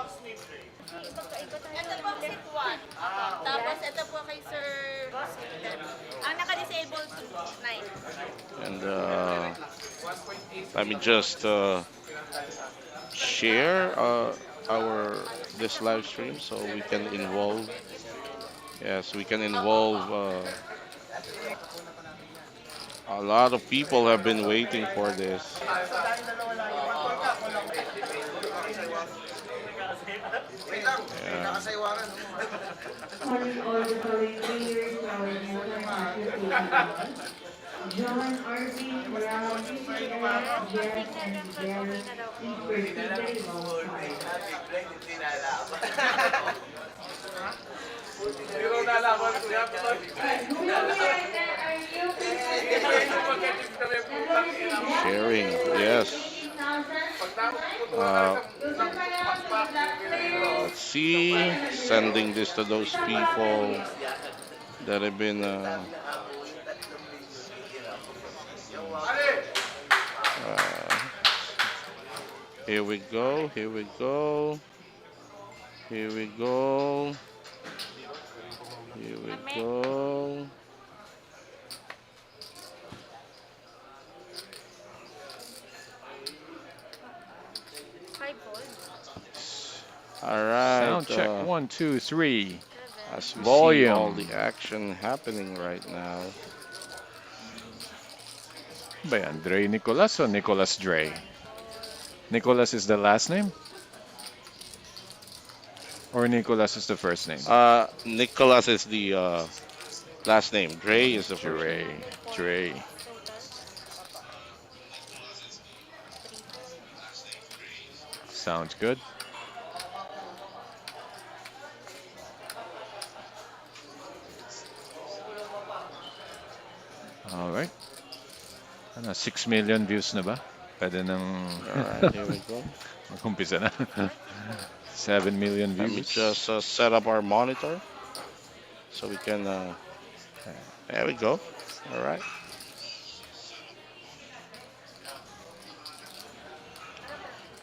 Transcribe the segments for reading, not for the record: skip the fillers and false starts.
Ito po seat 1. Tapos ito po kay Sir seat 10. Ang naka-disable 9. And let me just share our this live stream so we can involve. Yes, we can involve. A lot of people have been waiting for this. Yeah. Calling all the following players to our multi-national table. John, Arvin, Brown, TCS, Jeff, and Derek, please proceed to the ball side. Sharing, yes. Uh, let's see, sending this to those people that have been. Uh, Here we go, here we go, here we go, here we go. All right. Sound check. 1, 2, 3. As we see Volume. all the action happening right now. Ba yan? Dre Nicolas o Nicolas Dre? Nicolas is the last name? Or Nicolas is the first name? Nicholas is the last name. Dre is the first Dre. name. Dre. Sounds good. Alright. Ano, 6 million views na ba? Pwede nang Alright, here we go. mag-umpisa na. 7 million Let me views. just set up our monitor so we can. There we go. All right.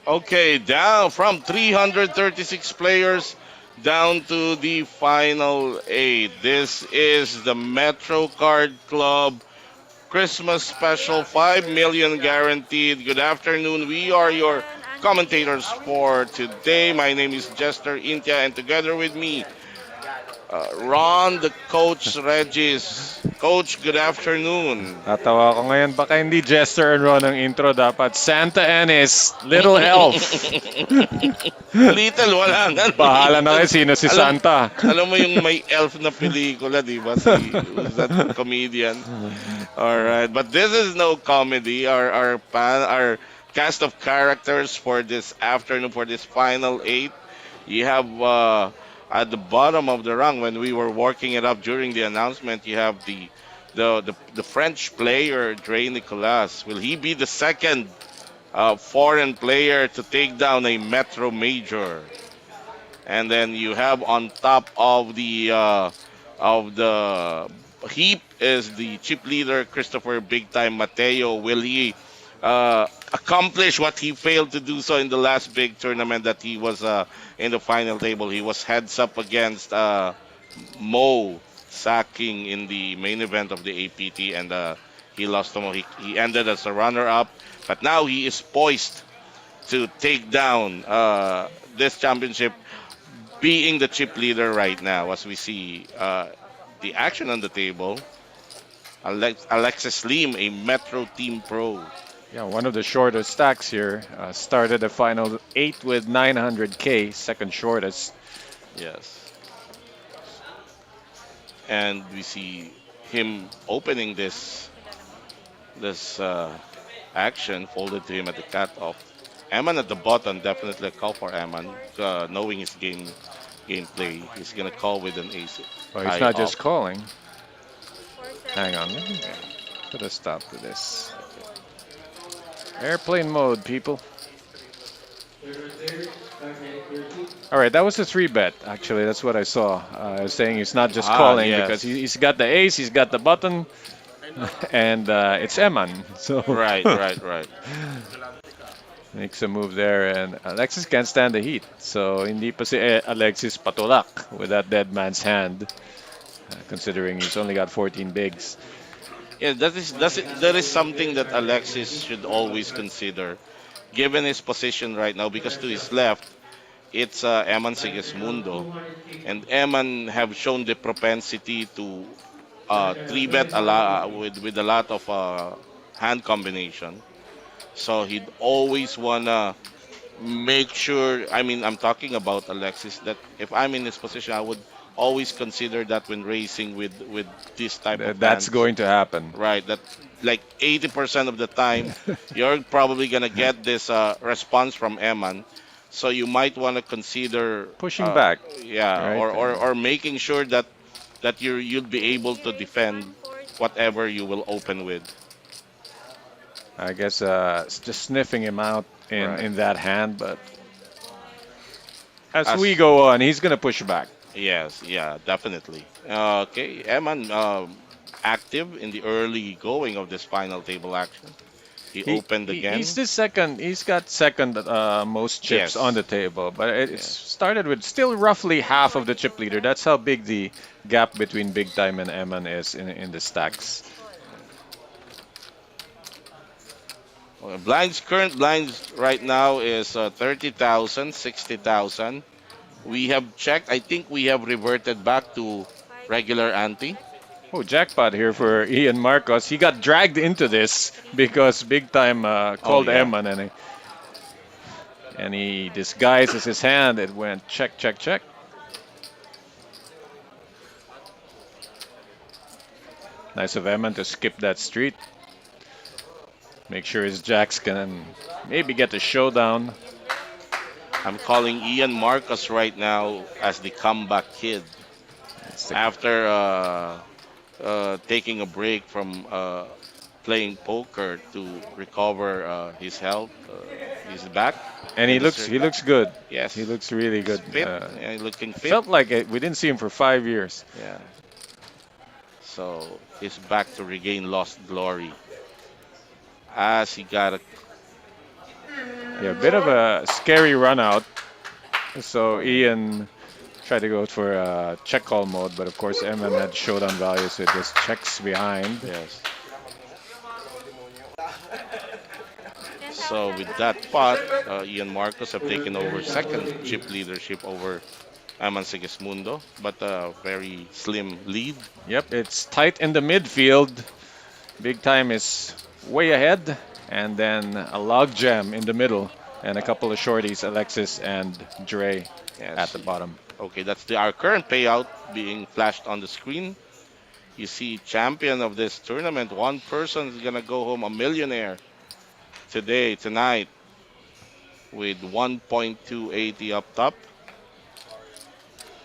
Okay, down from 336 players down to the final 8. This is the Metro Card Club Christmas special, 5 million guaranteed. Good afternoon. We are your commentators for today. My name is Jester Intia, and together with me, Ron, the coach, Regis. Coach, good afternoon. Natawa ko ngayon, baka hindi Jester and Ron ang intro, dapat Santa and his little elf. Little, wala nga. Bahala na kayo sino si Santa. Alam mo yung may elf na pelikula, di ba? Who's that comedian? All right, but this is no comedy. Our cast of characters for this afternoon, for this final 8. You have at the bottom of the rung, when we were working it up during the announcement, you have the French player Dre Nicolas. Will he be the second foreign player to take down a Metro Major? And then you have on top of the heap is the chip leader Christopher Big Time Mateo. Will he accomplish what he failed to do so in the last big tournament that he was in the final table? He was heads up against Mo Sacking in the main event of the APT, and he lost to Mo. He ended as a runner-up, but now he is poised to take down this championship, being the chip leader right now. As we see the action on the table, Alexis Lim, a Metro Team Pro. Yeah, one of the shortest stacks here. Started the final 8 with 900K, second shortest. Yes. And we see him opening this action, folded to him at the cutoff. Eman at the bottom, definitely a call for Eman, knowing his gameplay. He's gonna call with an ace. Oh, he's not just calling. Hang on. Put a stop to this. Airplane mode, people. All right, that was a 3-bet. Actually, that's what I saw. I was saying he's not just calling, yes. because he's got the ace, he's got the button, and it's Eman. So Right. Makes a move there, and Alexis can't stand the heat. So hindi pa si Alexis patulak with that dead man's hand, considering he's only got 14 bigs. Yeah, that is something that Alexis should always consider, given his position right now. Because to his left, it's Eman Sigismundo, and Eman have shown the propensity to three bet a lot with a lot of hand combination. So he'd always wanna make sure. I mean, I'm talking about Alexis. That if I'm in his position, I would always consider that when racing with this type of That's hands. going to happen. Right, that like 80% of the time, you're probably gonna get this response from Eman. So you might want to consider, Pushing back, yeah, right? or making sure that you'll be able to defend whatever you will open with. I guess just sniffing him out Right. in that hand, but as we As go on, he's gonna push back. Yes, yeah, definitely. Okay, Eman, active in the early going of this final table action. He opened He's again. the second. He's got second most chips on Yes. the table, but it's Yes. started with still roughly half of the chip leader. That's how big the gap between Big Time and Eman is in the stacks. Well, blinds current blinds right now is 30,000, 60,000. We have checked. I think we have reverted back to regular ante. Oh, jackpot here for Ian Marcos. He got dragged into this because Big Time Oh called yeah. Eman and he disguises his hand. It went check, check, check. Nice of Eman to skip that street. Make sure his jacks can maybe get the showdown. I'm calling Ian Marcos right now as the comeback kid It's the- after taking a break from playing poker to recover his health. He's back. and with the he looks good. Yes. He looks really He's good. fit. Yeah, looking fit. Felt like we didn't see him for 5 years. Yeah. So he's back to regain lost glory as he got a. Yeah, a bit of a scary run out. So Ian tried to go for check call mode, but of course Eman had showdown value, so it just checks behind. Yes. So with that pot, Ian Marcos have taken over second chip leadership over Aman Sigismundo, but a very slim lead. Yep, it's tight in the midfield. Big Time is way ahead, and then a log jam in the middle, and a couple of shorties, Alexis and Dre at Yes. the bottom. Okay, that's our current payout being flashed on the screen. You see, champion of this tournament, one person is gonna go home a millionaire tonight, with 1.280 up top.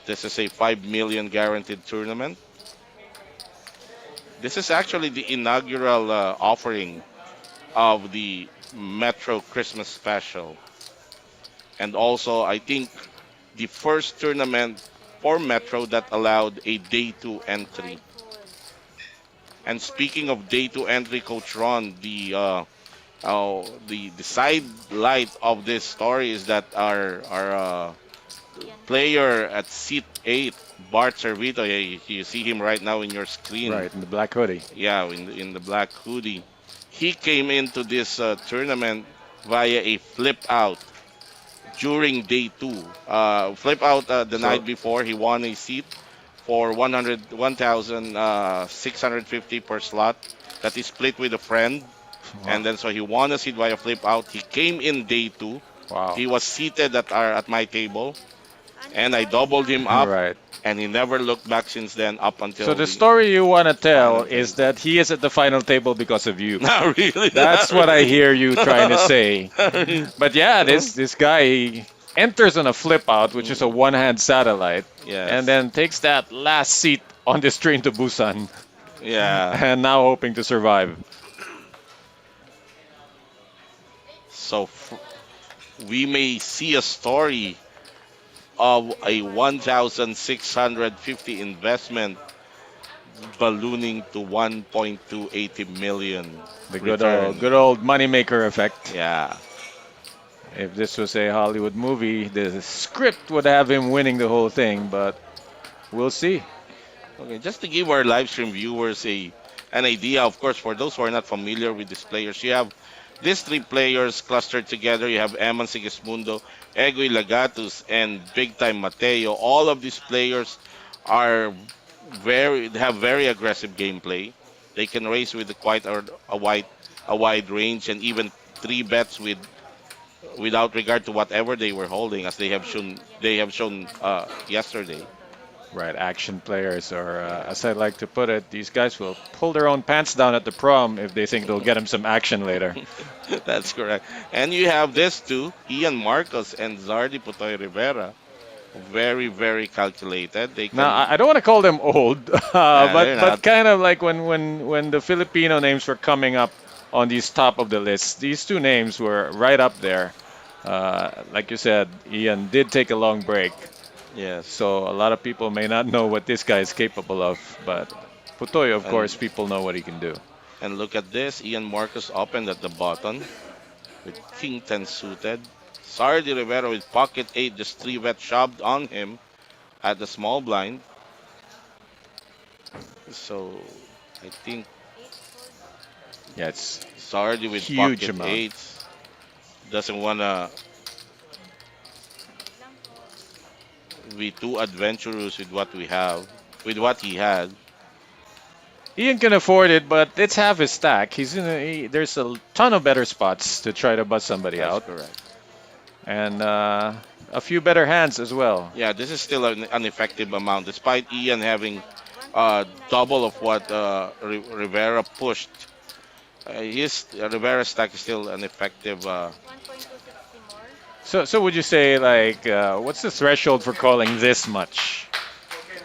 This is a 5 million guaranteed tournament. This is actually the inaugural offering of the Metro Christmas Special. And also, I think the first tournament for Metro that allowed a day two entry. And speaking of day two entry, Coach Ron, the side light of this story is that our player at seat 8, Bart Servito, you see him right now in your screen. Right, in the black hoodie. Yeah, in the black hoodie. He came into this tournament via a flip out during day 2. Flip out the So- night before, he won a seat for 1,650 per slot that is split with a friend. And then so he won a seat via flip out. He came in day 2. Wow. He was seated at my table, and I doubled him All up, right. and he never looked back since then up until So the story you want to tell final is that he is at the final table because of you. Not really. That's not what I really. hear you trying to say. But yeah, this guy he enters on a flip out, which is a one-hand satellite, Yes. and then takes that last seat on this train to Busan, Yeah. and now hoping to survive. So we may see a story of a 1,650 investment ballooning to 1.280 million. The return. good old moneymaker effect. Yeah. If this was a Hollywood movie, the script would have him winning the whole thing, but we'll see. Okay, just to give our live stream viewers an idea, of course, for those who are not familiar with these players, you have these three players clustered together. You have Eman Sigismundo, Egoy Lagatus, and Big Time Mateo. All of these players are have very aggressive gameplay. They can race with quite a wide range and even three bets without regard to whatever they were holding, as they have shown yesterday. Right, action players, or as I like to put it, these guys will pull their own pants down at the prom if they think they'll get him some action later. That's correct. And you have this too, Ian Marcos and Zardi Putoy Rivera. Very, very calculated. They Now, can. I don't want to call them old, They're but not. kind of like when the Filipino names were coming up on these top of the list, these two names were right up there. Like you said, Ian did take a long break, Yes. so a lot of people may not know what this guy is capable of, but Putoy, of And course, people know what he can do. and look at this. Ian Marcos opened at the button with King 10 suited. Sardi Rivera with pocket 8, just 3 bet shoved on him at the small blind. So I think Yeah, it's Sardi with huge pocket amount. 8 doesn't want to be too adventurous with what we have, with what he had. Ian can afford it, but it's half his stack. There's a ton of better spots to try to bust somebody That's out, correct. and a few better hands as well. Yeah, this is still an effective amount, despite Ian having double of what Rivera pushed. His Rivera stack is still an effective. 1.260 more. So would you say like what's the threshold for calling this much?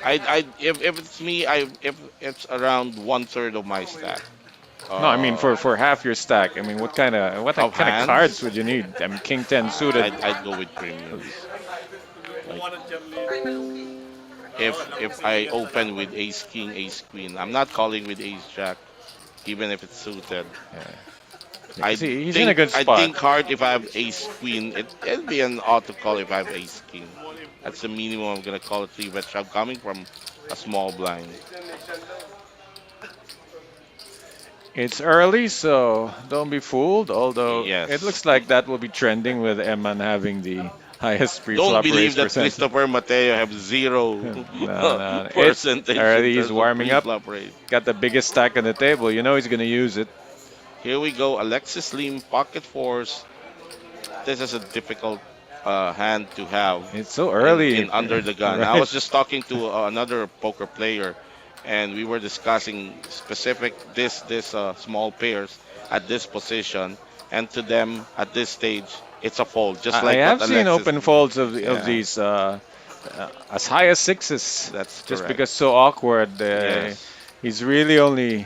If it's me, if it's around 1/3 of my stack. No, I mean Uh, for half your stack. I mean what of kind of cards hands, would you need? I mean King 10 suited. I'd go with premiums. Like if I open with Ace King, Ace Queen, I'm not calling with Ace Jack, even if it's suited. Yeah. I He's in a good I spot. think hard if I have Ace Queen. It'd be an auto call if I have Ace King. That's the minimum I'm gonna call a 3 bet shove coming from a small blind. It's early, so don't be fooled. Although it Yes. looks like that will be trending with Eman having the highest Don't pre-flop raise believe that percentage. Christopher Mateo have zero No, it's percentage in early. He's terms of warming up. pre-flop rate. Got the biggest stack on the table. You know he's gonna use it. Here we go, Alexis Lim, pocket fours. This is a difficult hand to have It's so early. in under the gun. I Right. was just talking to another poker player, and we were discussing specific small pairs at this position, and to them at this stage, it's a fold, just I like what have seen Alexis. open folds of Yeah, these as high as sixes, that's just correct. because so awkward. Yes. He's really only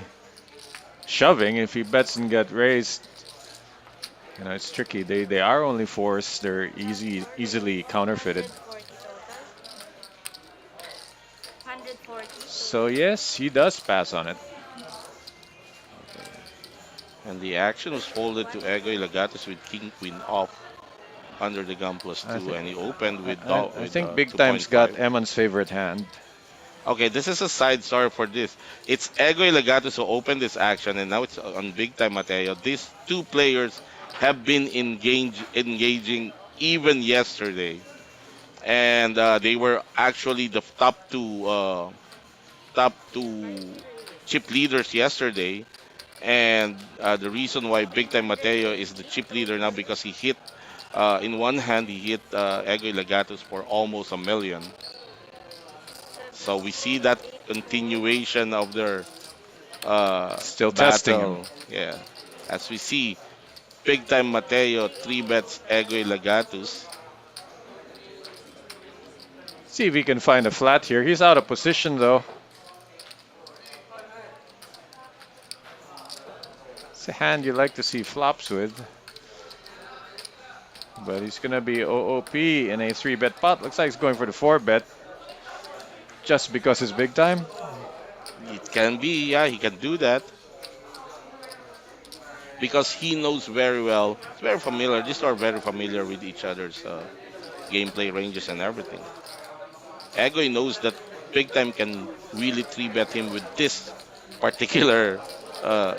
shoving. If he bets and get raised, it's tricky. They are only fours. They're easily counterfeited. 140 So yes, he does pass on it. And the action was folded to Egoy Lagatos with King Queen off under the gun plus I 2, think and he opened with I think Big Time's got 2.5. Eman's favorite hand. Okay, this is a side story for this. It's Egoy Lagatos who opened this action, and now it's on Big Time Mateo. These two players have been engaging even yesterday, and they were actually the top two chip leaders yesterday. And the reason why Big Time Mateo is the chip leader now because he hit in one hand he hit Egoy Lagatos for almost 1 million. So we see that continuation of their Still testing him. battle. Yeah, as we see, Big Time Mateo 3 bets Egoy Lagatos. See if he can find a flat here. He's out of position though. It's a hand you like to see flops with. But he's gonna be OOP in a 3-bet pot. Looks like he's going for the 4-bet. Just because it's big time. It can be, yeah, he can do that. because he knows very well, it's very familiar. These two are very familiar with each other's gameplay ranges and everything. Egoy knows that Big Time can really three bet him with this particular uh,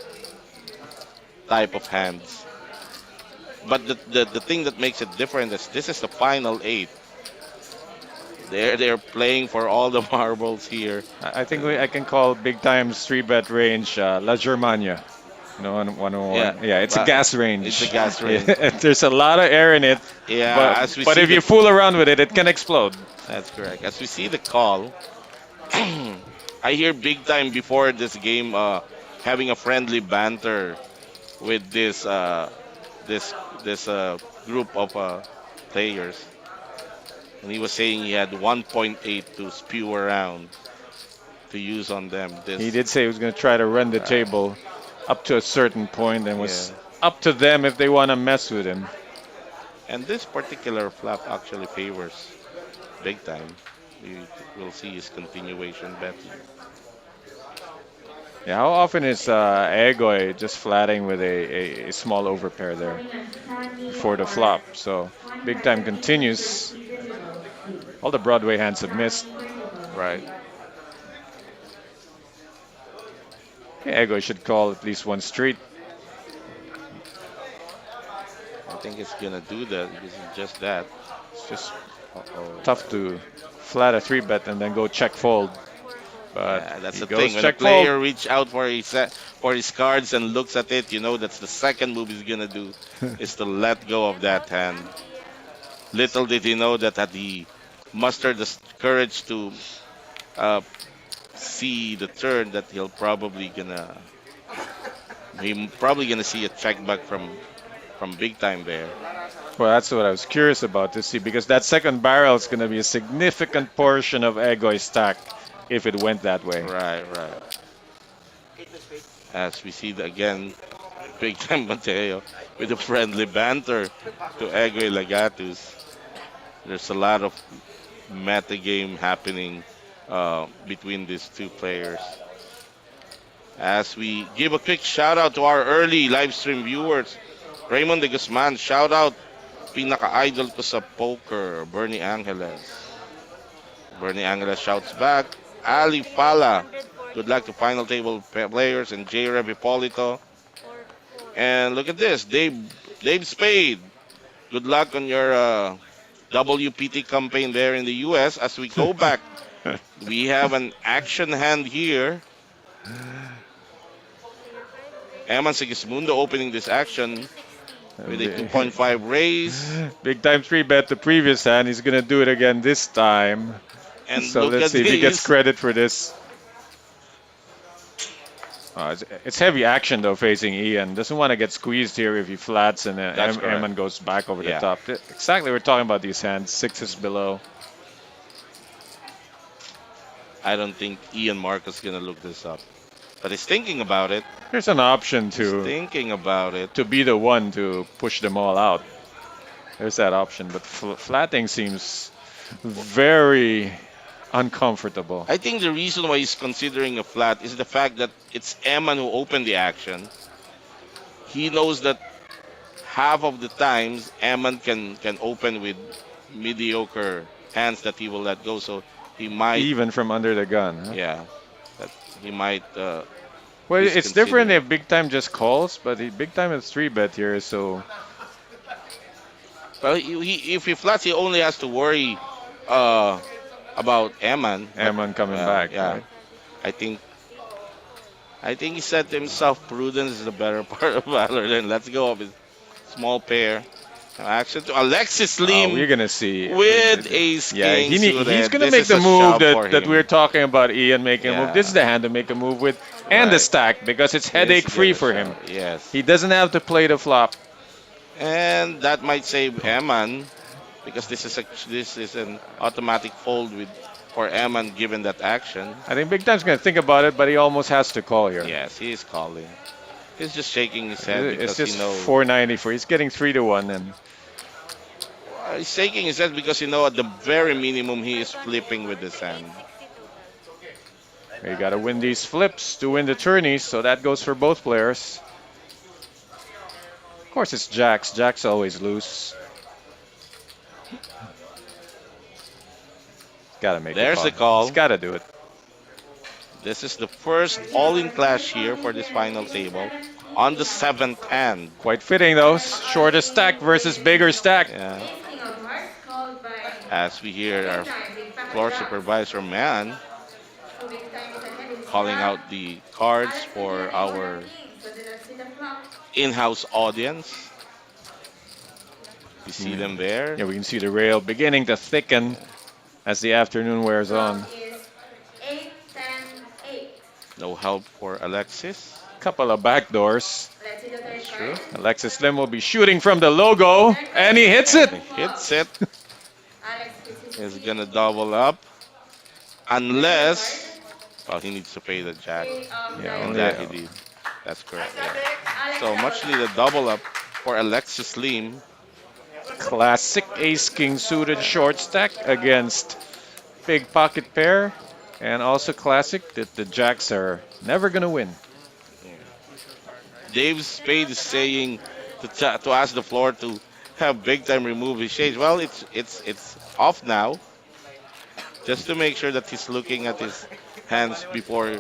type of hands. But the thing that makes it different is this is the final eight. They're playing for all the marbles here. I think I can call Big Time's 3-bet range La Germania. No, on Yeah, 101. Yeah, it's a but gas it's a range. gas range. Yeah, there's a lot of air in it, Yeah, but as we but see if you the fool around with it, it can explode. that's correct. As we see the call, I hear Big Time before this game having a friendly banter with this group of players, and he was saying he had 1.8 to spew around to use on them. He This did say he was going to try to run the uh, table up to a certain point and yeah, was up to them if they want to mess with him. and this particular flap actually favors Big Time. We will see his continuation bet. Yeah, how often is Egoy just flatting with a small overpair there Coming on Sunny before the flop? Arts, So Big Time 130 continues. invisible speed. All the Broadway hands have missed. Non-vertical Right. speed. Yeah, Egoy should call at least one street. I think it's gonna do that because it's just that. It's just Uh-oh. tough to flat a 3-bet and then go check fold. But Yeah, that's he the goes thing. When a check fold. player reach out for his cards and looks at it, you know that's the second move he's gonna do is to let go of that hand. Little did he know that had he mustered the courage to uh, see the turn, that he probably gonna see a check back from Big Time there. Well, that's what I was curious about to see because that second barrel is going to be a significant portion of Egoy's stack if it went that way. Right, right. As we see again, Big Time Mateo with a friendly banter to Egoy Lagatus. There's a lot of meta game happening between these two players. As we give a quick shout out to our early live stream viewers, Raymond de Guzman, shout out, pinaka-idol ko sa poker, Bernie Angeles. Bernie Angeles shouts back, Ali Fala, good luck to final table players, and J. Rev Hipolito. And look at this, Dave Spade, good luck on your WPT campaign there in the US. As we go back, we have an action hand here. Eman Sigismundo opening this action with a 2.5 raise. Big Time 3-bet the previous hand. He's going to do it again this time. And So look let's at see if he gets this. credit for this. It's heavy action though facing Ian. Doesn't want to get squeezed here if he flats and That's correct. Eman goes back over the Yeah. top. Exactly, we're talking about these hands. Sixes below. I don't think Ian Marcus is gonna look this up, but he's thinking about it. There's an option He's to thinking about it. be the one to push them all out. There's that option, but flatting seems very uncomfortable. I think the reason why he's considering a flat is the fact that it's Eman who opened the action. He knows that half of the times Eman can open with mediocre hands that he will let go, so he might, Even from under the gun. Huh? yeah, that he might. Well, He's it's different considering. if Big Time just calls, but Big Time is 3-bet here, so Well, if he flats, he only has to worry uh, about Eman. But, Eman coming back. Yeah, Right? I think. I think he said to himself, prudence is the better part of valor. Then let's go of his small pair. Action to Alexis Lim We're gonna see. with ace Yeah, king he's suited. gonna This make is the a move shove for that him. we're talking about. Ian making a move. This is Yeah. the hand to make a move with, and the Right. stack because it's This headache is free gonna for shove. him. Yes, He doesn't have to play the flop. and that might save Eman because this is an automatic fold for Eman given that action. I think Big Time's gonna think about it, but he almost has to call here. Yes, he is calling. He's just shaking his head It's because just he knows. 494. He's getting 3-1, and He's shaking his head because at the very minimum he is flipping with this hand. you gotta win these flips to win the tourneys. So that goes for both players. Of course, it's jacks. Jacks always loose. Gotta make the There's call. the He's call. gotta do it. This is the first all-in clash here for this final table on the seventh hand. Quite fitting though. Shortest stack versus bigger stack. Yeah. Ace King of Hearts called by As we hear big our time, big packet floor drops. supervisor man So big time is ahead in calling CR. out the cards Alex for Vivian and Jordan our King. So let's see the flop. in-house audience. You see Yeah. them there. Yeah, we can see the rail beginning to thicken as the afternoon wears on. Flop is 8, 10, 8. No help for Alexis. Couple of backdoors. Let's see the third That's card. true. Alexis Lim will be shooting from the logo, Third card and he is hits King it. He of hits Clubs. it. Alex hits his He's lead. gonna double up. Unless, Third well, he needs to pay the jack. card. King of Yeah, And only that Diamonds. he did. That's correct, yeah. Alex So much double needed up. double up for Alexis Lim. Classic ace king suited short stack against big pocket pair. And also classic that the jacks are never gonna win. Dave Spade is saying to ask the floor to have big time remove his shades. Well, it's off now, just to make sure that he's looking at his hands before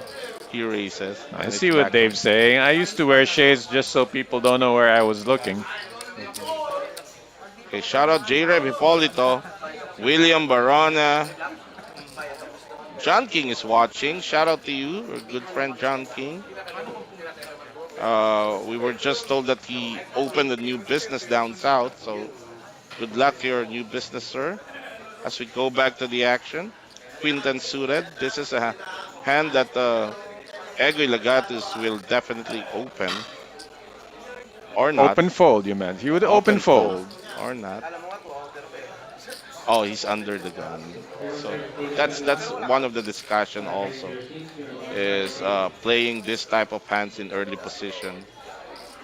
he races. I And see it's what back Dave's saying. I used to wear shades just so people don't know where I was looking. Okay, shout out J. Rev Hipolito, William Barona, John King is watching. Shout out to you, our good friend John King. We were just told that he opened a new business down south, so good luck to your new business, sir. As we go back to the action, Quinton suited. This is a hand that Egoy Lagatus will definitely open or not. Open fold, you meant. He would open fold. Or not. Oh, he's under the gun. So that's one of the discussion also is playing this type of hands in early position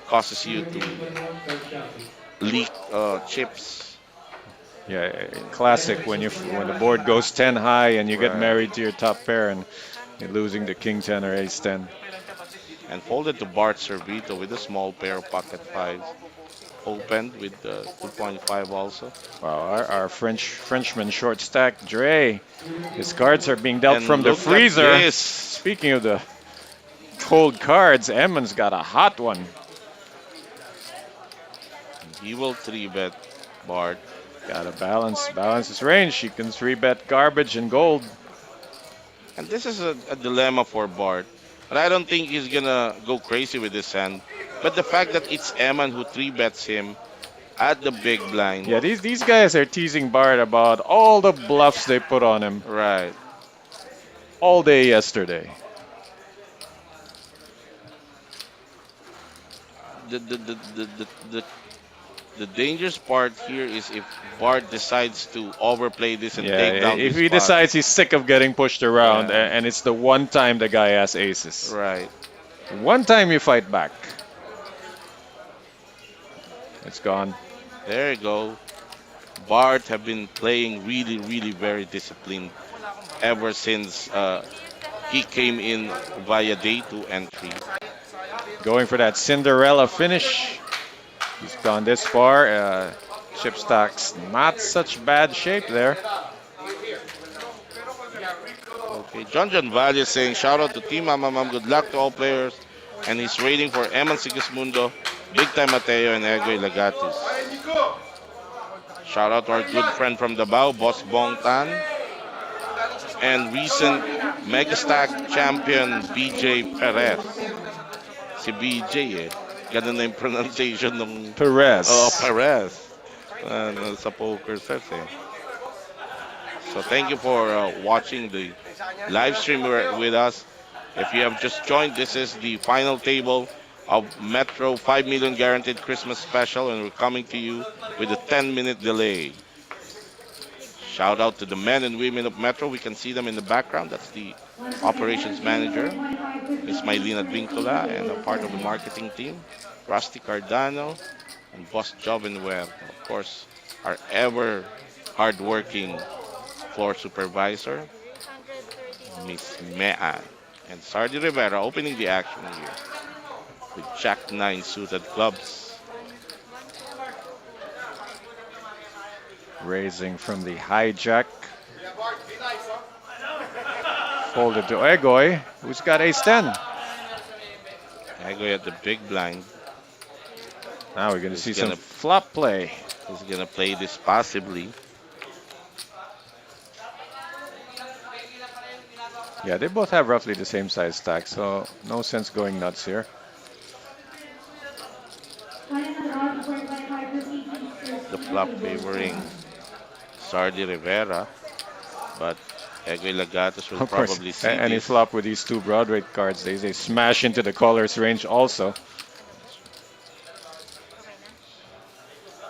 causes you to leak chips. Yeah, classic when the board goes 10 high and you get Right. married to your top pair and you're losing the king 10 or ace 10. And folded to Bart Servito with a small pair of pocket fives. Opened with 2.5 also. Wow, our Frenchman short stack, Dre. His cards are being dealt And from the look at freezer. this. Speaking of the cold cards, Emmons got a hot one. He will 3-bet Bart. Got to balance his range. He can 3-bet garbage and gold. And this is a dilemma for Bart. But I don't think he's gonna go crazy with this hand. But the fact that it's Eman who 3-bets him at the big blind. Yeah, these guys are teasing Bart about all the bluffs they put on him Right. all day yesterday. The dangerous part here is if Bart decides to overplay this and take Yeah, down if his he pot. decides he's sick of getting pushed around Yeah. and it's the one time the guy has aces. Right. One time you fight back. It's gone. There you go. Bart have been playing really, really very disciplined ever since he came in via day 2 entry. Going for that Cinderella finish. He's gone this far. Chip stock's not such bad shape there. Okay, John Valle is saying shout out to Team Mamamam. Good luck to all players. And he's waiting for Eman Sigismundo, Big Time Mateo, and Egoy Lagatis. Shout out to our good friend from Davao, Boss Bongtan. And recent Megastack champion BJ Perez. Si BJ eh. Ganun na yung pronunciation ng Perez. Perez. Sa poker sets eh. So thank you for watching the live stream with us. If you have just joined, this is the final table of Metro 5 million guaranteed Christmas special, and we're coming to you with a 10-minute delay. Shout out to the men and women of Metro. We can see them in the background. That's the operations manager, Miss Mylene Advincula, and a part of the marketing team, Rusty Cardano, and Boss Joven Webb. Of course, our ever hardworking floor supervisor, Miss Mean. And Sardi Rivera opening the action here with Jack 9 suited clubs. Raising from the hijack. Folded to Egoy, who's got ace-10. Agoy at the big blind. Now we're going to He's see some gonna flop play. he's gonna play this passively. Yeah, they both have roughly the same size stack, so no sense going nuts here. Final round for 25 to 18 The is flop disabled favoring one. Sardi Rivera, but Egoy Lagatos will Of course, probably see any this. flop with these two Broadway cards, they smash into the caller's range also.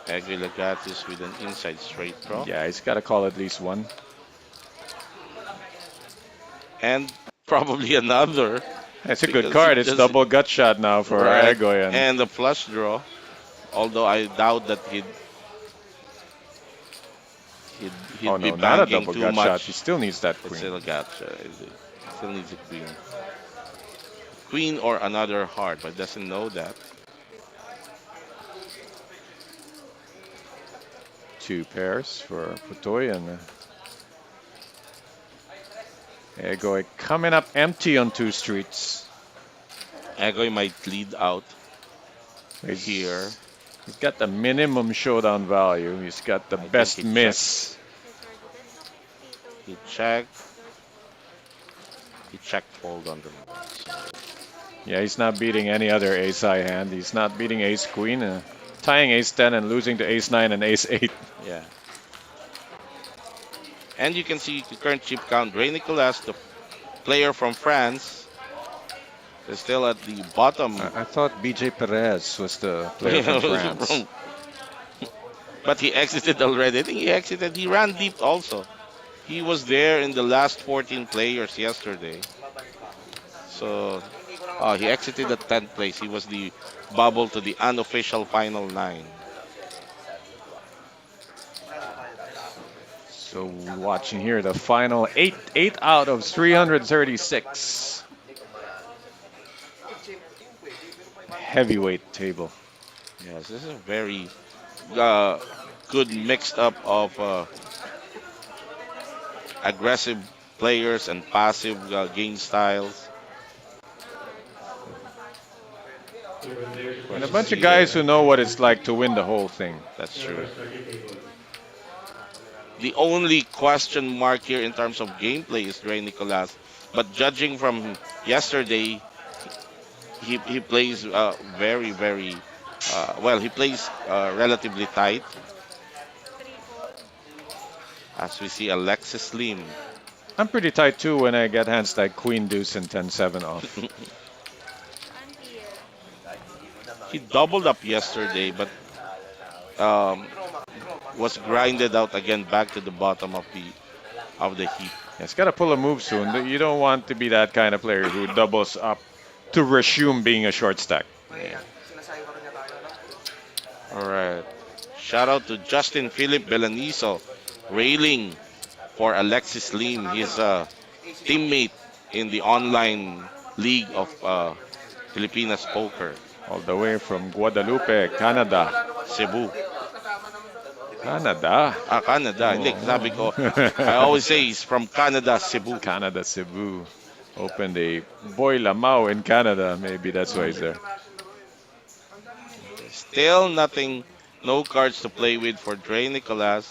Egoy Lagatos with an inside straight draw. Yeah, he's got to call at least one. And probably another. It's a good Because card. he It's just double gut shot now for right, Egoy. and the flush draw. Although I doubt that he'd Oh be no, not a banking double too gut much. shot. He still needs that It's queen. still a gotcha. It still needs a queen. Queen or another heart, but doesn't know that. Two pairs for Putoy and Egoy coming up empty on two streets. Egoy might lead out He's, here. He's got the minimum showdown value. He's got the I think best he miss. He checked. He checked fold on the board. So Yeah, he's not beating any other ace-high hand. He's not beating ace-queen. Tying ace-10 and losing to ace-9 and ace-8. yeah. And you can see the current chip count. Ray Nicolas, the player from France, is still at the bottom. I thought BJ Perez was the player from France. But he exited already. I think he exited. He ran deep also. He was there in the last 14 players yesterday. So he exited at 10th place. He was the bubble to the unofficial final 9. So watching here, the final 8 out of 336. Heavyweight table. Yes, this is a very good mixed up of aggressive players and passive game styles. And a bunch of guys who know what it's like to win the whole thing. That's true. The only question mark here in terms of gameplay is Ray Nicolas. But judging from yesterday, he plays very, very well. He plays relatively tight. As we see Alexis Lim. I'm pretty tight too when I get hands like Queen Deuce and 10-7 off. He doubled up yesterday, but was grinded out again back to the bottom of the heap. It's got to pull a move soon. You don't want to be that kind of player who doubles up to resume being a short stack. Yeah. All right. Shout out to Justin Philip Belaniso, railing for Alexis Lim, his teammate in the online league of Filipinas Poker, All the way from Guadalupe, Canada. Cebu. Canada. Canada. Hindi, sabi ko, I always say he's from Canada, Cebu. Canada, Cebu. Opened a Boy Lamau in Canada. Maybe that's why he's there. Still nothing, no cards to play with for Dre Nicolas.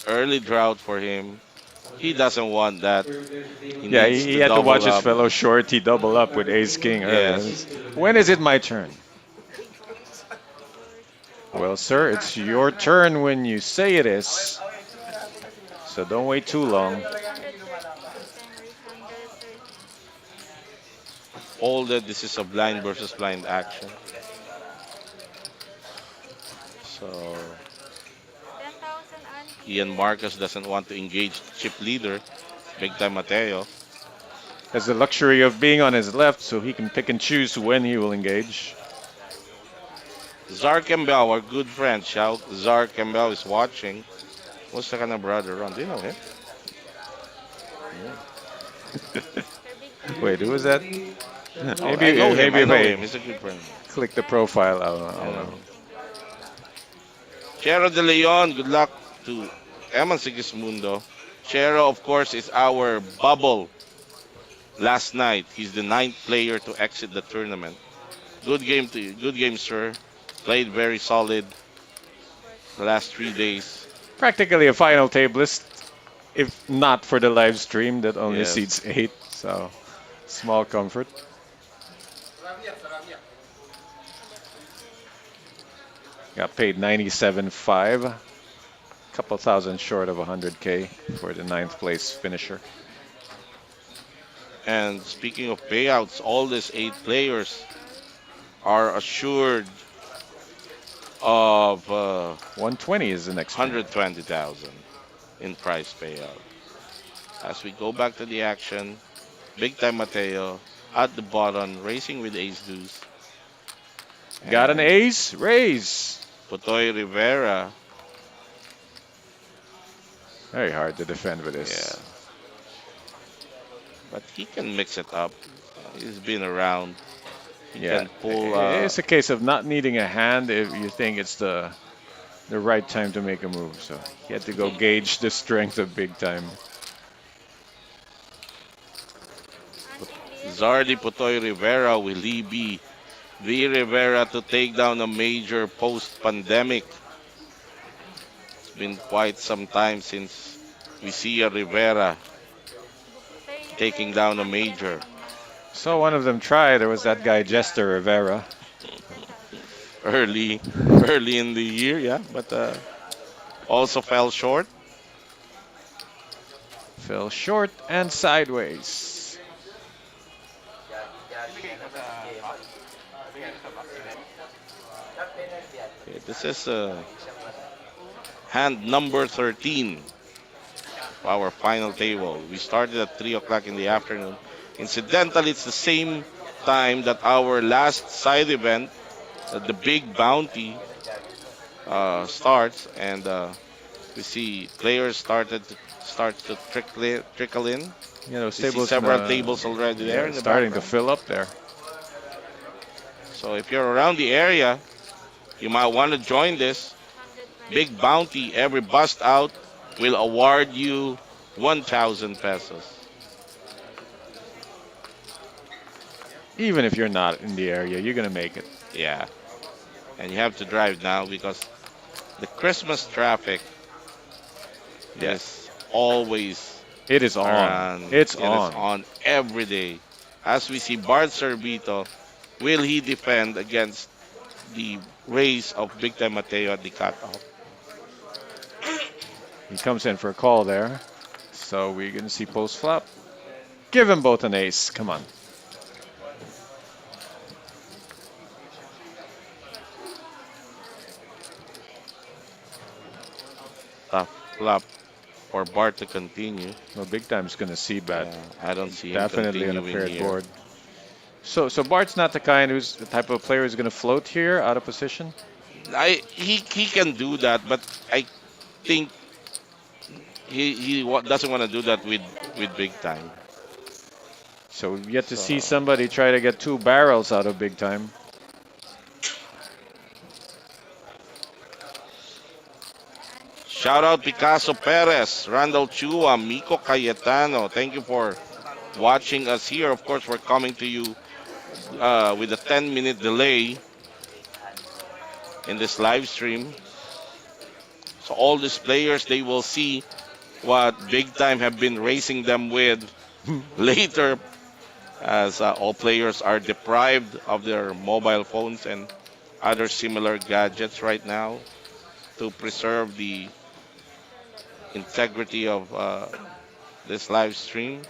Early drought for him. He doesn't want that. Yeah, needs he had to watch his double up. fellow shorty double up with Ace King. Yes. When is it my turn? Well, sir, it's your turn when you say it is. So don't wait too long. Folded, this is a blind versus blind action. So Ian Marcus doesn't want to engage chip leader, big time Mateo. Has the luxury of being on his left so he can pick and choose when he will engage. Zar Campbell, our good friend, shout Zar Campbell is watching. What's the kind of brother Ron? Do you know him? Wait, who was that? Oh, Maybe, I know him. maybe I if know I him. He's a good friend. click the profile, I'll know. Chero de Leon, good luck to Eman Sigismundo. Chero, of course, is our bubble last night. He's the ninth player to exit the tournament. Good game to you. Good game, sir. Played very solid the last 3 days. Practically a final tablist, if not for the live stream that only Yes. seats 8. So small comfort. Got paid 97.5. Couple thousand short of 100K for the ninth place finisher. And speaking of payouts, all these 8 players are assured of 120 is the next one. 120,000 in prize payout. As we go back to the action, Big Time Mateo at the bottom, racing with Ace Deuce. Got an And ace, raise. Potoy Rivera, Very hard to defend with yeah, this. but he can mix it up. He's been around. He Yeah, can pull. it's a case of not needing a hand if you think it's the right time to make a move. So he had to go gauge the strength of big time. Zardi Potoy Rivera, will he be the Rivera to take down a major post-pandemic? It's been quite some time since we see a Rivera taking down a major. So one of them tried. There was that guy Jester Rivera. Early, early in the year, yeah, but also fell short. Fell short and sideways. Okay, this is hand number 13 of our final table. We started at 3 o'clock in the afternoon. Incidentally, it's the same time that our last side event, the Big Bounty, starts, and we see players start to trickle in. You know, We see tables several tables already there in the starting to background. fill up there. So if you're around the area, you might want to join this Big Bounty. Every bust out will award you 1,000 pesos. Even if you're not in the area, you're gonna make it. Yeah. And you have to drive now because the Christmas traffic Yeah, is always it is on. around. It's It is on. on every day. As we see Bart Servito, will he defend against the race of Big Time Mateo at the cutoff? He comes in for a call there. So we're gonna see post flop. Give them both an ace. Come on. Tough flop for Bart to continue. Well, big time's gonna see bet. I don't see him Definitely on a continuing paired here. board. So Bart's not the kind who's the type of player who's gonna float here out of position. He can do that, but I think he doesn't want to do that with Big Time. So we've yet to see So somebody try to get 2 barrels out of big time. shout out Picasso Perez, Randall Chua, Miko Cayetano. Thank you for watching us here. Of course, we're coming to you with a 10-minute delay in this live stream. So all these players, they will see what Big Time have been racing them with later, as all players are deprived of their mobile phones and other similar gadgets right now to preserve the integrity of this live stream.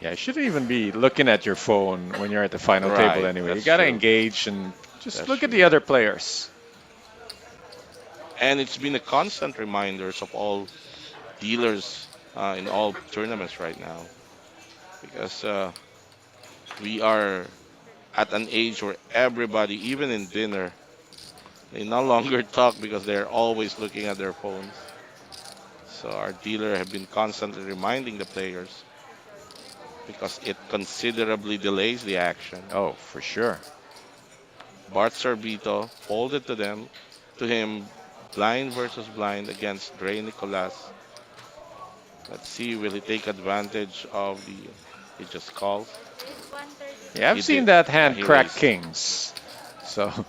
Yeah, you shouldn't even be looking at your phone when you're at the final Right, table anyway. You that's gotta true. engage and just That's look at true. the other players. And it's been a constant reminders of all dealers in all tournaments right now, because we are at an age where everybody, even in dinner, they no longer talk because they're always looking at their phones. So our dealer have been constantly reminding the players because it considerably delays the action. Oh, for sure. Bart Sorbito folded to him, blind versus blind against Dre Nicolas. Let's see, will he take advantage of the? He just called. It's 130. Yeah, I've He seen did. that Yeah, hand he crack raised. kings. So And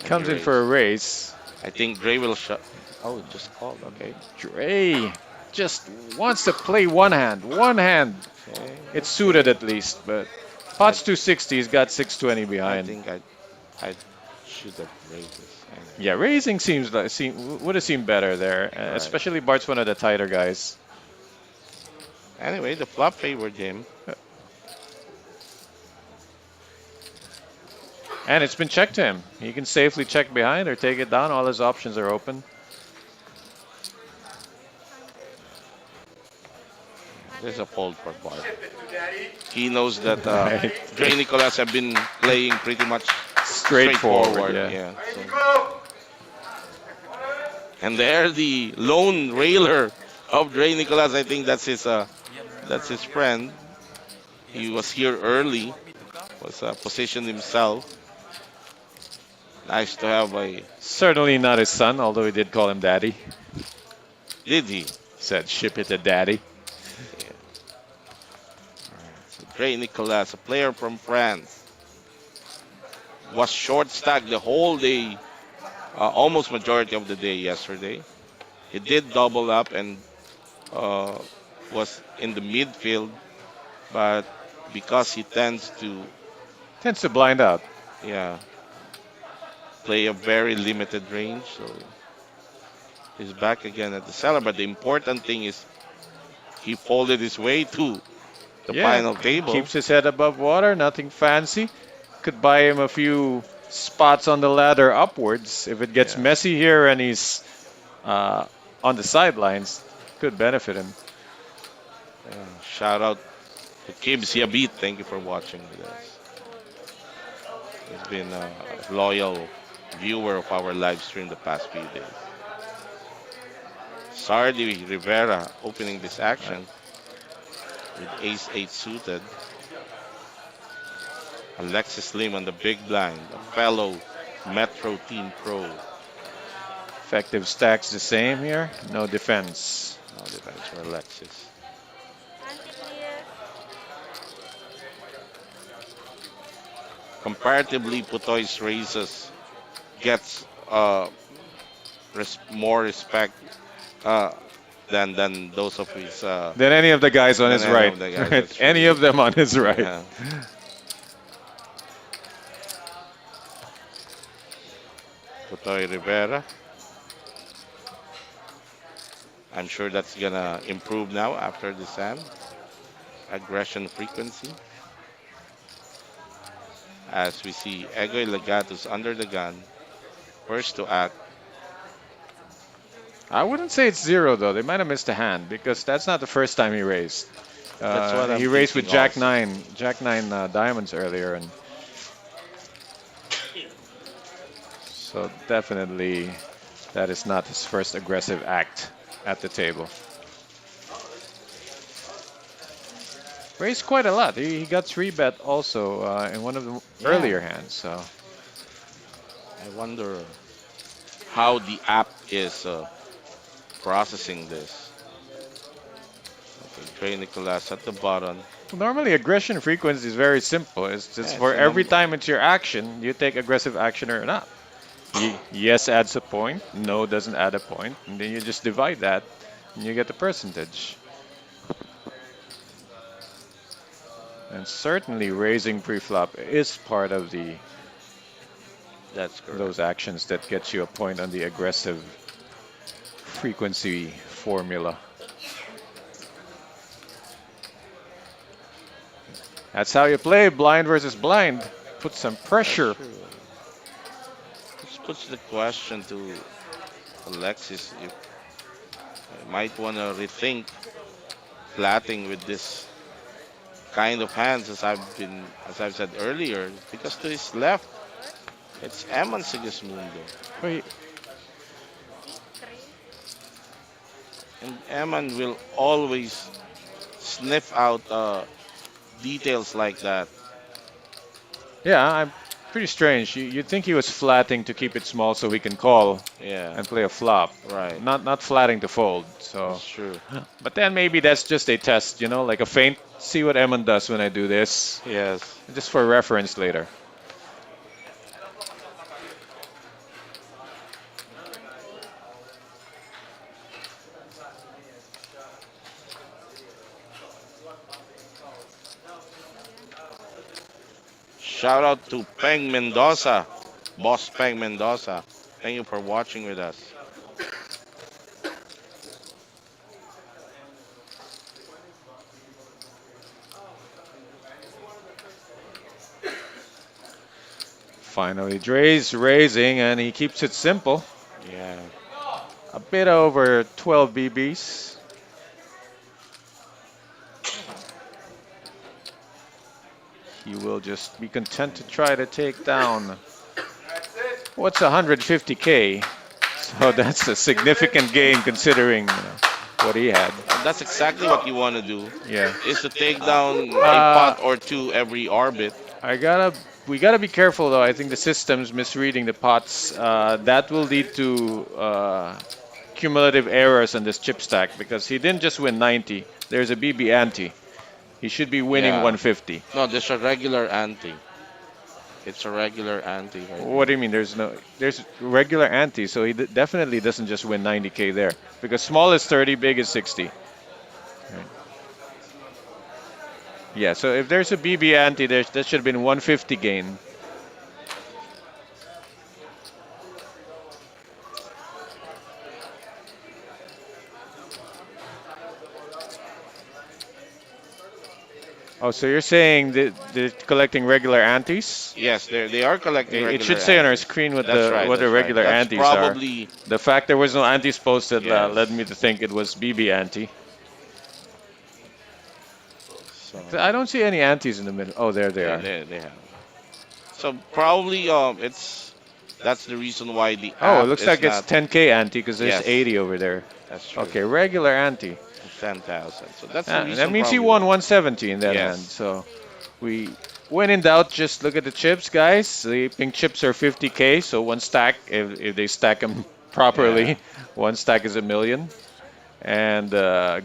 he comes in for a raised. raise. I think Dre will shut. Oh, just called. Okay. Dre just wants to play one hand. One hand. Okay. It's Okay. suited at least, but I pot's 260. He's got 620 I behind. think I should have raised this. Anyway. Yeah, raising would have seemed better there, Right. especially Bart's one of the tighter guys. Anyway, the flop favored him. And it's been checked to him. He can safely check behind or take it down. All his options are open. This is a fold for Bart. He knows that Right. Dre Nicolas have been playing pretty much Straightforward, straightforward. yeah. Yeah. And there, the lone railer of Dre Nicolas. I think that's his friend. He was here early. Was positioned himself. Nice to have a. Certainly not his son, although he did call him daddy. Did he? Said ship it to daddy. Yeah. So Dre Nicolas, a player from France, was short stacked the whole day, almost majority of the day yesterday. He did double up and uh, was in the midfield, but because he tends to, Tends to blind out. yeah, play a very limited range, so he's back again at the cellar. But the important thing is he folded his way to the Yeah, final table. keeps his head above water, nothing fancy. Could buy him a few spots on the ladder upwards. If it gets Yeah. messy here and he's on the sidelines, could benefit him. Shout out to Kibs Yabit. Thank you for watching with us. He's been a loyal viewer of our live stream the past few days. Sardi Rivera opening this action with ace 8 suited. Alexis Lim on the big blind, a fellow Metro Team Pro. Effective stacks the same here. No defense. No defense for Alexis. Anti-clear. Comparatively, Putoy's raises gets more respect uh, than those of his Than any of the guys on than his any right. of the guys, Right? that's Any true. of them on his right. Yeah. Putoy Rivera. I'm sure that's gonna improve now after the SAM. Aggression frequency. As we see Egoy Legatus under the gun. First to act. I wouldn't say it's zero though. They might have missed a hand because that's not the first time he raised. That's what I'm He raised with thinking Jack also. nine, Jack nine diamonds earlier, and so definitely that is not his first aggressive act at the table. Raised quite a lot. He got 3-bet also in one of the Yeah. earlier hands. So I wonder how the app is processing this. Okay, Trey Nicolas at the bottom. normally aggression frequency is very simple. It's just Yeah, for it's a every number. time it's your action, you take aggressive action or not. Yes adds a point, no doesn't add a point, and then you just divide that and you get the percentage. And certainly raising preflop is part of That's correct. those actions that gets you a point on the aggressive frequency formula. That's how you play blind versus blind. Put some pressure. True. This puts the question to Alexis if I might want to rethink flatting with this kind of hands as I've said earlier, because to his left it's Eman Sigismundo. Wait, And Eman will always sniff out details like that. yeah, Pretty strange. You'd think he was flatting to keep it small so he can call Yeah, and play a flop, right. not flatting to fold. So, That's true. but then maybe that's just a test, like a feint. See what Eamon does when I do this, Yes. just for reference later. Shout out to Peng Mendoza, Boss Peng Mendoza. Thank you for watching with us. Finally, Dre's raising, and he keeps it simple. Yeah. A bit over 12 BBs. He will just be content to try to take down what's 150K. So that's a significant gain considering what he had. And that's exactly what you want to do, Yeah. is to take down a Uh, pot or two every orbit. we gotta be careful though. I think the system's misreading the pots. That will lead to cumulative errors on this chip stack because he didn't just win 90. There's a BB ante. He should be winning Yeah. 150. No, there's a regular ante. It's a regular ante right What do there. you mean? There's regular ante, so he definitely doesn't just win 90K there because small is 30, big is 60. Right. Yeah, so if there's a BB ante, that should have been 150 gain. Oh, so you're saying that they're collecting regular antes? Yes, they are collecting It regular should say on our antes. screen what That's the right. what the That's right. regular That's antes are. probably The fact there was no antes posted yes. led me to think it was BB ante. So I don't see any antes in the middle. Oh, there they yeah, are. they have. So probably it's that's the reason why the Oh, it app looks is like it's not. 10K ante because there's Yes, 80 over there. that's true. Okay, regular ante. 10,000. So that's the Ah, that reason means he probably won why. 170 in that hand. Yes. So when in doubt, just look at the chips, guys. The pink chips are 50K, so one stack, if they stack them Yeah. properly, one stack is a million. And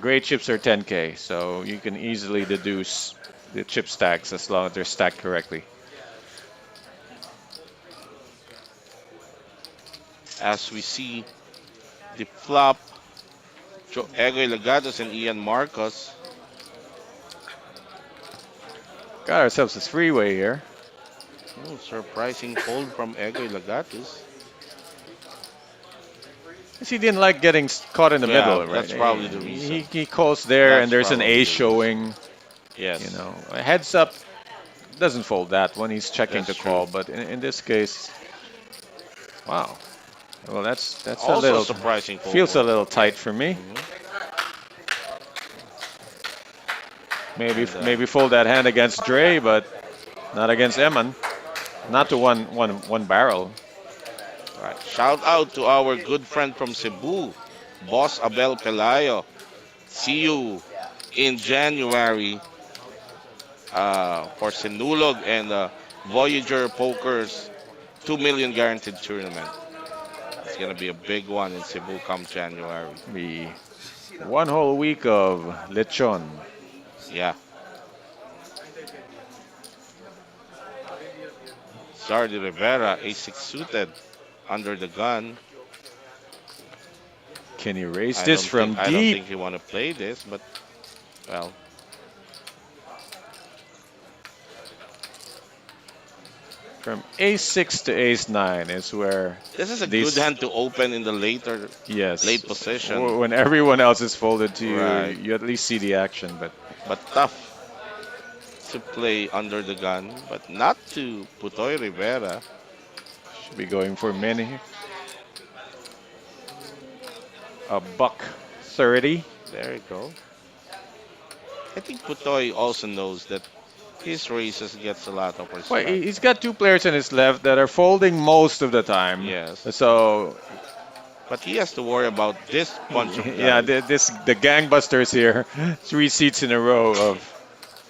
gray chips are 10K, so you can easily deduce the chip stacks as long as they're stacked correctly. As we see the flop, Egoy Lagados and Ian Marcos. Got ourselves a three-way here. Oh, surprising fold from Egoy Lagados. Guess he didn't like getting caught in the Yeah, middle, right? that's probably the reason. He calls there, and That's there's an probably the ace reason. showing. Yes. A heads up doesn't fold that when he's checking That's to call, true. but in this case, wow. Well, that's a Also little surprising fold. feels for a him. little tight for me. Mhm. Maybe And, maybe fold that hand against Dre, but not against Eman. Not to one barrel. all right. Shout out to our good friend from Cebu, Boss Abel Pelayo. See you in January for Sinulog and Voyager Poker's 2 million guaranteed tournament. It's gonna be a big one in Cebu come January. Be one whole week of lechon. Yeah. Sardi Rivera, A6 suited, under the gun. Can he raise this from I don't deep? think you want to play this, but well, From ace-6 to ace-9 is where this is a these good hand to open in the yes late position, when everyone else is folded to you, Right. you at least see the action. But but tough to play under the gun, but not to Putoy Rivera. should be going for many. A buck 30. There you go. I think Putoy also knows that his races gets a lot of Well, respect. he's got two players on his left that are folding most of the time. Yes. So But he has to worry about this bunch of guys. yeah, the gangbusters here, 3 seats in a row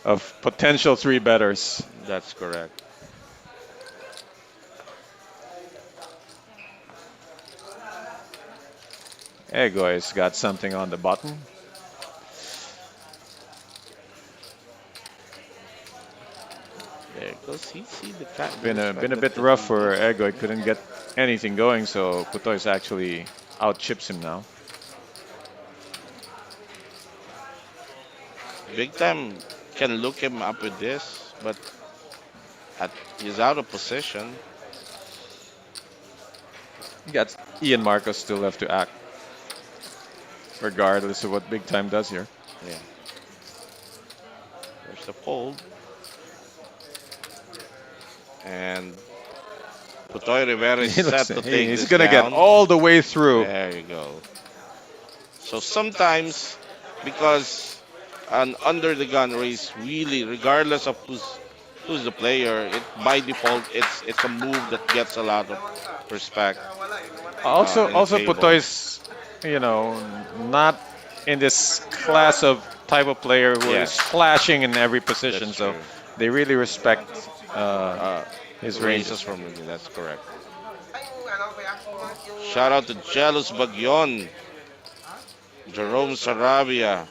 of potential three betters. That's correct. Egoy's got something on the button. There it goes. See the Been respect a that bit the rough team for gives. Egoy. Couldn't get anything going, so Putoy's actually out chips him now. Big time can look him up with this, but he's out of position. You got Ian Marcos still left to act, regardless of what Big Time does here. Yeah. There's the fold. And Putoy Rivera is He looks, set to take he's this gonna get down. all the way through. There you go. So sometimes, because an under the gun race, really, regardless of who's the player, it by default it's a move that gets a lot of respect in the Also table. Putoy's, not in this class of type of player who is Yes, flashing in every that's position, so true. they really respect Uh, his Races ranges. from me, that's correct. Shout out to Jealous Bagyon, Jerome Sarabia,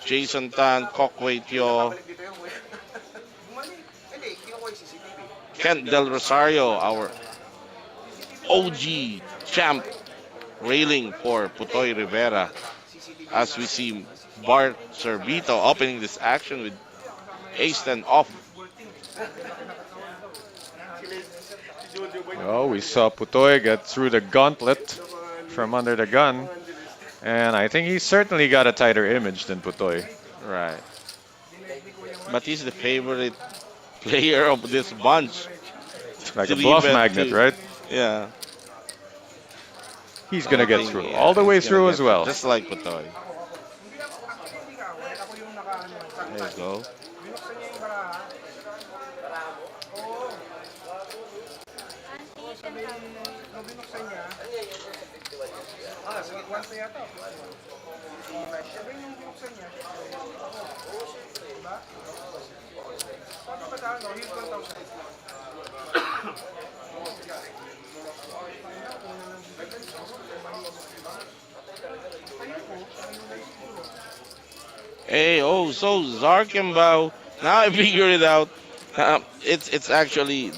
Jason Tan, Kokway Tio, Kent Del Rosario, our OG champ, railing for Putoy Rivera as we see Bart Servito opening this action with ace 10 off. Oh, we saw Putoy get through the gauntlet from under the gun, and I think he certainly got a tighter image than Putoy. Right. But he's the favorite player of this bunch. Like a 3 bluff bet magnet, too. right? Yeah. He's So I gonna get think, through, yeah, all the way he's gonna through as get well. just like Putoy. There you go. Hey, oh, so Zarkembao. Now I figured it out. It's actually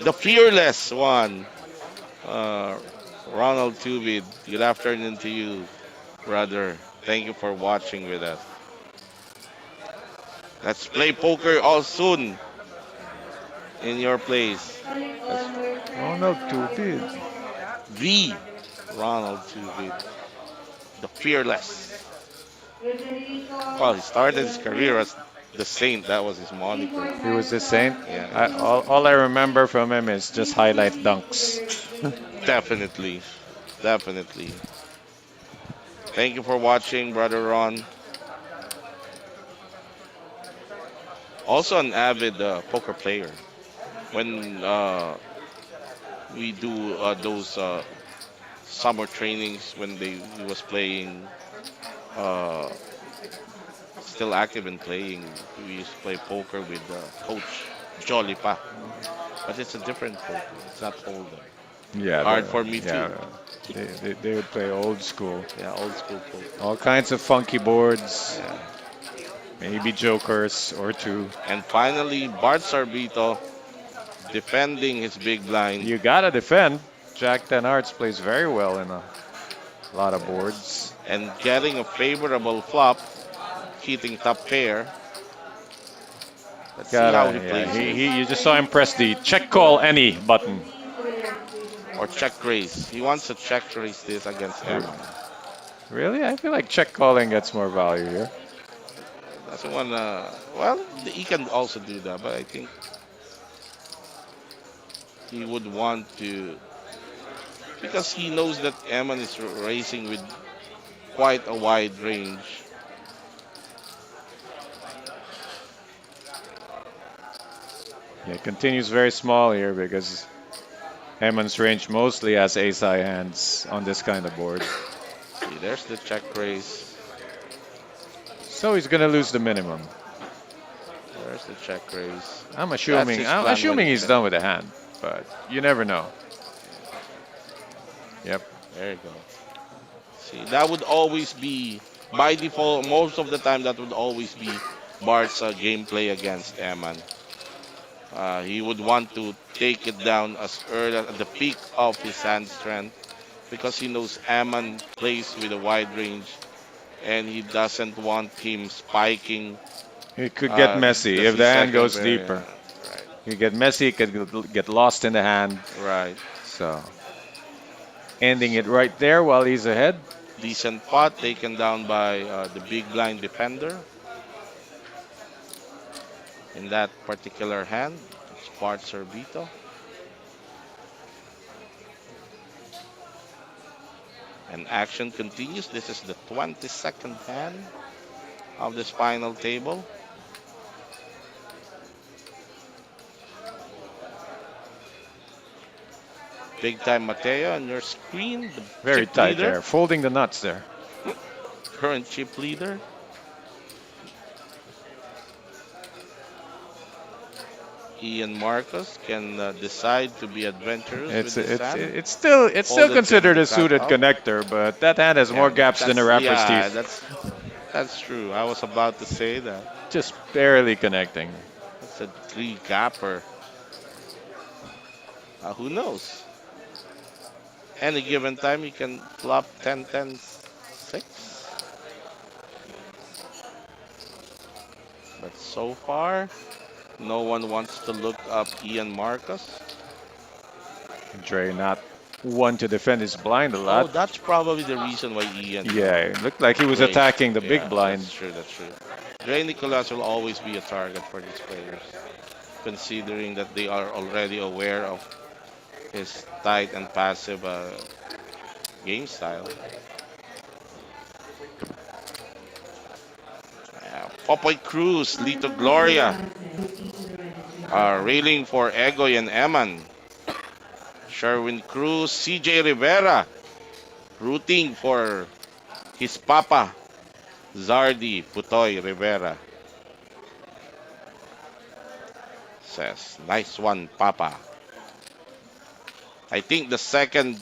the fearless one. Uh, Ronald Tubid. Good afternoon to you, brother. Thank you for watching with us. Let's play poker all soon in your place. Calling That's all your Oh friends no, now too and big. family. the Ronald Tubid, the fearless. Well, Federico he started his career Rodriguez, as the Saint. That was his moniker. He was the saint. Yeah, All I remember from him is just please highlight proceed to the dunks. registration area. definitely, definitely. Thank you for watching, brother Ron. Also an avid poker player. When we do those summer trainings, when he was playing, uh, still active in playing, we used to play poker with Coach Jolly Pa. But it's a different poker. It's not hold'em. Yeah, Hard for me yeah. too. They would play old school. Yeah, old school poker. All kinds of funky boards, Yeah. maybe jokers or two. And finally, Bart Sarbito defending his big blind You gotta defend. Jack Ten Hearts plays very well in a lot of boards. and getting a favorable flop, hitting top pair. Let's see how he Yeah, plays this. you just saw him press the check call any button. Proceed to the registration Or area. check raise. He wants to check raise this against Eman. Really? I feel like check calling gets more value here. Doesn't want to. Well, he can also do that, but I think he would want to because he knows that Eman is racing with quite a wide range. Yeah, it continues very small here because Hammond's range mostly has ace-high hands on this kind of board. See, there's the check raise. So he's gonna lose the minimum. There's the check raise. I'm That's assuming his I'm plan assuming when he he's check. done with the hand, but you never know. Yep. There you go. See, that would always be, by default, most of the time, that would always be Bart's gameplay against Eman. He would want to take it down as early at the peak of his hand strength because he knows Eman plays with a wide range and he doesn't want him spiking It could get the messy if the hand second goes variant. deeper. You get messy, it could get lost in the hand. Right. So ending it right there while he's ahead. Decent pot taken down by the big blind defender in that particular hand. It's Bart Servito. And action continues. This is the 22nd hand of this final table. Big time Mateo on your screen. The Very chip tight leader, there, folding the nuts there. current chip leader. Ian Marcos can decide to be adventurous with this hand. It's still Folded considered to a suited cut up. connector, but that hand has more gaps than a rapper's Yeah, teeth. that's true. I was about to say that. Just barely connecting. That's a three gapper. Who knows? Any given time you can flop 10 10 6. But so far, no one wants to look up Ian Marcos. Dre not one to defend his blind a Oh, lot. that's probably the reason why Ian. Yeah, it looked like he was plays. attacking the Yeah, big blind. That's true, that's true. Dre Nicolas will always be a target for these players, considering that they are already aware of his tight and passive game style. Popoy Cruz, Lito Gloria are railing for Egoy and Eman. Sherwin Cruz, CJ Rivera rooting for his papa, Zardi Putoy Rivera. Says, nice one, papa. I think the second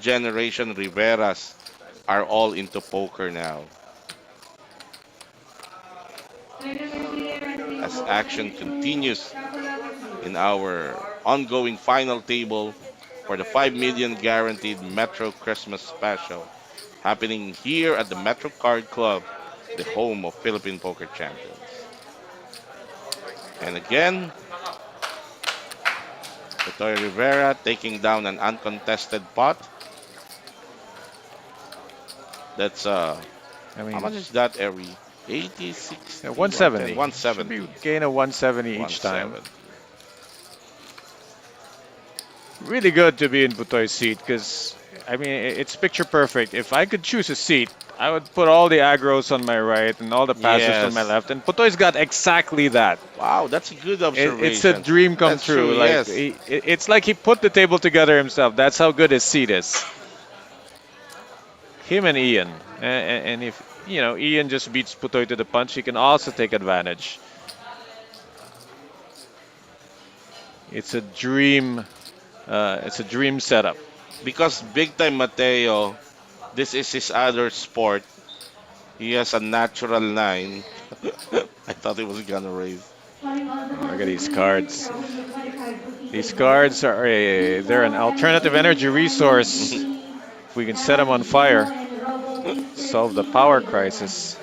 generation Riveras are all into poker now. As action continues in our ongoing final table for the 5 million guaranteed Metro Christmas Special happening here at the Metro Card Club, the home of Philippine Poker Champions. And again, Putoy Rivera taking down an uncontested pot. That's I mean, how much is that every 80, 60, 170. 170. Should be gain of 170 each time. 170. Really good to be in Putoy's seat because, I mean, it's picture perfect. If I could choose a seat, I would put all the aggros on my right and all the passes on my Yes. left. And Putoy's got exactly that. Wow, that's a good observation. It's a dream come That's true. true, Like yes. it's like he put the table together himself. That's how good his seat is. Him and Ian, and if Ian just beats Putoy to the punch, he can also take advantage. It's a dream. It's a dream setup. Because big time Mateo, this is his other sport. He has a natural 9. I thought he was gonna raise. Look at these cards. These cards they're an alternative energy resource. If we can set them on fire, solve the power crisis.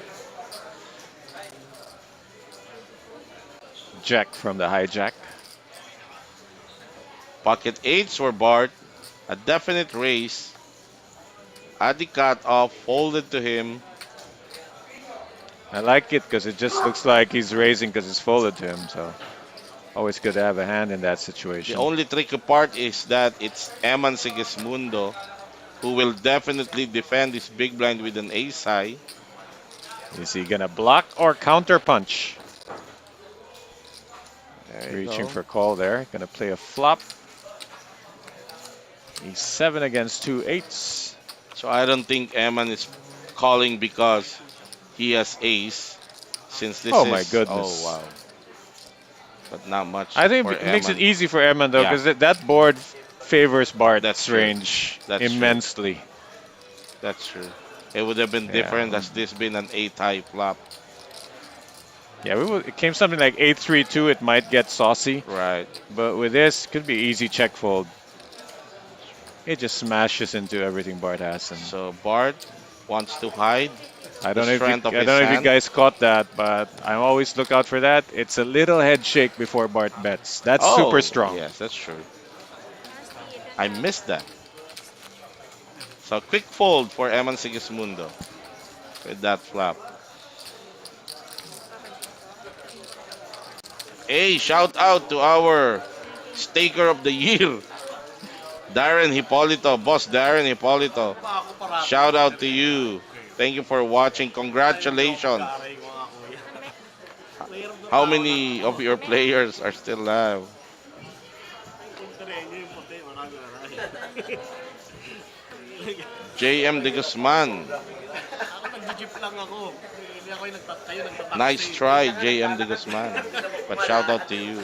Jack from the hijack. Pocket 8s for Bart. A definite raise. Adi cut off, folded to him. I like it because it just looks like he's raising because it's folded to him. So always good to have a hand in that The situation. only tricky part is that it's Eman Sigismundo who will definitely defend his big blind with an ace high. Is he gonna block or counter punch? There you Reaching go. for call there. Gonna play a flop. He's 7 against 2 8s. So I don't think Eman is calling because he has ace. Since this Oh is... my goodness. Oh, wow. But not much I think for it makes it Eman. easy for Eman though, Yeah. because that board favors Bart's That's true. range That's true. immensely. That's true. It would have been Yeah. different as this been an A-high flop. Yeah, it came something like 8-3-2, it might get saucy. Right. But with this, could be easy check fold. It just smashes into everything Bart has. And So Bart wants to hide I the don't know if strength of I his don't know if you hand. guys caught that, but I always look out for that. It's a little head shake before Bart bets. That's super Oh, strong. yes, that's true. I missed that. So quick fold for Eman Sigismundo with that flop. Hey, shout out to our staker of the year, Darren Hipolito, boss Darren Hipolito. Shout out to you. Thank you for watching. Congratulations. How many of your players are still alive? JM de Guzman. Nice try, JM de Guzman. But shout out to you.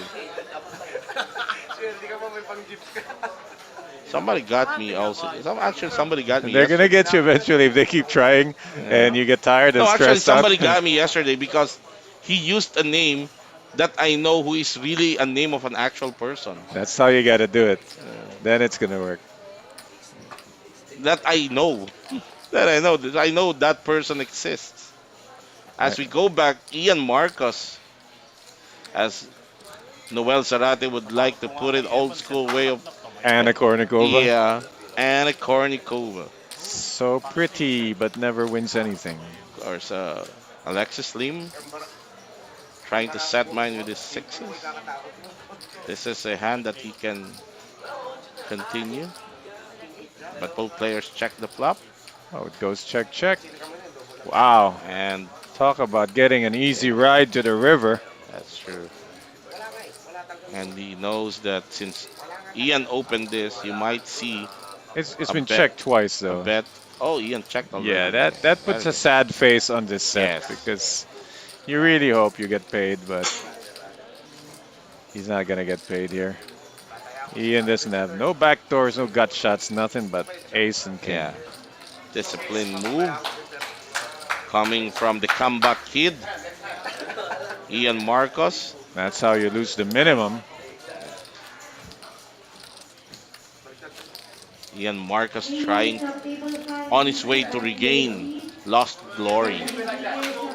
Somebody got me also. Actually, somebody got me They're gonna yesterday. get you eventually if they keep trying Yeah. and you get tired and No, actually, stressed out. somebody got me yesterday because he used a name that I know who is really a name of an actual person. That's how you gotta do it. Then it's gonna work. That I know. That I know that person exists. As we go back, Ian Marcos, as Noel Zarate would like to put it, old school way of, Anna Kournikova. yeah, Anna Kournikova. So pretty, but never wins anything. Of course, Alexis Lim trying to set mine with his sixes. This is a hand that he can continue, but both players check the flop, Oh, it goes check, check. Wow. and Talk about getting an easy ride to the river. that's true. And he knows that since Ian opened this, you might see It's a been bet. checked twice A though. bet. Oh, Ian checked already. Yeah, that puts a sad face on this set Yes. because you really hope you get paid, but he's not gonna get paid here. Ian doesn't have no backdoors, no gut shots, nothing but ace and king. Yeah. Disciplined move coming from the comeback kid, Ian Marcos. That's how you lose the minimum. Ian Marcos trying Players of table 5 on his way to regain lost glory. Players of table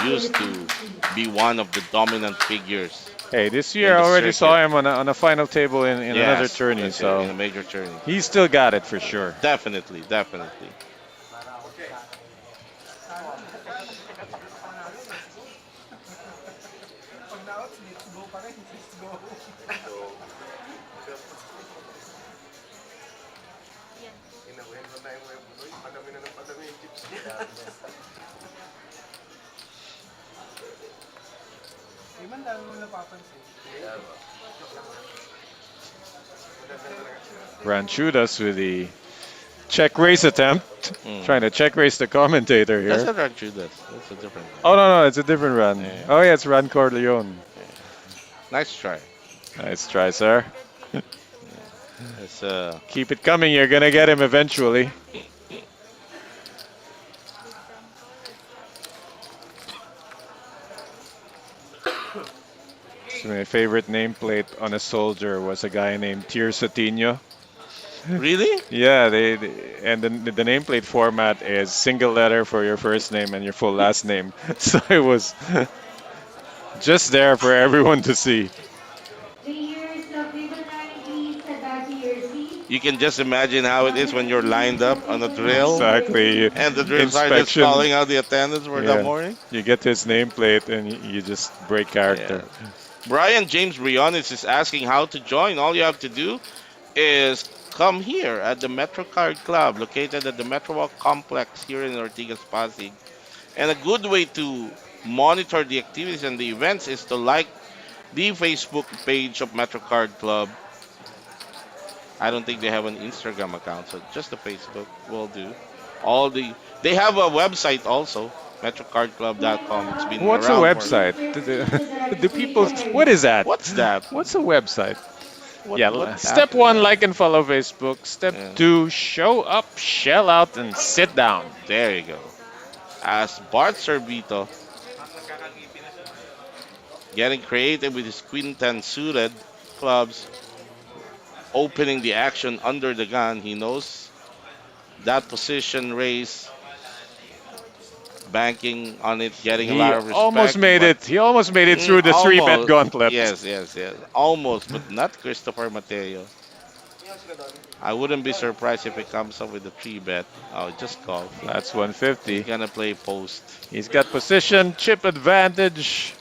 He used to be one of the dominant figures. Hey, this In year I the already saw circuit. him on a final table in another Yes, tourney, that's it, in a so major tourney. he's still got it for sure. Definitely, definitely. Ranchudas with the check race attempt, Mm. trying to check race the commentator That's here. not Judas. That's a different one. Oh no, it's a different run. Yeah. Oh yeah, it's Ran Corleone. Nice try. Nice try, sir. It's Keep it coming. You're gonna get him eventually. So my favorite nameplate on a soldier was a guy named Tirsotinho. really? Yeah, and the nameplate format is single letter for your first name and your full last name. So it was just there for everyone to see. Players of table 9, please head back to your seats. You can just imagine how it is when you're lined up on a drill Exactly. and the drill sergeant is Inspection. calling out the attendance for Yeah. the morning. You get his nameplate and you just break character. Brian James Briones is asking how to join. All you have to do is come here at the Metro Card Club, located at the Metro Walk Complex here in Ortigas Pasig. And a good way to monitor the activities and the events is to like the Facebook page of Metro Card Club. I don't think they have an Instagram account, so just the Facebook will do. They have a website also, metrocardclub.com. It's been What's a around website? Do people? What is that? What's that? What's a website? What Yeah, what step happened one, there? like and follow Facebook. Step Yeah. two, show up, shell out, and sit down. There you go. As Bart Servito getting creative with his queen 10 suited clubs, opening the action under the gun. He knows that position raise, banking on it, getting a He lot of almost respect, made but it. He almost made it through the three-bet almost. gauntlet. Yes, yes, yes. Almost, but not Christopher Mateo. I wouldn't be surprised if he comes up with a three bet. Oh, just call. That's He's 150. gonna play post. He's got position, chip advantage,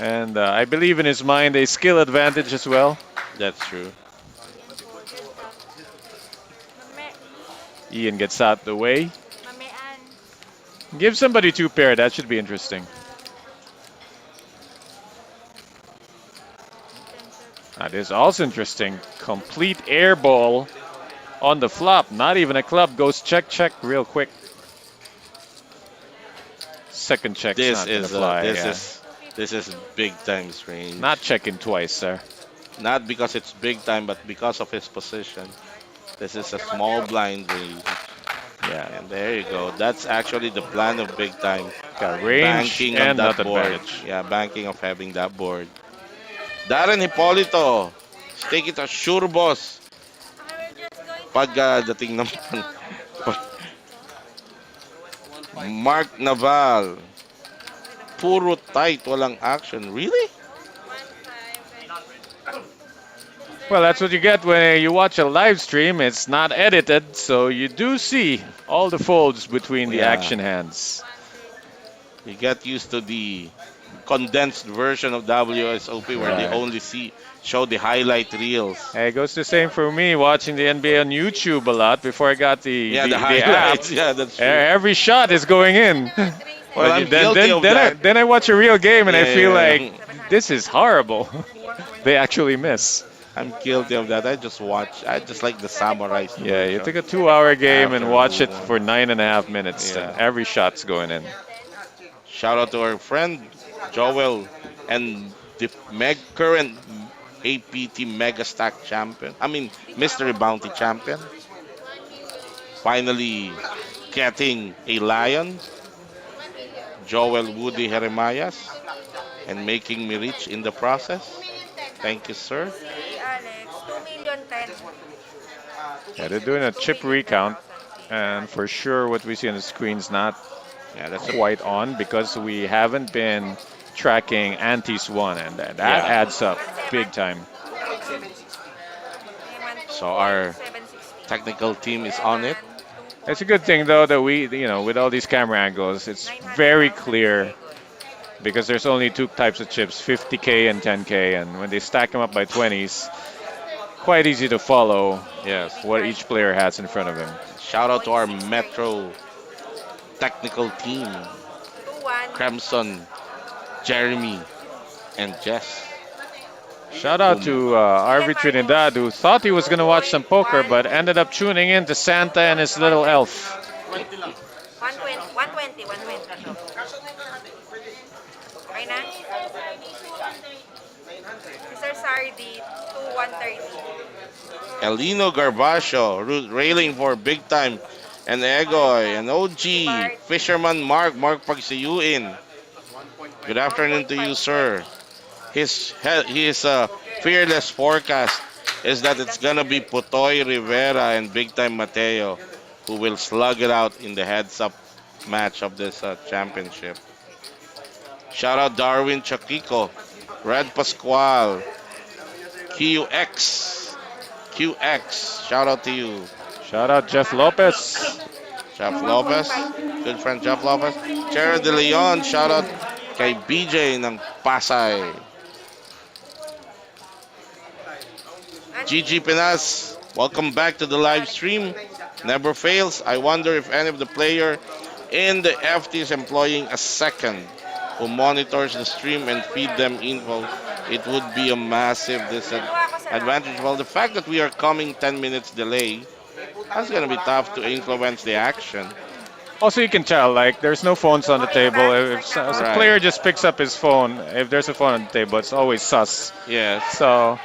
and I believe in his mind a skill advantage as well. That's true. Ian gets out the way. Mamean. Give somebody two pair. That should be interesting. That is also interesting. Complete air ball on the flop. Not even a club. Goes check, check real quick. Second check's This not going to is fly. this Yeah. is this is big time range. Not checking twice, sir. Not because it's big time, but because of his position. This is a small blind range. Yeah. And there you go. That's actually the plan of big time. Got range Banking on and that not board. advantage. Yeah, banking of having that board. Darren Hipolito. Take it as sure boss. Okay, we're just going to Pag dating naman. Mark Naval. Puro tight, walang action. Really? 1-5. Well, that's what you get when you watch a live stream. It's not edited, so you do see all the folds between the Yeah. action hands. You get used to the condensed version of WSOP where they Right. only show the highlight reels. Hey, it goes the same for me watching the NBA on YouTube a lot before I got Yeah, the the app. highlights. Yeah, that's true. Every shot is going in. Well, But I'm guilty of that. then I watch a real game and I Yeah, feel yeah, like yeah. this is horrible. They actually miss. I'm guilty of that. I just like the samurai. Yeah, you take a 2 hour game and After watch it move on. for 9.5 minutes. Yeah. Every shot's going in. Shout out to our friend Joel and the current APT Mega Stack champion. I mean, Mystery Bounty champion. Finally getting a lion, Joel Woody Jeremias, and making me rich in the process. Thank you, sir. Si Alex, 2,010,000. Yeah, they're doing a chip recount, and for sure what we see on the screen's not Yeah, that's quite on because we haven't been tracking antes one, and that Yeah. adds up big time. So our technical team is on it. It's a good thing though that we, with all these camera angles, it's very clear because there's only two types of chips, 50K and 10K, and when they stack them up by 20s, quite easy to follow Yes. what each player has in front of him. Shout out to our Metro technical team, 2-1. Crimson, Jeremy, and Jess. Shout out to RV Trinidad, who thought he was going to watch some poker, but ended up tuning in to Santa and his little elf. 120. 120. 120. Okay na? Si Sir Sardi, 2,130. Elino Garbacio, railing for big time. And Egoy, and OG, Fisherman Mark Pagsiyuin. Good afternoon to you, sir. His fearless forecast is that it's gonna be Putoy Rivera and Big Time Mateo who will slug it out in the heads-up match of this championship. Shout out Darwin Chakiko, Red Pascual, QX. Shout out to you, Shout out Jeff Lopez. Jeff Lopez, good friend Jeff Lopez. Jared De Leon, shout out kay BJ ng Pasay. GG Pinas, welcome back to the live stream. Never fails. I wonder if any of the player in the FT is employing a second who monitors the stream and feed them info. It would be a massive disadvantage. Well, the fact that we are coming 10 minutes delay, that's gonna be tough to influence the action. Also, you can tell, like, there's no phones on the table. If a Right. player just picks up his phone, if there's a phone on the table, it's always sus. Yes. So,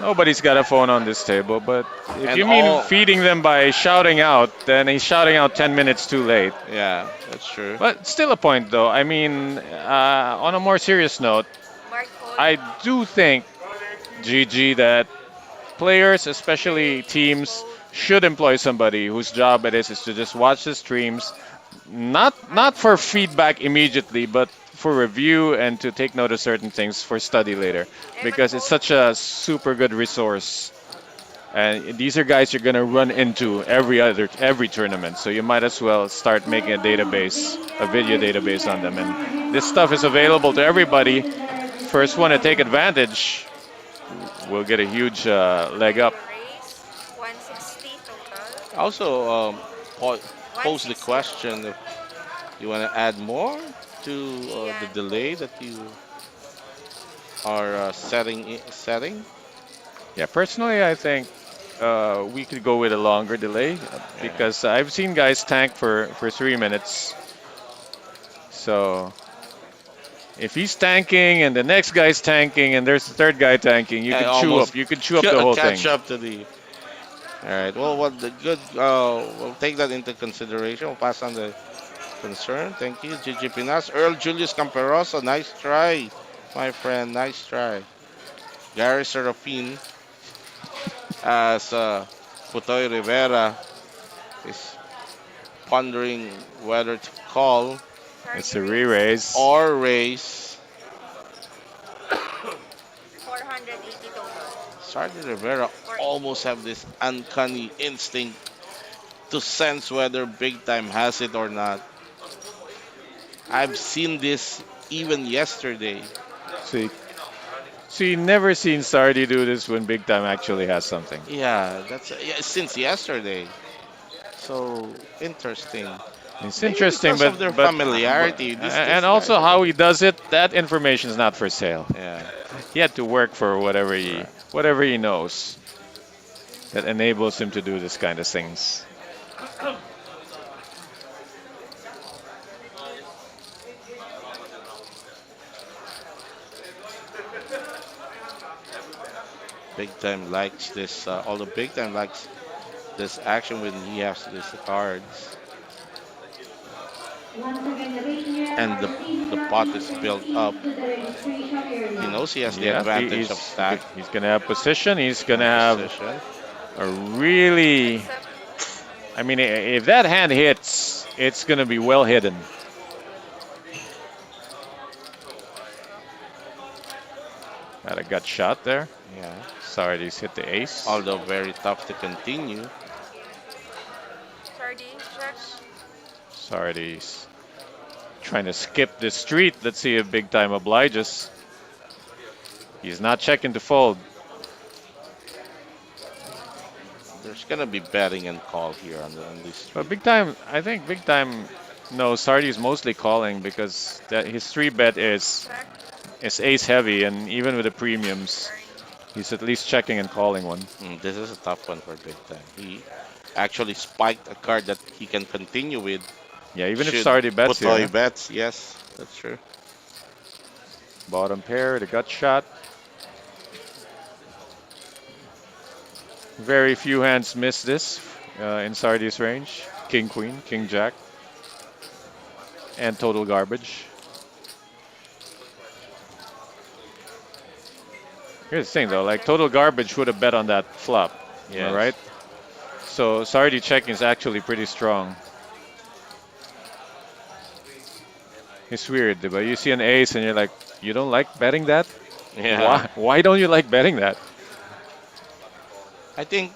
Nobody's got a phone on this table, but if And you mean all, feeding them by shouting out, then he's shouting out 10 minutes too late. yeah, that's true. But still a point, though. I mean, on a more serious note, Smartphone. I do think, GG, that players, especially teams, should employ somebody whose job it is to just watch the streams, not for feedback immediately, but for review and to take note of certain things for study later, because it's such a super good resource. And these are guys you're gonna run into every tournament, so you might as well start making a video database on them. And this stuff is available to everybody. First one to take advantage will get a huge leg up. Race. 160 total. Also, pose the 160. question if you want to add more to the Yan. delay that you are setting. Yeah, personally, I think we could go with a longer delay Yeah. because I've seen guys tank for 3 minutes. So if he's tanking and the next guy's tanking and there's the third guy tanking, And almost you could chew up the whole thing. catch up to the. All right. Well, what the good? We'll take that into consideration. We'll pass on the concern. Thank you, Gigi Pinas. Earl Julius Camperoso, nice try, my friend. Nice try. Gary Serafin as Putoy Rivera is pondering whether to call It's a re-raise. or race. 480 total. Sergeant Rivera almost have this uncanny instinct to sense whether Big Time has it or not. I've seen this even yesterday. See, see, never seen Sardi do this when Big Time actually has something. Yeah, that's yeah, since yesterday. So interesting. It's Maybe interesting, because of their familiarity. and also how he does it. That information is not for sale. Yeah. He had to work for Right. whatever he knows that enables him to do this kind of things. Big Time likes this. Although Big Time likes this action when he has these cards, Once again, the reindeer and are the seated pot and is built up. proceed to the registration He area. knows he has the Yeah, advantage of stack he's gonna have position. He's gonna have position. a really. Except I mean, if that hand hits, it's gonna be well hidden. Had a gut shot there. Yeah. Sardi's hit the ace. Although very tough to continue. sardine check. Sardi's trying to skip the street. Let's see if Big Time obliges. He's not checking to fold. There's gonna be betting and call here on this. But Big Time, I think Big Time knows Sardi's mostly calling because that his 3-bet Check. is ace heavy, and even with the premiums, he's at least checking and calling one. This is a tough one for Big Time. He actually spiked a card that he can continue with. Yeah, even if Should Sardi bets Putoy here. bets, yes, that's true. Bottom pair, the gut shot. Very few hands miss this in Sardi's range. King Queen, King Jack, and total garbage. Here's the thing though, like total garbage would have bet on that flop, Yes. right? So Sardi checking is actually pretty strong. It's weird, but you see an ace and you're like, you don't like betting that? Yeah. Why don't you like betting that? I think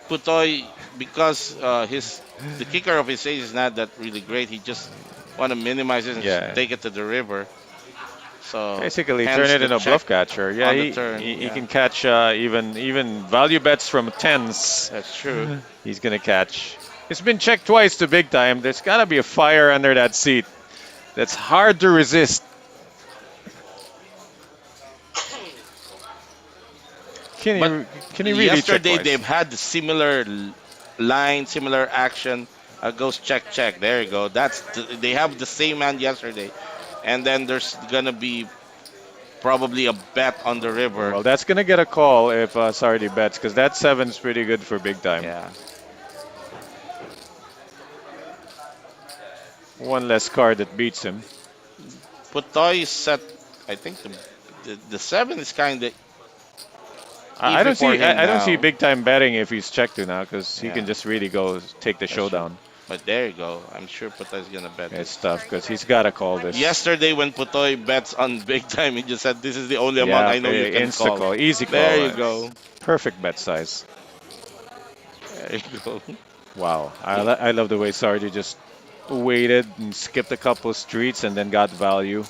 Putoy, because the kicker of his ace is not that really great. He just want to minimize it and Yeah. take it to the river. So Basically, hence turn it the into a check bluff catcher. Yeah, on the he, turn, he, he yeah. can catch even value bets from tens. That's true. He's gonna catch. It's been checked twice to Big Time. There's gotta be a fire under that seat. That's hard to resist. Can he really check Yesterday twice? they've had the similar line, similar action. Goes check check. There you go. They have the same hand yesterday, and then there's gonna be probably a bet on the river. Well, that's gonna get a call if Sardi bets, because that seven's pretty good for big time. Yeah. One less card that beats him. Putoy is set. I think the seven is kind of I iffy don't for see him I don't see now. big time betting if he's checked to now, because he can Yeah, just really go take the that's true. showdown. But there you go. I'm sure Putoy is gonna bet It's this. tough because he's got to call this. Yesterday when Putoy bets on big time, he just said, "This is the only amount Yeah, I know you can insta call." call, easy There call. you go. Perfect bet size. There you go. Wow, I love the way Sardi just waited and skipped a couple of streets and then got value.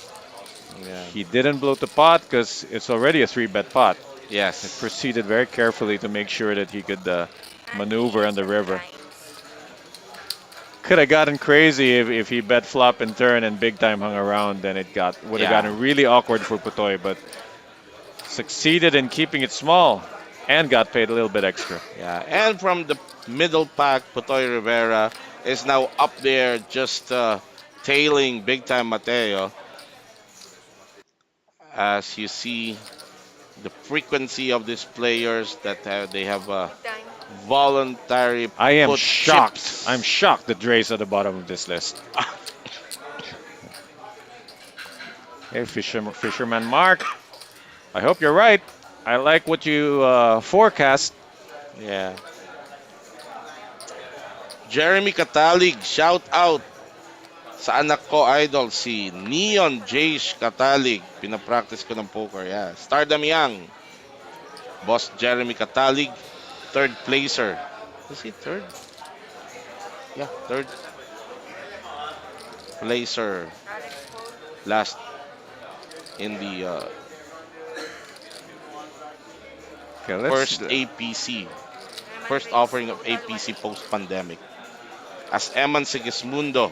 Yeah. He didn't blow the pot because it's already a three bet pot. He Yes. proceeded very carefully to make sure that he could maneuver on the river. Could have gotten crazy if he bet flop and turn and big time hung around, then it would have Yeah. gotten really awkward for Putoy, but succeeded in keeping it small and got paid a little bit extra. Yeah. And from the middle pack, Putoy Rivera is now up there, just tailing big time Mateo. As you see, the frequency of these players that they have voluntary I am put shocked. chips. I'm shocked that Dre's at the bottom of this list. Hey, Fisherman Mark. I hope you're right. I like what you forecast. Yeah. Jeremy Catalig, shout out sa anak ko idol si Neon Jace Catalig. Pinapractice ko ng poker. Yeah. Stardom Young. Boss Jeremy Catalig, third placer. Is he third? Yeah, third placer. Last in the Okay, first APC. First offering of APC post-pandemic. As Eman Sigismundo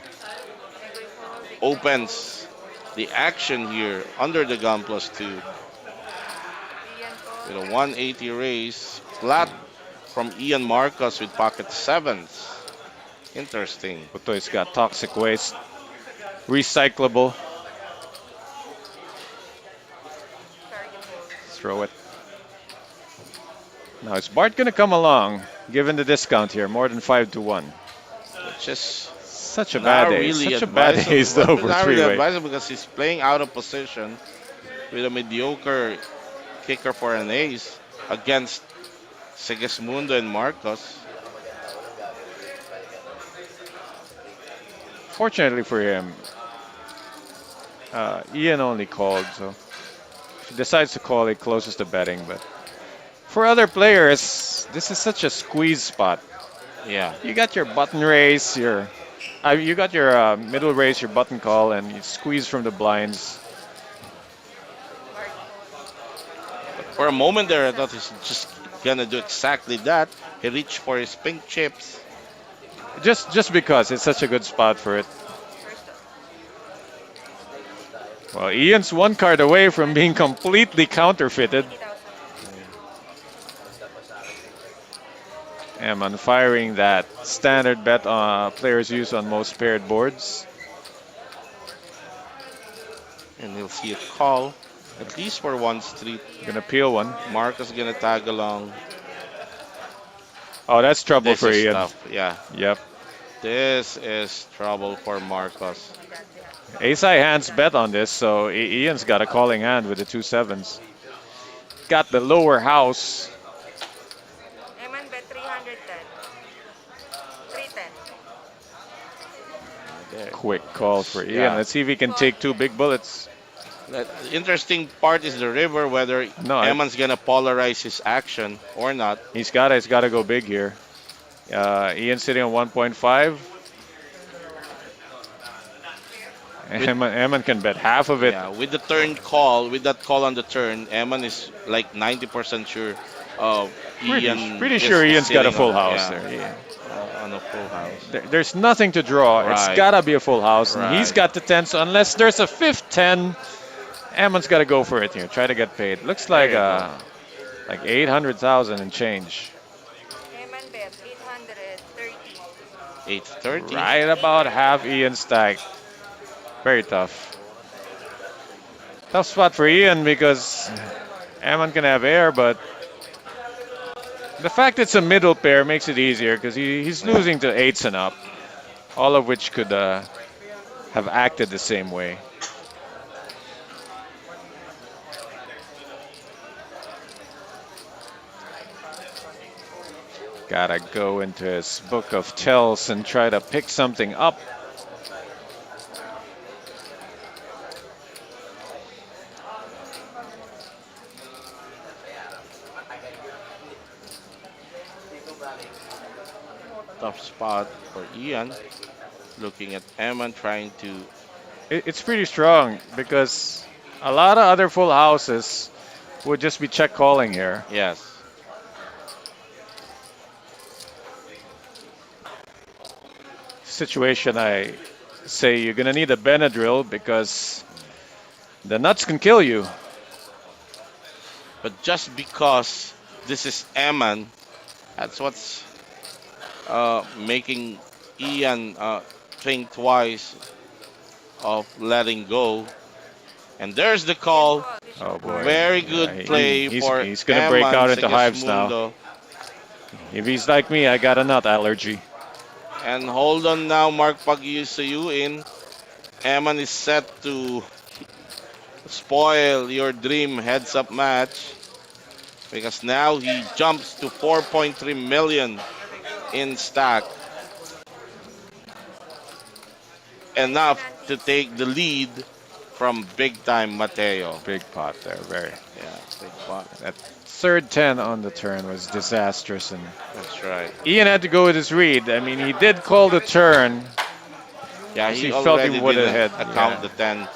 opens the action here under the gun +2 with a 180 raise. Flat from Ian Marcos with pocket sevens. Interesting. Putoy's got toxic waste. Recyclable. Throw it. Now is Bart gonna come along, given the discount here, more than 5-1? Which is Such a not bad ace. really Such a bad advisable. ace though for Not really three-way. advisable because he's playing out of position with a mediocre kicker for an ace against Sigismundo and Marcos. Fortunately for him, Ian only called, so if he decides to call, he closes the betting. But for other players, this is such a squeeze spot. Yeah. You got your button raise, you got your middle raise, your button call, and you squeeze from the blinds. For a moment there, I thought he's just gonna do exactly that. He reached for his pink chips. Just because it's such a good spot for it. Well, Ian's one card away from being completely counterfeited. Eman firing that standard bet players use on most paired boards. And he'll see a call, at least for one street. Gonna peel one. Marcus gonna tag along. Oh, that's trouble This for is Ian. tough. Yeah, Yep. this is trouble for Marcos. Ace-high hands bet on this, so Ian's got a calling hand with the 2-7s. Got the lower house. Eman bet 310. 310. There. Quick call for Ian. Yeah. Let's see if he can take two big bullets. The interesting part is the river, whether No, Eman's gonna polarize his action or not. He's gotta go big here. Ian sitting on 1.5. Eman can bet half of it. Yeah, with the turn call, with that call on the turn, Eman is like 90% sure of Ian. Pretty is sure Ian's got a sitting full on- house yeah, there. Yeah. on a full house. There's nothing to draw. It's Right. gotta be a full house. And he's Right. got the 10, so unless there's a fifth 10, Eman's gotta go for it here. Try to get paid. Looks like There you like 800,000 and change. Eman bet 830. 8:30. Right about half Ian's stack. Very tough. Tough spot for Ian because Ammon can have air, but the fact it's a middle pair makes it easier because he's Yeah. losing to eights and up, all of which could have acted the same way. Gotta go into his book of tells and try to pick something up. Tough spot for Ian. Looking at Eman trying to. It's pretty strong because a lot of other full houses would just be check calling here. Yes. Situation I say you're gonna need a Benadryl because the nuts can kill you. But just because this is Eman, that's what's making Ian think twice of letting go. And there's the call. Oh boy. Very Yeah, good play for he's gonna break Eman out into hives now. Sigismundo. If he's like me, I got a nut allergy. And hold on now, Mark Pag-Yusuin. Eman is set to spoil your dream heads-up match because now he jumps to 4.3 million in stack. Enough to take the lead from big-time Mateo. Big pot there, very. Yeah, big pot. That third 10 on the turn was disastrous, and That's right. Ian had to go with his read. I mean, he did call the turn. Yeah, He he felt already he would didn't have had, account yeah. the 10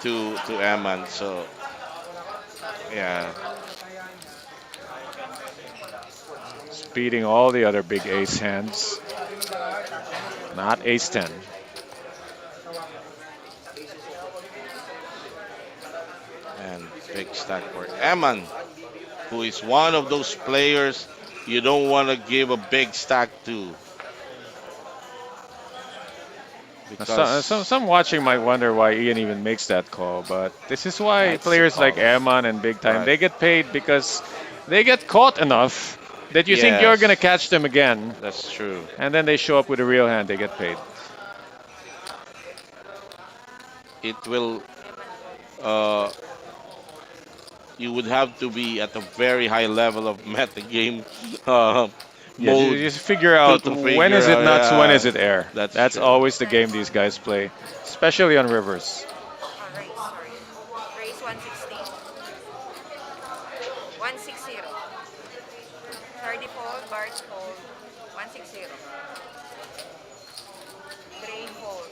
to Eman. So, yeah. Speeding all the other big ace hands. Not ace 10. And big stack for Eman, who is one of those players you don't want to give a big stack to. Because Some watching might wonder why Ian even makes that call, but this is why That's the players like call. Eman and Big Time, Right. they get paid because they get caught enough that you think you're Yes. going to catch them again, That's true. and then they show up with a real hand, they get paid. It will, uh, you would have to be at a very high level of meta game Yeah, mode. you just figure out to when figure is it out, nuts, when yeah. is it air. That's true. always the game these guys play, especially on rivers. Raise, sorry. Raise 160. 160. Hardy fold, Barge fold. 160. Drain fold.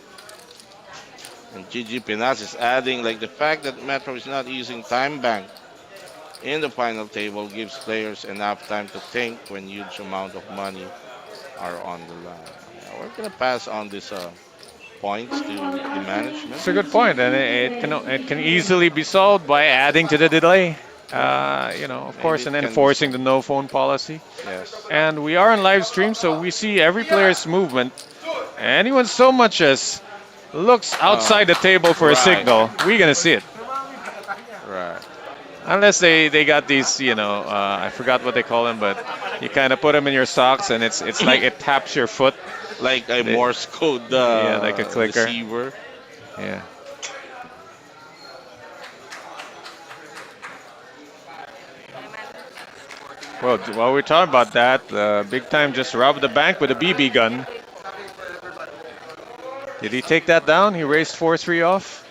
And GG Pinas is adding, like, the fact that Metro is not using time bank in the final table gives players enough time to think when huge amount of money are on the line. Yeah, we're gonna pass on this points to the management. It's a good point, and it can easily be solved by adding to the delay. Of course, it and can be enforcing the no phone policy. Yes. And we are on live stream, so we see every player's movement. Anyone so much as looks outside the table for a right. signal, we're gonna see it. Right. Unless they got these, I forgot what they call them, but you kind of put them in your socks, and it's like it taps your foot. Like a Morse code Yeah, like a clicker. receiver. Yeah. Well, while we're talking about that, Big Time just robbed the bank with a BB gun. Did he take that down? He raised 4-3 off.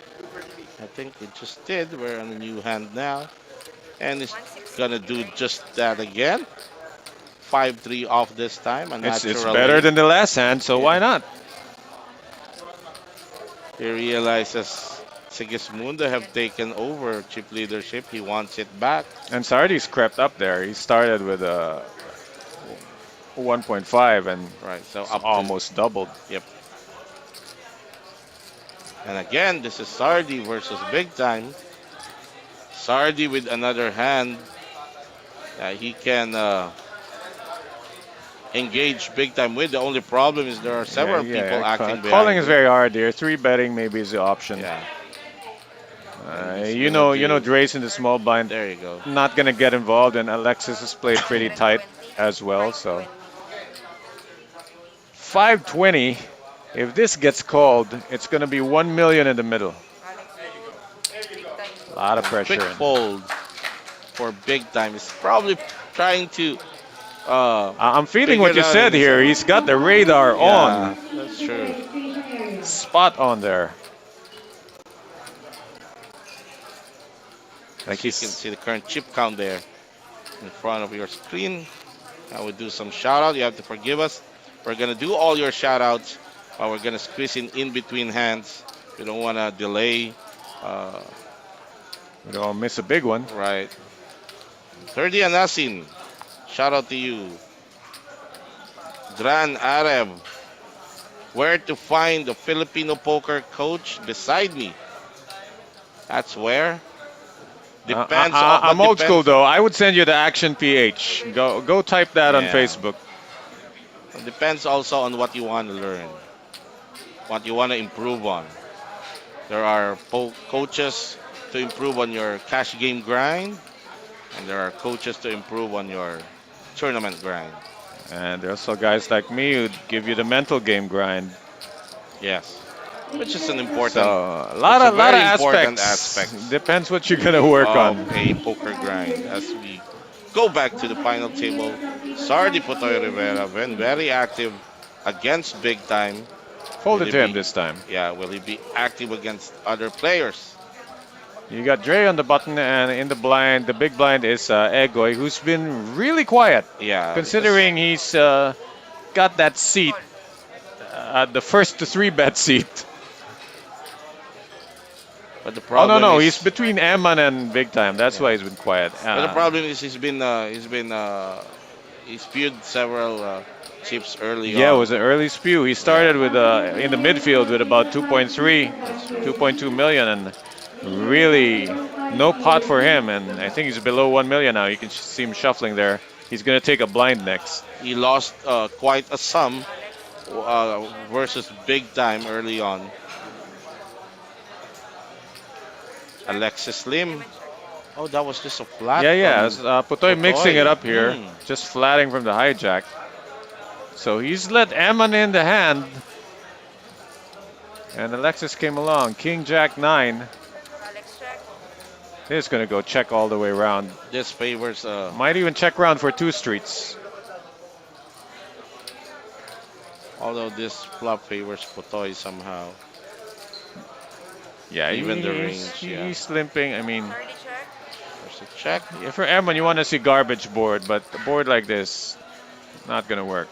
I think it just did. We're on a new hand now. And it's gonna do just that again. 5-3 off this time. It's better than the last hand, so why not? He realizes Sigismundo have taken over chip leadership. He wants it back. And Sardi's crept up there. He started with a 1.5 and Right, so it's up to, almost doubled. Yep. And again, this is Sardi versus Big Time. Sardi with another hand. He can engage Big Time with. The only problem is there are several people acting behind Calling is him. very hard here. 3 betting maybe is the option. Yeah. And he's You gonna know, do. Dre's in the small blind, There you go. not gonna get involved, and Alexis has played pretty tight 720. as well. So 520. 520. If this gets called, it's gonna be 1 million in the middle. Alex, big time. A lot of And quick pressure. fold for big time. He's probably trying to I'm feeling figure what it you out in said his here. head. He's got the radar Yeah, on, that's Please true. stay stationary. spot on there. Like As you can he's see the current chip count there in front of your screen. I will do some shout out. You have to forgive us. We're gonna do all your shout outs, but we're gonna squeeze in between hands. We don't wanna delay. Uh, we don't miss a big one. right. 30 Anasin. Shout out to you. Dran Arab. Where to find the Filipino poker coach beside me? That's where. Depends on I'm but old school depends. though. I would send you the Action PH. Go type that on Yeah. Facebook. It depends also on what you want to learn, what you want to improve on. There are coaches to improve on your cash game grind, and there are coaches to improve on your tournament grind. And there's also guys like me who give you the mental game grind. Yes, which is an So important, a it's a lot of very important aspects. aspect Depends what you're gonna work of on. a poker grind. As we go back to the final table, Sardi Potoy Rivera, when very active against big time. Will Fold it he to him be, this time. yeah, will he be active against other players? You got Dre on the button, and in the blind, the big blind is Egoy, who's been really quiet, Yeah, because considering he's got that seat, Call. the first to three bet seat. but the Oh no, problem no, he's is, between Eman and big time. That's yeah, why he's been quiet. but the problem is he's spewed several chips early Yeah, it on. was an early spew. He Yeah, started with in the midfield with about 2.3, that's true. 2.2 million, and really no pot for him. And I think he's below 1 million now. You can see him shuffling there. He's gonna take a blind next. He lost quite a sum Alex. versus big time early on. Check. Alexis Lim. Even check. Oh, that was just a flat Yeah, yeah. from It's, Putoy mixing it Potoy. up here, just flatting from the hijack. So he's let Eman in the hand, and Alexis came along. King Jack 9. Alex, check. He's gonna go check all the way around. This favors Might even check round for two streets. although this flop favors Potoy somehow. Yeah, Even the he's, range, yeah. he's limping. I mean, 30 check. There's a check. yeah, for Eman, you want to see garbage board, but a board like this, not gonna work.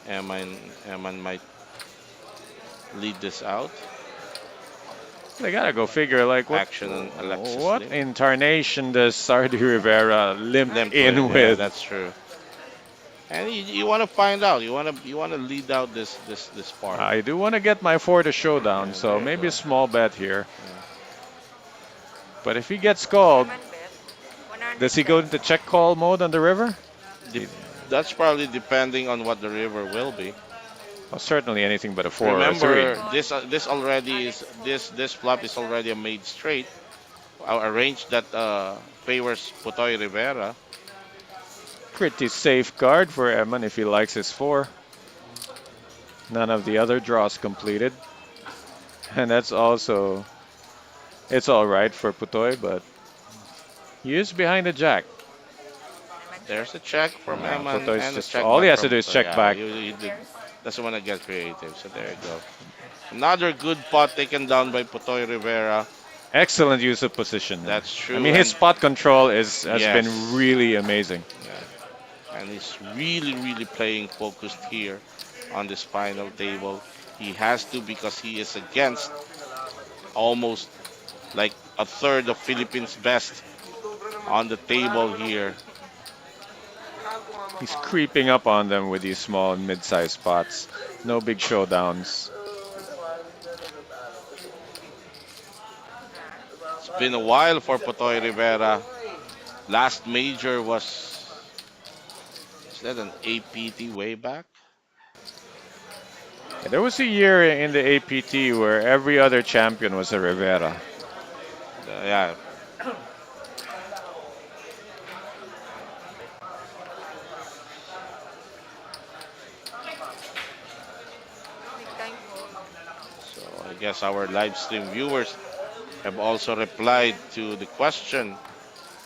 Eman might lead this out. They gotta go figure like Action on Alexis what Lim. in tarnation does Sardi Rivera limp Limp in yeah, with? that's true. And you want to find out. You want to lead out this part. I do want to get my 4 to showdown, Yeah, so there you maybe go. a small bet here. Yeah. But if he gets called, 7 bet. 100 does he go bet. into check call mode on the river? That's probably depending on what the river will be. Well, certainly anything but a 4 or a Remember, 3. this already is this flop is already a made straight. A range that favors Potoy Rivera. Pretty safe card for Eman if he likes his 4. None of the other draws completed. And that's also, it's all right for Putoy, but he is behind the jack. There's a check from Yeah, Eman Potoy's and a just, check all he back has to from do is Potoy. check Yeah, back. doesn't want to get creative. So there you go. Another good pot taken down by Potoy Rivera. Excellent use of position. That's true. I mean, his and- spot control has Yes. been really amazing. Yeah. And he's really playing focused here on this final table. He has to because he is against almost like a third of Philippines' best on the table here. He's creeping up on them with these small and mid-sized spots. No big showdowns. It's been a while for Potoy Rivera. Last major was, is that an APT way back? There was a year in the APT where every other champion was a Rivera. Yeah. So I guess our live stream viewers have also replied to the question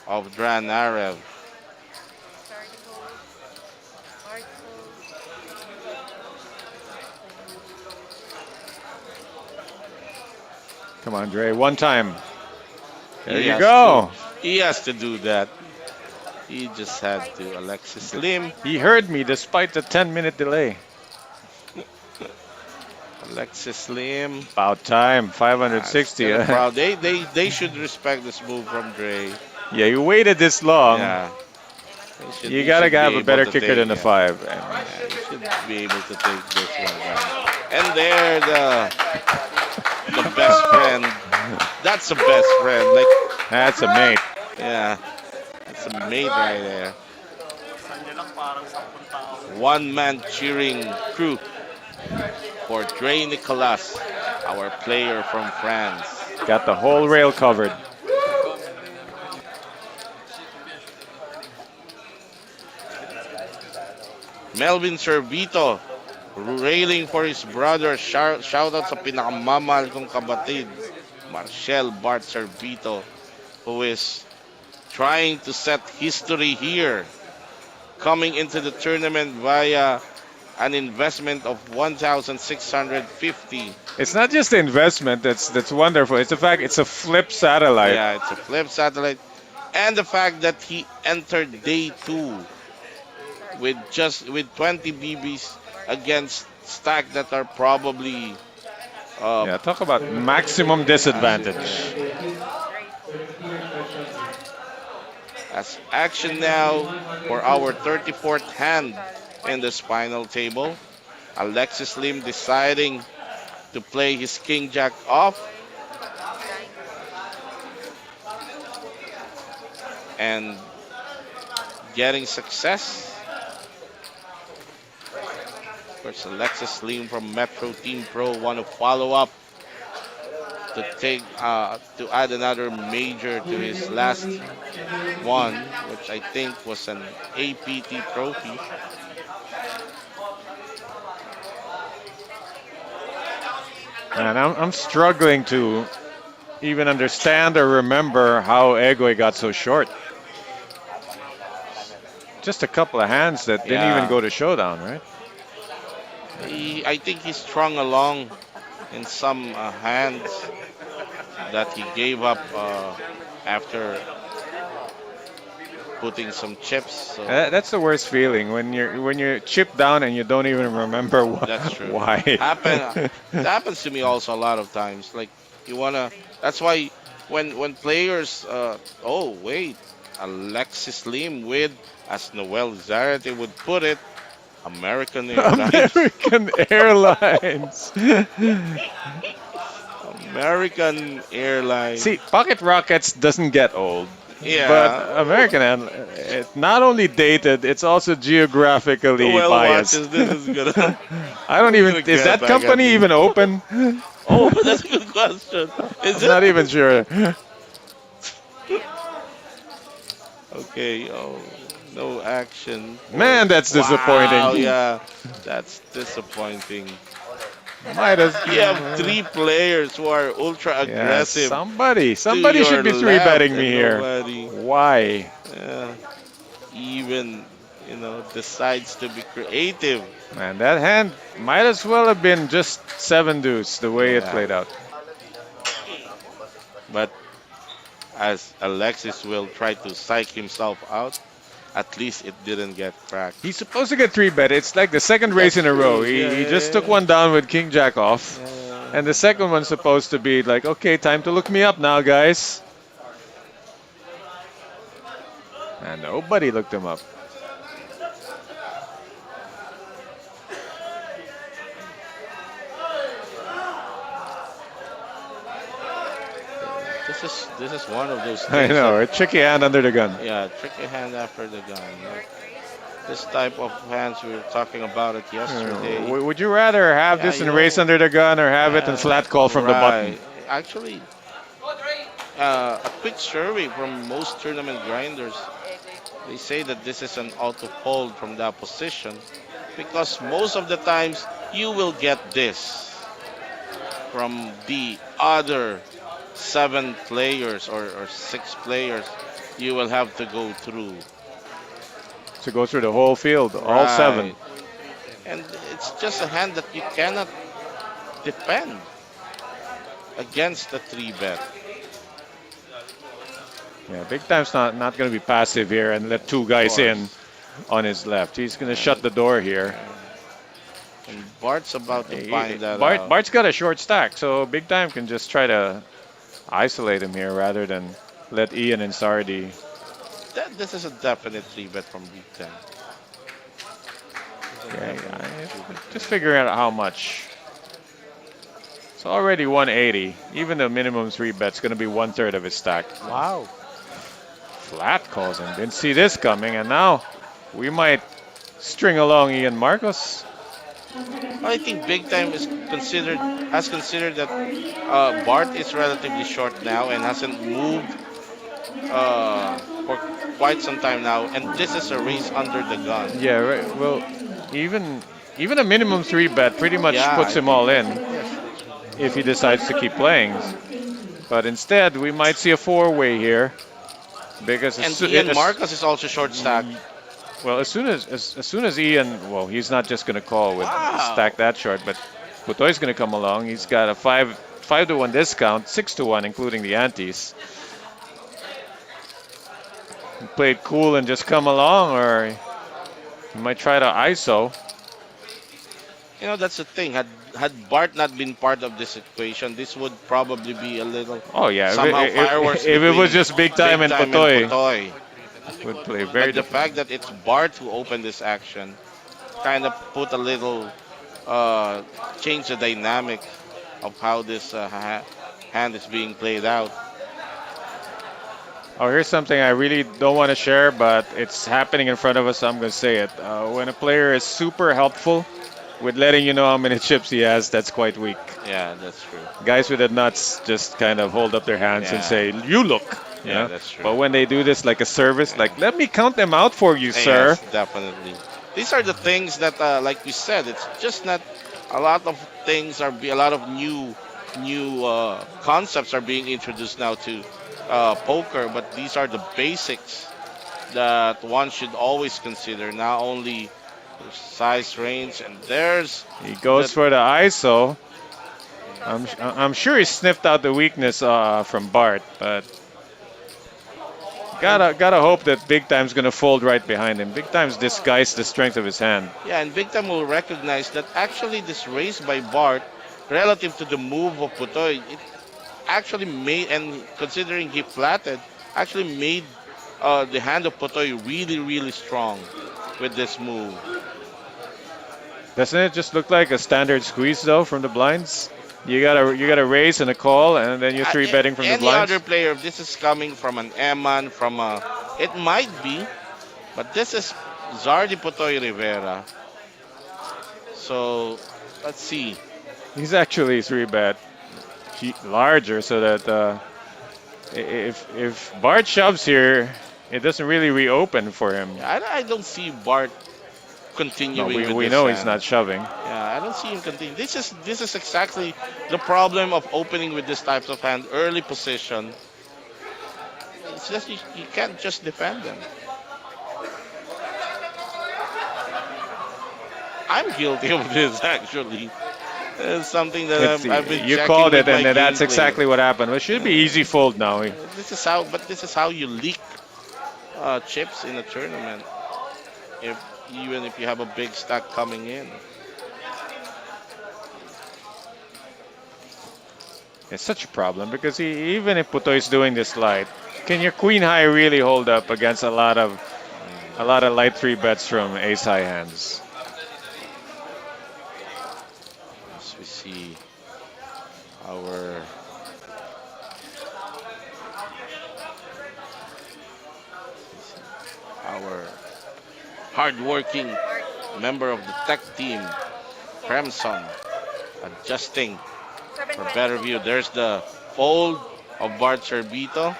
of Dran Arev. Come on, Dre. One time. There He you has to go. he has to do that. He just had to. Alexis Lim. He heard me despite the 10-minute delay. Alexis Lim. About time. Still 560. a proud. They should respect this move from Dre. Yeah, you waited this long. Yeah. You gotta have a better kicker than a yeah. 5. Yeah, you should be able to take this one down. And there the best friend. That's the best friend. Like That's a mate. yeah. That's a mate right there. One man cheering crew for Dre Nicolas, our player from France. Got the whole rail covered. Melvin Servito railing for his brother. Shout out sa pinakamamahal kong kabatid, Marcel Bart Servito, who is trying to set history here, coming into the tournament via an investment of 1,650. It's not just the investment that's wonderful. It's the fact it's a flip satellite. Yeah, it's a flip satellite. And the fact that he entered day 2 with 20 BBs against stack that are probably Yeah, talk about maximum disadvantage. as action now for our 34th hand in the spinal table. Alexis Lim deciding to play his king jack off and getting success. Of course, Alexis Lim from Metro Team Pro want to follow up to take to add another major to his last one, which I think was an APT trophy. And I'm struggling to even understand or remember how Egwe got so short. Just a couple of hands that didn't Yeah. even go to showdown, right? I think he strung along in some hands that he gave up after putting some chips. So That's the worst feeling when you're chipped down and you don't even remember that's true. why. It happens to me also a lot of times. Like you wanna. That's why when players. Oh wait, Alexis Lim with, as Noel Zarate would put it, American Airlines. American Airlines. American Airlines. See, Pocket Rockets doesn't get old. Yeah. But American it's not only dated, it's also geographically Noel biased. watches this is gonna. I don't even. gonna Is get that back at company me. even open? Oh, that's a good question. Is I'm not it? even sure. Okay. Oh, no action. Man, that's Wow, disappointing. yeah, that's disappointing. Might have. You have 3 players who are ultra Yeah, aggressive. somebody to should be your three left betting and me here. nobody, Why? even decides to be creative. Man, that hand might as well have been just 7 deuce the way it Yeah. played out. But as Alexis will try to psych himself out, at least it didn't get cracked. He's supposed to get 3 bet. It's like the second race in a row. He just took one down with King Jack off. And the second one's supposed to be like, okay, time to look me up now, guys. And nobody looked him up. This is one of those things. I know, a tricky hand under the gun. Yeah, tricky hand after the gun. Like, this type of hands we were talking about it yesterday. Would you rather have this in race under the gun or have it in flat call from the button? Actually, a quick survey from most tournament grinders, they say that this is an auto fold from that position because most of the times you will get this from the other 7 players or 6 players. You will have to go through. To go through the whole field, all Right. 7. And it's just a hand that you cannot defend against the 3 bet. Yeah, Big Time's not going to be passive here and let 2 Of guys in course. on his left. He's going to shut And, the door here. and Bart's about to find that Bart, out. Bart's got a short stack, so Big Time can just try to isolate him here rather than let Ian and Sardi. This is a definite 3 bet from Big Ten. Just figuring out how much. It's already 180. Even the minimum 3-bet's going to be 1/3 of his stack. Wow. Flat calls him. Didn't see this coming, and now we might string along Ian Marcos. I think Big Time is has considered that Bart is relatively short now and hasn't moved for quite some time now, and this is a race under the gun. Yeah, right. Well, even a minimum 3-bet pretty much Yeah, puts I him all think- in yes. if he decides to keep playing. But instead, we might see a 4-way here because And Ian Marcos is also short stack. well, as soon as Ian, well, he's not just going to call with Wow. stack that short, but Putoy's going to come along. He's got a 5-to-1 discount, 6-to-1 including the antes. He played cool and just come along, or he might try to ISO. You know, that's the thing. Had Bart not been part of this equation, this would probably be a little Oh yeah, somehow fireworks if it was between just Big Time and Putoy, Putoy. would play very But the different. fact that it's Bart who opened this action kind of put a little change the dynamic of how this hand is being played out. Oh, here's something I really don't want to share, but it's happening in front of us, so I'm going to say it. When a player is super helpful with letting you know how many chips he has, that's quite weak. Yeah, that's true. Guys with the nuts just kind of hold up their hands and Yeah. say, "You look." you Yeah, know? that's true. But when they do this like a service, like, "Let me count them out for you, sir." Yes, definitely. These are the things that, like we said, it's just not a lot of things a lot of new concepts are being introduced now to poker, but these are the basics that one should always consider. Not only the size range, and there's He goes that- for the ISO. I'm sure he sniffed out the weakness from Bart, but gotta hope that Big Time's gonna fold right behind him. Big Time's disguised the strength of his hand. yeah, and Big Time will recognize that actually this race by Bart, relative to the move of Putoy, it actually made, and considering he flatted, actually made the hand of Putoy really, really strong with this move. Doesn't it just look like a standard squeeze though from the blinds? You gotta raise and a call, and then you're 3-betting from the Any blinds. other player, if this is coming from an Eman, from a, it might be, but this is Zardi Putoy Rivera. So let's see. He's actually 3-bet larger, so that if Bart shoves here, it doesn't really reopen for him. I don't see Bart No, continuing. with we this know he's hand. not shoving. Yeah, I don't see him continue. This is exactly the problem of opening with this type of hand. Early position. It's just you can't just defend them. I'm guilty of this actually. It's something that I've been You checking called with it, my and that's gameplay. exactly what happened. It should be easy fold now. This is how you leak chips in a tournament. Even if you have a big stack coming in. It's such a problem because even if Putoy is doing this light, can your queen high really hold up against a lot of light 3-bets from ace high hands? As we see our hardworking member of the tech team, Crimson, adjusting for better view. There's the fold of Bart Cherbito.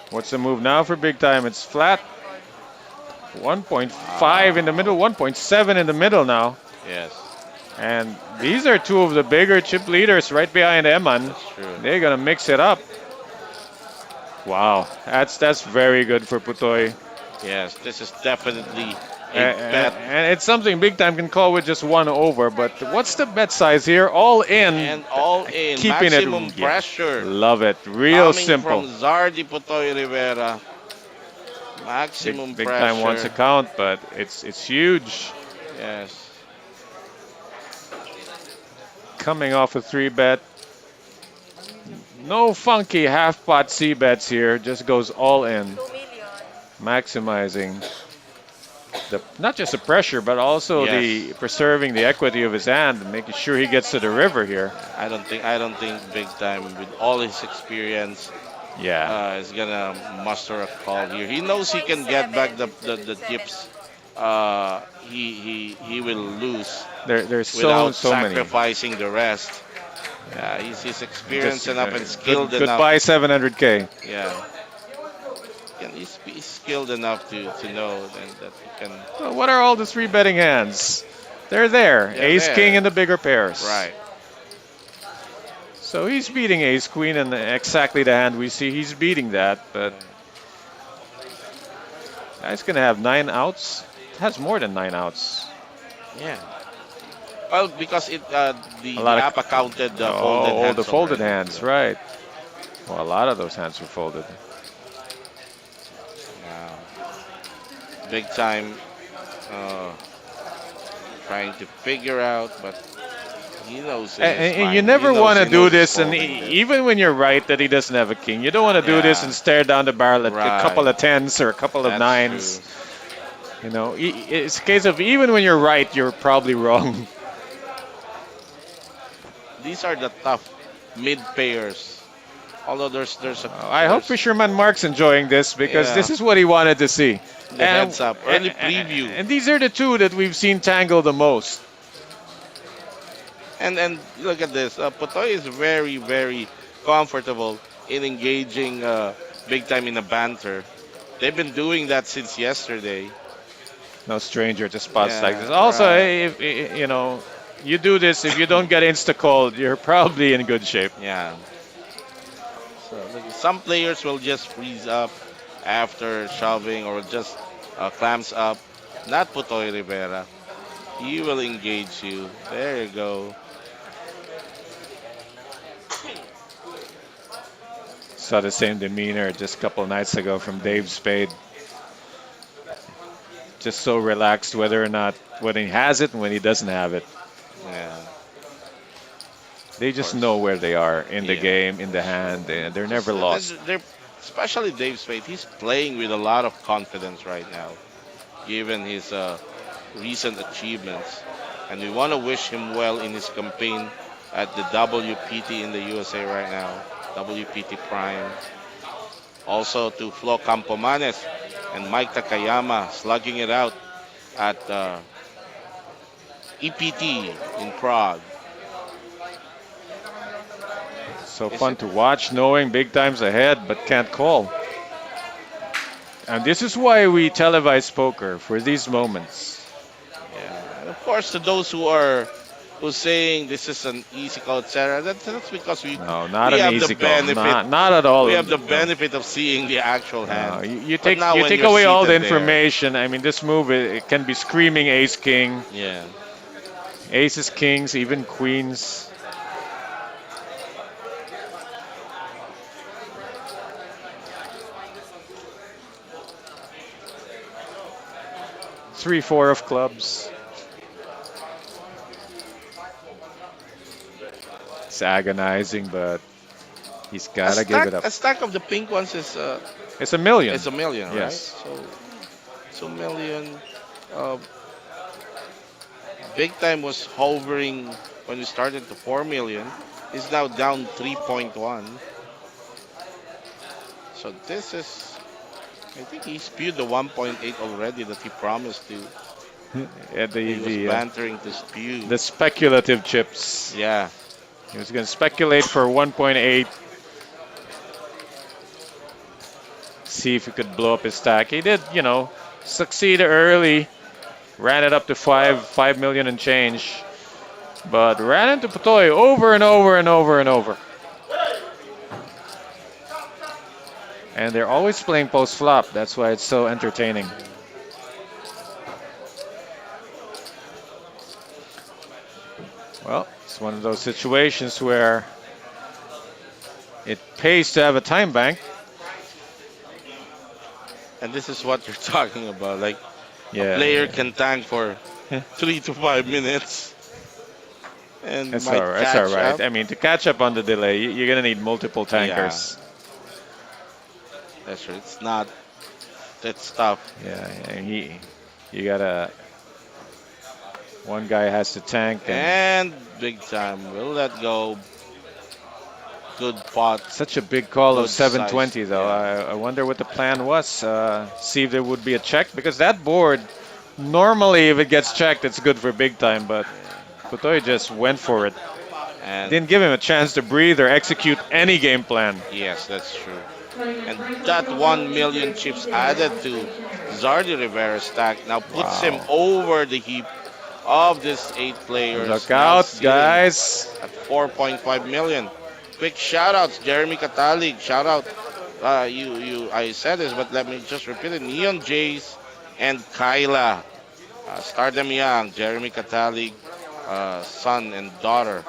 What's the move now for big time? It's flat. 1.5 in the middle, Wow. 1.7 in the middle now. Yes, And these are two of the bigger chip leaders right behind Eman. that's true. They're gonna mix it up. Wow, that's very good for Putoy. Yes, this is definitely a bet. And it's something big time can call with just one over. But what's the bet size here? All in, And all in, keeping it. maximum Yeah, pressure love it. Real coming simple. from Zardi Putoy Rivera. Maximum Big time wants a pressure. count, but it's huge. Yes. Coming off a 3-bet. No funky half pot C bets here. Just goes all in, 2 million. maximizing the not just the pressure, but also Yes. the preserving the equity of his hand, and making sure he gets to the river here. I don't think big time with all his experience Yeah, is gonna muster a call here. He knows he can get back the tips. He will lose there's without so many. sacrificing the rest. Yeah, he's experienced Just enough and skilled enough. goodbye 700K. Yeah, he's skilled enough to know that he can. Well, what are all the 3-betting hands? They're there. They're Ace there. King and the bigger pairs. Right. So he's beating Ace Queen and exactly the hand we see. He's beating that, but guy's gonna have 9 outs. It has more than 9 outs. Yeah. Well, because the A lot of- app accounted the folded Oh, hands. the folded already. hands, right. Well, a lot of those hands were folded. Yeah. Big time trying to figure out, but he knows. In his And mind, you never he knows- want to he do knows he's this, and folding this. even when you're right that he doesn't have a king, you don't want to do this Yeah. and stare down the barrel at a Right. couple of 10s or a couple of That's 9s. true. You know, it's a case of even when you're right, you're probably wrong. These are the tough mid pairs. Although there's a I hope there's Fisherman Mark's enjoying this because Yeah. this is what he wanted to see. the heads up early preview. And these are the two that we've seen tangle the most. And look at this. Potoy is very comfortable in engaging big time in a banter. They've been doing that since yesterday. No stranger to spots Yeah, like this. Also, right. if you know, you do this, if you don't get insta called, you're probably in good shape. Yeah. So look, some players will just freeze up after shoving or just clams up. Not Potoy Rivera. He will engage you. There you go. Saw the same demeanor just a couple nights ago from Dave Spade. Just so relaxed, whether or not when he has it and when he doesn't have it. Yeah. They just course. know where they are in the Yeah. game, in the hand, and they're never lost. Especially Dave Spade. He's playing with a lot of confidence right now, given his recent achievements. And we want to wish him well in his campaign at the WPT in the USA right now, WPT Prime. Also to Flo Campomanes and Mike Takayama slugging it out at EPT in Prague. So Is fun it- to watch, knowing big times ahead, but can't call. And this is why we televise poker, for these moments. Yeah, and of course, to those who's saying this is an easy call, etc. That's because No, not we an have easy the call. benefit. Not at all. We have the No. benefit of seeing the actual No, hand. you But take now you when take you're away all the seated there- information. I mean, this move it can be screaming ace king, Yeah, aces kings, even queens. Three, four of clubs. It's agonizing, but he's gotta give it up. A stack of the pink ones is It's a million. is a million, Yes. right? So million. Uh, Big time was hovering when we started to 4 million. It's now down 3.1. So this is, I think he spewed the 1.8 already that he promised to. Yeah, He was bantering to spew. the speculative chips. Yeah, He was going to speculate for 1.8. see if he could blow up his stack. He did, succeed early, ran it up to 5 million and change, but ran into Patoy over and over and over and over. And they're always playing post flop. That's why it's so entertaining. Well, it's one of those situations where it pays to have a time bank. And this is what you're talking about. Like, Yeah, player yeah. can tank for 3 to 5 minutes and That's might all right. That's catch all right. up. I mean, to catch up on the delay, you're gonna need multiple tankers. That's true. It's not. That's tough. Yeah, you gotta. One guy has to tank, and And big time. We'll let go. Good pot. such a big call of Good size. 720 though. Yeah. I wonder what the plan was. See if there would be a check because that board. Normally, if it gets checked, it's good for big time, but Putoy just went for it. And Didn't give him a chance to breathe or execute any game plan. yes, that's true. And that 1 million chips added to Zardi Rivera's stack now puts him over the heap of this 8 players. Look now out, sitting guys. At 4.5 million. Quick shout outs, Jeremy Katalig. Shout out. I said this, but let me just repeat it. Neon Jays and Kyla. Stardom Young, Jeremy Katalig, son and daughter.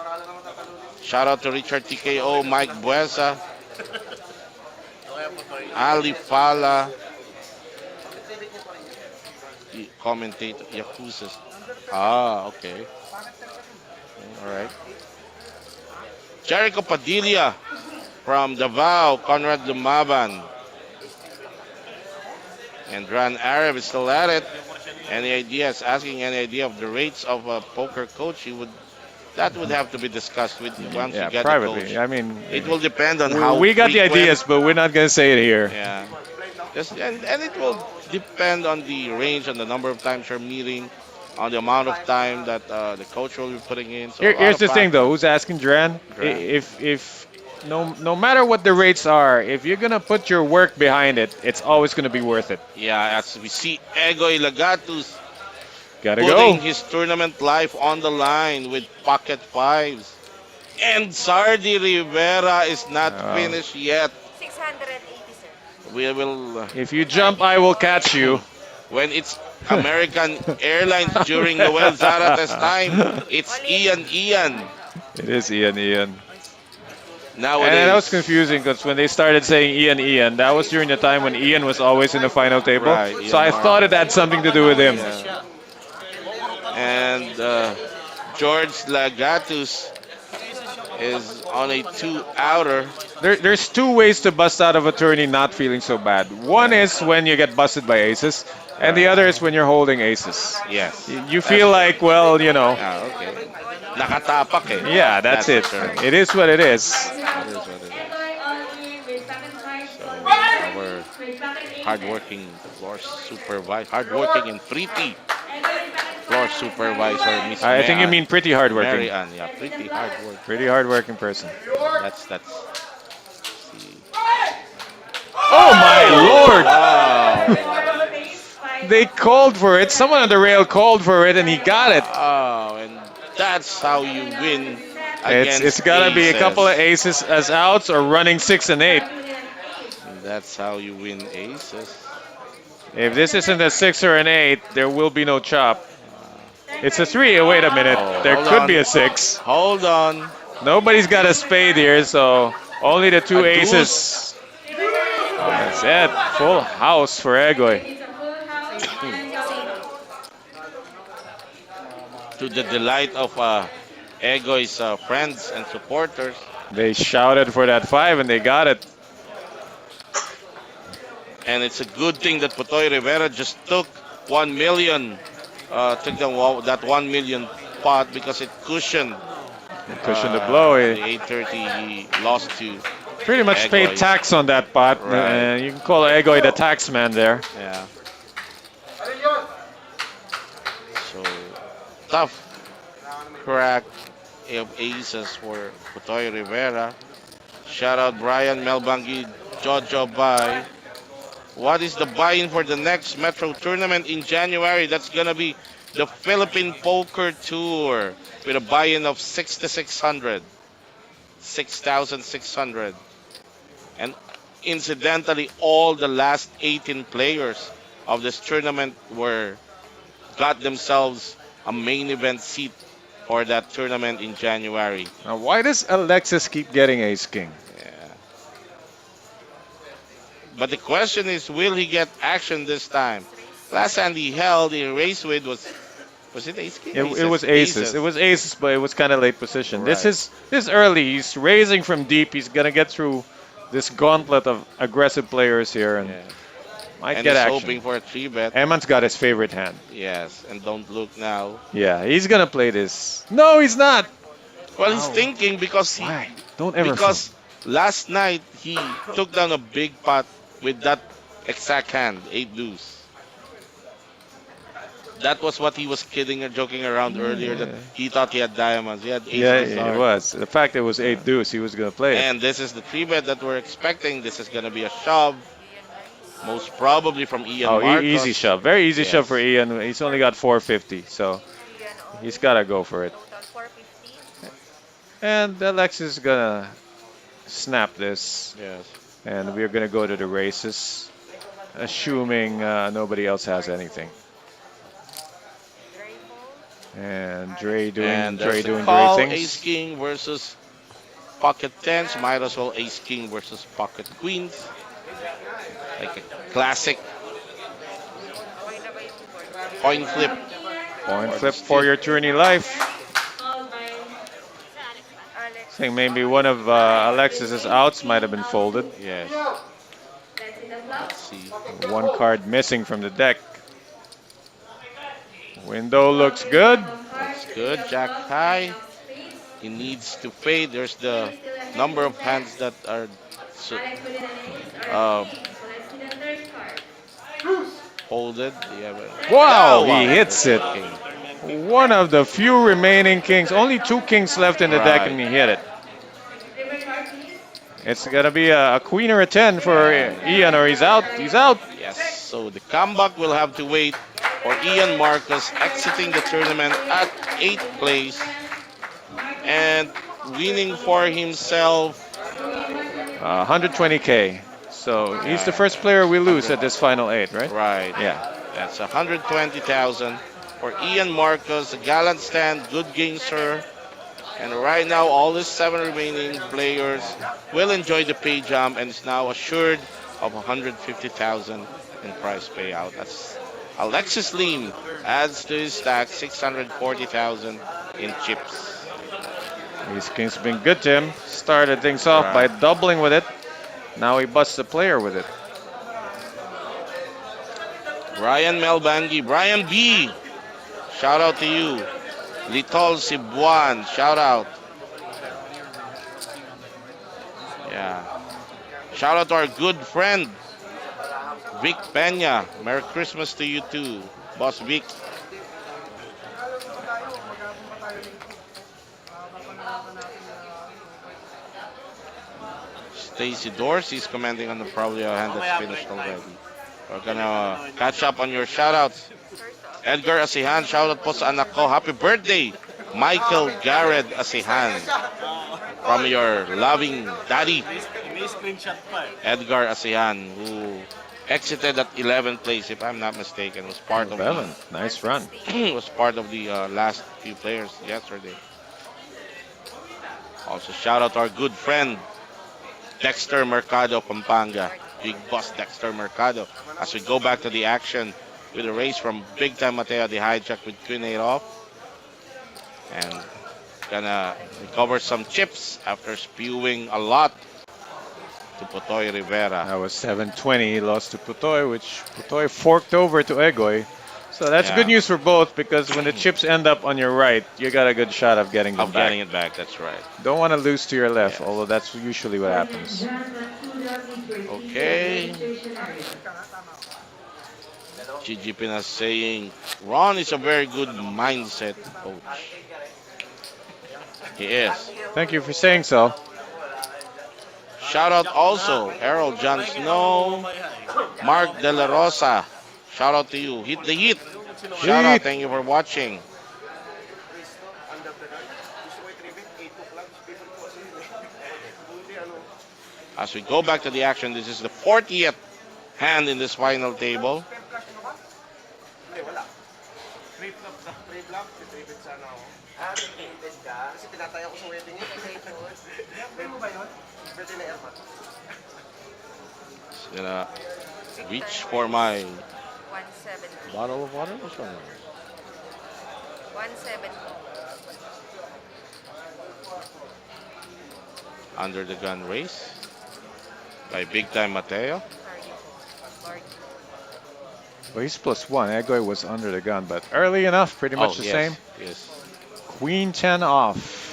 Shout out to Richard TKO, Mike Buesa, Ali Fala, commentator, Yakuza. Okay. All right. Jericho Padilla from Davao, Conrad Lumaban. And Ran Arab is still at it. Any ideas? Asking any idea of the rates of a poker coach? That would have to be discussed with once you Yeah, get the privately. coach. I mean, It will depend on how we got the frequent- ideas, but we're not gonna say it here. Yeah. And it will depend on the range, on the number of times you're meeting, on the amount of time that the coach will be putting in. So a lot Here's of the thing, though. factors. Who's asking Duran? Duran. If no matter what the rates are, if you're gonna put your work behind it, it's always gonna be worth it. Yeah, as we see Egoy Lagatus Gotta putting go. his tournament life on the line with pocket fives. And Sardi Rivera is not finished yet. 680, sir. We will, If you jump, I will catch you. when it's American Airlines during Noel Zarate's time, it's Ian. It is Ian. Nowadays, And that was confusing because when they started saying Ian, that was during the time when Ian was always in the final table. Right, So I Ian thought it had something to do with him. Yeah. And George Lagatus is on a 2-outer. There's two ways to bust out of a tourney not feeling so bad. One is when you get busted by aces, and the other is when you're holding aces. Yes. You feel like, well, Okay. Nakatapak eh. yeah, that's it. for sure. It is what it is. That is what it is. Our hardworking floor supervisor, hardworking and pretty floor supervisor, Miss I think you Mary mean pretty hardworking. Mary Ann, yeah, pretty hardworking. Pretty hardworking person. That's see. Oh my lord! Wow. They called for it. Someone on the rail called for it, and he got it. Oh, and that's how you win against It's gotta be a couple of aces. aces as outs or running 6 and 8. That's how you win aces. If this isn't a 6 or an 8, there will be no chop. It's a 3. Oh, wait a minute. Oh, There hold could on. be a 6. Hold on. Nobody's got a spade here, so only the 2 A aces. deuce. That's it. Full house for Egoy. To the delight of Egoy's friends and supporters. They shouted for that 5 and they got it. And it's a good thing that Potoy Rivera just took 1 million. Took that 1 million pot because it cushioned. Cushion the blow. The He 830 he lost to. pretty much paid Egoy. tax on that pot. Right. You can call Egoy the tax man there. Yeah. So tough crack of aces for Potoy Rivera. Shout out Brian Melbangi, Jojo Bay. What is the buy-in for the next Metro tournament in January? That's gonna be the Philippine Poker Tour with a buy-in of 6,600, 6,600. And incidentally, all the last 18 players of this tournament were got themselves a main event seat for that tournament in January. Now, why does Alexis keep getting ace king? Yeah. But the question is, will he get action this time? Last hand he held, he raced with was it ace king? It was aces. It was aces, but it was kind of late position. Right. This early. He's raising from deep. He's gonna get through this gauntlet of aggressive players here and Yeah. might And get he's action. hoping for a 3-bet. Eman's got his favorite hand. Yes, and don't look now. Yeah, he's gonna play this. No, he's not. Well, he's Wow. thinking because Why? Don't ever. because last night he took down a big pot with that exact hand, 8 deuce. That was what he was kidding or joking around earlier that he thought he had diamonds. He had ace Yeah, of it hearts. was. The fact it was 8 deuce, he was gonna play it. And this is the 3-bet that we're expecting. This is gonna be a shove, most probably from Ian Oh, Marcos. easy shove. Very easy Yes. shove for Ian. He's only got 450, so he's gotta go for it. Total 450. And Alexis is gonna snap this, Yes. and we're gonna go to the races, assuming nobody else has anything. And Dre doing And Dre there's a doing call, great ace things. king versus pocket tens. Might as well ace king versus pocket queens. Like a classic coin flip. Coin flip for your tourney life. Alex. I think maybe one of Alexis's outs might have been folded. Yes. Let's see the flop. Let's see. One card missing from the deck. Window looks good. That's good. Jack high. He needs to fade. There's the number of hands that are Alex put it an ace. uh, So let's see the third card. folded. Yeah, but Wow, Oh, he hits it. Okay. One of the few remaining kings. Only 2 kings left in the deck, Right. and he hit it. Favorite card, please. It's gonna be a queen or a 10 for Ian, or he's out. He's out. Yes. So the comeback will have to wait for Ian Marcus exiting the tournament at 8th place and winning for himself. 120K. So he's the first player we lose at this final 8, right? Right. Yeah. That's 120,000 for Ian Marcus. A gallant stand, good game, sir. And right now, all the 7 remaining players will enjoy the pay jump and is now assured of 150,000 in prize payout. That's Alexis Lim adds to his stack 640,000 in chips. These kings have been good to him. Started things off by Right. doubling with it. Now he busts the player with it. Brian Melbangi, Brian B. Shout out to you. Litol Sibuan, shout out. Yeah. Shout out to our good friend, Vic Peña. Merry Christmas to you too, Boss Vic. Stacy Dorsey's commenting on the probably a hand that's finished already. We're gonna catch up on your shoutouts. Edgar Asihan, shoutout po sa anak ko. Happy birthday, Michael Garrett Asihan. From your loving daddy, Edgar Asihan, who exited at 11th place, if I'm not mistaken, was part of 11. Nice run. was part of the last few players yesterday. Also, shout out to our good friend Dexter Mercado Pampanga, Big Boss Dexter Mercado. As we go back to the action with a race from Big Time Mateo, the hijack with Queen 8 off. And gonna recover some chips after spewing a lot to Potoy Rivera. That was 720. He lost to Putoy, which Putoy forked over to Egoy. So that's Yeah. good news for both, because when the chips end up on your right, you got a good shot of getting them Of back. getting it back, that's right. Don't want to lose to your left, Yes. although that's usually what happens. Okay. Gigi Pinas saying, Ron is a very good mindset coach. He is. Thank you for saying so. Shout out also, Harold John Snow, Mark De La Rosa. Shout out to you. Hit the hit. Shout out. Heat. Thank you for watching. As we go back to the action, this is the 40th hand in this final table. Just gonna reach for my 170. bottle of water. Which one? 170. Under the gun race by Big Time Mateo. Well, he's +1. Egoy was under the gun, but early enough, pretty much the yes, same. yes. Queen 10 off.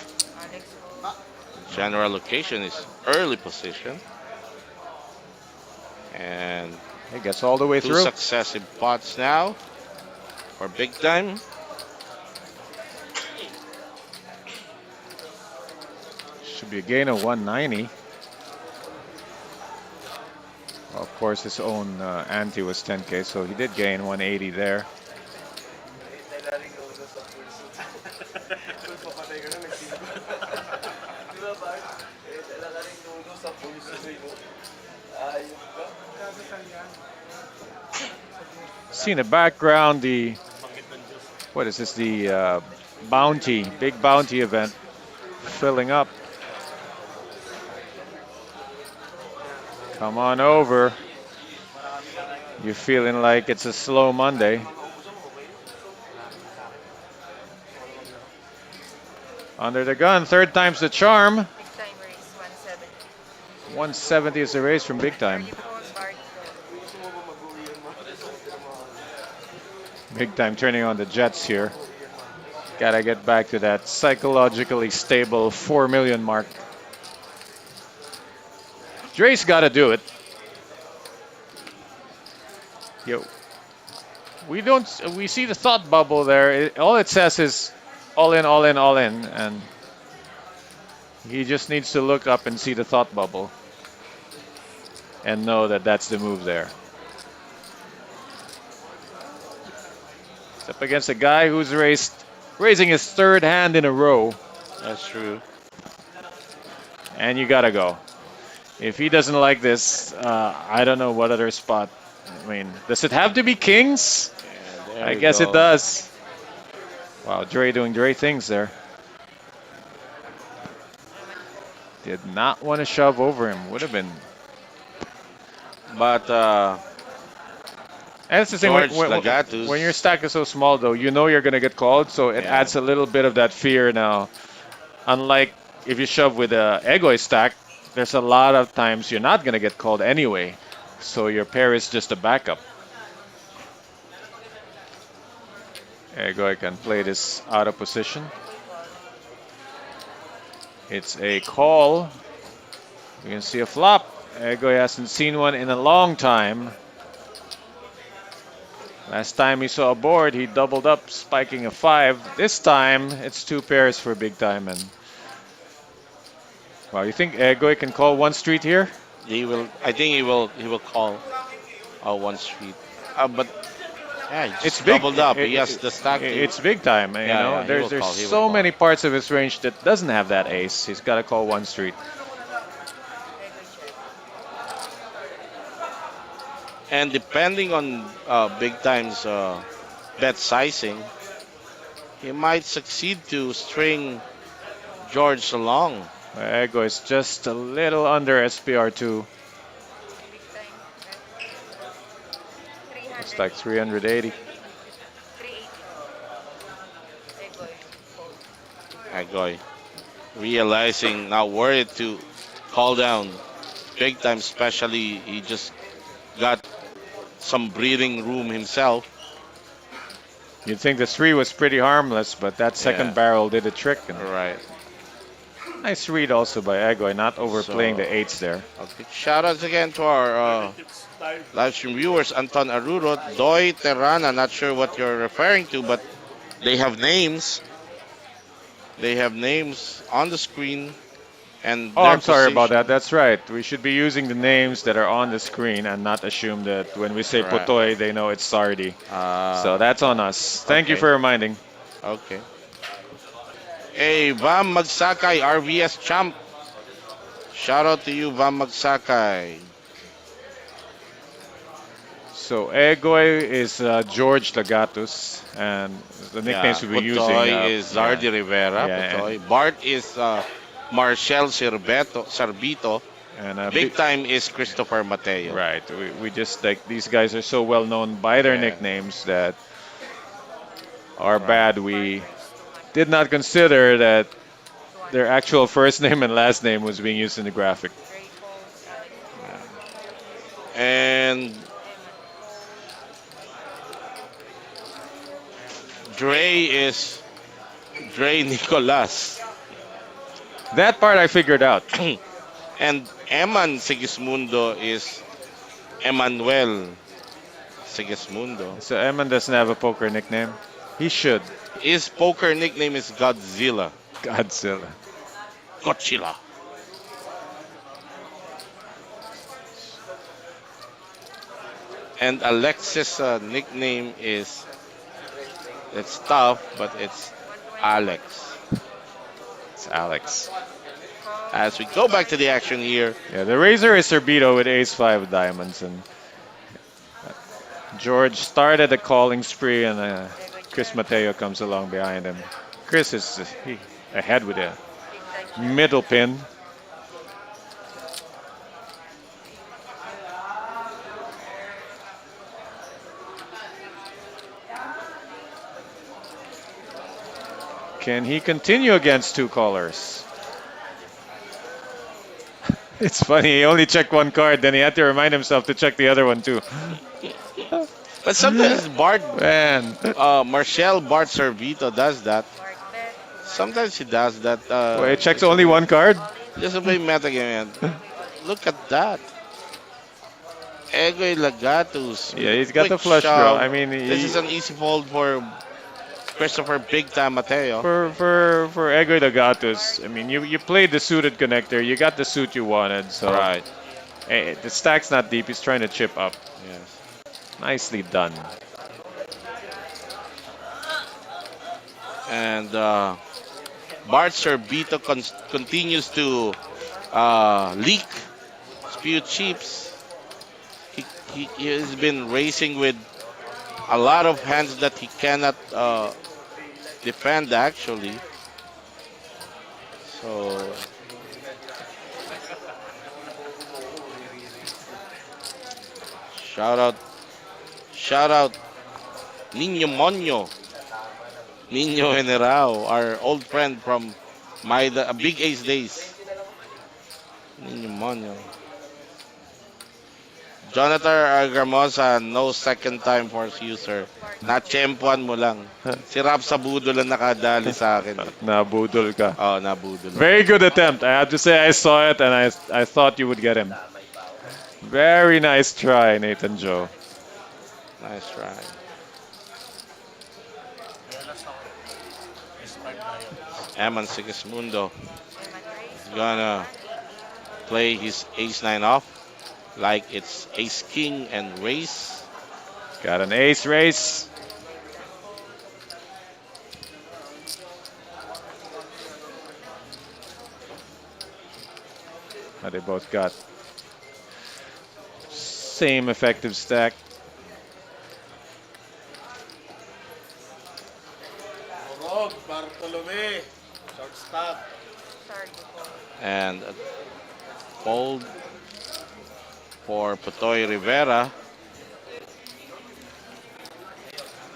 General location is early position. And He gets all the way two through. successive pots now for Big Time. Should be a gain of 190. Of course, his own ante was 10K, so he did gain 180 there. See in the background what is this? The big bounty event filling up. Come on over. You're feeling like it's a slow Monday. Under the gun, third time's the charm. Big time race, 170. 170 is the race from Big Time. Big Time turning on the jets here. Gotta get back to that psychologically stable 4 million mark. Dre's gotta do it. Yo. We see the thought bubble there. All it says is all in, all in, all in. And he just needs to look up and see the thought bubble and know that that's the move there. It's up against a guy who's raising his third hand in a row. That's true. And you gotta go. If he doesn't like this, I don't know what other spot. I mean, does it have to be kings? Yeah, I guess it does. Wow, Dre doing Dre things there. Did not want to shove over him. Would have been. But And that's the thing. George Lagatus. When your stack is so small, though, you know you're going to get called, so it Yeah. adds a little bit of that fear now. Unlike if you shove with a Egoy stack, there's a lot of times you're not going to get called anyway. So your pair is just a backup. Egoy can play this out of position. It's a call. You can see a flop. Egoy hasn't seen one in a long time. Last time he saw a board, he doubled up, spiking a 5. This time, it's 2 pairs for Big Time. And wow, you think Egoy can call 1 street here? he will. I think he will. He will call 1 street. But yeah, he just It's big. doubled up. He has the stack. It's Big Time. You Yeah, know, yeah, he will there's call, he will so call. many parts of his range that doesn't have that ace. He's got to call 1 street. And depending on Big Time's bet sizing, he might succeed to string George along. Egoy is just a little under SPR2. It's like 380. 380. Agoy realizing not worried to call down Big Time, especially he just got some breathing room himself. You'd think the 3 was pretty harmless, but that second Yeah. barrel did a trick. And Right. nice read also by Egoy, not overplaying So- the 8s there. Okay. Shout outs again to our live stream viewers, Anton Aruro, Doy Terrana, not sure what you're referring to, but they have names. They have names on the screen. and Oh, their I'm sorry about that. position. That's right. We should be using the names that are on the screen and not assume that when we say Right. Potoy, they know it's Sardi. So Ah, that's on us. Thank you okay. for reminding. Okay. Hey, Vam Magsakay, RVS champ. Shout out to you, Vam Magsakay. So Egoy is George Lagatus, and the nicknames Yeah, we'll be using. Putoy is Yeah, Zardi Rivera, yeah, Putoy. Bart is Marcel Sarbito. and Big time is Christopher Mateo. right. We just like these guys are so well known by their Yeah, nicknames that are right. bad. We did not consider that their actual first name and last name was being used in the graphic. Yeah. And Dre is Dre Nicolas. That part I figured out. And Eman Sigismundo is Emmanuel Sigismundo. So Eman doesn't have a poker nickname. He should. His poker nickname is Godzilla. Godzilla. Godzilla. And Alexis' nickname is, it's tough, but it's Alex. It's Alex. As we go back to the action here, Yeah, the Razor is Serbito with ace five of diamonds, and George started a calling spree, and Chris Mateo comes along behind him. Chris is ahead with a middle pin. Can he continue against two callers? It's funny, he only checked one card, then he had to remind himself to check the other one too. but sometimes Bart, Man, Marcel Bart Servito does that. Sometimes he does that. well, he checks only one card? Just to play meta game. Look at that. Egoy Lagatus with Yeah, a he's got the quick flush draw. shove. I mean, This is an easy fold for Christopher Big Time Mateo. for Egoy Gatos, I mean, you played the suited connector, you got the suit you wanted, so Right. the stack's not deep. He's trying to chip up. Yes. Nicely done. And Bart Servito continues to leak, spew chips. He has been racing with a lot of hands that he cannot defend actually. So shout out, shout out, Nino Monyo, Nino Generao, our old friend from my Big Ace days. Nino Monyo. Jonathan Argamosa, no second time force user. Natsyempuan mo lang. Si Rap Sabudo lang nakadali sa akin. Nabudol ka. Oh, nabudol. Very good attempt. I have to say I saw it and I thought you would get him. Very nice try, Nathan Joe. Nice try. Eman Sigismundo is gonna play his ace-9 off like it's ace-king and race. Got an ace race. They both got same effective stack. And a fold for Potoy Rivera.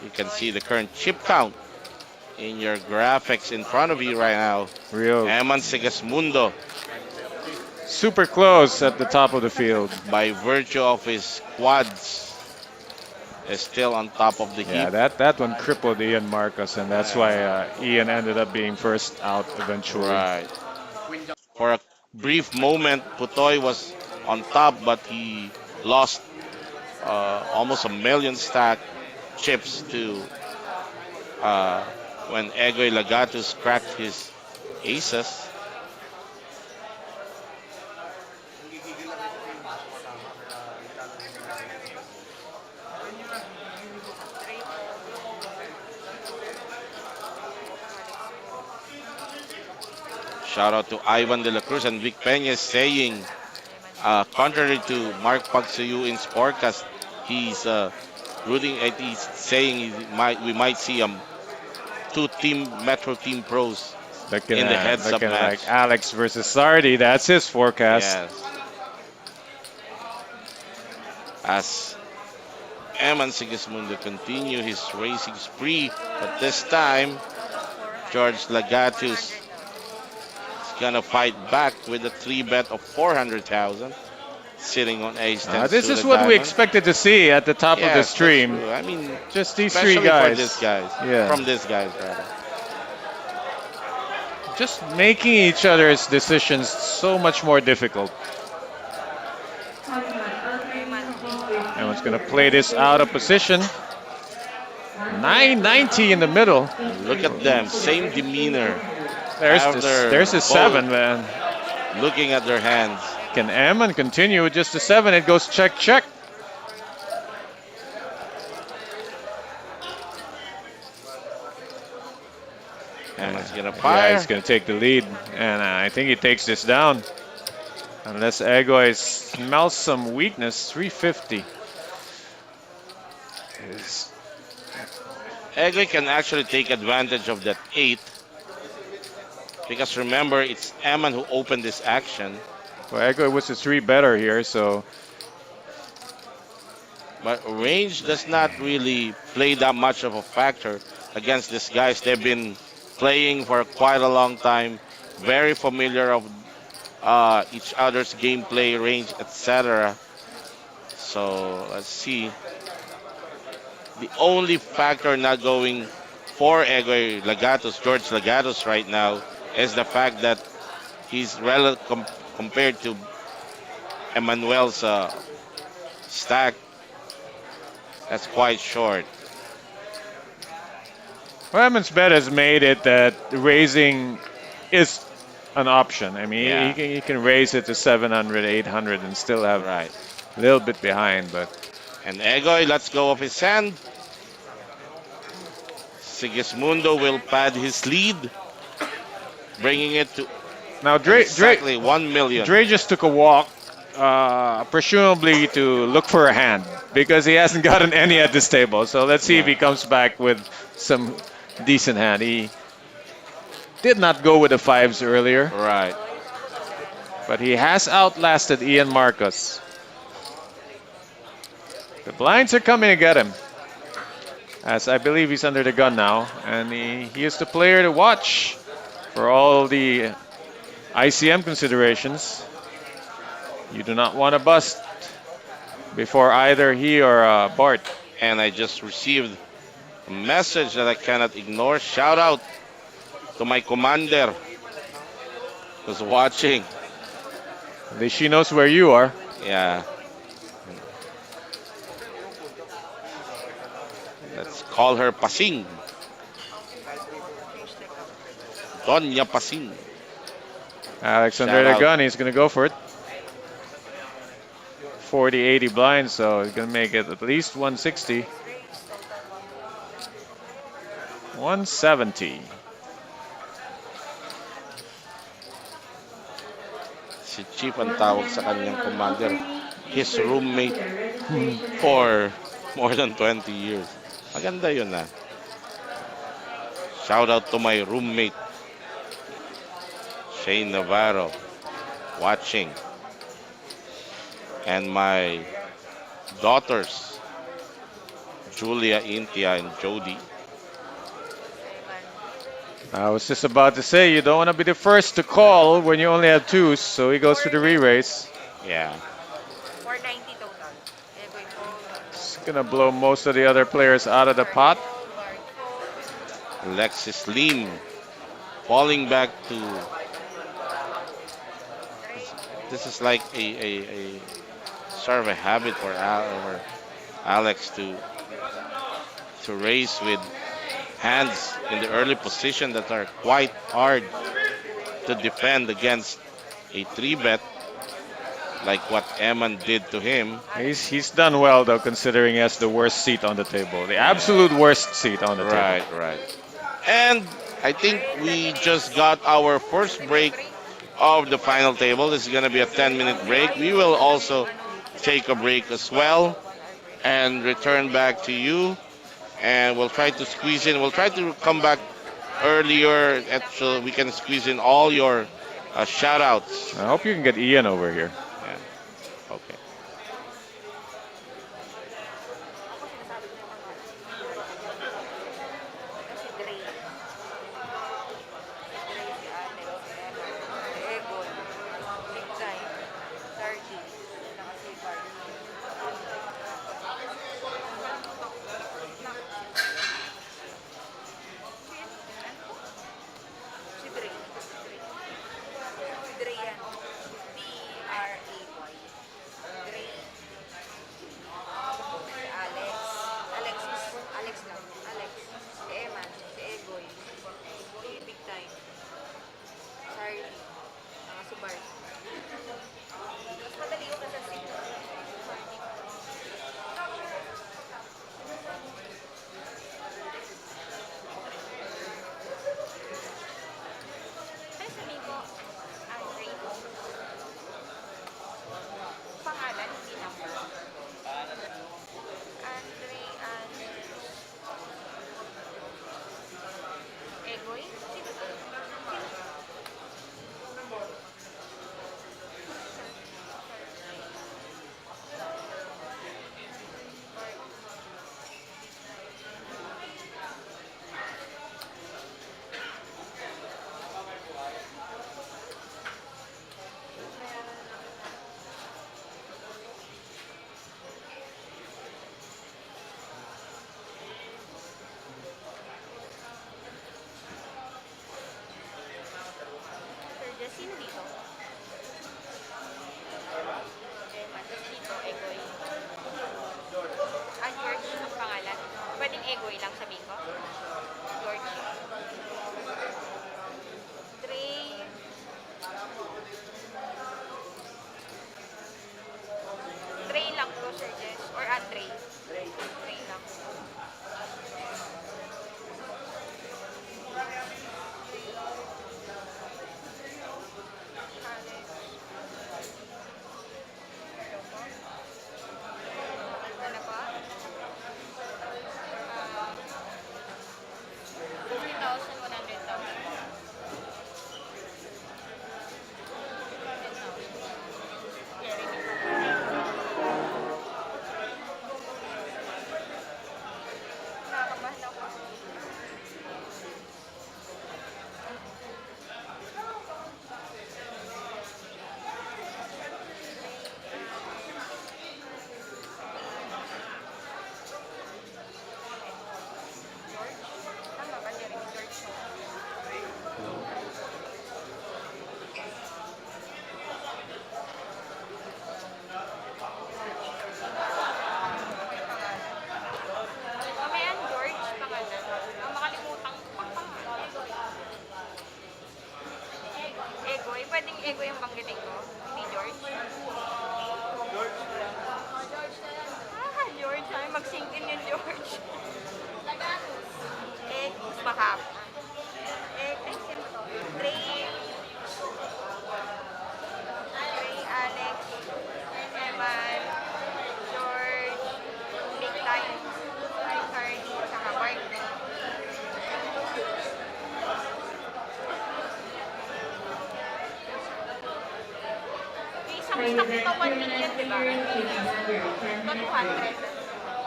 You can see the current chip count in your graphics in front of you right now. Real Eman Sigismundo, super close at the top of the field. by virtue of his quads, is still on top of the Yeah, heap. that one crippled Ian Marcus, and that's why Ian ended up being first out eventually. Right. For a brief moment, Putoy was on top, but he lost almost a million stack chips to when Egoy Lagatus cracked his aces. Shout out to Ivan De La Cruz and Vic Peña saying, contrary to Mark Pagsuyu in Sportcast, he's rooting at he's saying we might see two team Metro Team pros in the heads up looking match. like Alex versus Sardi. That's his forecast. Yes. As Eman Sigismundo continue his racing spree, but this time George Lagatius is gonna fight back with a 3-bet of 400,000, sitting on ace 10 This is suited what we diamond. expected to see at the top of the Yes, that's stream. true. I mean, Just these especially three guys. for these guys. Yeah. From these guys, rather. Just making each other's decisions so much more difficult. Everyone's going to play this out of position. 990 in the middle. Look at them, same demeanor. There's a 7, man. Looking at their hands. Can Eman continue with just a 7? It goes check, check. Eman's gonna fire. Yeah, he's going to take the lead. And I think he takes this down. Unless Egoy smells some weakness. 350. Egoy can actually take advantage of that 8. Because remember, it's Eman who opened this action. Well, Egoy was a 3 better here, so. But range does not really play that much of a factor against these guys. They've been playing for quite a long time, very familiar of each other's gameplay, range, etc. So let's see. The only factor not going for Egoy Lagatos, George Lagatos right now, is the fact that he's compared to Emmanuel's stack. That's quite short. Eman's bet has made it that raising is an option. I mean, Yeah. he can raise it to 700, 800 and still have Right. a little bit behind. But And Egoy lets go of his hand. Sigismundo will pad his lead, bringing it to now Dre exactly 1 million. Dre just took a walk, presumably to look for a hand because he hasn't gotten any at this table. So let's see if he comes back with some decent hand. He did not go with the 5s earlier, Right. but he has outlasted Ian Marcos. The blinds are coming to get him, as I believe he's under the gun now, and he is the player to watch for all the ICM considerations. You do not want to bust before either he or Bart. And I just received a message that I cannot ignore. Shout out to my commander who's watching. At least she knows where you are. Yeah. Let's call her Pasing. Doña Pasing. Alex under Shout the out. gun, he's going to go for it. 40, 80 blinds, so he's going to make it at least 160. 170. Si Chief ang tawag sa kanyang commander. His roommate for more than 20 years. Maganda yun ah. Shout out to my roommate, Shane Navarro, watching. And my daughters, Julia, Intia, and Jody. I was just about to say, you don't want to be the first to call when you only have 2s, so he goes for the re-raise. Yeah. 490 total. He's going to blow most of the other players out of the pot. Alexis Lim falling back to. This is like a sort of a habit for Alex to race with hands in the early position that are quite hard to defend against a 3-bet like what Eman did to him. He's done well, though, considering he has the worst seat on the table. The absolute worst seat on the table. Right. And I think we just got our first break of the final table. This is going to be a 10-minute break. We will also take a break as well and return back to you. And we'll try to squeeze in. We'll try to come back earlier so we can squeeze in all your shout outs. I hope you can get Ian over here. Yeah. Okay. Ay, sabihin ko, Andre, pangalan, hindi number. Andre, Egoy? Sino to? Sir Jess, sino dito? Eman, tapos dito, Egoy. George ang pangalan. Pwedeng Egoy lang sabihin ko? George. Trey. Trey lang to, Sir Jess. Or Andre. Trey lang. Ano pa? 50,000, 100,000. Nakakabahan ako. Tama ba, Jeremy? George. Mamayan, George, pangalan. Ang makalimutan ko pang pangalan. Egoy. Pwedeng Egoy yung banggitin ko. Hindi George. George. Sabi mag-sink in yung George. Mas mahap. Ay, sino to? Trey, Alex, Eman, George, Big Time, Cardi, saka Mark. Yung isang Side stock event nito 1 tournament million, di ba? players, please have your 10 Ito minutes 200. break.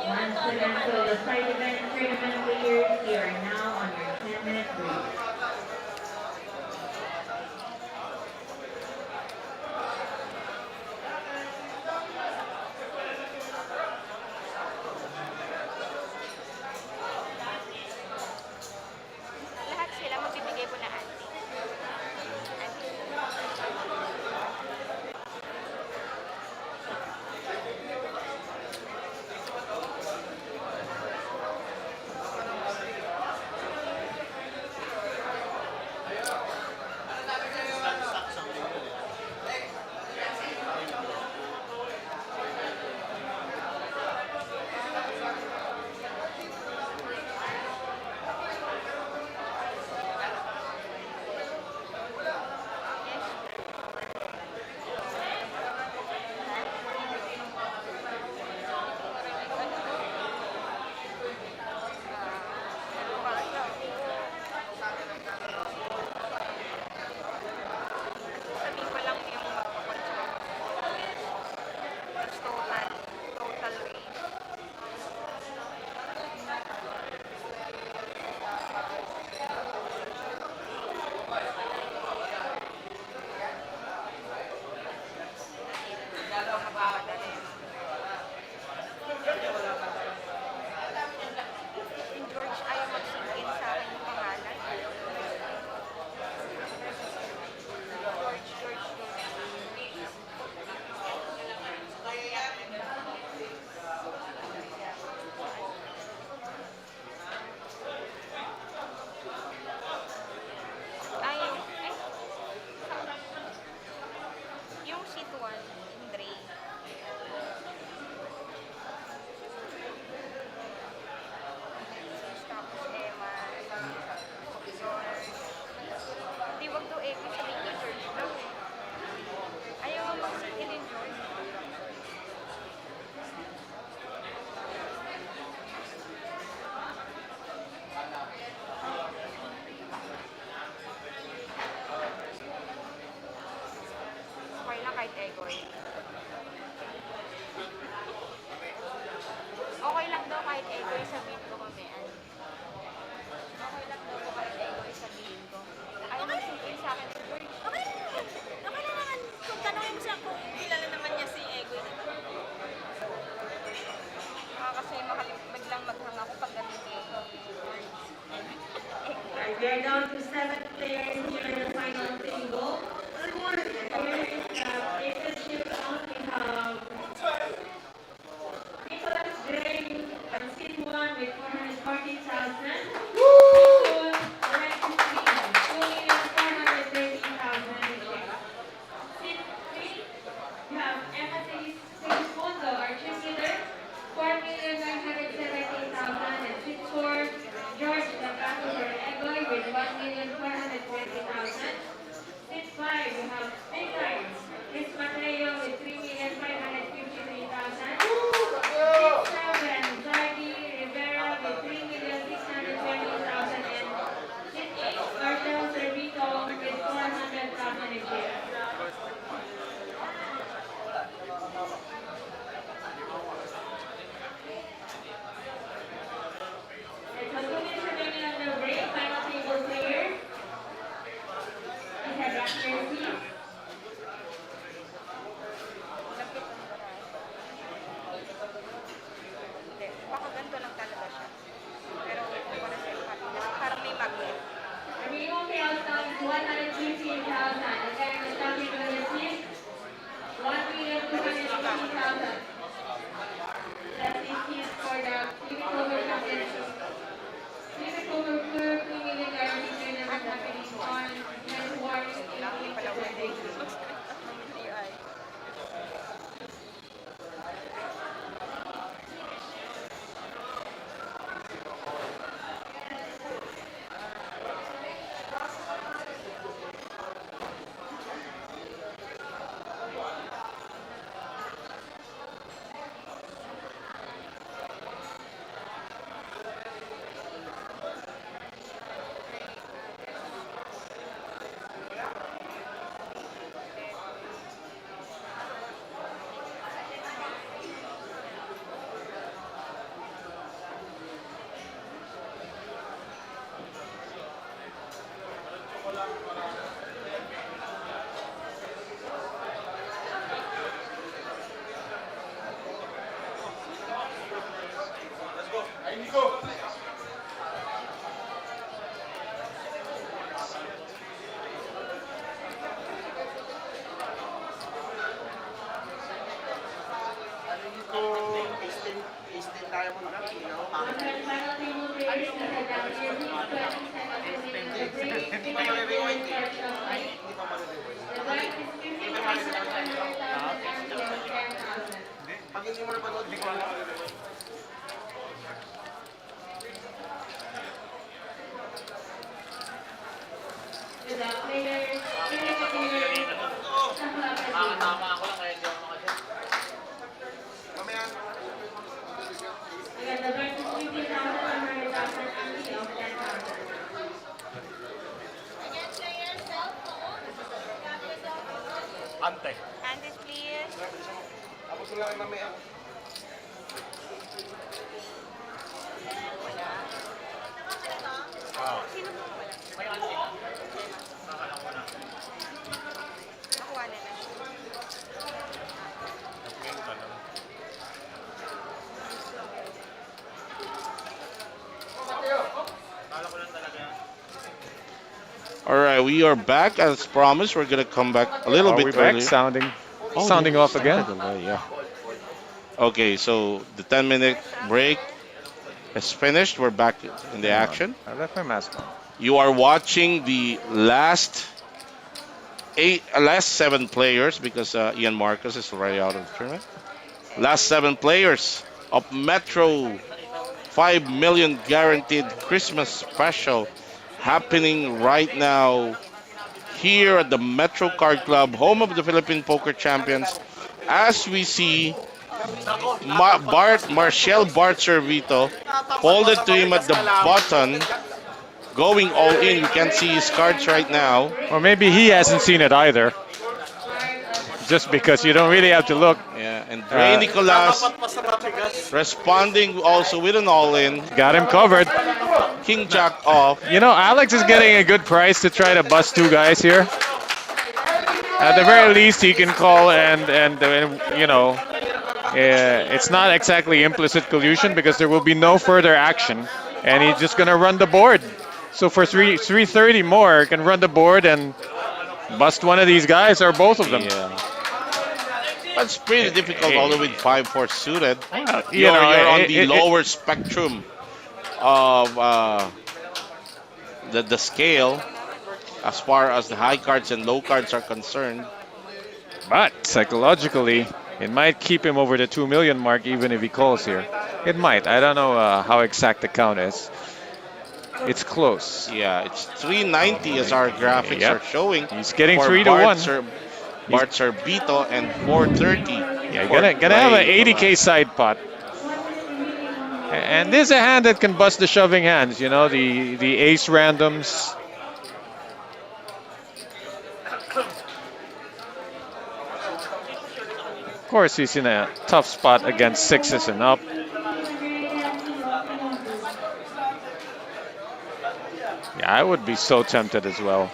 Once again, so the side event tournament players, you are now on your 10-minute break. Lahat sila magbibigay po na anti. Okay lang naman. Okay lang naman. Kung tanongin mo siya kung kilala naman niya si Egoy. Alright, we are down to 7 players here in the final table. Here is April Shipon. We have Nicholas Gray from Scene 1 with 440,000. Scene 2, Alexis Green, 2,430,000. Scene 3, you have Emma Segismundo, our cheerleader, 4,917,000. And Scene 4, George Zapato for Egoy with 1,420,000. Scene 5, you have Big Lights, Chris Mateo with 3,553,000. Scene 7, Zardy Rivera with 3,620,000. And Scene 8, Marcel Servito with 400,000 in share. And so 2 minutes remaining on the break. Final table players. Please have your seats. The minimum payout now is 158,000. Again, the starting balance is 1,250,000. That is it for the Civic Over Championship. Civic Over 2 million guaranteed tournament happening on February 18th. Antes, please. Sino po wala? Nakuha na na siya. All right, we are back as promised. We're gonna come back a little Are bit we back? early. Sounding off again? Yeah. Okay, so the 10-minute break is finished. We're back in the action. I left my mask on. You are watching the last last 7 players because Ian Marcus is already out of the tournament. Last 7 players of Metro 5 million guaranteed Christmas special happening right now here at the Metro Card Club, home of the Philippine Poker Champions. As we see Marcel Bart Servito folded to him at the button, going all in. You can see his cards right now. Or maybe he hasn't seen it either. just because you don't really have to look. Yeah, and Dre Nicolas responding also with an all-in. Got him covered. King Jack off. You know, Alex is getting a good price to try to bust two guys here. At the very least, he can call and you know, it's not exactly implicit collusion because there will be no further action, and he's just gonna run the board. So for 330 more, can run the board and bust one of these guys or both of them. Yeah. That's pretty difficult, although with 5-4 suited. Well, You're on the lower spectrum of the scale as far as the high cards and low cards are concerned. But psychologically, it might keep him over the 2 million mark even if he calls here. It might. I don't know how exact the count is. It's close. Yeah, it's 390 as our graphics are showing. He's getting for 3 to 1. Bart Serbito and 430. Yeah, gonna have an 80k side pot. And this is a hand that can bust the shoving hands, you know, the ace randoms. Of course, he's in a tough spot against sixes and up. Yeah, I would be so tempted as well.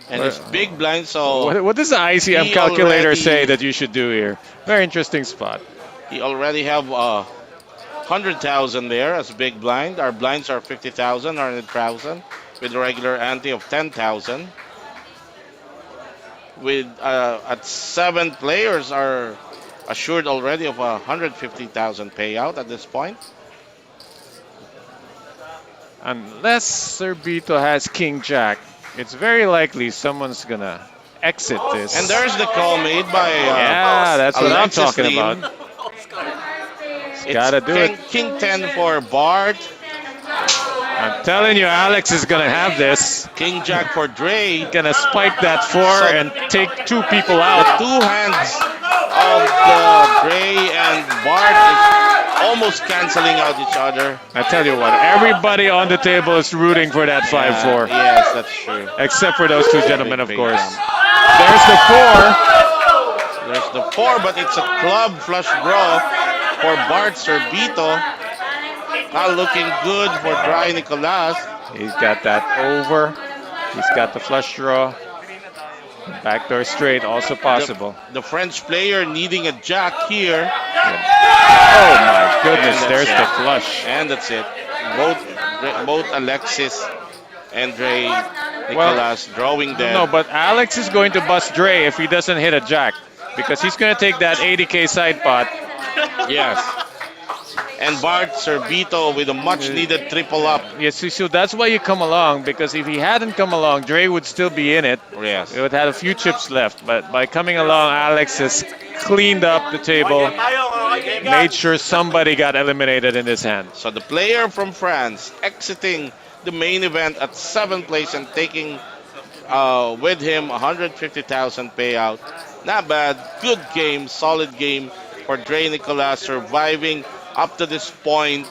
And it's big blind, so What does the ICM calculator say that you should do here? Very interesting spot. he already have 100,000 there as big blind. Our blinds are 50,000, 100,000, with a regular ante of 10,000. With at 7 players are assured already of 150,000 payout at this point. Unless Serbito has King Jack, it's very likely someone's gonna exit this. And there's the call made by yeah, that's what I'm Alexis talking Lim. about. It's Gotta do it. King 10 for Bart. I'm telling you, Alex is gonna have this. King Jack for Dre. Gonna spike that 4 and take 2 people The out. 2 hands of the Dre and Bart is almost canceling out each other. I tell you what, everybody on the table is rooting for that 5-4. Yes, that's true. Except for those 2 gentlemen, of Big course. jump. There's the 4. There's the 4, but it's a club flush draw for Bart Serbito. Not looking good for Dry Nicolas. He's got that over. He's got the flush draw. Backdoor straight, also possible. The French player needing a jack here. Oh my goodness, And there's that's the it. flush. And that's it. Both Alexis and Dre Nicolas drawing dead. No, but Alex is going to bust Dre if he doesn't hit a jack. Because he's going to take that 80k side pot. Yes. And Bart Serbito with a much needed triple up. Yes, so that's why you come along. Because if he hadn't come along, Dre would still be in it. Yes. It would have a few chips left. But by coming along, Alex has cleaned up the table. Made sure somebody got eliminated in this hand. So the player from France exiting the main event at 7th place and taking with him 150,000 payout. Not bad. Good game. Solid game for Dre Nicolas, surviving up to this point,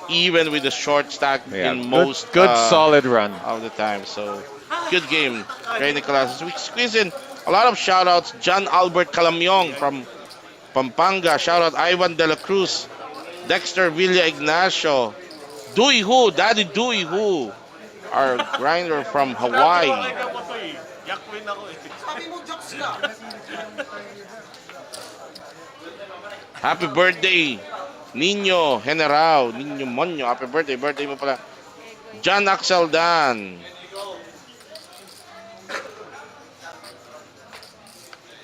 even with the short stack in most good solid run of the time. So good game, Dre Nicolas. We squeeze in a lot of shout outs. John Albert Calamyong from Pampanga. Shout out Ivan De La Cruz, Dexter Villa Ignacio, Dewey Hu, Daddy Dewey Hu, our grinder from Hawaii. Happy birthday, Nino General, Nino Monyo. Happy birthday, birthday mo pala. John Axel Dan.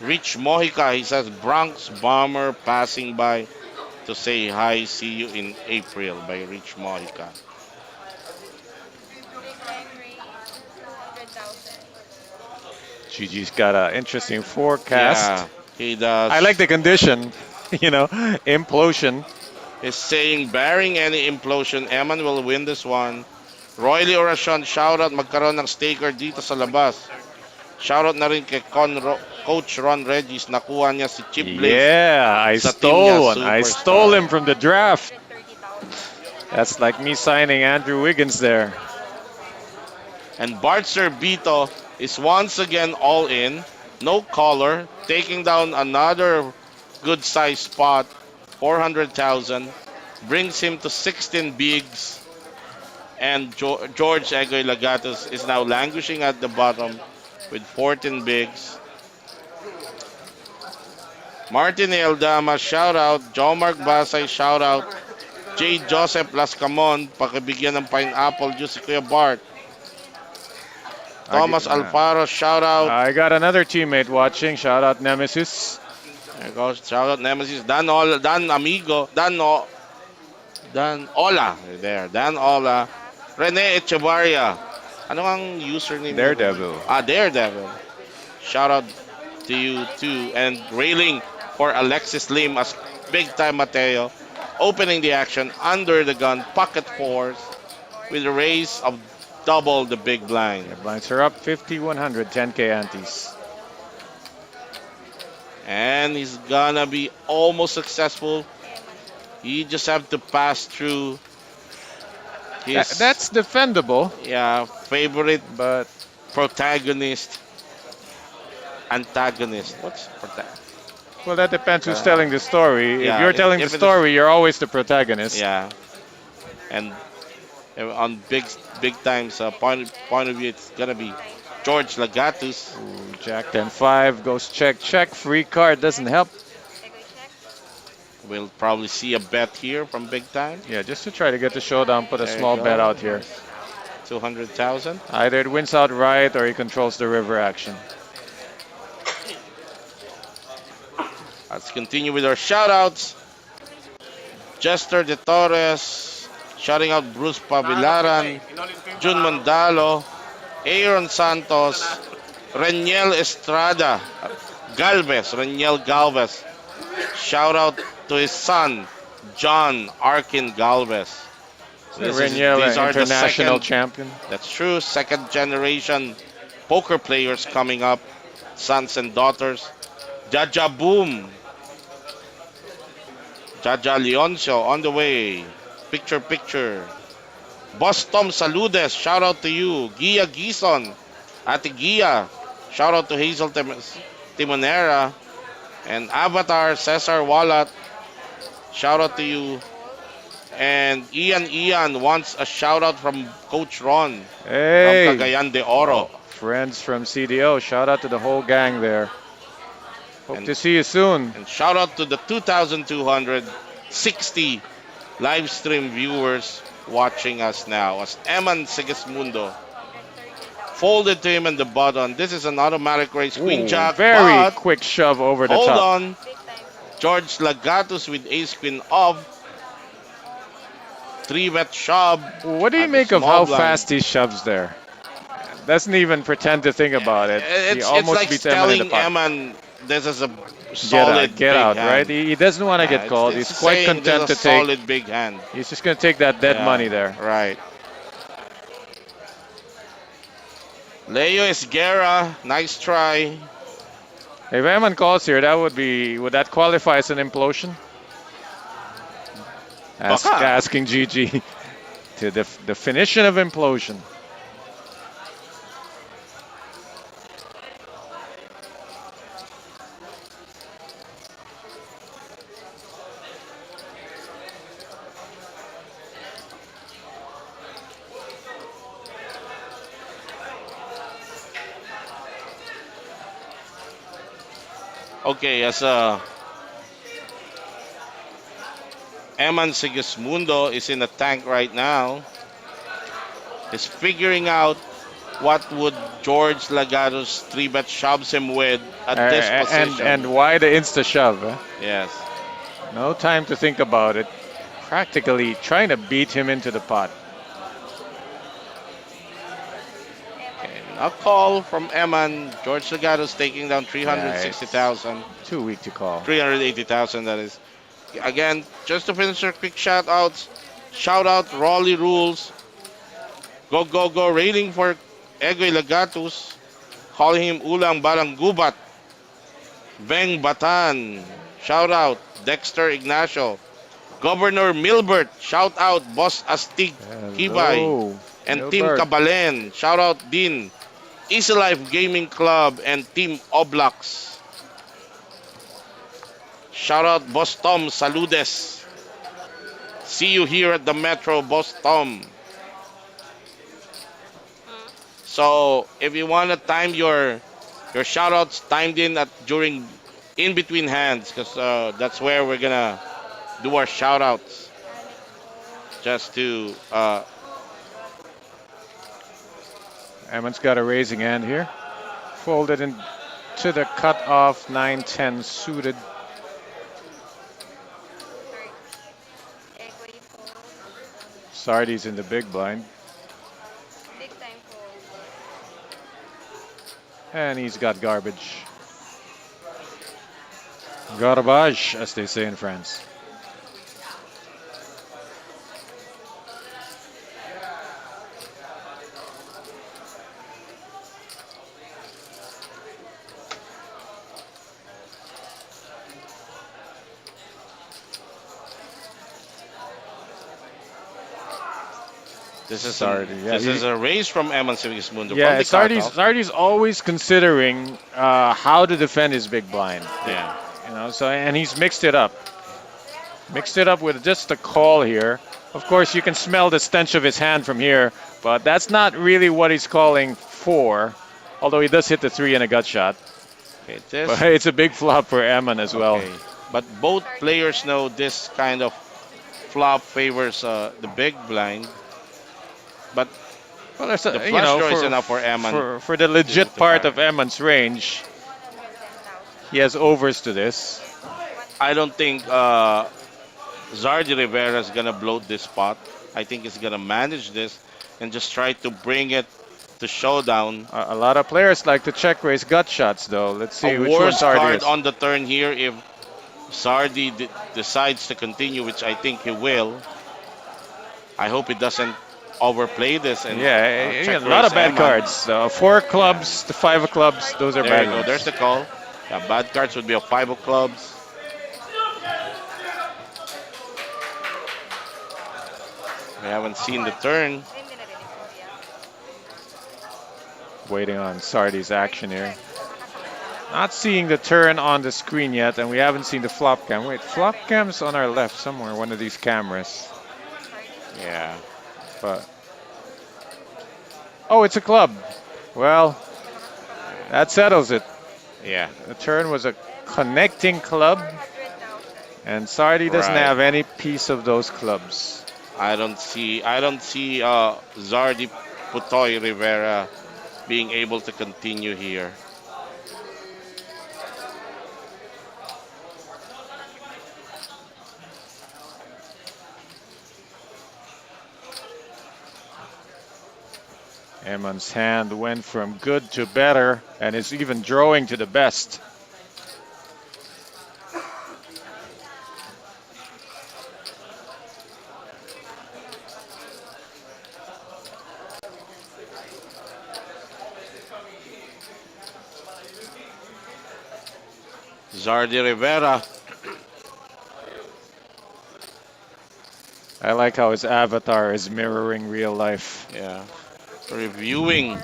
Rich Mojica, he says Bronx Bomber passing by to say hi, see you in April by Rich Mojica. Gigi's got an interesting forecast. Yeah, he does. I like the condition, you know, implosion. He's saying, barring any implosion, Eman will win this one. Royly Oracion, shoutout, magkaroon ng staker dito sa labas. Shoutout na rin kay Coach Ron Regis, nakuha niya si Chip Blaze. Yeah, I Sa stole team one. niya, I superstar. stole him from the draft. That's like me signing Andrew Wiggins there. And Bartzer Bito is once again all in. No color. Taking down another good size spot. 400,000. Brings him to 16 bigs. And George Egoy Lagatos is now languishing at the bottom with 14 bigs. Martin Eldama, shout out. Joe Mark Basay, shout out. J. Joseph Lascamon, pakibigyan ng pineapple juice si Kuya Bart. Thomas Alfaro, shout out. I got another teammate watching. Shout out Nemesis. There goes, shout out Nemesis. Dan Amigo, Dan Ola. There, Dan Ola. Rene Echevarria. Ano ang username? Daredevil. Daredevil. Shout out to you too. And railing for Alexis Lim as Big Time Mateo. Opening the action under the gun, pocket fours with a raise of double the big blind. The blinds are up 5,100, 10K antes. And he's gonna be almost successful. He just have to pass through his That's defendable, favorite but protagonist, antagonist. What's protagonist? well, that depends who's telling the story. yeah, If you're telling if the it is- story, you're always the protagonist. Yeah, and on big times point of view, it's gonna be George Lagatus. Ooh, Jack 10-5 goes check. Free card doesn't help. We'll probably see a bet here from big time. Yeah, just to try to get the showdown, put a There you small go. bet out here. 200,000. Either it wins outright or he controls the river action. Let's continue with our shoutouts. Jester De Torres, shouting out Bruce Pavilaran, Jun Mondalo, Aaron Santos, Reniel Estrada, Reniel Galvez. Shout out to his son, John Arkin Galvez. Reniel, These are the international second, champion. that's true, second generation poker players coming up, sons and daughters. Jaja Boom, Jaja Leoncio on the way. Picture. Boss Tom Saludes, shout out to you. Gia Gison, Ate Gia, shout out to Hazel Timonera. And Avatar Cesar Walat, shout out to you. And Ian wants a shout out from Coach Ron Hey, from Cagayan de Oro. friends from CDO. Shout out to the whole gang there. Hope And- to see you soon. And shout out to the 2,260 live stream viewers watching us now as Eman Sigismundo folded to him in the button. This is an automatic raise. Queen Ooh, Jack, very but quick shove over the hold top. on. George Lagatos with ace queen off. 3-bet shove. What do you at the make of small how blind. fast he shoves there? Doesn't even pretend to think about it. He It's almost like beats Eman in the telling pot. Eman this is a solid Get out, big right? hand. He doesn't want to Yeah, get called. it's He's quite saying content to this is a take. solid big hand. He's just going to take that dead Yeah, money there. Right. Leo Esguerra, nice try. If Eman calls here, would that qualify as an implosion? Baka. Asking GG to the definition of implosion. Okay, as Eman Sigismundo is in the tank right now. He's figuring out what would George Lagatos 3-bet shoves him with at this position. And why the insta shove? Eh? Yes. No time to think about it. Practically trying to beat him into the pot. A call from Eman. George Lagatos taking down 360,000. Too weak to call. 380,000, that is. Again, just to finish our quick shout outs. Shout out Raleigh Rules. Go, railing for Egoy Lagatos. Calling him Ulang Balang Gubat. Beng Batan. Shout out Dexter Ignacio. Governor Milbert, shout out Boss Astig Kibay, Hello, and Team Milbert. Kabalen, shout out Din, Easy Life Gaming Club, and Team Oblax. Shout out Boss Tom Saludes. See you here at the Metro, Boss Tom. So if you want to time your shout outs timed in at during in between hands, because that's where we're gonna do our shout outs. Just to Emmon's got a raising hand here. Folded into the cutoff 9-10 suited. Sardi's in the big blind. And he's got garbage. Garbage, as they say in France. this is Sardi, yeah, this is a raise from Eman Sigismundo. Yeah, From the cutoff. Sardi's always considering how to defend his big blind. Yeah. You know, so and he's mixed it up. Mixed it up with just a call here. Of course, you can smell the stench of his hand from here, but that's not really what he's calling for. Although he does hit the 3 in a gut shot. Okay, But it's a big flop for Eman as well. okay. But both players know this kind of flop favors the big blind. But Well, there's the flush draw is enough for Eman. For the legit to part fire. of Eman's range, he has overs to this. I don't think Zardi Rivera is gonna bloat this spot. I think he's gonna manage this and just try to bring it to showdown. A lot of players like to check raise gut shots, though. Let's see A which one worse Sardi card is. on the turn here if Sardi decides to continue, which I think he will. I hope he doesn't overplay this and Yeah, check a lot of raise bad Eman. cards. 4 clubs, the 5 of clubs, those are There bad you go. ones. There's the call. Yeah, bad cards would be a 5 of clubs. We haven't seen the turn. Waiting on Sardi's action here. Not seeing the turn on the screen yet, and we haven't seen the flop cam. Wait, flop cam's on our left somewhere, one of these cameras. Yeah. But oh, it's a club. Well, that settles it. Yeah. The turn was a connecting club, and Sardi doesn't Right. have any piece of those clubs. I don't see Zardi Putoy Rivera being able to continue here. Eman's hand went from good to better, and is even drawing to the best. Zardi Rivera. I like how his avatar is mirroring real life. Yeah. Reviewing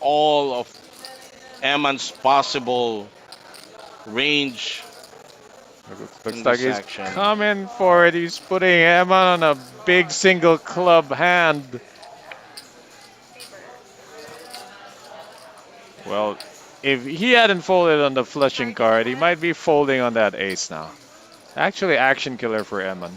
all of Eman's possible range. Looks in like this he's action. coming for it. He's putting Eman on a big single club hand. Well, if he hadn't folded on the flushing card, he might be folding on that ace now. Actually, action killer for Eman.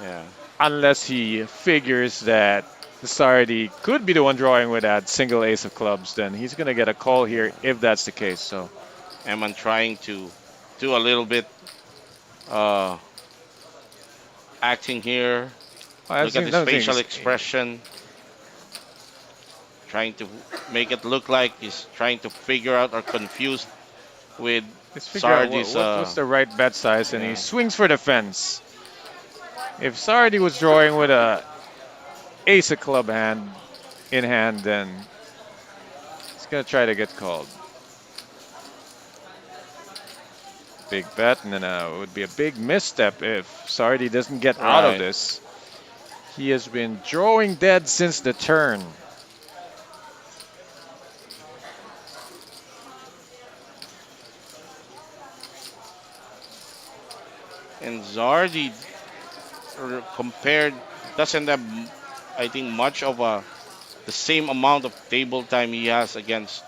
Yeah. Unless he figures that Sardi could be the one drawing with that single ace of clubs, then he's going to get a call here if that's the case. So Eman trying to do a little bit acting here. Look at his facial expression. Trying to make it look like he's trying to figure out or confused with Let's figure out Sardi's. what's the right bet size, and yeah. he swings for the fence. If Sardi was drawing with a ace of club hand in hand, then he's gonna try to get called. Big bet, and then it would be a big misstep if Sardi doesn't get out of Right. this. He has been drawing dead since the turn. And Zardi compared doesn't have, I think, much of the same amount of table time he has against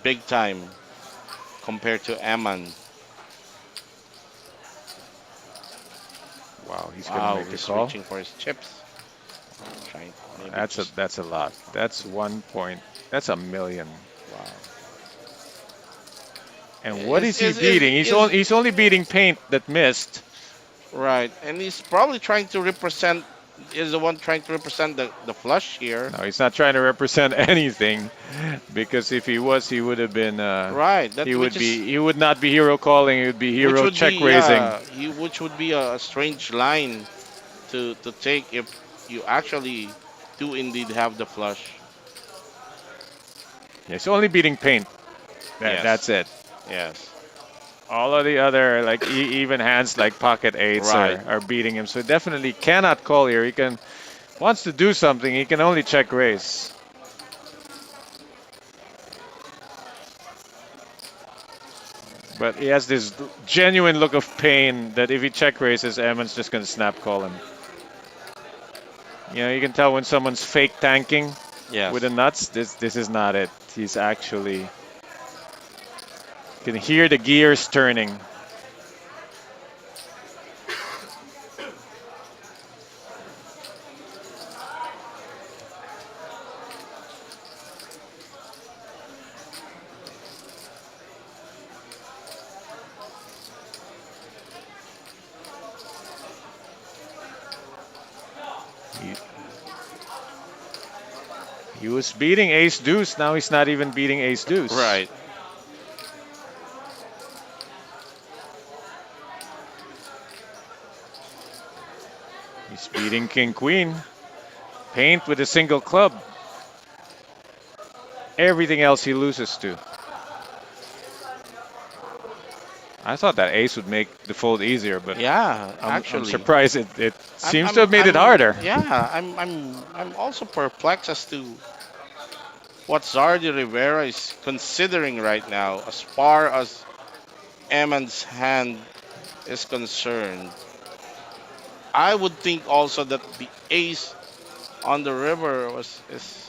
Big Time compared to Aman. Wow, he's gonna Wow, make the he's call. reaching for his chips. Trying maybe That's just a lot. That's 1 point. That's a million. wow. And what is he Is beating? He's only beating paint that missed. right, and he's probably trying to represent. Is the one trying to represent the flush here. No, he's not trying to represent anything, because if he was, he would have been. Right, that which is He would not be hero calling. He would be which hero would check be raising. which would be a strange line to take if you actually do indeed have the flush. He's only beating paint. Yes. That's it. Yes. All of the other like even hands like pocket eights Right. are beating him. So definitely cannot call here. He can wants to do something. He can only check raise. But he has this genuine look of pain that if he check raises, Emon's just going to snap call him. You know, you can tell when someone's fake tanking Yes. with the nuts. This is not it. He's actually, you can hear the gears turning. He was beating ace deuce. Now he's not even beating ace deuce. Right. He's beating king queen. Paint with a single club. Everything else he loses to. I thought that ace would make the fold easier, but Yeah, I'm actually. surprised it seems I'm- to have made it I'm- harder. Yeah, I'm also perplexed as to what Zardi Rivera is considering right now as far as Eman's hand is concerned. I would think also that the ace on the river is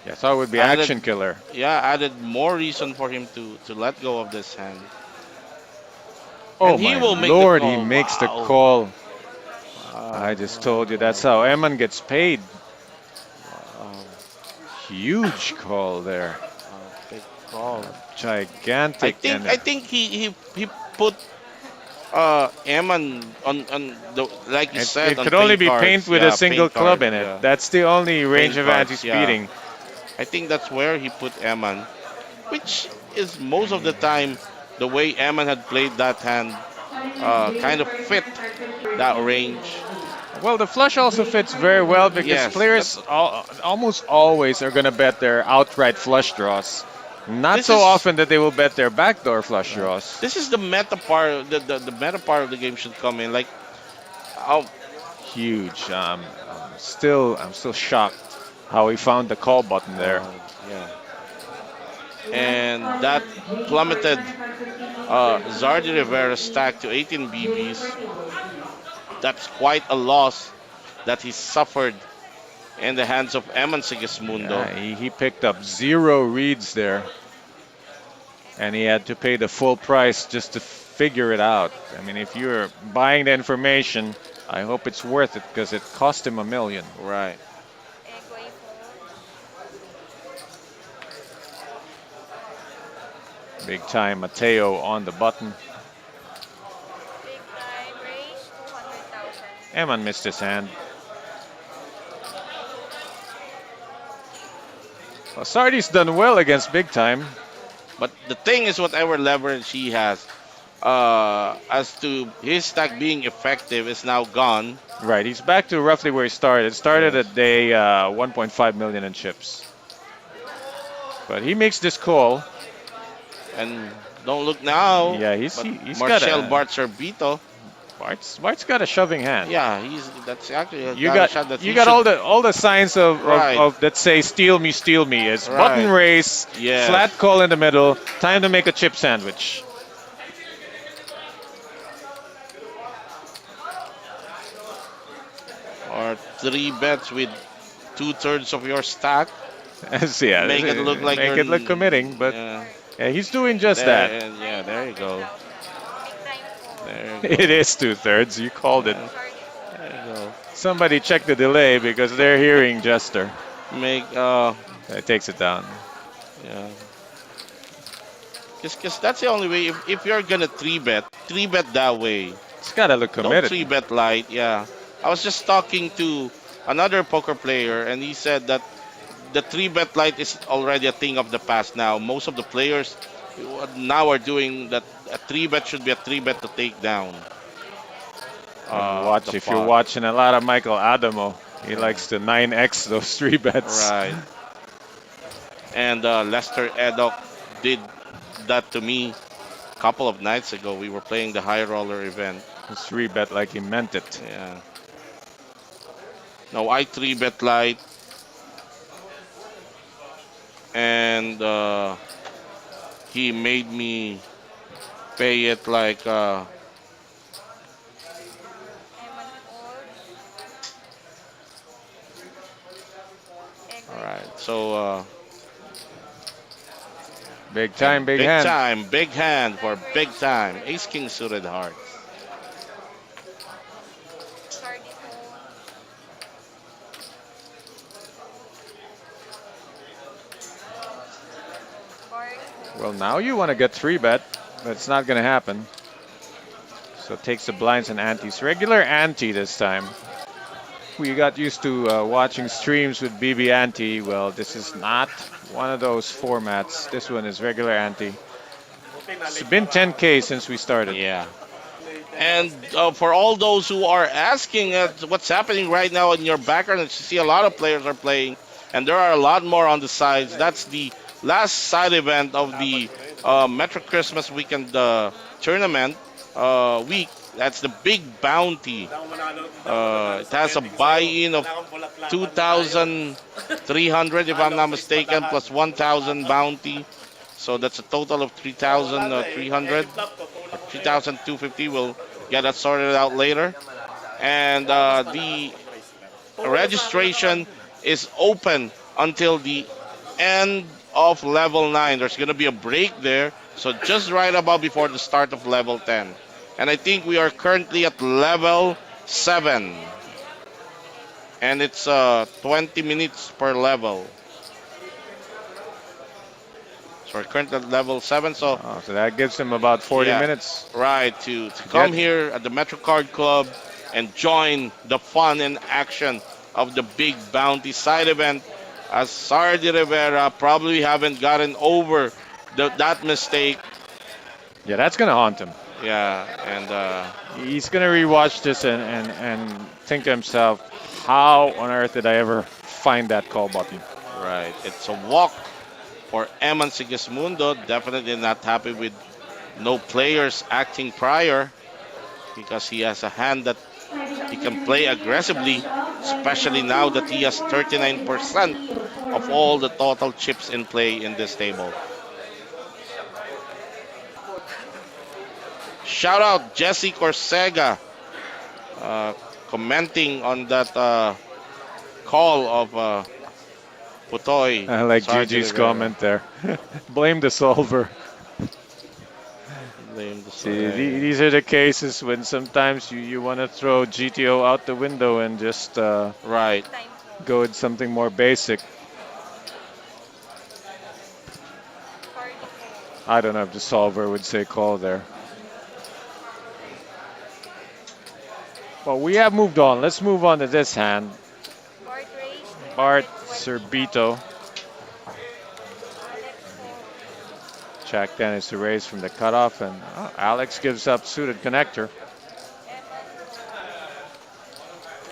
Yeah, I thought it would be Added- action killer. added more reason for him to let go of this hand. Oh And he my will make the lord, he call. makes the Wow. call. Wow. I just told you that's how Eman gets paid. Wow. Huge call there. Big call. Gigantic. and, I think he put Eman on the like you said. it on could only be cards. paint with Yeah, a single paint club cards, in it. yeah. That's the only range Paint of hand cards, he's yeah. beating. I think that's where he put Eman, which is most of the time the way Eman had played that hand kind of fit that range. Well, the flush also fits very well because Yes, players almost always are going to bet their outright flush draws. Not This so is- often that they will bet their backdoor flush draws. This is the meta part. The meta part of the game should come in. Like, oh, Huge. I'm still shocked how he found the call button there. yeah. And that plummeted Zardi Rivera's stack to 18 BBs. That's quite a loss that he suffered in the hands of Eman Sigismundo. Yeah, he picked up 0 reads there. And he had to pay the full price just to figure it out. I mean, if you're buying the information, I hope it's worth it because it cost him $1 million. Right. And going forward, Big time Mateo on the button. big time raise 200,000. Eman missed his hand. Well, Sardi's done well against big time. But the thing is, whatever leverage he has, as to his stack being effective, is now gone. Right, he's back to roughly where he started. Started at day 1.5 million in chips. But he makes this call. And Don't look now. Yeah, But he's got Marcel a Bartzerbito, Bart's got a shoving hand. yeah, he's that's actually a You kind of got shot that you he got should. all the signs Right, of that say steal me is button right. race, Yes. flat call in the middle, time to make a chip sandwich. Or three bets with 2/3 of your stack. Yeah, Make it look like make you're. it look committing, but Yeah. yeah, he's doing just that. There, and yeah, there you go. Big time po. There you It go. is 2/3. You called it. Yeah, Sorry po. there you go. Somebody check the delay because they're hearing Jester. Make It takes it down. yeah. Cause that's the only way. If you're gonna three bet that way. It's gotta look Don't committed. three bet light. Yeah. I was just talking to another poker player, and he said that the three bet light is already a thing of the past now. Most of the players now are doing that. A three bet should be a three bet to take down the If you're pot. watching a lot of Michael Adamo, he Yeah. likes to 9x those three bets. Right. And Lester Eddock did that to me a couple of nights ago. We were playing the high roller event. Three bet like he meant it. Yeah. No, I three bet light, and he made me pay it like Lemon fold. Egg all white right. po. So Big time, big big hand. time, big hand for big time. Ace King suited hearts. Cardi po. Bark po. Well, now you want to get three bet, but it's not going to happen. So it takes the blinds and antes. Regular ante this time. We got used to watching streams with BB ante. Well, this is not one of those formats. This one is regular ante. It's been 10K since we started. Yeah. And for all those who are asking what's happening right now in your background, you see a lot of players are playing, and there are a lot more on the sides. That's the last side event of the Metro Christmas Weekend tournament week. That's the big bounty. It has a buy-in of 2,300, if I'm not mistaken, plus 1,000 bounty. So that's a total of 3,300. 3,250. We'll get that sorted out later. And the registration is open until the end of level 9. There's going to be a break there. So just right about before the start of level 10. And I think we are currently at level 7. And it's 20 minutes per level. So we're currently at level 7. So So that gives him about 40 Yeah. minutes. right, to come here at the Metro Card Club and join the fun and action of the big bounty side event. As Sardi Rivera probably haven't gotten over that mistake. Yeah, that's going to haunt him. Yeah, and He's going to rewatch this and think to himself, how on earth did I ever find that call button? right, it's a walk for Eman Sigismundo. Definitely not happy with no players acting prior because he has a hand that he can play aggressively, especially now that he has 39% of all the total chips in play in this table. Shout out Jesse Corsega commenting on that call of Putoy. I like Sardi Gigi's Rivera. comment there. Blame the solver. Blame the See, solver. these are the cases when sometimes you want to throw GTO out the window and just Right. Time po. go with something more basic. Cardi po. I don't know if the solver would say call there. Well, we have moved on. Let's move on to this hand. Bart raise. Bart Alex Serbito. po. Jack then is the raise from the cutoff, and Alex gives up suited connector.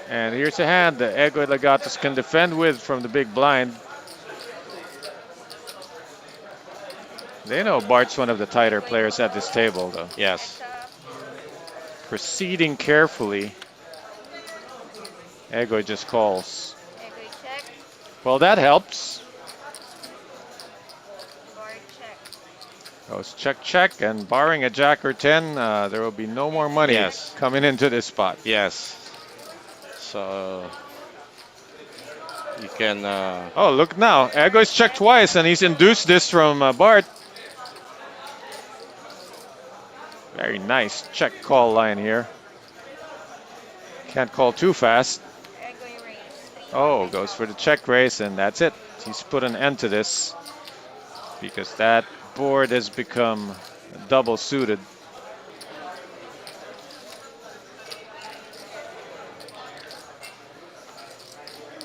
And here's a hand that Ego Legatos can defend with from the big blind. They know Bart's one of the tighter players at this table, though. Yes. Proceeding carefully. Ego just calls. Egoy check. Well, that helps. Board check. Goes check, check, and barring a jack or 10, there will be no more money Yes. coming into this spot. Yes. So you can. Oh, look now. Ego's checked twice, and he's induced this from Bart. Very nice check call line here. Can't call too fast. Egoy raise. Oh, goes for the check raise, and that's it. He's put an end to this because that board has become double suited.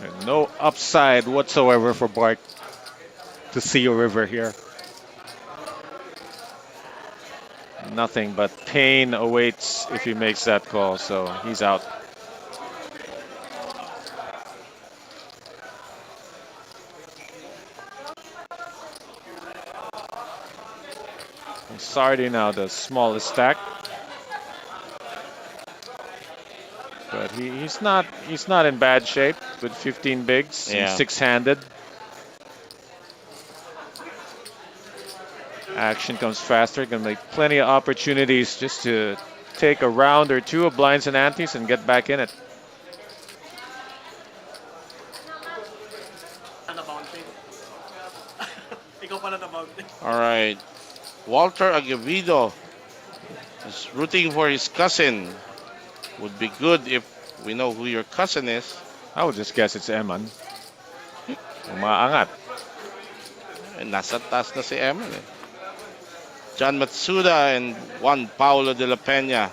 There's no upside whatsoever for Bart to see a river here. Nothing but pain awaits if he makes that call, so he's out. Sardi now the smallest stack, but he's not in bad shape with 15 bigs and Yeah. six-handed. Action comes faster. Gonna make plenty of opportunities just to take a round or two of blinds and antes and get back in it. All right. Walter Aguevido is rooting for his cousin. Would be good if we know who your cousin is. I would just guess it's Eman. Umaangat. Nasa taas na si Eman eh. John Matsuda and Juan Paulo de la Peña.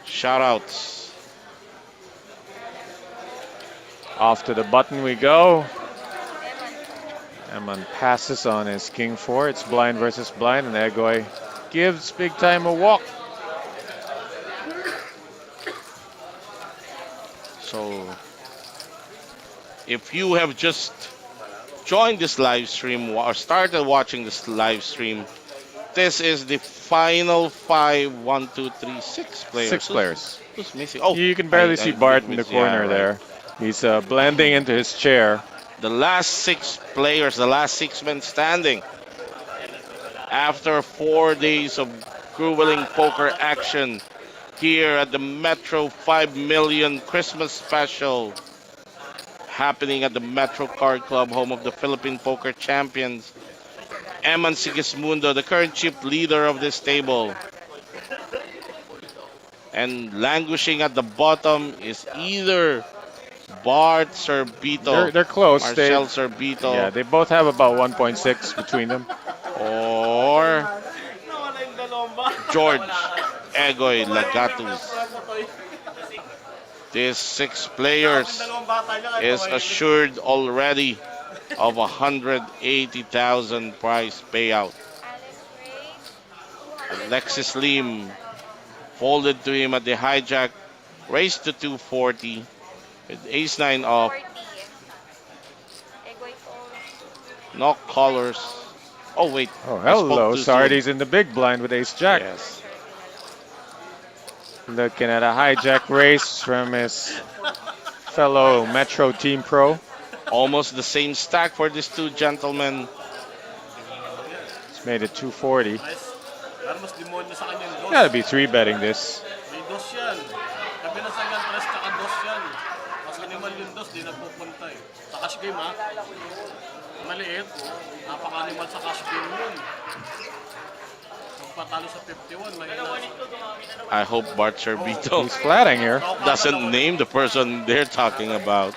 Shoutouts. Off to the button we go. Eman passes on his king 4. It's blind versus blind, and Egoy gives big time a walk. So, if you have just joined this live stream or started watching this live stream, this is the final 5, 1, 2, 3, 6 players. 6 players. Who's missing? Oh, You can barely see Bart in the corner right. there. He's blending into his chair. The last 6 players, the last 6 men standing. After 4 days of grueling poker action here at the Metro 5 Million Christmas Special, happening at the Metro Card Club, home of the Philippine Poker Champions. Eman Sigismundo, the current chip leader of this table. And languishing at the bottom is either Bart Sorbito, They're close. Marcel Sorbito, Yeah, they both have about 1.6 between them. or George Egoy Lagatus. These 6 players is assured already of 180,000 prize payout. Alexis Lim folded to him at the hijack, raised to 240 with ace-9 off, 40. Egoy fold. no colors. Oh wait. Oh, I spoke hello. too soon. Sardi's in the big blind with ace-jack. Yes. Looking at a hijack race from his fellow Metro Team Pro. Almost the same stack for these 2 gentlemen. It's made it 240. Gotta be 3-betting this. I hope Bart Sorbito He's flatting here. doesn't name the person they're talking about.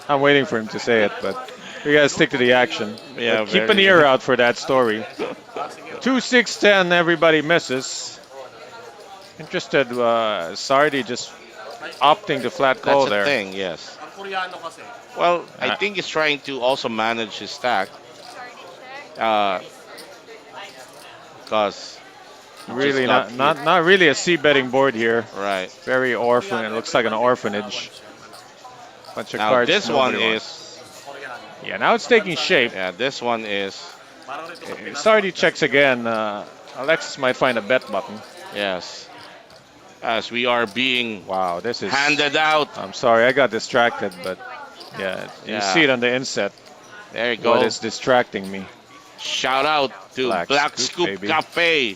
I'm waiting for him to say it, but we gotta stick to the action. Yeah, But keep an very- ear out for that story. 2, 6, 10, everybody misses. Interested, Sardi just opting to flat call That's there. the thing, yes. Well, I think he's trying to also manage his stack. Because Really Just not really a C-betting board here. right Very orphan. It looks like an orphanage. Bunch of now, cards. this one nobody is wants. Yeah, now it's taking shape. this one is Sardi checks again. Alexis might find a bet button. Yes. As we are being Wow, this is. handed out. I'm sorry, I got distracted, but yeah, you see Yeah. it on the inset. There you What go. is distracting me? Shout out to Black Black Scoop, Scoop baby. Cafe.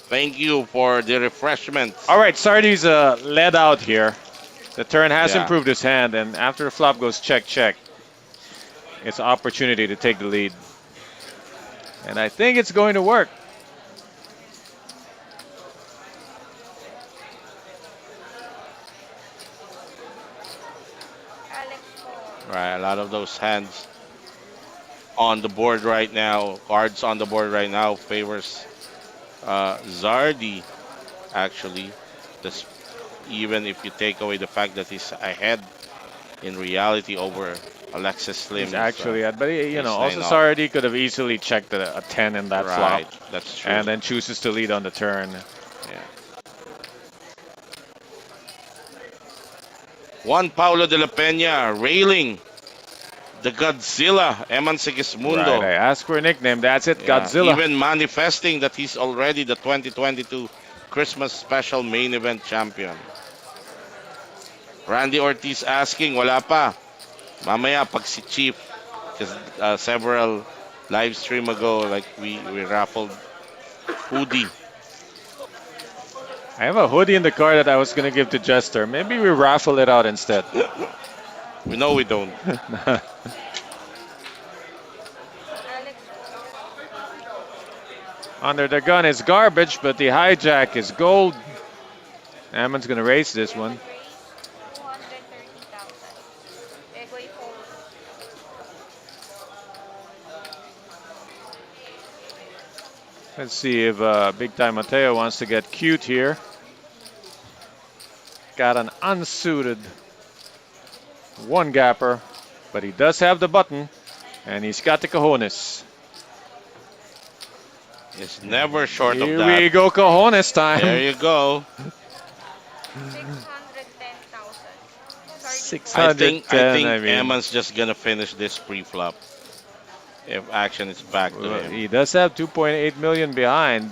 Thank you for the refreshments. All right, Sardi's led out here. The turn has Yeah. improved his hand, and after the flop goes check, check, it's an opportunity to take the lead. And I think it's going to work. Right, a lot of those hands on the board right now, cards on the board right now favors Zardi actually. This, even if you take away the fact that he's ahead in reality over Alexis Slim. He's actually at, but you know, ace also nine off. Sardi could have easily checked a 10 in that Right, flop, that's true. and then chooses to lead on the turn. Yeah. Juan Paulo de la Peña railing the Godzilla, Eman Sigismundo. Right, I asked for a nickname. That's it, Yeah, Godzilla. even manifesting that he's already the 2022 Christmas special main event champion. Randy Ortiz asking, wala pa. Mamaya pag si Chief, because several live stream ago, like we raffled hoodie. I have a hoodie in the car that I was going to give to Jester. Maybe we raffle it out instead. We know we don't. Under the gun is garbage, but the hijack is gold. Ammon's going to race this one. 230,000. Egoy fold. Let's see if Big Time Mateo wants to get cute here. Got an unsuited one gapper, but he does have the button, and he's got the cojones. It's never short Here of that. we go, cojones time. There you go. 610,000. I think I mean, Eman's just gonna finish this pre-flop. If action is back to him. he does have 2.8 million behind.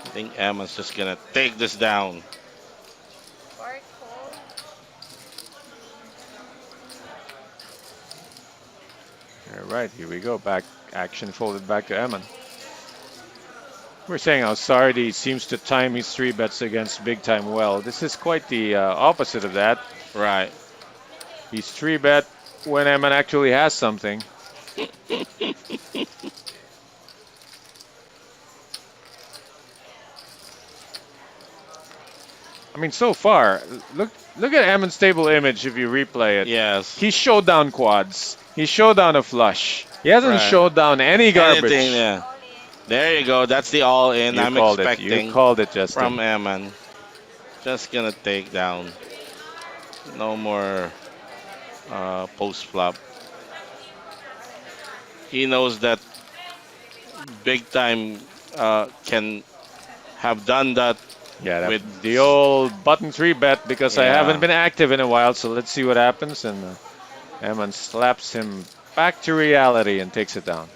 I think Eman's just gonna take this down. Bark fold. All right, here we go. Back action folded back to Eman. We're saying how Sardi seems to time his 3-bets against Big Time well. This is quite the opposite of that. Right. He's 3-bet when Eman actually has something. I mean, so far, look at Eman's table image if you replay it. Yes. He showed down quads. He showed down a flush. He hasn't Right. showed down any garbage. Anything, yeah. There you go. That's the all-in You I'm called expecting it. You called it, Justin. from Eman. Just gonna take down. No more post-flop. He knows that Big Time can have done that. Yeah, that, with- the old button 3-bet because I Yeah. haven't been active in a while. So let's see what happens. And Eman slaps him back to reality and takes it down.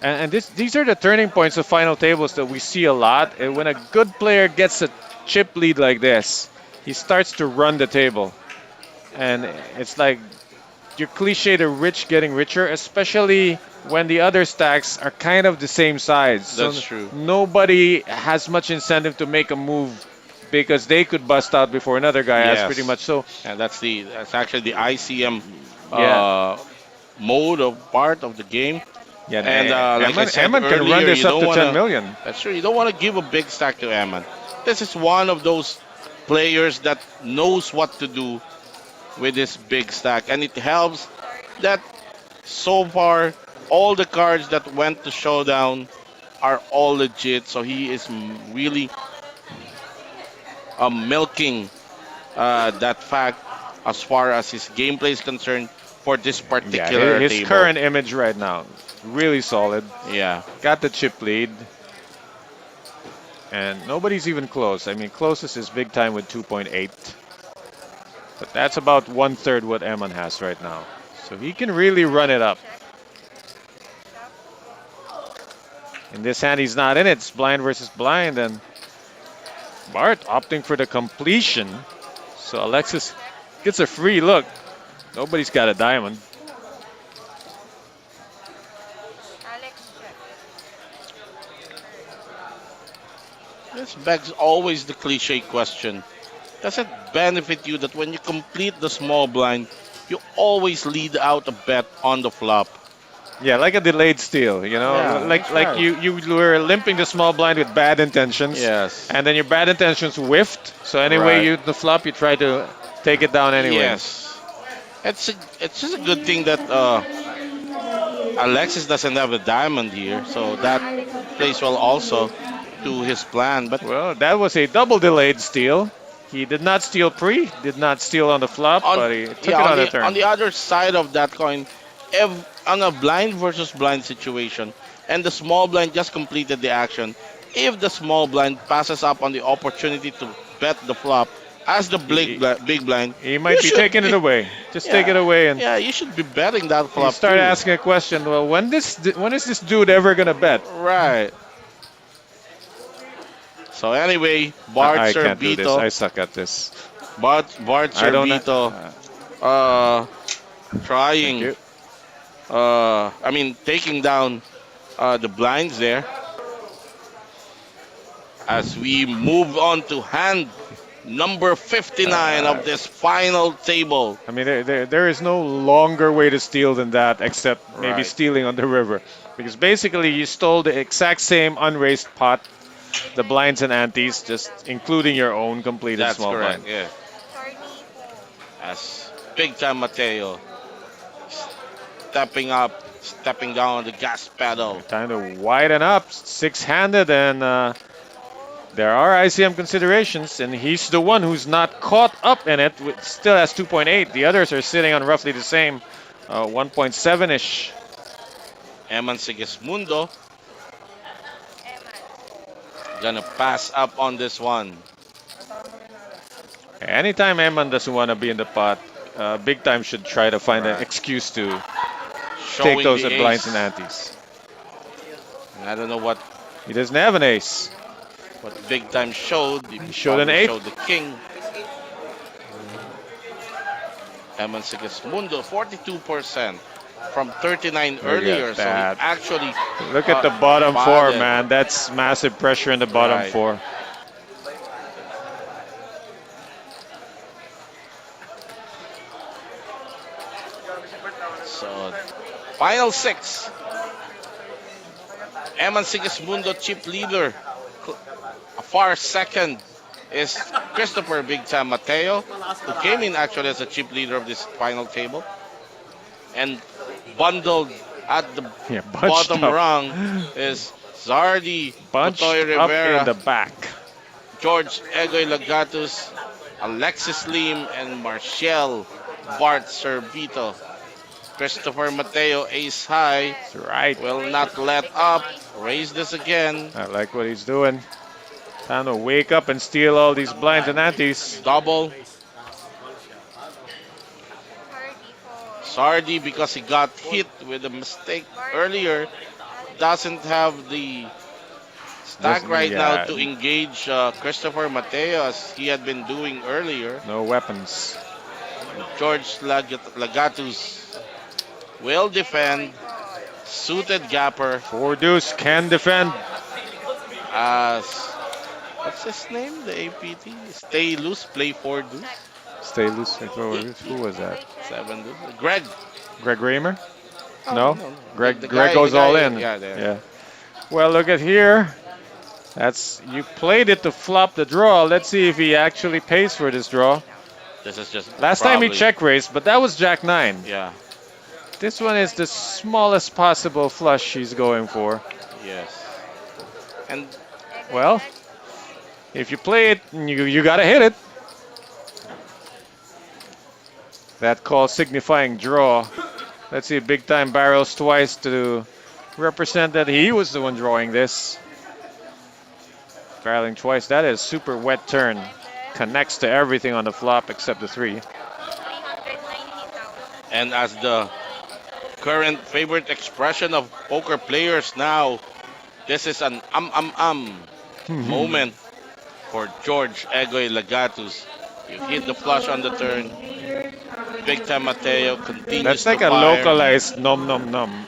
And these are the turning points of final tables that we see a lot. And when a good player gets a chip lead like this, he starts to run the table. And it's like your cliche, the rich getting richer, especially when the other stacks are kind of the same size. That's true. Nobody has much incentive to make a move because they could bust out before another guy has Yes. pretty much. So And that's actually the ICM Yeah. mode of part of the game. yeah, And, like I said Eman can run earlier, this you up don't to wanna- 10 million. That's true. You don't want to give a big stack to Eman. This is one of those players that knows what to do with this big stack. And it helps that so far, all the cards that went to showdown are all legit. So he is really milking that fact as far as his gameplay is concerned for this particular Yeah, his table. current image right now, really solid. Yeah. Got the chip lead. And nobody's even close. I mean, closest is Big Time with 2.8. But that's about 1/3 what Eman has right now. So he can really run it up. In this hand, he's not in it. It's blind versus blind, and Bart opting for the completion. So Alexis gets a free look. Nobody's got a diamond. This begs always the cliche question. Does it benefit you that when you complete the small blind, you always lead out a bet on the flop? Yeah, like a delayed steal, you know, Yeah, like that's like right. you were limping the small blind with bad intentions, Yes. and then your bad intentions whiffed. So anyway, Right. you the flop, you try to take it down anyway. Yes. It's just a good thing Please that continue so that we Alexis receive doesn't have a diamond here, so that our plays well completion also list at to his 3. plan. But Well, that was a double delayed steal. He did not steal pre, did not steal on the flop, on but he took yeah, it on on the the turn. other side of that coin, if on a blind versus blind situation, and the small blind just completed the action, if the small blind passes up on the opportunity to bet the flop as the He, big blind, he you might be should taking it be away. Just take yeah it away, and yeah you should be betting that you flop start too. asking a question. Well, when is this dude ever gonna bet? Right. So anyway, I can't do this. I suck at this. Bart I don't know. Servito, uh, Thank trying, you. I mean, taking down the blinds there as we move on to hand number 59 Uh, of this final table. I mean, there is no longer way to steal than that, except maybe Right. stealing on the river. Because basically, you stole the exact same unraised pot, the blinds and antes, just including your own completed That's small blind. correct, yeah. As Big Time Mateo stepping up, stepping down on the gas pedal. Time to widen up, six-handed, and there are ICM considerations, and he's the one who's not caught up in it. Still has 2.8. The others are sitting on roughly the same, 1.7-ish. Eman Sigismundo gonna pass up on this one. Anytime Eman doesn't want to be in the pot, Big Time should try to find an Right. excuse to take Showing those the at blinds and ace. antes. I don't know what He doesn't have an ace. Big Time showed. He showed an probably eight. showed the king. Eman Sigismundo, 42% from 39 Look earlier. at So he that. actually Look at the bottom four, spotted. man. That's massive pressure in the bottom Right. four. So final six. Eman Sigismundo, chip leader. A far second is Christopher Big Time Mateo, who came in actually as a chip leader of this final table. And bundled at the Yeah, bunched bottom up. rung is Zardi, Bunched Totoy up Rivera, in the back. George Egoy Lagatus, Alexis Lim, and Marcial Bart Servito. Christopher Mateo, ace high, That's right. will not let up. Raise this again. I like what he's doing. Time to wake up and steal all these blinds and antes. Double. Sardi, because he got hit with a mistake earlier, doesn't have the stack Doesn't- right now yeah. to engage Christopher Mateo as he had been doing earlier. No weapons. George Lagatus will defend. Suited gapper Four deuce can defend. as what's his name? The APT. Stay loose, play 4 deuce. Stay loose. Who was that? 7 deuce. Greg. Greg Raymer? Oh, No? no. Greg The Greg guy- goes the all guy- in. Yeah, there. Yeah. Well, look at here. That's you played it to flop the draw. Let's see if he actually pays for this draw. This is just Last time he probably- check raised, but that was Jack 9. Yeah. This one is the smallest possible flush he's going for. Yes. And Well, if you play it, you gotta hit it. That call signifying draw. Let's see, Big Time barrels twice to represent that he was the one drawing this. Barreling twice. That is super wet turn. Connects to everything on the flop except the 3. And as the current favorite expression of poker players now, this is an moment for George Egoy Lagatus. You hit the Calling flush all on the the turn. following players covering Big time number Mateo continues That's 150 to like a fire. localized nom nom nom.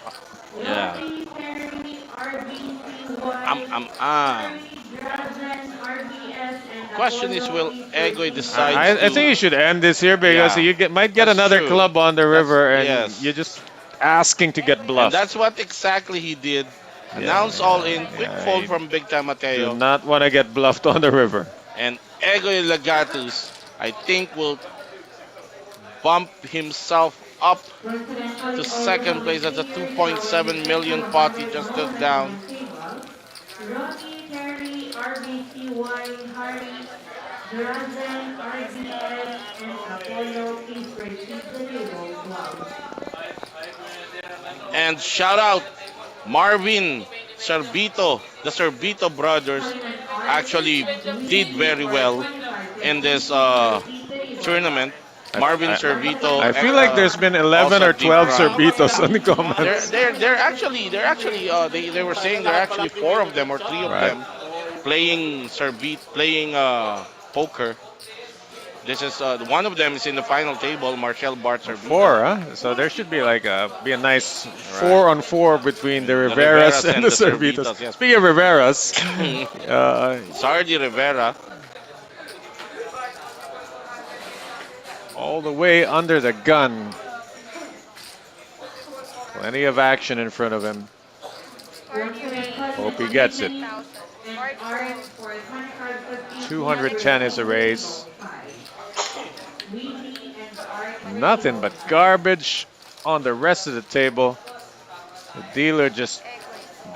Yeah. Rocky, Perry, RBCY, Am. Harry, Drazen, RBS, The and question is, Apollo will is Egoy proceeding decides I to? think you now. should end this here because Yeah, you might get that's another true. club on the That's river and you're yes, just asking to get and bluffed. that's what exactly he did. Yeah, Announce all in, quick yeah. fold I from Big Time do Mateo, not want to get bluffed on the river. and Egoy Lagatus, I think, will bump himself up Once again, to calling all the second following place. That's a players covering 2.7 the million pot he $100 just took down. multi-blind table. Rocky, Perry, RBCY, Harry, Drazen, RBS, and Apollo, please proceed to the table 12. And shout out Marvin Serbito, the Serbito brothers Calling an artist actually and did Luigi very for well 25 to in this 50 proceed to the table. tournament. I, Marvin I, Servito I feel like there's been 11 also a or deep 12 run. Sorbitos on the They're comments. they're they're actually they were saying there are actually four of them or three of Right. them playing playing poker. This is one of them is in the final table, Marcel Bart Servito. Four, huh? So there should be like be a nice Right. 4-on-4 between the The Riveras Riveras and and the the Servitos. Servitos, yes. Speaking of Riveras, Sardi Rivera. all the way under the gun. Plenty of action in front of him. Once again, Hope calling he an gets it. Anthony and RS for 25 to 50 210 is a raise. 5. Luigi and Art for Nothing table but 5. garbage on the rest of the table. The dealer just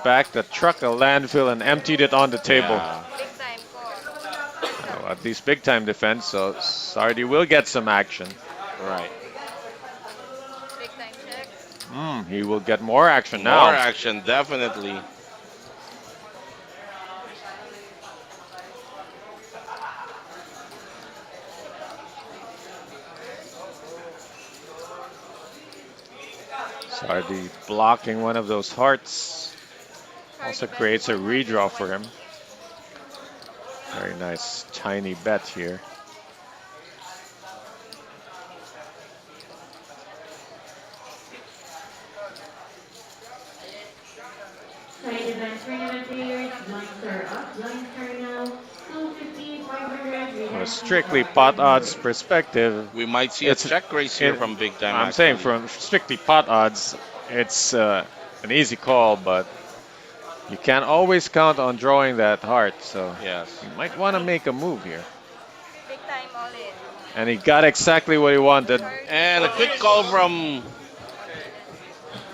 backed the truck a landfill and emptied it on the table. Yeah, At least big time defense, so Sardi will get some action. right. He will get more action More now. action, definitely. Sardi blocking one of those hearts. Also creates a redraw for him. Very nice tiny bet here. Side event tournament players, blinds are up, blinds are now 250, 500, From a strictly pot odds perspective, We might see a It's- check raise here it- from Big Time. I'm saying actually. from strictly pot odds, it's an easy call, but you can't always count on drawing that heart, so Yes. you might want to make a move here. Big time all in. And he got exactly what he wanted. And a quick call from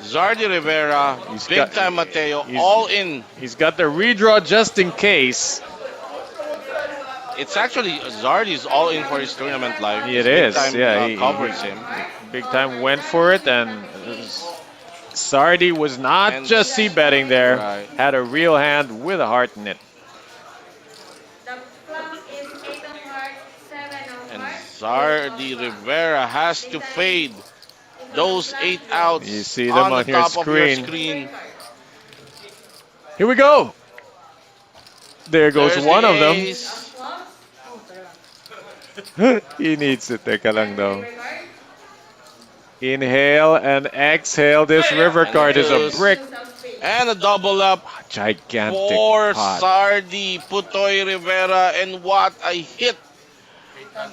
Zardi Rivera, He's Big got- Time Mateo, he's- all in. He's got the redraw just in case. It's actually Zardi's all in for his tournament life. It Big is, Time yeah. He covers him. Big time went for it, and Sardi was not And- just c-betting there. Right. Had a real hand with a heart in it. The flop is 8 of hearts, 7 of And hearts. Zardi Rivera has to fade those 8 outs You see them on the your top of your screen. screen. Here we go. There goes There's one the of them. ace. He needs it. Teka lang daw. Inhale and exhale. This river And card is a deuce. brick. And a double up Gigantic for pot. Sardi Putoy Rivera. And what a hit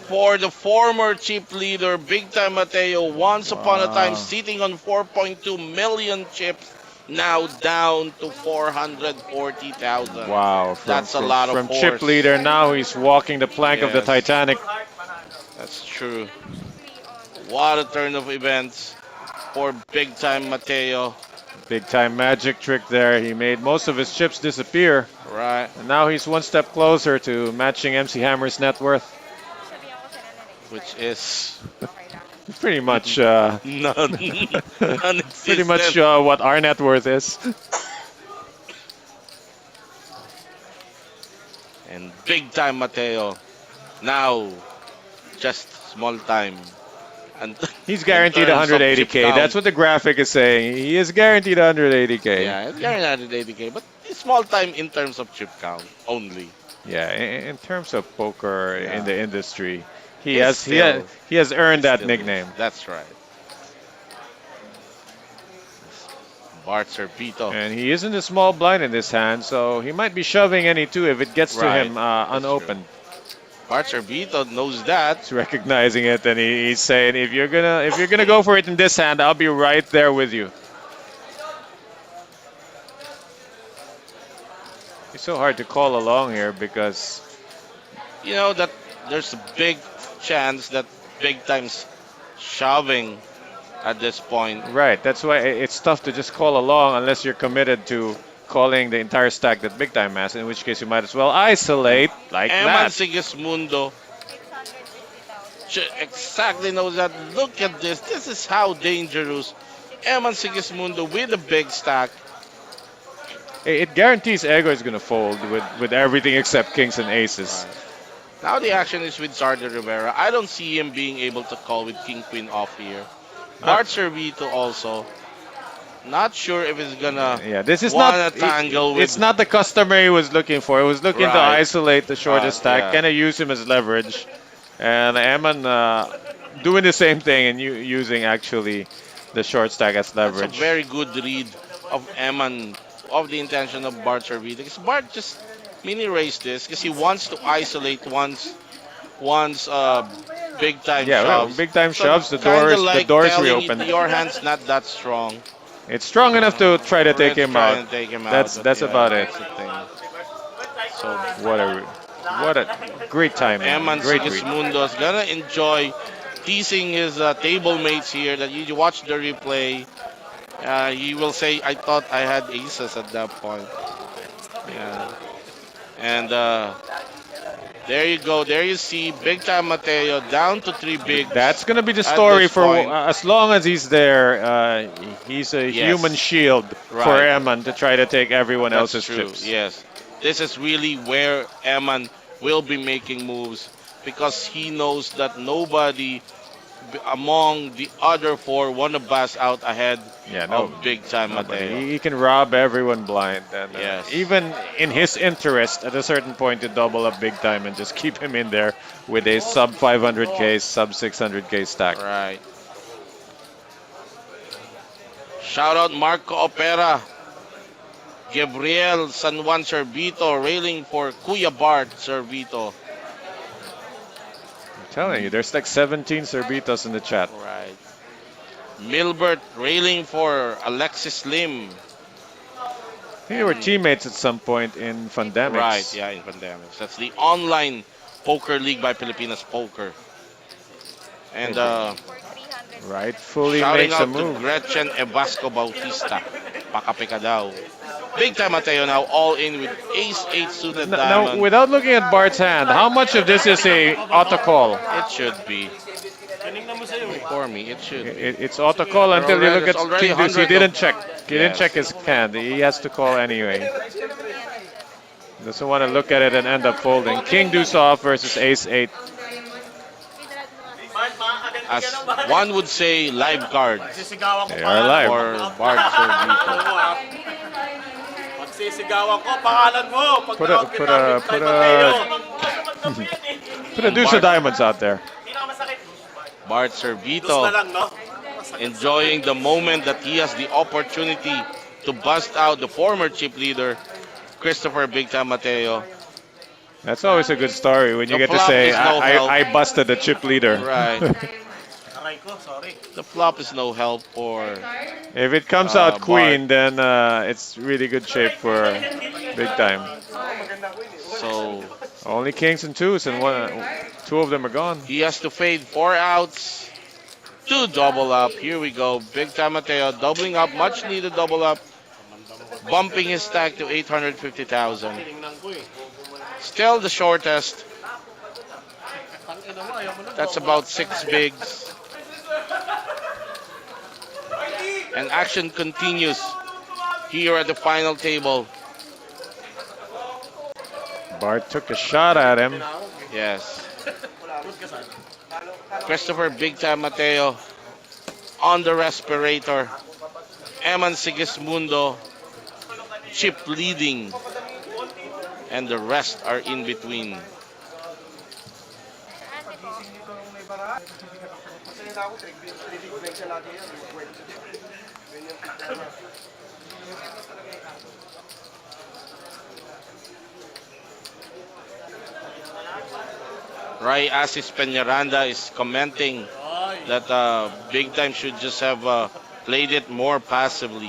for the former chip leader, Big Time Mateo. Once upon a time, Wow. sitting on 4.2 million chips, now down to 440,000. Wow. That's a lot of From force. chip leader, now he's walking the plank of the Yes. Titanic. That's true. What a turn of events for Big Time Mateo. Big time magic trick there. He made most of his chips disappear. Right. And now he's one step closer to matching MC Hammer's net worth. Which is Pretty much, none. pretty much what our net worth is. And Big Time Mateo now just small time And He's in guaranteed terms of chip 180K. count, That's what the graphic is saying. He is guaranteed 180K. yeah, it's guaranteed 80K, but it's small time in terms of chip count only. Yeah, in terms of poker in Yeah, the industry, he he's has he has still, he has he earned that still is. nickname. That's right. Bart Serpito. And he isn't a small blind in this hand, so he might be shoving any two if it gets to Right, him that's true. unopened. Bart Serpito knows that. He's recognizing it, and he's saying, if you're gonna go for it in this hand, I'll be right there with you. It's so hard to call along here because You know that there's a big chance that big time's shoving at this point. right, that's why it's tough to just call along unless you're committed to calling the entire stack that big time has. In which case, you might as well isolate like Eman that. Sigismundo 650,000. exactly knows that. Look at this. This is how dangerous Eman Sigismundo with a big stack. It guarantees Ego is gonna fold with everything except kings and aces. Right. Now the action is with Sardo Rivera. I don't see him being able to call with King Queen off here. Bart Servito also. Not sure if he's gonna Yeah, this is wanna not. tangle with. It's not the customer he was looking for. He was looking to Right. isolate the shortest stack, Yeah. kind of use him as leverage, and Eman doing the same thing and using actually the short stack as That's a leverage. very good read of Eman of the intention of Bart Servito. Because Bart just mini raised this because he wants to isolate once big time Yeah, well, shoves. big time So shoves. The kinda doors like telling reopen. your hand's not that strong. It's strong enough to try to take him Try out. and take him out, That's but that's yeah, about it. that's the thing. So What a great time, man. Eman Great read. Sigismundo is gonna enjoy teasing his table mates here. That you watch the replay. He will say, "I thought I had aces at that point." Yeah, and there you go. There you see big time Mateo down to three bigs. That's gonna be the at story this for point. as long as he's there. He's a Yes. human shield for Right. Eman to try to take everyone That's else's true. chips. Yes, this is really where Eman will be making moves because he knows that nobody among the other four want to bust out ahead Yeah, no, of big time nobody. Mateo. He can rob everyone blind, and Yes. even in his interest, at a certain point, to double up big time and just keep him in there with a sub 500k, sub 600k stack. Right. Shout out Marco Opera. Gabriel San Juan Servito railing for Kuya Bart Servito. I'm telling you, there's like 17 Cerbitos in the chat. Right. Milbert railing for Alexis Lim. I think they were teammates at some point in Fundamics. Right, yeah, in pandemics. That's the online poker league by Filipinas Poker. And For 300. Rightfully shouting makes a out to move. Gretchen Evasco Bautista. Pakape ka daw. Big time Mateo now all in with ace-8 suited Now, diamond. without looking at Bart's hand, how much of this is a auto call? It should be. For me, it should be. It's auto call until you look There's at already King Deuce. He 100 didn't of- check. He didn't Yes. check his hand. He has to call anyway. Doesn't want to look at it and end up folding. King Deuce off versus Ace 8. As one would say, live cards They are live. for Bart Servito. Magsisigawan ko, pangalan mo. Pag Put a- put a- put a- Put a deuce of diamonds out there. Bart Dus Servito na lang, no? enjoying the moment that he has the opportunity to bust out the former chip leader, Christopher Big Time Mateo. That's always a good story when you The get to flop say, is no help. I busted the chip leader. Right. Aray ko, sorry. The flop is no help for If it comes out queen, then it's really good shape for big time. so Only kings and twos, and two of them are gone. he has to fade 4 outs to double up. Here we go. Big Time Mateo doubling up, much needed double up, bumping his stack to 850,000. Tingnan ko eh. Still the shortest. That's about 6 bigs. And action continues here at the final table. Bart took a shot at him. Yes. Christopher Big Time Mateo on the respirator. Eman Sigismundo chip leading, and the rest are in between. Ray Asis Peñaranda is commenting that Big Time should just have played it more passively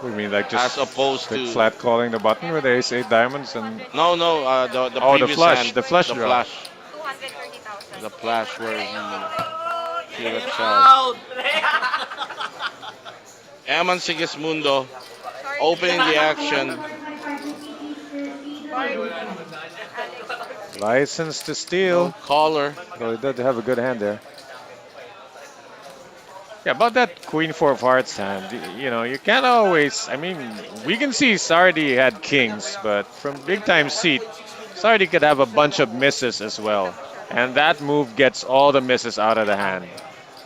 What do you mean, like as just opposed like to flat calling the button with ace eight diamonds and no the oh, the previous flush, hand, the flush the draw. flash, the flash where he hit a shove. Eman Sigismundo opening the action. Qualified participants proceed to table 10. License to No steal. caller. Though he does have a good hand there. Yeah, about that Queen Four of Hearts hand, you know, you can't always. I mean, we can see Sardi had kings, but from big time seat, Sardi could have a bunch of misses as well, and that move gets all the misses out of the hand.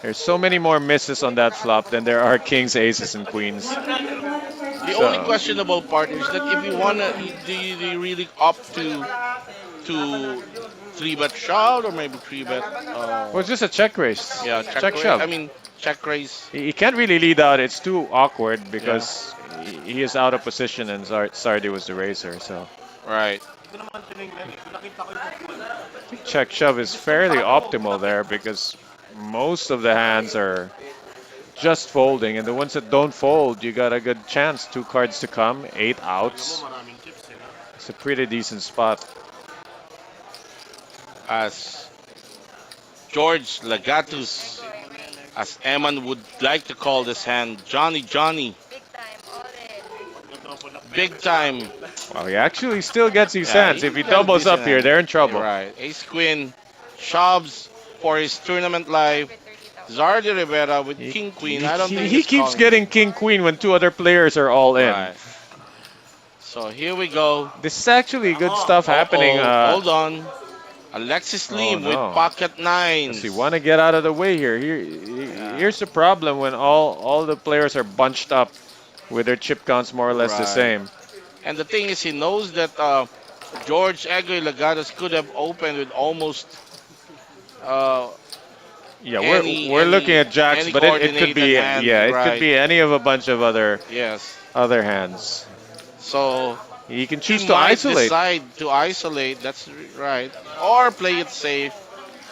There's so many more misses on that flop than there are kings, aces, and queens. The only So, questionable part is that if you wanna, do you really opt to three bet shove or maybe three bet? well, it's just a check raise, Yeah, check shove. I mean check raise. He can't really lead out. It's too awkward Yeah, because he is out of position and Sardi was the racer. So right. check shove is fairly optimal there because most of the hands are just folding, and the ones that don't fold, you got a good chance. Two cards to come, eight outs. It's a pretty decent spot. As George Lagatus, as Eman would like to call this hand, Johnny, big time. Well, he actually still gets his Yeah, hands. If he got a doubles decent up here, hand. they're in trouble. Right. Ace Queen shoves for his tournament life. Zardi Rivera with King Queen. I don't think He he's keeps calling. getting king queen when two other players are all in. Right. So here we go. This is actually good stuff happening. Hold on. Alexis Lim no. with pocket nines. Does he want to get out of the way here? Here's the problem when all the players are bunched up with their chip counts more or less the Right. same. And the thing is, he knows that George Egoy Lagadas could have opened with almost Yeah, any- we're looking at jacks, any but it could coordinated be hand, it right. could be any of a bunch of yes. other hands. So He can he choose to might isolate. decide to isolate. That's right. Or play it safe,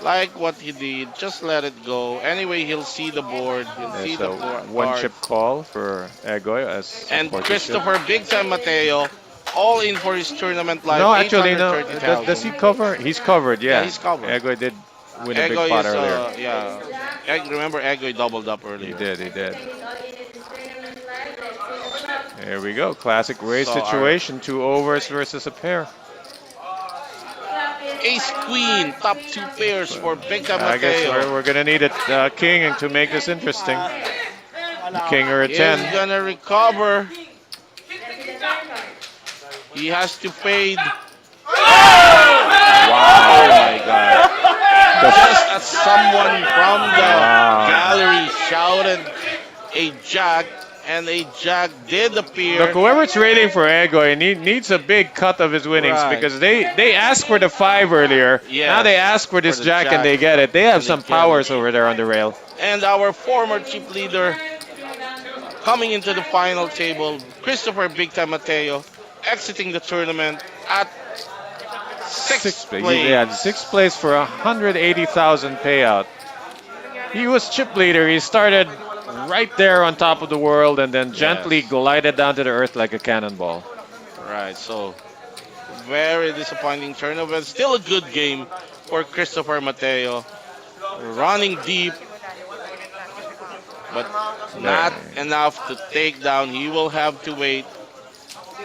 like what he did. Just let it go. Anyway, he'll see the board. He'll see There's the a board. one chip call for Egoy as of And course he should. Christopher Big Time Mateo, all in for his tournament live. No, actually no. 830,000. Does he cover? He's covered. Yeah, Yeah, he's covered. Egoy did win a big Egoy pot is, earlier. Remember Egoy doubled up He earlier. did. He did. There we go. Classic race So our- situation. Two overs versus a pair. Ace Queen, top two pairs for Big Time I guess Mateo. we're gonna need a king to make this interesting. A king or a He's 10. gonna recover. He has to fade. Wow. Oh my God. Just as someone from the Wow. gallery shouted a jack, and a jack did appear. Look, whoever's rating for Egoy needs a big cut of his winnings Right. because they asked for the 5 earlier. Yes, Now they ask for this the jack, jack. and they get it. They have And they some get powers it. over there on the rail. And our former chip leader coming into the final table, Christopher Big Time Mateo, exiting the tournament at sixth place. Yeah, 6th place for 180,000 payout. He was chip leader. He started right there on top of the world and then gently Yes. glided down to the earth like a cannonball. Right, so very disappointing tournament. Still a good game for Christopher Mateo. Running deep, but not enough to take down. He will have to wait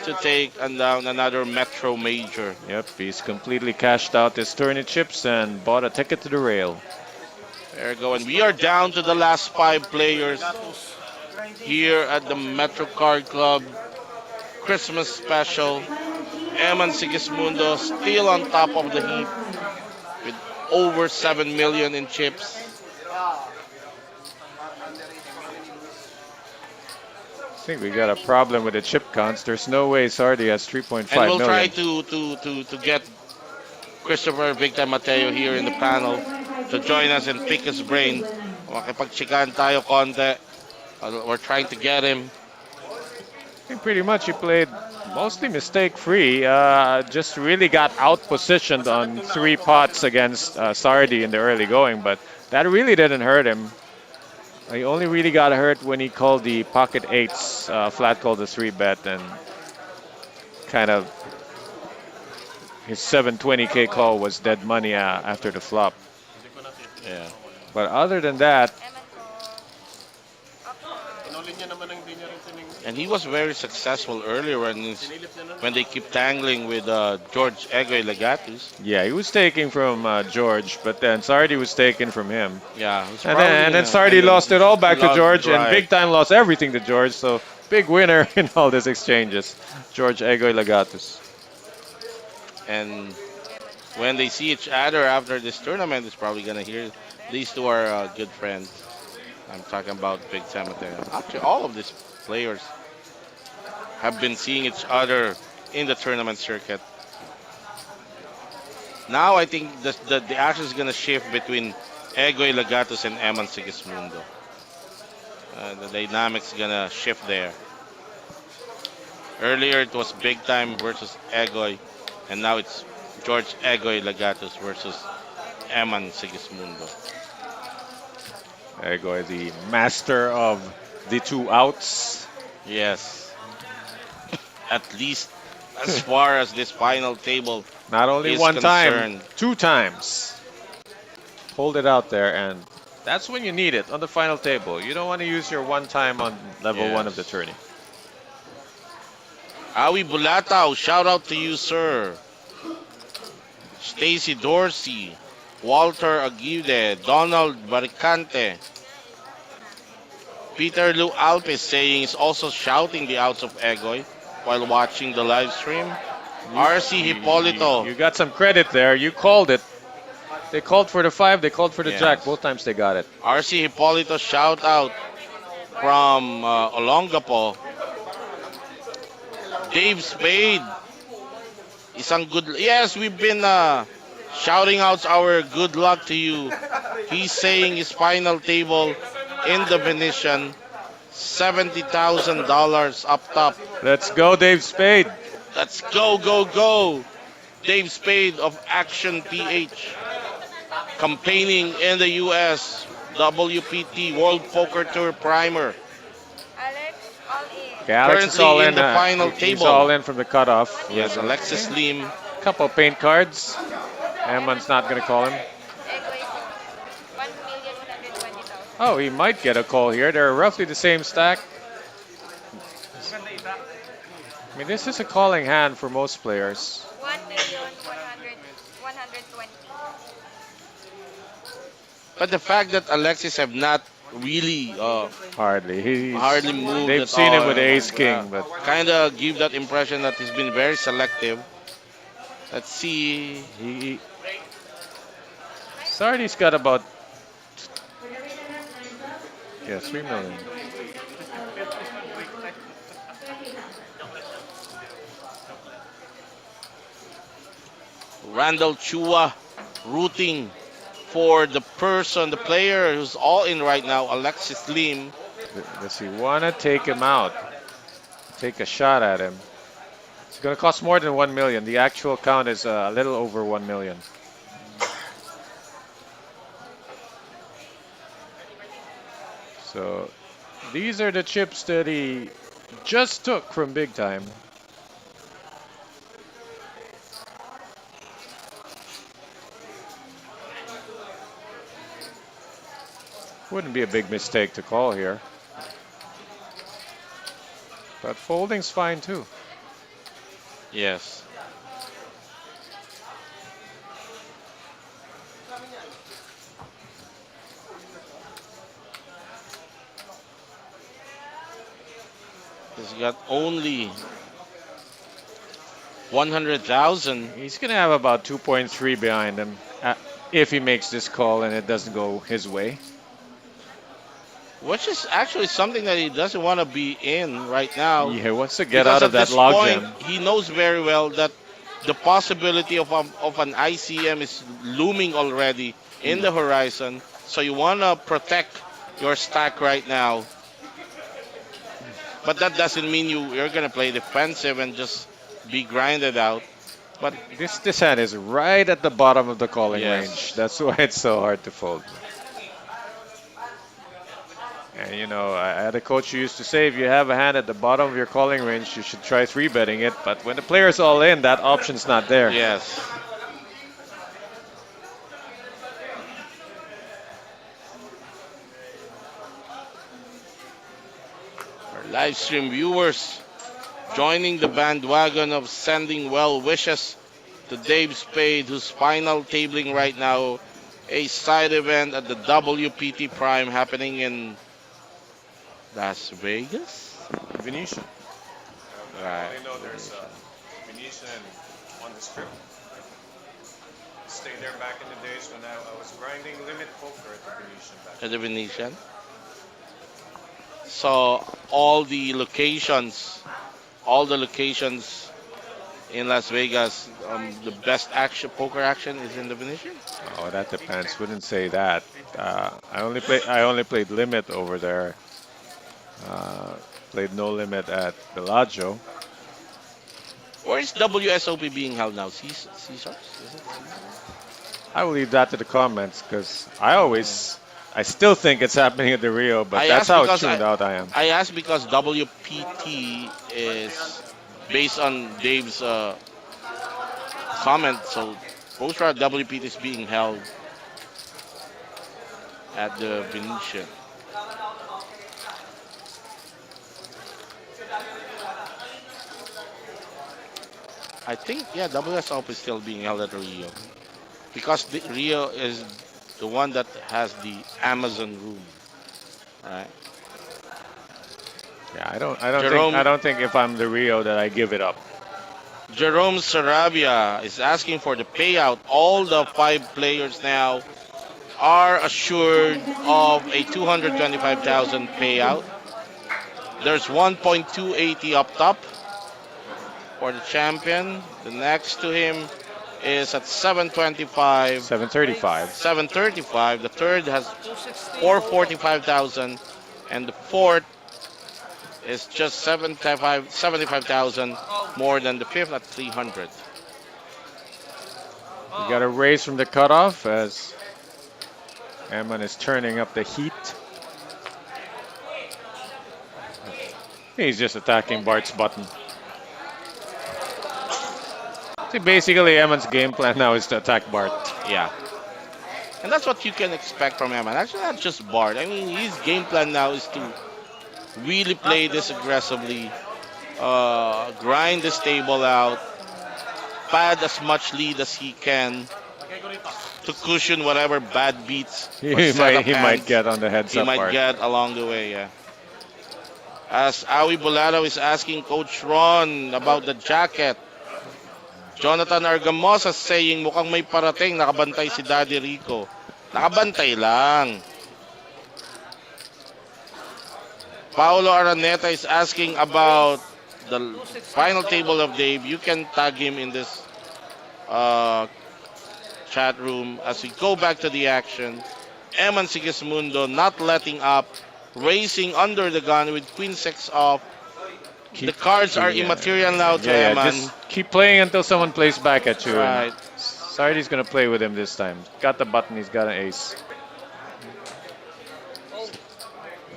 to take down another Metro Major. Yep, he's completely cashed out his tourney chips and bought a ticket to the rail. There we go. And we are down to the last 5 players here at the Metro Card Club Christmas special. Eman Sigismundo still on top of the heap with over 7 million in chips. I think we got a problem with the chip counts. There's no way Sardi has 3.5 And we'll try million. to get Christopher Victor Mateo And here in the again, panel to 3.5 join tickets us and for pick his Easy brain. Balance. Makipagchikan tayo konti. We're trying to get him. I think pretty much he played mostly mistake-free. Just really got out-positioned on 3 pots against Sardi in the early going, but that really didn't hurt him. He only really got hurt when he called the pocket eights, flat called the 3-bet, and kind of his 720K call was dead money after the flop. Yeah. But other than that, And he was very successful earlier when they keep tangling with George Egoy Legatus. yeah, he was taking from George, but then Sardi was taken from him. Yeah, he's And probably then gonna Sardi end up- lost it all back to lost- George, and right. big time lost everything to George. So big winner in all these exchanges, George Egoy Legatus. And when they see each other after this tournament, it's probably gonna hear these two are good friends. I'm talking about Big Time Mateo. Actually, all of these players have been seeing each other in the tournament circuit. Now I think the action is gonna shift between Egoy Legatus and Eman Sigismundo. The dynamics gonna shift there. Earlier it was Big Time versus Egoy, and now it's George Egoy Legatus versus Eman Sigismundo. Egoy, the master of the 2 outs. Yes. At least as far as this final table Not only is one concerned. time, 2 times. Hold it out there, and that's when you need it on the final table. You don't want to use your one time on level 1 of the Yes. tourney. Awi Bulatao, shout out to you, sir. Stacy Dorsey, Walter Aguirre, Donald Baricante. Peter Lou Alpes saying he's also shouting the outs of Egoy while watching the live stream. RC Hipolito. You got some credit there. You called it. They called for the 5, they called for the Yes. jack. Both times they got it. RC Hipolito shout out from Olongapo. Dave Spade. Isang good. Yes, we've been shouting out our good luck to you. He's saying his final table in the Venetian, $70,000 up top. Let's go, Dave Spade. Let's go, go, go. Dave Spade of Action PH. Campaigning in the US, WPT World Poker Tour Primer. Alex, all in. Okay, Alex is Currently all in in. the final He's table. all in from the cutoff. Yes, Alexis Lim. Couple paint cards. Eman's not going to call him. Egoy, 1,120,000. Oh, he might get a call here. They're roughly the same stack. I mean, this is a calling hand for most players. 1,120,000. But the fact that Alexis have not really Hardly. He's, hardly moved They've at seen all, him with the ace king, but kind of give that impression that he's been very selective. Let's see. he Sardi's got about 3 million. Randall Chua rooting for the person, the player who's all in right now, Alexis Lim. Does he want to take him out? Take a shot at him. It's going to cost more than 1 million. The actual count is a little over 1 million. So these are the chips that he just took from Big Time. Wouldn't be a big mistake to call here. But folding's fine too. Yes. He's got only 100,000. He's going to have about 2.3 behind him. if he makes this call and it doesn't go his way. Which is actually something that he doesn't want to be in right now. He wants to get Because out of at that this point, logjam. he knows very well that the possibility of an ICM is looming already in the horizon. So you want to protect your stack right now. But that doesn't mean you're going to play defensive and just be grinded out. But This hand is right at the bottom of the calling range. yes, That's why it's so hard to fold. And you know, I had a coach who used to say if you have a hand at the bottom of your calling range, you should try three betting it. But when the player's all in, that option's not there. yes. Our live stream viewers joining the bandwagon of sending well wishes to Dave Spade, who's final tabling right now a side event at the WPT Prime happening in Las Vegas. Venetian. Right. I know there's a Venetian on the strip. Stayed there back in the days when I was grinding limit poker at the Venetian back. At the Venetian. So all the locations in Las Vegas, the best action poker action is in the Venetian. Oh, that depends. Wouldn't say that. I only played limit over there. Played no limit at Bellagio. Where is WSOP being held now? Caesars? Is it? I will leave that to the comments because I still think it's happening at the Rio, but I that's asked how because tuned out I am. I asked because WPT is based on Dave's comment. So most of our WPT is being held at the Venetian. I think yeah, WSOP is still being held at Rio because the Rio is the one that has the Amazon room, right? Yeah, Jerome I don't think if I'm the Rio that I give it up. Jerome Sarabia is asking for the payout. All the 5 players now are assured of a 225,000 payout. There's 1.280 up top for the champion. The next to him is at 725. 735. 735. The third has 445,000, and the fourth is just 75,000 more than the fifth at 300. We got a raise from the cutoff as Eman is turning up the heat. He's just attacking Bart's button. See, basically Eman's game plan now is to attack Bart. Yeah. And that's what you can expect from him. And actually, not just Bart. I mean, his game plan now is to really play this aggressively, grind this table out, pad as much lead as he can to cushion whatever bad beats or He setup might hands get on the heads he up might part. get along the way. Yeah. As Awi Bolado is asking Coach Ron about the jacket, Jonathan Argamosa saying mukhang may parating, nakabantay si Daddy Rico. Nakabantay lang. Paolo Araneta is asking about the final table of Dave. You can tag him in this chat room as we go back to the action. Eman Sigismundo not letting up, racing under the gun with Queen 6 off. The cards are immaterial now to Yeah, Eman. just keep playing until someone plays back at you. Right. Sardi's gonna play with him this time. Got the button, he's got an ace.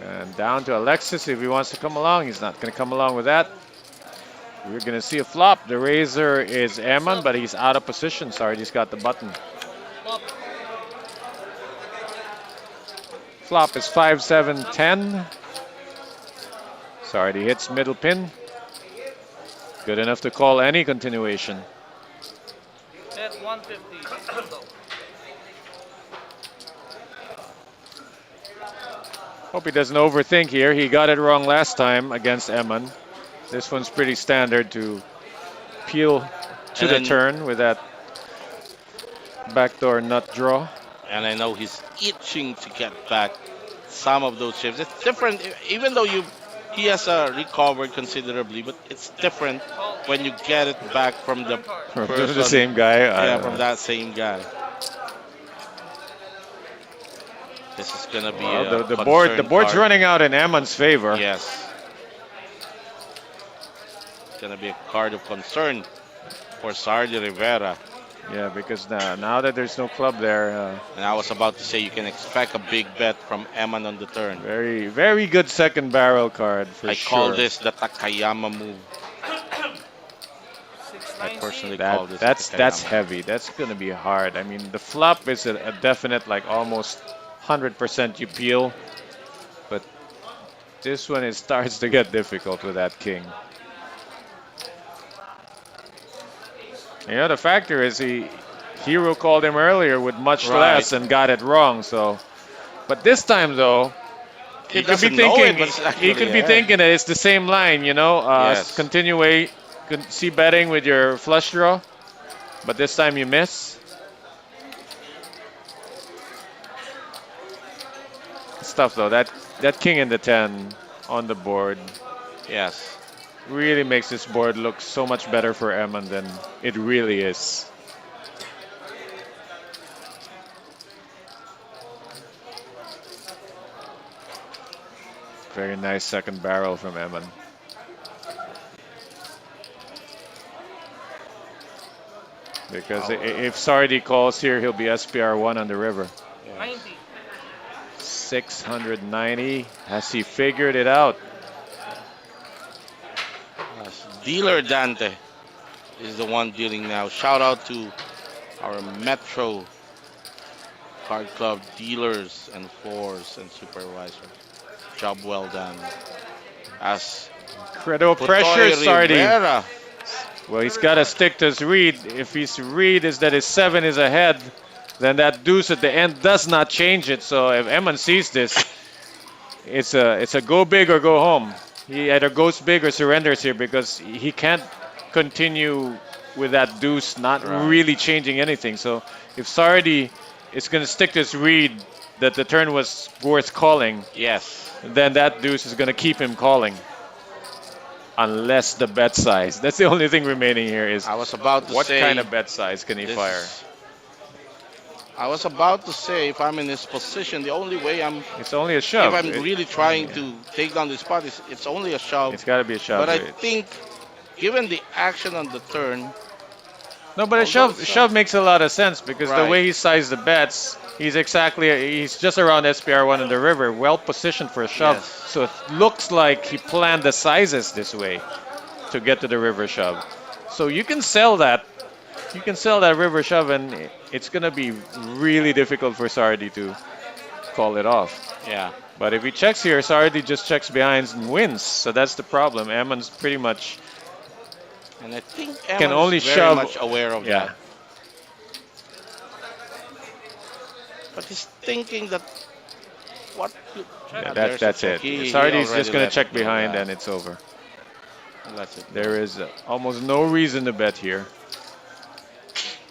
And down to Alexis if he wants to come along. He's not gonna come along with that. We're gonna see a flop. The razor is Eman, but he's out of position. Sardi's got the button. Flop is 5, 7, 10. Sardi hits middle pin. Good enough to call any continuation. At 150. Hope he doesn't overthink here. He got it wrong last time against Eman. This one's pretty standard to peel to And the then- turn with that Backdoor nut draw. And I know he's itching to get back some of those chips. It's different, even though he has recovered considerably, but it's different Call. when you get it back from the Turn card. From the person. same guy. Yeah, from that same guy. This is gonna be Well, a the concern board's card. running out in Emon's favor. Yes. It's gonna be a card of concern for Sardi Rivera. Yeah, because now that there's no club there, And I was about to say you can expect a big bet from Eman on the turn. very, very good second barrel card for I sure. call this the Takayama move. I 690. personally call this That's Takayama. heavy. That's gonna be hard. I mean, the flop is a definite, like almost 100% you peel, but this one it starts to get difficult with that king. You know, the factor is Hero called him earlier with much Right. less and got it wrong. So, but this time though, He he could be doesn't know thinking it, but it's he actually could be there. thinking that it's the same line. You know, Yes. continue see betting with your flush draw, but this time you miss. It's tough though. That king and the 10 on the board Yes. really makes this board look so much better for Eman than it really is. Very nice second barrel from Eman. Because if Sardi calls here, he'll be SPR1 on the river. 90. 690. Has he figured it out? Yes. Dealer Dante is the one dealing now. Shout out to our Metro Card Club dealers and floors and supervisor. Job well done. As Credo pressure, Putoy Sardi. Rivera. Well, he's got to stick to his read. If his read is that his 7 is ahead, then that deuce at the end does not change it. So if Eman sees this, it's a go big or go home. He either goes big or surrenders here because he can't continue with that deuce not really changing anything. So if Sardi is going to stick to his read that the turn was worth calling, Yes. then that deuce is going to keep him calling. Unless the bet size. That's the only thing remaining here is I was about to what say kind of bet size can he this- fire? I was about to say if I'm in this position, the only way It's only a shove. if I'm really trying to take down this spot is it's only a shove. It's got to be a shove. But I right? think given the action on the turn, No, but a although shove makes a lot of sense because the Right. way he sized the bets, he's just around SPR1 in the river, well positioned for a shove. Yes. So it looks like he planned the sizes this way to get to the river shove. So you can sell that. You can sell that river shove, and it's gonna be really difficult for Sardi to call it off. yeah. But if he checks here, Sardi just checks behind and wins. So that's the problem. Eman's pretty much And I think Can Eman's only very shove- much aware of yeah. that. But he's thinking that what Yeah, there's that's a it. check. He Sardi's already just gonna let check it go, behind yeah. and it's over. That's it. There is almost no reason to bet here,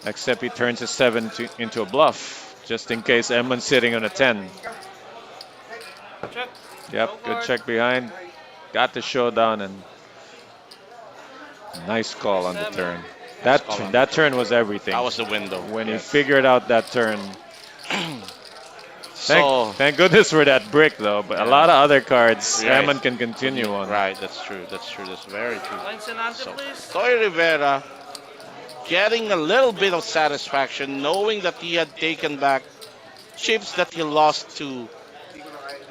except he turns his 7 into a bluff, just in case Eman's sitting on a 10. Check. Yep, No good card. check behind. Got the showdown and nice call on the 7. turn. call on That turn was everything. That was the window. When he yes. figured out that turn. So Thank goodness for that brick though, but a lot of other cards Right. Eman can continue on. right, that's true. That's true. That's very true. Lines and ante, So please. Toy Rivera getting a little bit of satisfaction knowing that he had taken back chips that he lost to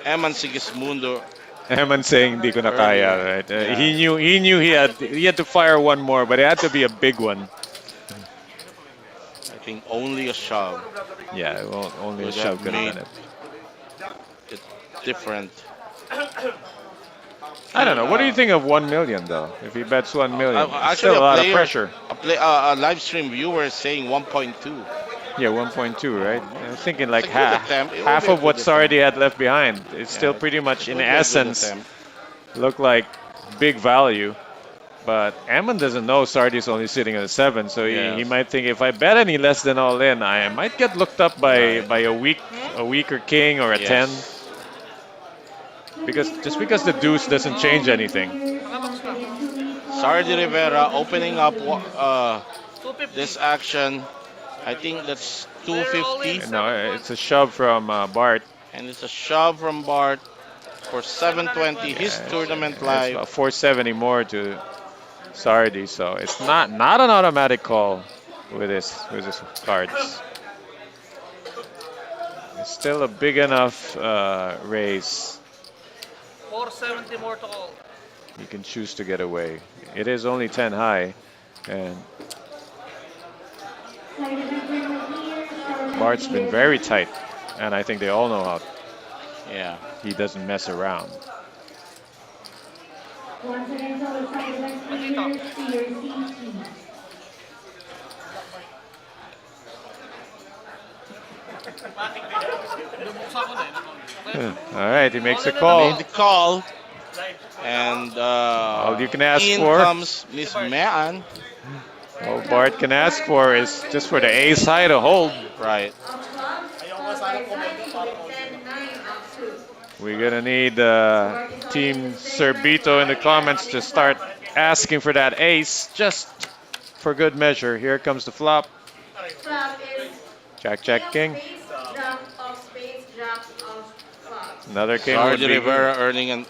Eman Sigismundo. Eman saying di ko na kaya, right? Yeah. He knew he had to fire one more, but it had to be a big one. I think only a shove. Yeah, well, only a Would shove have could have made- done it. It's different. I don't know. What do you think of 1 million though? If he bets 1 million, it's Actually, still a lot of player- pressure. A live stream viewer is saying 1.2. Yeah, 1.2, right? I'm thinking like It's a good half, attempt. It will half be a of what good Sardi had left behind. It's still Yeah. pretty much in Would be a good essence attempt. look like big value. But Ammon doesn't know Sardi's only sitting at a 7, so he Yes. might think if I bet any less than all in, I might get looked up Right. by a weaker king or a 10. Yes. Because just because the deuce doesn't change anything. Nakamax lang. Sardi Rivera opening up this 250. action. I think that's Player all 250. in, No, 7-1. it's a shove from Bart. And it's a shove from Bart for 720. 720. His Yeah, tournament it's live. about 470 more to Sardi, so it's not an automatic call with his cards. It's still a big enough raise. 470 more to call. You can choose to get away. It is only 10 high, and Side event winner here, Bart's been very tight, and I think they all know how Yeah. he doesn't mess around. Once again, to all side event players, to your safety. Bubuksan ko na eh. All right, he makes a Made call. the call. And All you can ask in for. comes Miss Maan. All Bart can ask for is just for the ace high to hold. Right. We're gonna need Team Serbito in the comments to start asking for that ace just for good measure. Here comes the flop. Flop is Jack, Jack, King. spades, jack of spades, jack of clubs. Another king would Sardi be Rivera earning an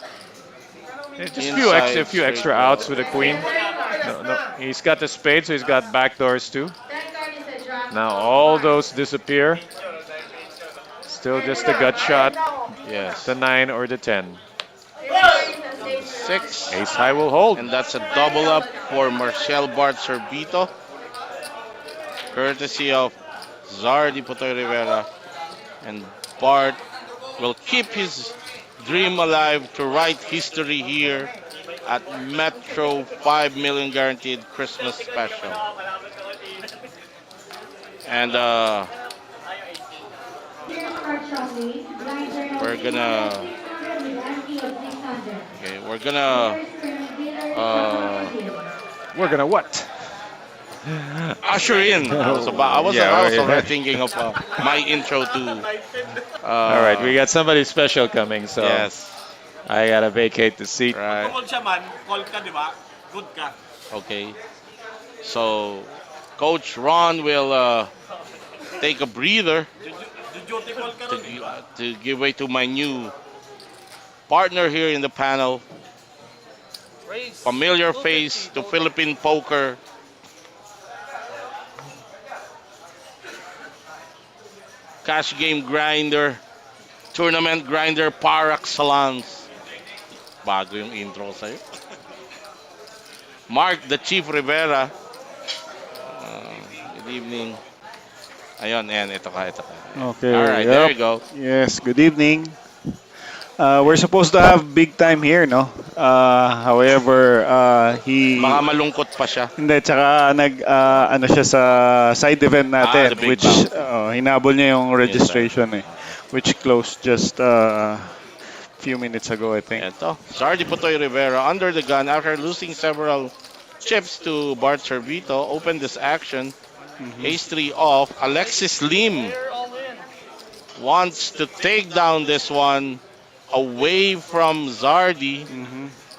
just inside a few extra straight outs with a queen. No, he's got the spade, so he's got backdoors too. That card is a jack Now of all hearts. those disappear. Still just a gut shot. yes. The 9 or the 10. This card is a safe Six. Ace high will hold. And that's a double up for Marcel Bart Sorbito. Courtesy of Zardi Putoy Rivera. And Bart will keep his dream alive to write history here at Metro 5 million guaranteed Christmas special. And Here's card shuffling. Lines are now we're gonna 600 with ante of 600. okay, we're gonna First winner uh, We're gonna what? usher in. I was already thinking of my intro to. All right, we got somebody special coming, so Yes. I gotta vacate the seat. Right. Tungkol siya man, call ka, di ba? Good ka. Okay. So, Coach Ron will take a breather Duty call ka rin, di ba? to give way to my new partner here in the panel. Raise. Familiar 250 face to total. Philippine poker. Cash game grinder. Tournament grinder par excellence. Bago yung intro sa'yo. Mark the Chief Rivera. Good evening. Ayun, ito ka. Okay. Alright, yep. there you go. Yes, good evening. We're supposed to have big time here, no? However, he... Baka malungkot pa siya. Hindi, tsaka ano siya sa side event natin, the big which bounce. hinabol niya yung registration which closed just few minutes ago, I think. Ito, Sardi Putoy Rivera under the gun after losing several chips to Bart Servito. Opened this action. Ace 3 off. Alexis Lim Player all in. wants to take down this one away from Zardi.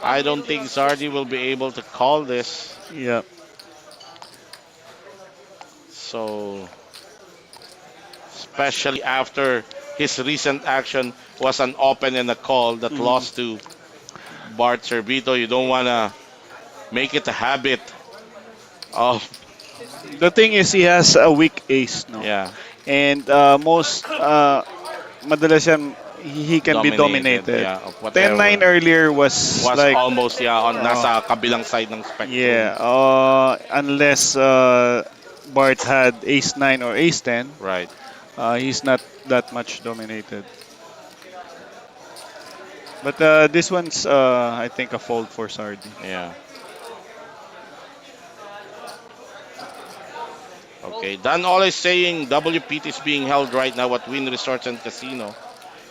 I don't think Zardi will be able to call this. Yeah. So, especially after his recent action was an open and a call that lost to Bart Servito. You don't want to make it a habit of, The thing is, he has a weak ace, no? yeah, And most, madalas yan, he can be dominated. Yeah, of whatever. 10-9 earlier was like... almost, nasa kabilang side ng spectrum. Yeah, unless Bart had ace 9 or ace 10, Right. he's not that much dominated. But this one's, I think, a fold for Sardi. Yeah. Okay, Dan Ole is saying WPT is being held right now at Wynn Resorts and Casino,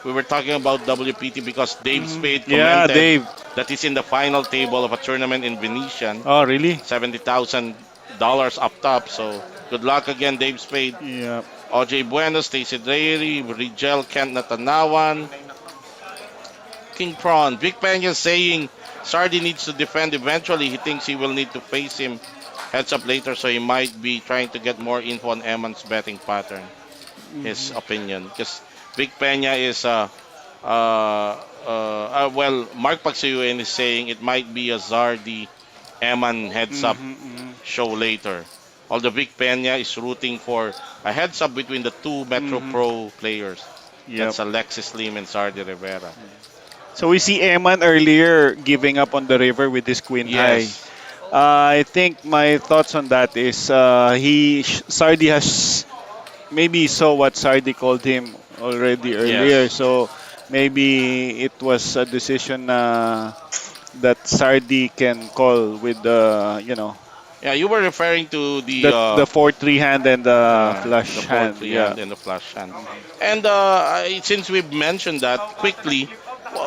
we were talking about WPT because Dave Spade Yeah, commented Dave. that he's in the final table of a tournament in Venetian, Oh, really? $70,000 up top. So good luck again, Dave Spade. Yeah. OJ Bueno, Stacey Dreary, Rigel Kent Natanawan, King Prawn. Vic Peña saying Sardi needs to defend eventually. He thinks he will need to face him heads up later, so he might be trying to get more info on Eman's betting pattern. His opinion. Because Vic Peña is, well, Mark Pagsuyuan is saying it might be a Zardi Eman heads up show later. Although Vic Peña is rooting for a heads up between the two Metro Pro players. Yep. That's Alexis Lim and Sardi Rivera. So we see Eman earlier giving up on the river with his queen high. Yes. I think my thoughts on that is Sardi has maybe saw what Sardi called him already earlier. Yes. So maybe it was a decision that Sardi can call with the Yeah, you were referring to the 4-3 hand and the the flush four hand. three Yeah. hand and the flash hand. And since we've mentioned that quickly,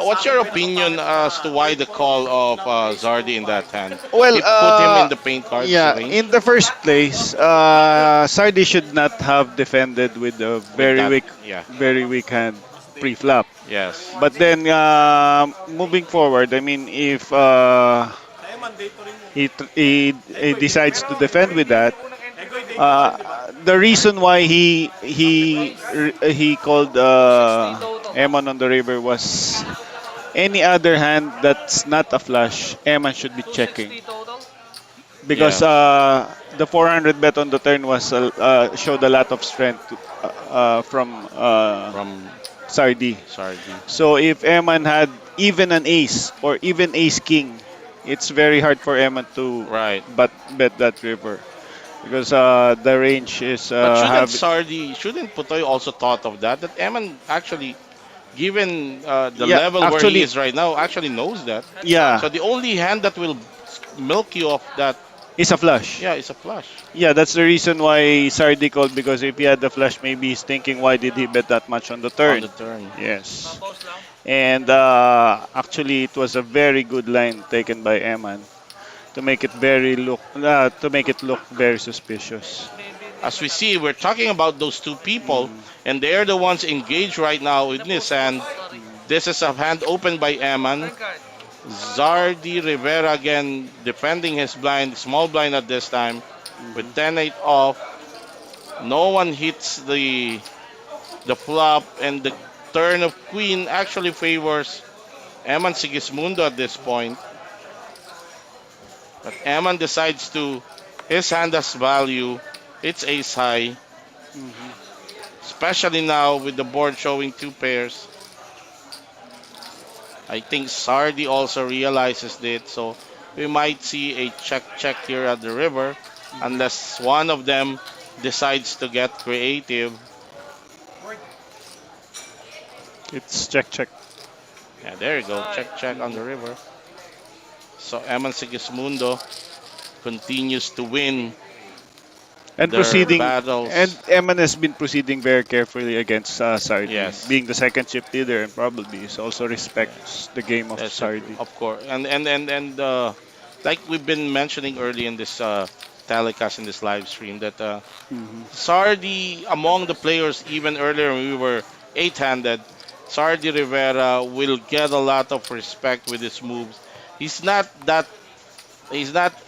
what's your opinion as to why the call of Zardi in that hand? Well, It put him in the paint cards yeah, range in the first place, Sardi should not have defended with a with that. Yeah. very weak hand pre-flop. Yes. But then, moving forward, I mean, if he decides to defend with that, the reason why he called Eman on the river was any other hand that's not a flush, Eman should be checking 260 total. because Yeah. the 400 bet on the turn was showed a lot of strength from From Sardi. Sardi. So if Eman had even an ace or even ace king, it's very hard for Eman to Right. bet that river because the range is But have shouldn't Putoy also thought of that? That Eman actually, given the yeah level where he actually is right now, actually knows that. yeah So the only hand that will milk you off that, it's a flush. yeah, is a flush Yeah, that's the reason why Sardi called because if he had the flush, maybe he's thinking why did he bet that much on the on turn? the turn. Yes, Tapos lang. and actually it was a very good line taken by Eman to make it look very suspicious. As we see, we're talking about those two people, and they're the ones engaged right now in this hand. This is a hand opened by Eman. Red card. Zardi Rivera again defending his blind, small blind at this time, with 10-8 off. No one hits the flop, and the turn of queen actually favors Eman Sigismundo at this point. But Eman decides to, his hand has value. It's ace high, especially now with the board showing two pairs. I think Sardi also realizes it, so we might see a check here at the river unless one of them decides to get creative. It's check. Yeah, there you go. Check on the river. So Eman Sigismundo continues to win And their proceeding, battles. and Eman has been proceeding very carefully against Sardi, Yes. being the second chip leader, and probably also respects the game of That's Sardi. of course. And like we've been mentioning early in this telecast in this live stream that Sardi among the players even earlier when we were eight-handed, Sardi Rivera will get a lot of respect with his moves. He's not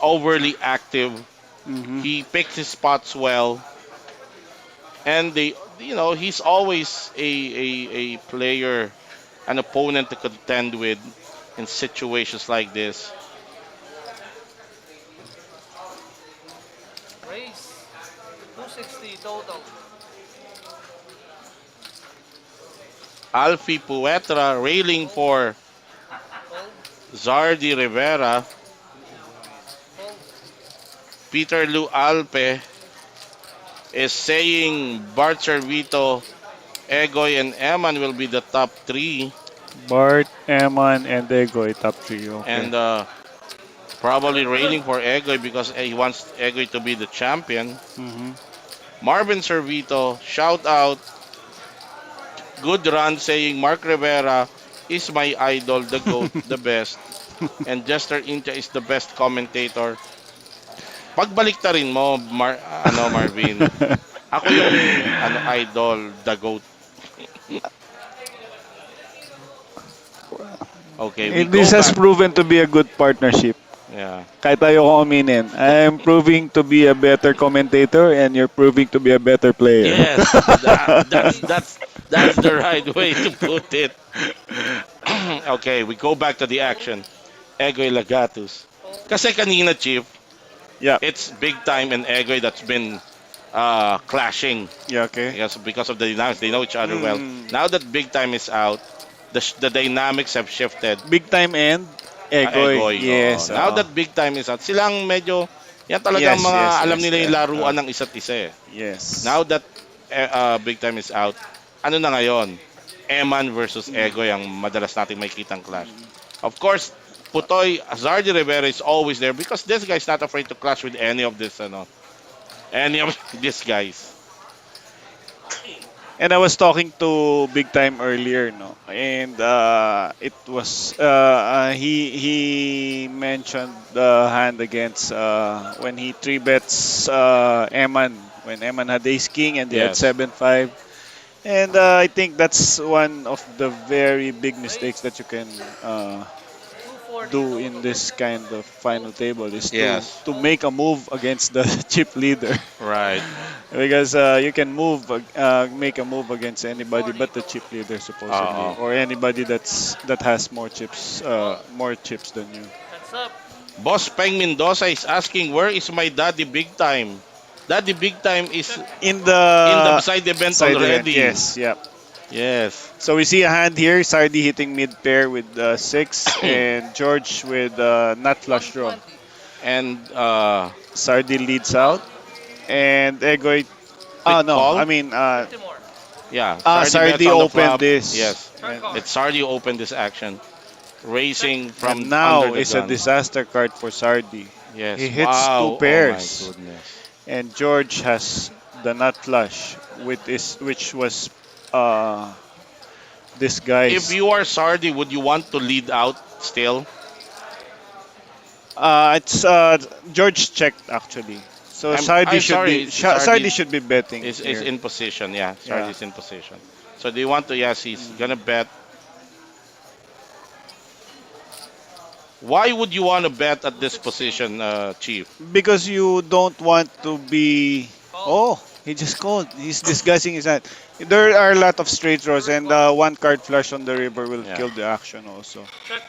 overly active. He picks his spots well, and he's always a player, an opponent to contend with in situations like this. Raise. 260 total. Alfie Puetra railing for Fold. Zardi Rivera. Fold. Peter Lu Alpe is saying Bart Servito, Egoy, and Eman will be the top three, Bart, Eman, and Egoy top three. Okay. and probably railing for Egoy because he wants Egoy to be the champion. Mhm. Marvin Servito, shout out. Good run saying Mark Rivera is my idol, the GOAT, the best. And Jester Incha is the best commentator. Pagbaliktarin mo, Marvin. Ako yung idol, the GOAT. Okay, we This go has back. proven to be a good partnership. Yeah. Kahit ayoko aminin. I'm proving to be a better commentator and you're proving to be a better player. Yes, Race. that's the right way to put it. Okay, we go back to the action. Egoy Lagatus. Fold. Kasi kanina, Chief, Yeah. it's big time and Egoy that's been clashing Yeah, okay. because of the dynamics. They know each other well. Mm. Now that big time is out, the dynamics have shifted. Big time and Egoy. Egoy. Oo. Yes. Now that big time is out, silang medyo, yan talagang Yes, mga yes, alam yes. nila yung laruan ng isa't isa eh. Yes. Now that big time is out, ano na ngayon? Eman versus Egoy ang madalas nating makikita ang clash. Of course, Putoy, Zardy Rivera is always there because this guy is not afraid to clash with any of any of these guys. And I was talking to Big Time earlier, no, and it was he mentioned the hand against when he three bets Eman when Eman had Ace King and they had Yes. 7-5, and I think that's one of the very big mistakes that you can 240 do total. in this kind of final table is Yes. to make a move against the chip leader. Right. Because you can make a move against anybody but the chip leader supposedly, Oo. or anybody that has more chips than you. Heads up. Boss Peng Mendoza is asking, where is my daddy big time? Daddy big time is In in the the side event side event, already. yes, yeah. Yes. So we see a hand here, Sardi hitting mid pair with 6, and George with nut flush draw. 120. And Sardi leads out, and Egoy. Oh Big no, call? I mean, 50 more. yeah, Sardi bets on the opened flop. this. Yes. Turn call. It's Sardi who opened this action. Racing from And now under the it's a gun. disaster card for Sardi. Yes. He hits Wow. two pairs. Oh my goodness. And George has the nut flush which was this guy's. If you are Sardi, would you want to lead out still? It's George checked actually. So I'm sorry, Sardi should be betting Is here. in position, yeah. Sardi Yeah. is in position. So do you want to? Yes, he's gonna bet. Why would you want to bet at this position, Chief? Because you don't want to be. Oh, he just called. He's disguising his hand. There are a lot of straight draws, and one card flush on the river will Yeah. kill the action also. Check.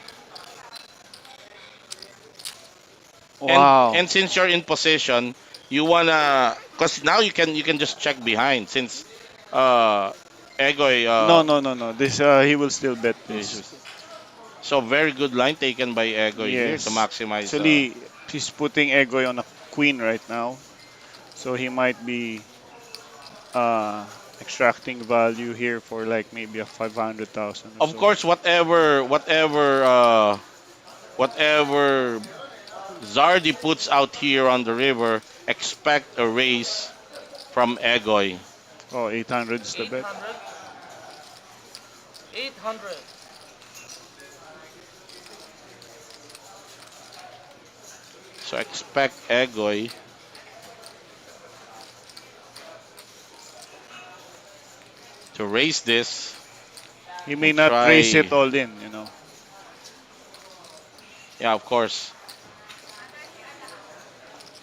Wow. And since you're in position, you wanna, cause now you can just check behind since Egoy. No. This he will still bet this. So very good line taken by Egoy here Yes. to maximize. Actually, he's putting Egoy on a queen right now, so he might be extracting value here for like maybe a 500,000. Of course, whatever Zardi puts out here on the river, expect a race from Egoy. Oh, 800 is the bet. 800. 800. So expect Egoy to raise this. He may and not try- raise it all in, you know. Yeah, of course.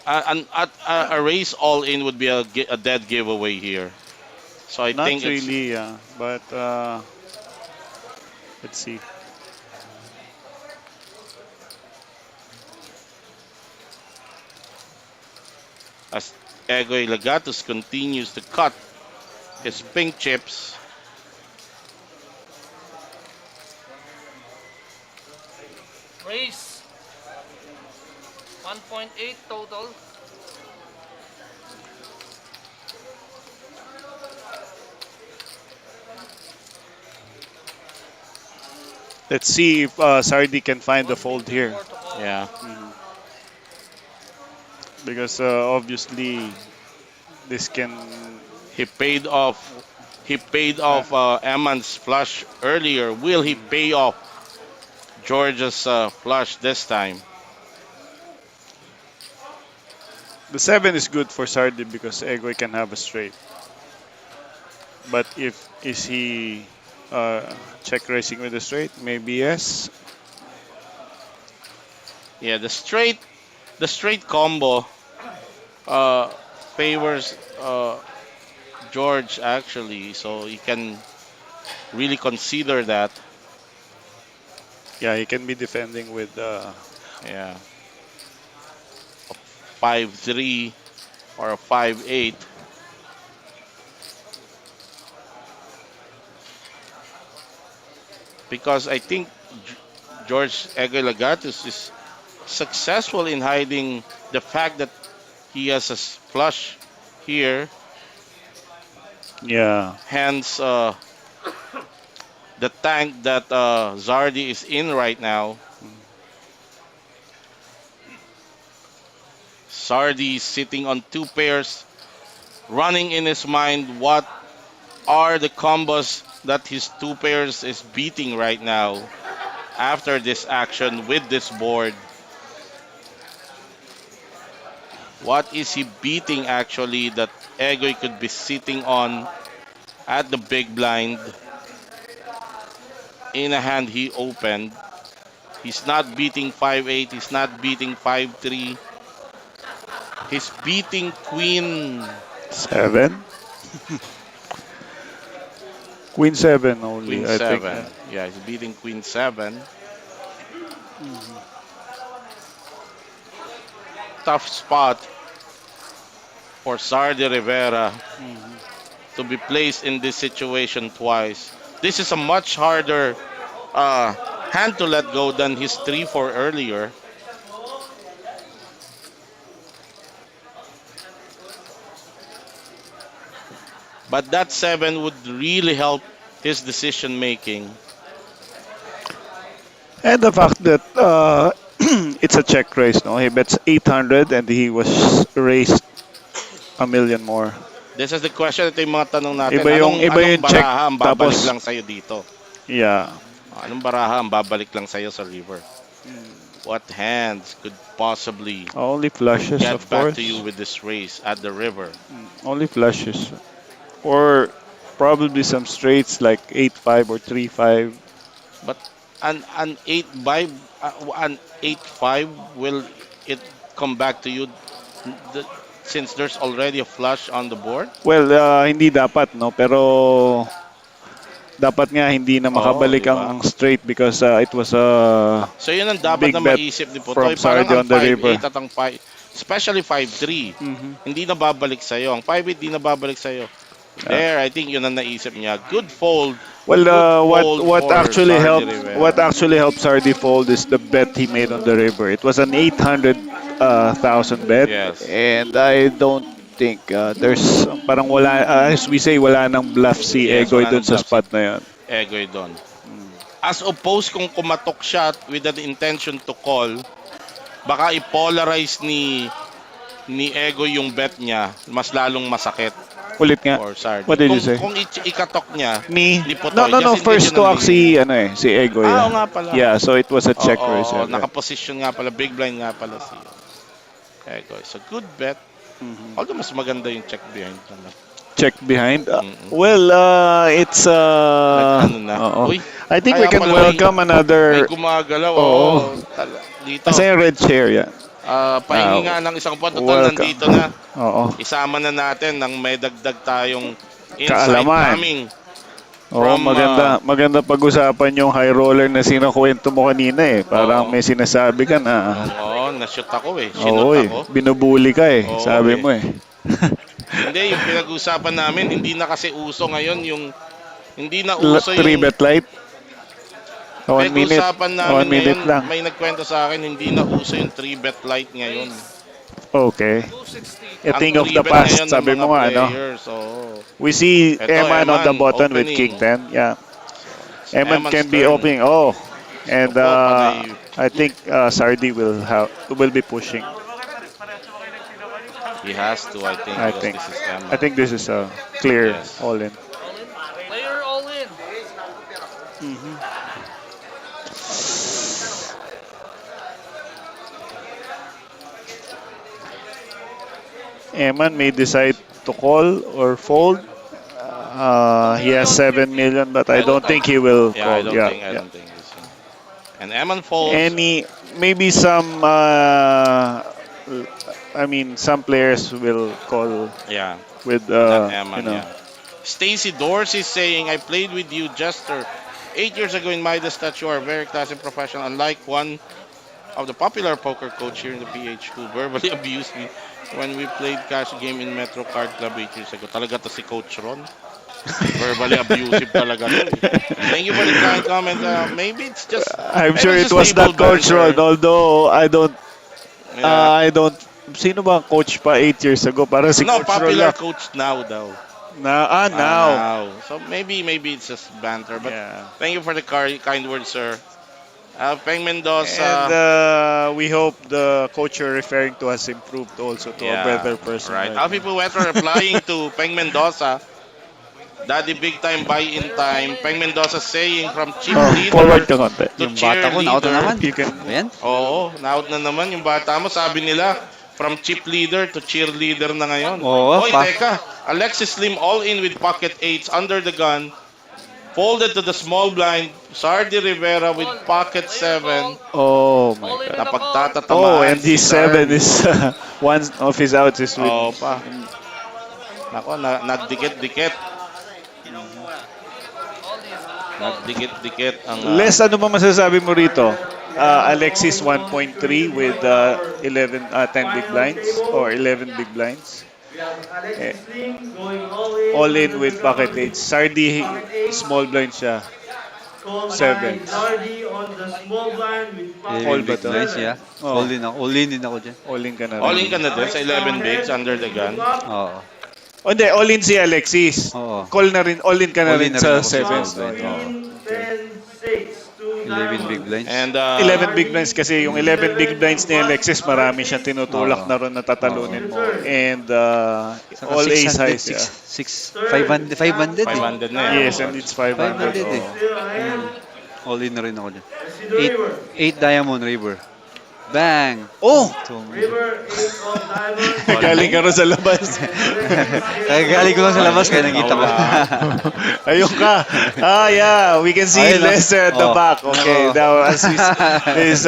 A race all in would be a dead giveaway here. So I Not think it's, really, yeah. But let's see. as Egoy Lagatos continues to cut his pink chips. Race. 1.8 total. Let's see if Sardi can find the fold here. More to call. Yeah. Because obviously this can. He paid off He paid Uh, off Eman's flush earlier. Will he mm. pay off George's flush this time? The 7 is good for Sardi because Egoy can have a straight. But if is he check raising with a straight? Maybe yes. Yeah, the straight combo uh, favors George actually, so he can really consider that. Yeah, he can be defending with Yeah, 5-3 or a 5-8 because I think George Egalagatus is successful in hiding the fact that he has a flush here. yeah. Hence, the tank that Zardi is in right now. Zardi is sitting on two pairs, running in his mind what are the combos that his two pairs is beating right now after this action with this board. What is he beating actually that Egoy could be sitting on at the big blind in a hand he opened? He's not beating 5-8, he's not beating 5-3. He's beating Queen 7. Queen 7 Queen only, I think. 7. Yeah, he's beating Queen 7. Tough spot for Sardi Rivera Mhm. to be placed in this situation twice. This is a much harder uh, hand to let go than his 3-4 earlier. But that 7 would really help his decision making. And the fact that it's a check raise, no? He bets 800 and he was raised a million more. This is the question. Ito yung mga tanong natin. Iba Anong yung check baraha ang babalik tapos lang sa'yo dito? yeah. Anong baraha ang babalik lang sa'yo sa river? Mm. What hands could possibly Only flushes, get of back course. to you with this race at the river? Only flushes. Or probably some straights like 8-5 or 3-5. But an 8-5 will it come back to you th- since there's already a flush on the board? Well, hindi dapat, no? Pero dapat nga hindi na Oo, makabalik di ba? ang straight because it was a So yun ang dapat big na bet maisip ni from Putoy. Parang Sardi ang on the river. 5-8 at ang 5, especially 5-3, Mhm. hindi na babalik sa'yo. Ang 5-8 di na babalik sa'yo. There, I think yun ang naisip niya. Good fold. Well, Good what fold what for actually Sardi helped Rivera. what actually helped Sardi fold is the bet he made on the river. It was an 800,000 bet, Yes. and I don't think there's parang wala as we say wala nang bluff si Yes, Egoy wala dun nang sa bluff si spot na yan. Egoy doon. As opposed kung kumatok shot with the intention to call, baka i-polarize ni Egoy yung bet niya, mas lalong masakit Ulit nga. for Sardi. What did Kung, you say? kung ikatok niya Ni Putoy, no just first to act intentionally. si Egoy. Oo nga pala. Yeah, so it was a check Oo, raise. Yeah. nakaposition nga pala, big blind nga pala si Egoy. So good bet. Mhm. Although mas maganda yung check behind naman. Check behind. Mm-mm. Well, it's Nag-ano na. oo. Uy, I think we kaya can pala welcome may another gumagalaw. Oo. Oo. Dito. kasi yung red chair yan. Pahingi nga ng isang puwan. Total, Welcome. nandito na. Oo. Isama na natin nang may dagdag tayong insight Kaalaman. coming. Oo, From, maganda pag-usapan yung high roller na sinakwento mo kanina eh. Parang Oo. may sinasabi ka na. Oo, na-shoot ako eh. Oo, Sinut eh. ako. Binubuli ka eh. Oo, sabi eh. mo eh. Hindi, yung pinag-usapan namin, hindi na kasi uso ngayon yung hindi na uso 3 yung bet light. 1 minute. pinag-usapan 1 namin minute ngayon. lang. May nagkwento sa akin, hindi na uso yung 3-bet light ngayon. Okay. A Ang thing of the 3-bet past, ngayon ng sabi mga mo nga, no? players, oo. We see Eto, Eman on the Eman, button with opening. King 10. Yeah. Eman Eman's can be turn. opening. Oh. And Opo, panay. I think Sardi will be pushing. He has to, I think, I because think. this is Emma. I think this is a clear Yes. all in. Eman may decide to call or fold. He has 7 million, but I I don't don't think. think he will Yeah, I call. don't Yeah, think. I yeah. don't think. And Eman folds. Any maybe some I mean some players will call Yeah, with not you Eman. know. Yeah. Stacy Dorsey saying, "I played with you, Jester, 8 years ago in Midas. That you are very classy and professional. Unlike one of the popular poker coach here in the PH who verbally abused me when we played cash game in Metro Card Club 8 years ago. Talaga to si Coach Ron. Verbally abusive talaga to eh. Thank you for the kind comments. I'm Maybe sure it's it just was table not Coach Ron, banter. although Yeah. I don't, sino ba ang coach pa 8 years ago? Parang si No, Coach Ron popular lang. coach now daw. Now. Now. So maybe it's just banter. But Yeah. thank you for the kind words, sir. Peng And Mendoza. we hope the coach you're referring to has improved also to a Yeah, better person right. right Alfie now. Pueto replying to Peng Mendoza. Daddy big time buy in time. Peng Mendoza saying from cheap Oh, forward leader ka konti. to Yung bata ko, nauto cheerleader. naman. You can, Ba yan? Oo, naut na naman yung bata mo. Sabi nila, from chip leader to cheerleader na ngayon. Oo, Oy, pa. teka. Alexis Slim all in with pocket eights under the gun. Folded to the small blind. Sardi Rivera with pocket seven. oh my All in God. the call. Oh, Napagtatatamaan and si his 7 Sardi. is one of his outs is with. Oo pa. Nako, nagdikit-dikit. Nagdikit-dikit ang Les, ano ba masasabi mo rito? Alexis 1.3 with 10 big blinds or 11 big blinds. Eh, all in with pocket 8. Sardi, small blind siya. 7. Call 11 ba big to? blinds, yeah. Oh, All in din ako dyan. all in ka na all rin. in ka na din sa 11 bigs under the gun. Oo. Oh, hindi, all in si Alexis. Oo. Call na rin, all in ka na All rin in na sa rin ako sa 7. small blind. Oo. Okay. 11 big blinds. And 11 big blinds kasi yung 11 big blinds ni Alexis marami siyang tinutulak Oo. na ron na tatalunin mo. And Saka all ace 600, highs. Yeah. 500, 500 eh. 500 na yan. Yes, and it's 500. 500 eh. All in na rin ako dyan. 8 diamond river. Bang! Oh! All Galing in. ka rin sa labas. Kagagaling ko lang sa labas kaya nakita ko. Ayun ka. Yeah. We can see Ayun, Lester at the oh. back. Okay. Oo. Now, as is,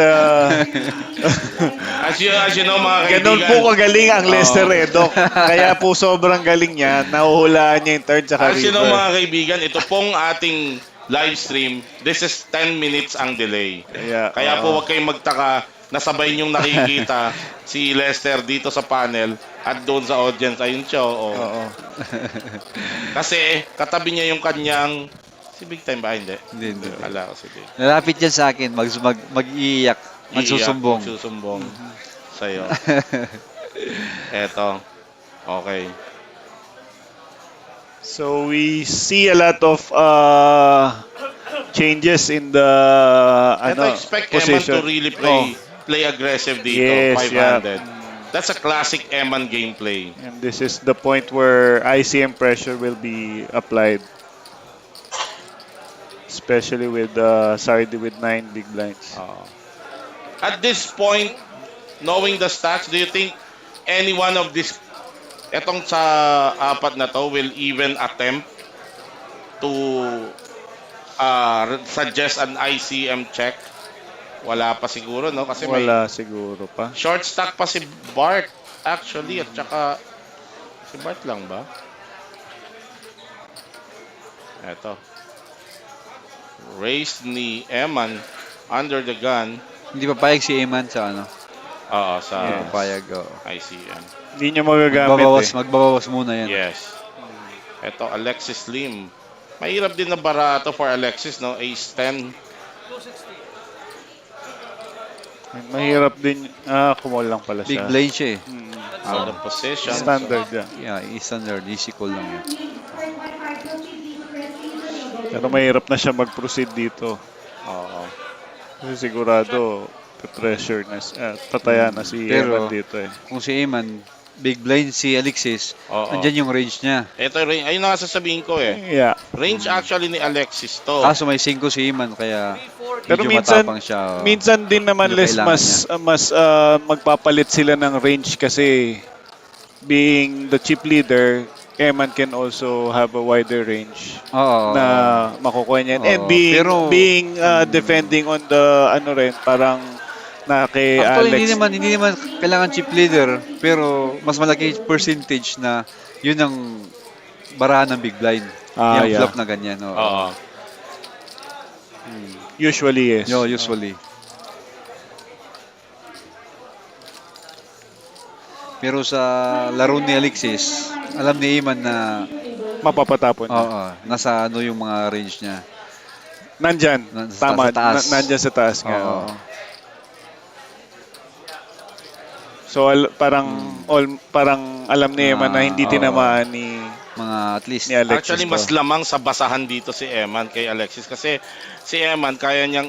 As you know mga ganun kaibigan. po kagaling ang Lester Redok. Kaya po sobrang galing niya. Nahuhulaan niya yung third sa As you know river. mga kaibigan, ito pong ating live stream, this is 10 minutes ang delay. Yeah, Kaya po huwag kayong magtaka na sabay niyong nakikita si Lester dito sa panel at doon sa audience. Ayun siya, oo. Oo. Kasi katabi niya yung kanyang, si Big Time ba? Hindi. Hindi. Ala ko si Big. Lalapit yan sa akin, mag-iiyak, magsusumbong. Magsusumbong sa'yo. Eto. Okay. So we see a lot of changes in the Ito expect Eman position. to really Oh. play aggressive dito, Yes, 500. That's a classic Eman gameplay. And this is the point where ICM pressure will be applied. Especially with Sardi with 9 big blinds. At this point, knowing the stats, do you think any one of this, etong sa apat na to, will even attempt to suggest an ICM check? Wala pa siguro, no? Kasi Wala siguro pa. short stack pa si Bart, actually, at saka si Bart lang ba? Eto. Raised ni Eman under the gun. Hindi papayag si Eman sa ano. Oo, sa Hindi papayag. Oo. ICM. Hindi niya magagamit Magbabawas muna yan. Yes. Ito, Alexis Lim. Mahirap din na barato for Alexis, no? Ace 10. Mahirap din. Kumol lang pala Big siya. blind siya eh. Out of position. Standard yan. Yeah, standard, easy call lang yan. Pero mahirap na siya mag-proceed dito. Oo. Kasi sigurado, pressure na, tataya na si Pero- Eman dito eh. Kung si Eman, big blind si Alexis, Oo. andyan yung range niya. Ito, ayun na nga sasabihin ko eh. Yeah. Range actually ni Alexis to. Kaso may 5 si Eman, kaya Pero medyo minsan, matapang siya. Oo. minsan din naman Hindi Les kailangan mas magpapalit sila ng range kasi being the chip leader, Eman can also have a wider range na Oo. makukuha niyan. And Oo. Pero, being mm, defending on the ano rin, parang na kay actually, Alex. hindi naman kailangan chip leader, pero mas malaki percentage na yun ang barahan ng big blind. Ah, Yung yeah. flop na ganyan, oo. Oo. Hmm. Usually, Yo, yes. usually. Pero sa laro ni Alexis, alam ni Iman na Mapapatapon niya. oo, nasa ano yung mga range niya. Nandyan. Sa Tama. taas. Nandyan sa taas nga. Oo. Oo. So, Hmm. parang alam ni Eman na hindi Oo. tinamaan ni Mga at least. Alexis Actually, to. mas lamang sa basahan dito si Eman kay Alexis kasi si Eman kaya niyang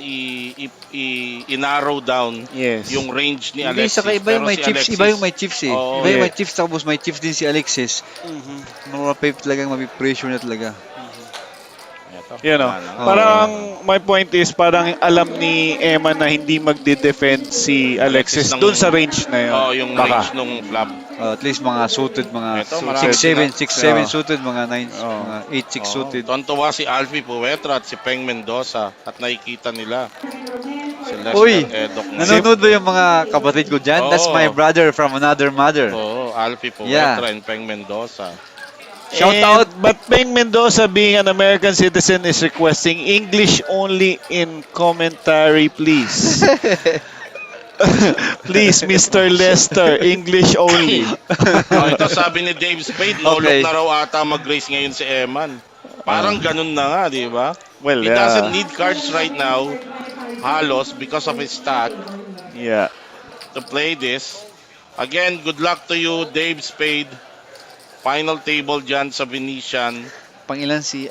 i-narrow down Yes. yung range ni Hindi, Alexis. saka iba yung Pero may si chips, Alexis, iba yung may chips eh. oo, Iba yung Yeah. may chips, tapos may chips din si Alexis. Talagang mapipressure na talaga. eto, You know, wala na nga. parang my point is parang alam ni Eman na hindi magde-defend si Alexis ng- doon sa range na yun. Oo, yung range Baka. nung flop. At least mga suited, mga Ito, marami 6-7, sila. 6-7 Oo. suited, mga 9, Oo. mga 8-6 suited. Tontuwa si Alfie Puetra at si Peng Mendoza at nakikita nila si Lester Uy, Edok na. nanonood ba yung mga kapatid ko dyan? That's Oo. my brother from another mother. Oo, Alfie Yeah. Puetra and Peng Mendoza. Shout And- out. But Peng Mendoza, being an American citizen, is requesting English only in commentary, please. Please, Mr. Lester, English only. Oh, ito sabi ni Dave Spade, no Okay. look na raw ata mag-race ngayon si Eman. Parang ganun na nga, di ba? Well, He doesn't need cards right now, halos, because of his stack, Yeah. to play this. Again, good luck to you, Dave Spade. Final table dyan sa Venetian. Pangilan si,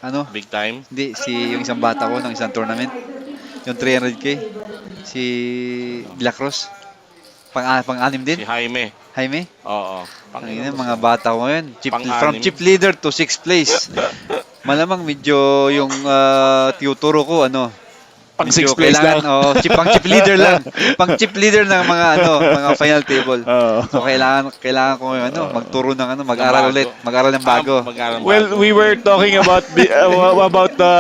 ano? Big time. Hindi, yung isang bata ko ng isang tournament. Yung 300K. Si Lacrosse. Pang-anim Si din. Jaime. Jaime. Oo. Ang ina, mga bata ko ngayon. Pang-anim. From chip leader to 6th place. Malamang medyo yung tinuturo ko, ano, Pang medyo 6th place lang. pang chip leader lang. Pang chip leader ng mga final table. Oo. So kailangan ko yung magturo ng mag-aral bago. ulit, mag-aral ng bago. Well, we were talking about the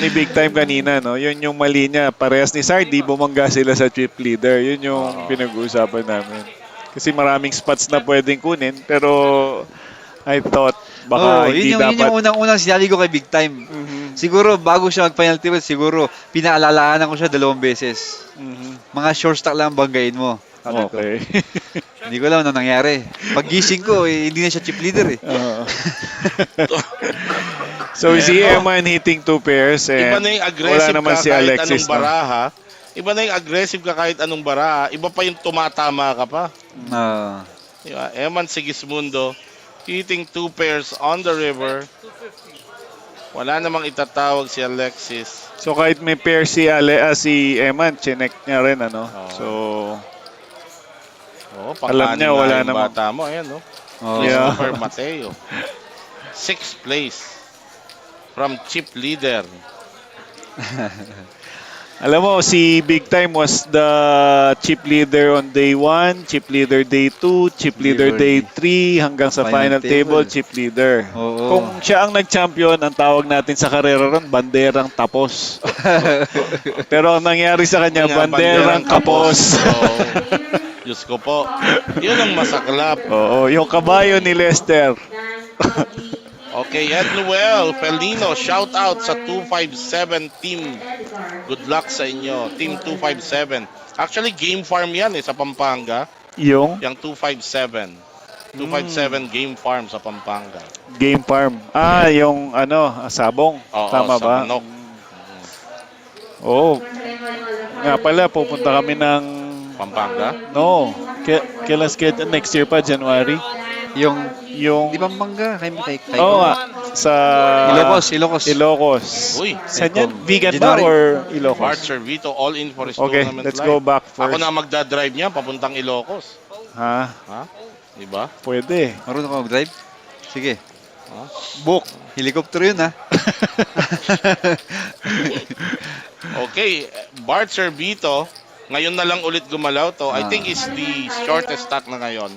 ni Big Time kanina, no. Yun yung mali niya. Parehas ni Sardi, bumangga sila sa chip leader. Yun yung pinag-uusapan namin. Kasi maraming spots na pwedeng kunin, pero I thought baka hindi yun dapat. yung unang-unang sinabi ko kay Big Time. Mhm. Siguro bago siya mag-final table, siguro pinaalalahanan ko siya 2 beses. Mhm. Mga short stack lang banggain mo. Sabi ko. Okay. Hindi ko alam ano nangyari. Pag gising ko, hindi na siya chip leader eh. Oo. So si Eman hitting 2 pairs Iba and na yung wala aggressive naman ka si kahit Alexis. anong No? baraha. Iba na yung aggressive ka kahit anong baraha. Iba pa yung tumatama ka pa. Ah, Diba? Eman Sigismundo hitting 2 pairs on the river. Wala namang itatawag si Alexis. So kahit may pair si Eman, chinek niya rin ano. Oo. So Oh, Alam niya, wala yung namang- bata mo. Ayan, no? oh. Yeah. Christopher Mateo. 6th place from chip leader. alam mo, si Big Time was the chip leader on day 1, chip leader day 2, chip leader day 3, hanggang sa Final final table, table. chip leader. Oo. Kung siya ang nag-champion, ang tawag natin sa karera ron, banderang tapos. Pero ang nangyari sa kanya, banderang kapos. Oo. Diyos ko po. Yun ang masaklap. Oo, yung kabayo ni Lester. Okay, Ed Noel, Pelino, shout out sa 257 team. Good luck sa inyo. Team 257. Actually, game farm yan sa Pampanga. Yung Yung 257. 257 game farm sa Pampanga. game farm. Yung sabong. Oo, Tama sa ba? manok. Oo. Nga pala, pupunta kami ng Pampanga? No. Kailan schedule? Next year pa, January. Yung Di ba mangga? Kay Oo nga. Sa Ilocos. Ilocos. Uy, Saan yan? Vegan ba January. or Ilocos? Bart Servito, all in for his Okay, tournament let's live. go back Ako first. na magdadrive niya, papuntang Ilocos. Ha? Ha? Diba? Pwede. Marunong ka mag-drive? Sige. Ha? Book. Helicopter yun ha. Okay, Bart Servito, ngayon na lang ulit gumalaw to. I think is the shortest stack na ngayon.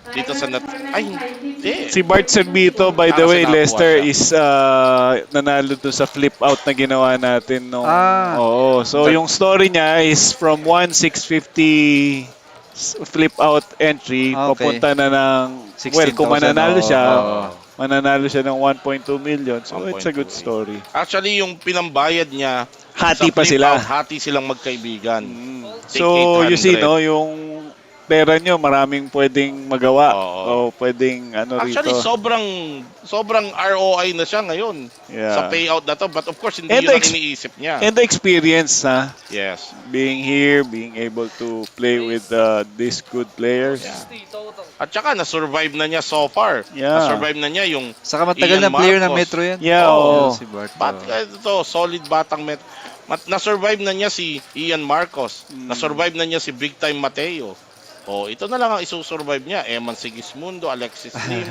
dito sa nat... Ay, hindi. Si Bart Servito, by the Kasi way, nakakuha Lester siya. is nanalo to sa flip out na ginawa natin nung Ah, oo. So yung story niya is from 1,650 flip out entry okay. papunta na ng well, kung 16,000, oo. Oo. Oo. mananalo siya ng 1.2 million. So it's a good 1.28. story. Actually, yung pinambayad niya sa Hati pa flip sila. out, hati silang magkaibigan. Mm. Take So you see 800. no, yung pera nyo maraming pwedeng magawa Oo. o pwedeng ano Actually, rito. sobrang ROI na siya ngayon sa Yeah. payout na to. But of course, hindi And yun the ang iniisip niya. And the experience, ha? Yes. Being here, being able to play with these good players. Yeah. 60 total. At saka, na-survive na niya so far. Yeah. Na-survive na niya yung Saka matagal Ian na player ng Marcos. Metro yan. Yeah, Oo. oo. Si Bart. Ito, solid batang na-survive na niya si Ian Marcos. Na-survive na niya si Big Time Mateo. Ito na lang ang isusurvive niya. Eman Sigismundo, Alexis Lim.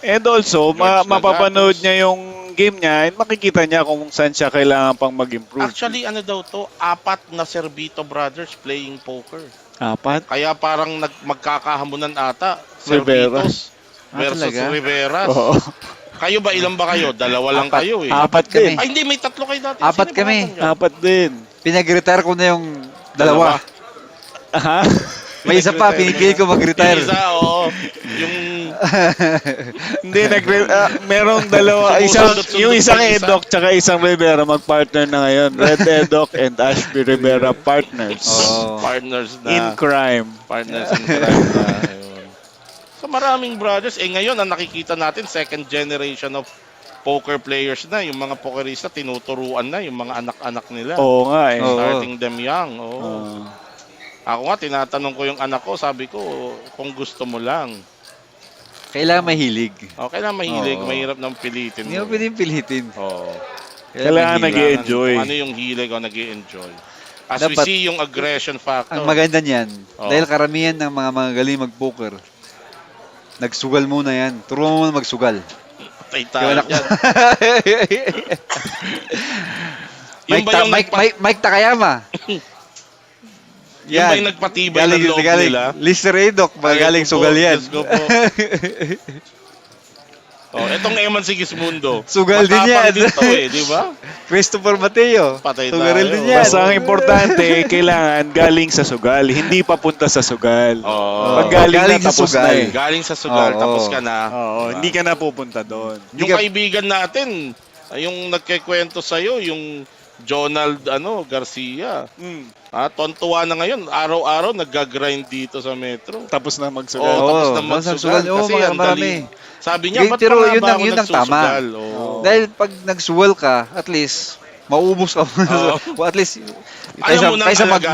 And also, George mapapanood Lagatos. niya yung game niya and makikita niya kung saan siya kailangan pang mag-improve. Actually, ano daw to? 4 na Servito brothers playing poker. Apat? Kaya parang magkakahamunan ata. Rivera. Servitos versus talaga? Riveras. Oo. Kayo ba, ilan ba kayo? Dalawa lang Apat. kayo eh. Apat kami. din. Ay, hindi, may 3 kayo dati. Apat Sino ba kami. nandyan? Apat din. Pinag-retire ko na yung dalawa. Ha? May isa pa, pinipili ko Yung mag-retire. isa, oo. Yung Hindi, merong dalawa. Sumusunod-sunod Yung isang pa yung isa. Edok tsaka isang Rivera mag-partner na ngayon. Red Edok and Ashby Rivera partners. Oo. partners na. In crime. Partners in crime na. Ayun. So maraming brothers. Ngayon, ang nakikita natin, second generation of poker players na. Yung mga pokerista, tinuturuan na yung mga anak-anak nila. Oo nga eh. Oo. Starting them young. Oo. Ah. Ako nga, tinatanong ko yung anak ko, sabi ko, kung gusto mo lang. Kailangan mahilig. Okay lang mahilig, Oo. mahirap nang pilitin Hindi mo mo. pwedeng pilitin. Oo. Kailangan mahilig. nag-i-enjoy. Kung ano yung hilig o nag-i-enjoy. As we Dapat- see yung aggression factor. Ang maganda niyan, Oo. dahil karamihan ng mga magaling mag-poker, nagsugal muna yan. Turuan mo muna magsugal. Patay Yung tayo anak dyan. Yung Mike, ba yung Mike Takayama. Yung ba yung nagpatibay ng loob galing, nila? Lister Edok, Ay, magaling ito po, sugal yan. Diyos ko po. Etong Eman Sigismundo. Sugal din matapang yan. din to eh, di ba? Christopher Mateo. Patay Sugal tayo. din yan. Basta ang importante, kailangan galing sa sugal, hindi papunta sa sugal. Oo. Pag galing, Galing na, sa tapos sugal. na eh. Galing sa sugal, Oo. tapos ka na. Oo, hindi ka na pupunta doon. Yung kaibigan natin, yung nagkikwento sa'yo, yung Jonald Garcia. Tontuwa na ngayon. Araw-araw nag-grind dito sa Metro. Tapos na magsugal. Oo, tapos na Oo, magsugal. oo, Kasi ang marami. dali. Sabi niya, ba't Pero pa nga yun ba ang- ako yun ang tama. nagsusugal? Oo. Dahil pag nagsuwal ka, at least, maubos ka muna. Oo. At least, Alam mo na kaysa talaga,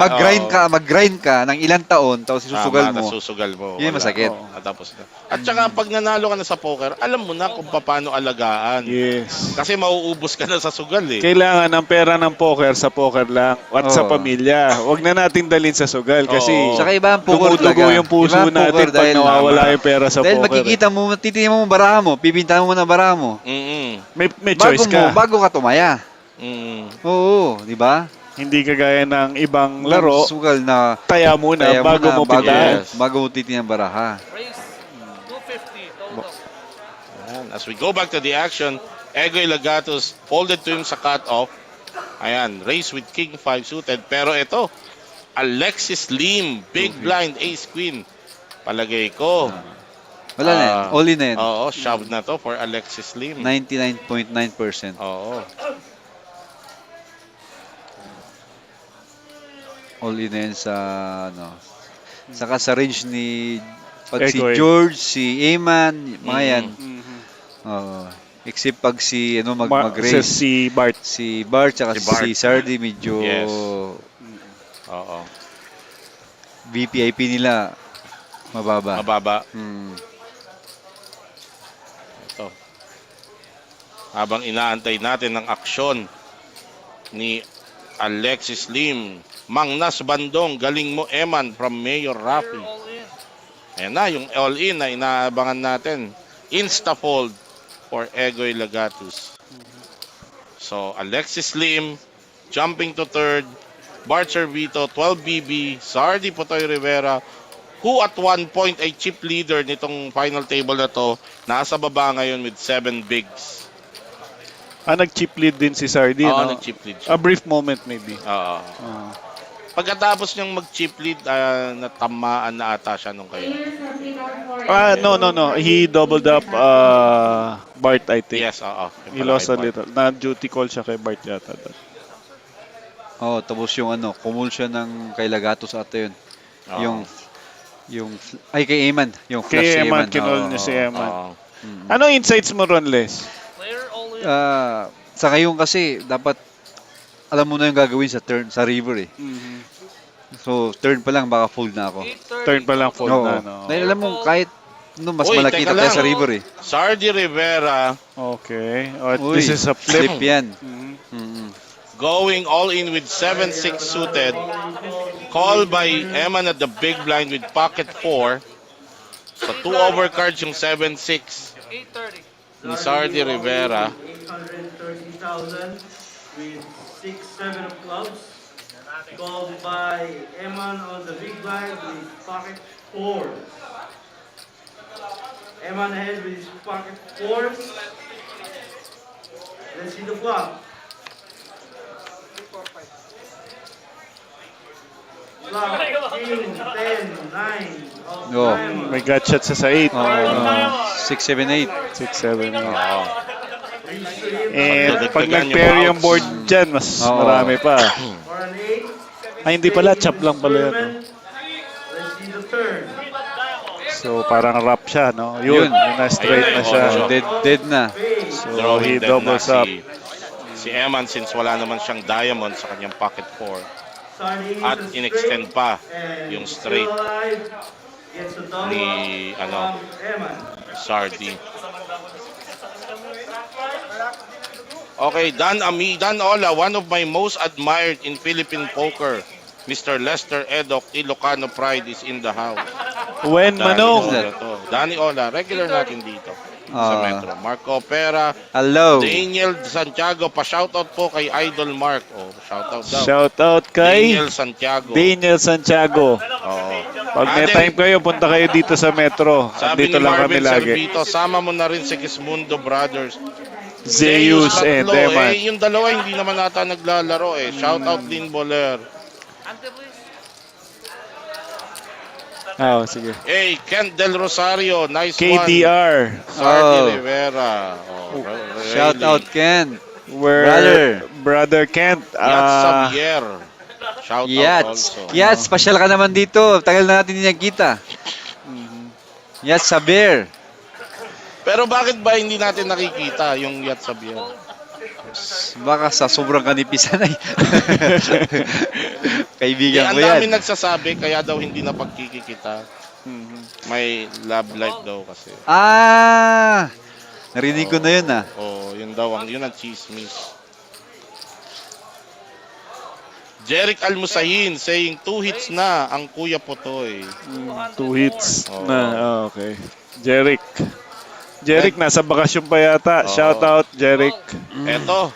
mag-grind ka ng ilang taon, tapos isusugal mo. Nasusugal mo. Yun yung Wala. masakit. Oo. Tapos na. At saka pag nanalo ka na sa poker, alam mo na kung paano alagaan. Yes. Kasi mauubos ka na sa sugal eh. Kailangan ng pera ng poker sa poker lang at sa Oo. pamilya. Huwag na natin dalhin sa sugal kasi Oo. Saka iba ang poker dumudugo talaga. yung puso Iba ang natin poker pag dahil- nawawala Tama. yung pera sa Dahil poker. makikita mo, titingnan mo ang baraha mo, pipintahan mo ng baraha mo. May choice ka. Bago ka tumaya. Oo, di ba? Hindi kagaya ng ibang laro, Sugal na taya muna kaya bago mo bago, pintahan. bago mo titingnan ang baraha. Raise 250 total. Ayan. As we go back to the action, Egoy Lagatos folded to him sa cut-off. Ayan, race with King 5 suited. Pero ito, Alexis Lim, big blind, ace queen. Palagay ko. Wala na yan. All in na yan. Oo, shove na to for Alexis Lim. 99.9%. Oo. All in na yan sa saka sa range ni pag si Egoy. George, si Eman, mga yan. Mhm. Oo. Except pag si Sa mag-race. si Bart. Si Bart tsaka Si Bart. si Sardi medyo Yes. Oo. VPIP nila mababa. Mababa. Hmm. Ito. Habang inaantay natin ang aksyon ni Alexis Lim. Mangnas Bandong, galing mo Eman from Mayor Rafi. All in. Ayan na, yung all-in na inaabangan natin. Insta-fold for Egoy Lagatus. So, Alexis Lim, jumping to third. Bart Servito, 12 BB. Sardi Potoy Rivera, who at one point ay chip leader nitong final table na to, nasa baba ngayon with 7 bigs. Nag-chip lead din si Sardi, Oo, no? nag-chip lead A siya. brief moment maybe. Oo. Pagkatapos niyang mag-chip lead, natamaan na ata siya nung kaya. Players have been out for No. He doubled up Bart, I think. Yes, oo. Yung He pala lost kay a Bart. little. Na-duty call siya kay Bart yata doon. Oh, tapos yung ano, kumul siya ng kay Lagatos ata yun. Oo. Ay kay Eman, yung flash Kay si Eman, Eman. kinol Oo, niya si oo. Eman. Oo. Ano insights mo ron, Les? Player always Sa ngayon kasi dapat alam mo na yung gagawin sa turn sa river eh. So turn pa lang baka fold na ako. 8:30. Turn pa lang fold Oo. na, no? Dahil alam mo kahit mas Uy, malaki teka tayo lang. sa river eh. Sardi Rivera Okay. Oh, Uy, this is a flip. flip yan. Mhm. Mm-mm. going all in with 7-6 suited. Call by Eman at the big blind with pocket 4. So 2 overcards yung 7-6 8:30. ni Sardi Rivera. 830,000 with 6-7 of clubs. Called by Eman on the big blind with pocket 4. Eman ahead with his pocket 4s. Let's see the flop. Flop, king, 10, 9 of Oh. diamonds. May gut shot sa 8. 6, 7, 8. 6, 7, 8. Oo. Restream And Dagdagan pag yung nag-pair yung outs. board dyan, mas Oo. marami pa. for an 8. Ay, hindi pala. Chop lang pala yun. No? Let's see the turn. So, parang wrap siya, no? Yun, Yun. na-straight Ayun, na siya. ayun. Dead na. Fade. So, Drawing he dead na doubles up. si Eman since wala naman siyang diamond sa kanyang pocket 4. Sardines At and in-extend straight. pa And yung still straight alive. Gets a double ni, up ano, from Eman. Sardi. Okay, Dan Ola, one of my most admired in Philippine poker. Mr. Lester Edok, Ilocano Pride is in the house. When, Manong? Ola to. Danny Ola, regular natin dito sa Metro. Marco Pera, Hello. Daniel Santiago, pa-shoutout po kay Idol Mark. Oh, shoutout daw. Shout out kay Daniel Santiago. Daniel Santiago. Oo. Pag may Ate, time kayo, punta kayo dito sa Metro. sabi Dito ni lang kami Marvin lagi. Servito, sama mo na rin si Kismundo Brothers. Zeus and tatlo. Eman. Yung dalawa hindi naman nata naglalaro eh. Shoutout din Boler. Ante please. Sige. Hey, Kent Del Rosario, nice one. KDR. Sardi Oh. Rivera. Shout out Ken. Where Brother Kent. Yat Xavier. Shout out Yats. also. Yats, pasyal ka naman dito. Tagal na natin hindi nagkita. Yats Saber. Pero bakit ba hindi natin nakikita yung Yat Xavier? Baka sa sobrang kanipisan ay. Kaibigan Ang ko yan. dami nagsasabi kaya daw hindi na pagkikita. May love life daw kasi. Narinig ko na yun ah. Oh, yun daw yun ang chismis. Jeric Almusahin saying 2 hits na ang Kuya Potoy. 2 hits Oo. na. Okay. Jeric, nasa bakasyon pa yata. Oo. Shout out, Jeric. Eto,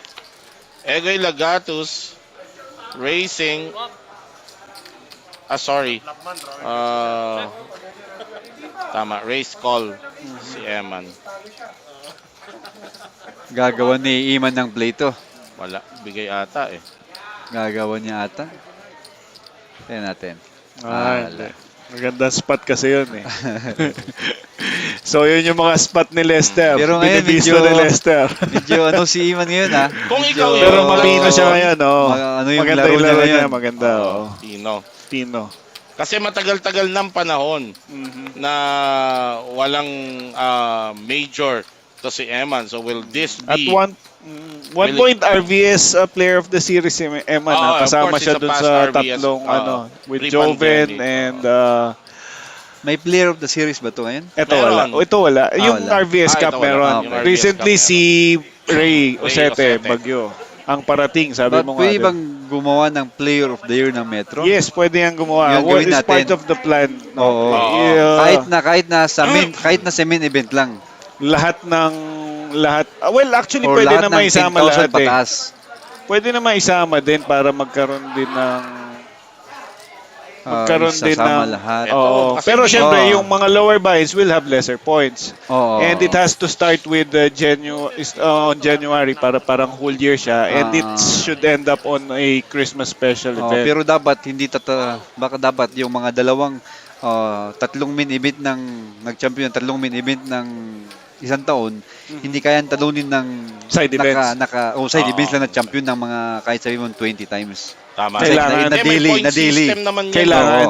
Egoy Lagatus racing. Sorry. Tama, race call si Eman. Gagawa ni Iman ng play to. Wala, bigay ata eh. Gagawa niya ata. Tignan natin. Hindi. Magandang spot kasi yun eh. So yun yung mga spot ni Lester. Pero ngayon, Binibisto medyo- ni Lester. Medyo si Iman ngayon ah. Kung ikaw yun, Pero mabino siya ngayon, oh. Ano yung Maganda laro yung niya laro ngayon? niya, maganda, oh. Tino. Tino. Kasi matagal-tagal ng panahon na walang major to si Eman. So will this At be... one point, RVS Player of the Series si Eman. Oh, of Kasama course, siya he's a dun past sa RVS, tatlong, with pre-pandemic. Joven and May player of the series ba to ngayon? ito Meron. wala. Ito wala. Yung wala. RVS Cup Ito wala. meron. Yung RVS Recently Cup si Ray Osete, Osete. Bagyo. Ang parating, sabi But mo nga. pwede din. bang gumawa ng player of the year ng Metro? Yes, pwede yan gumawa. Yun What gawin is natin. part of the plan? No? Oo. Yeah. Kahit na sa main event lang. Lahat ng well, actually Or pwede lahat na ng maisama 10,000 lahat eh. pataas. Pwede na maisama din para magkaroon din ng magkaroon din isasama ng lahat. Ito, oo. kasi Pero hindi, syempre Oo. yung mga lower binds will have lesser points. And it Oo. has to start with the on January para parang whole year siya and it Ah, should end up on a Christmas special event. pero dapat hindi baka dapat yung mga dalawang tatlong main event ng nag-champion, tatlong main event ng isang taon, hindi Mhm. kayang talunin ng Side events. side Oo. events lang na champion ng mga kahit sabi mo 20 times. Tama, Kasi tama. Kailangan. na Hindi, may daily, point na daily. system naman yan. Oo. Kailangan.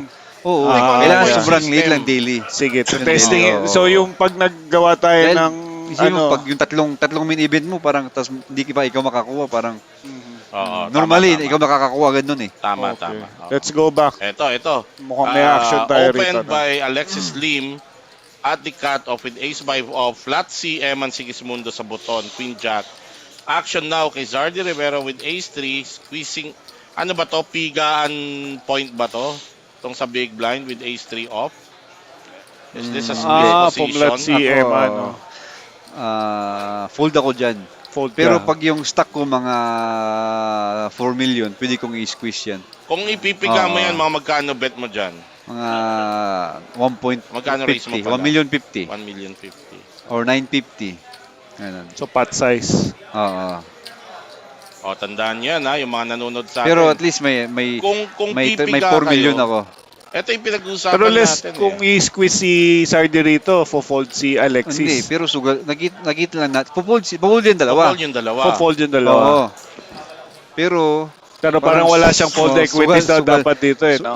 Oo, Hindi, kung may kailangan point sobrang late system. lang daily. Sige, to Yung daily, testing. oo. So yung pag naggawa tayo Dahil ng isipin mo, ano, pag yung tatlong main event mo, parang tas hindi pa ikaw makakuha, parang mhm. Oo, normally, tama. ikaw makakakuha agad nun eh. Tama, Okay. tama. Oo. Let's go back. Ito. Mukhang may action tayo Opened rito. No? by Alexis Lim at the cut-off with ace-5 of flat C, Eman Sigismundo sa buton, Queen Jack. Action now kay Zardy Rivera with ace-3, squeezing, ano ba to, pigaan point ba to? Itong sa big blind with ace-3 off. Is this a squeeze Pumlat position? si Ako, Emma, no? Fold ako dyan. Fold Pero ka. pag yung stock ko mga 4 million, pwede kong i-squeeze yan. Kung ipipiga mo Oo. yan, mga magkano bet mo dyan? Mga Magkano raise mo 1.50, pala? 1,050,000 1,050,000. or 950. Ganun. So pot size. Oo. O, tandaan yan ha, yung mga nanonood sa atin. Pero at least may kung may pipiga 4 million kayo, ako. ito yung pinag-uusapan Pero less, natin. kung i-squeeze si Sardi rito, fo-fold si Hindi, Alexis. pero sugal, nakita lang natin. Pupold yung dalawa. Kapal yung dalawa. Fo-fold yung dalawa. Oo. Pero Pero parang wala siyang fold equity dapat dito eh, no?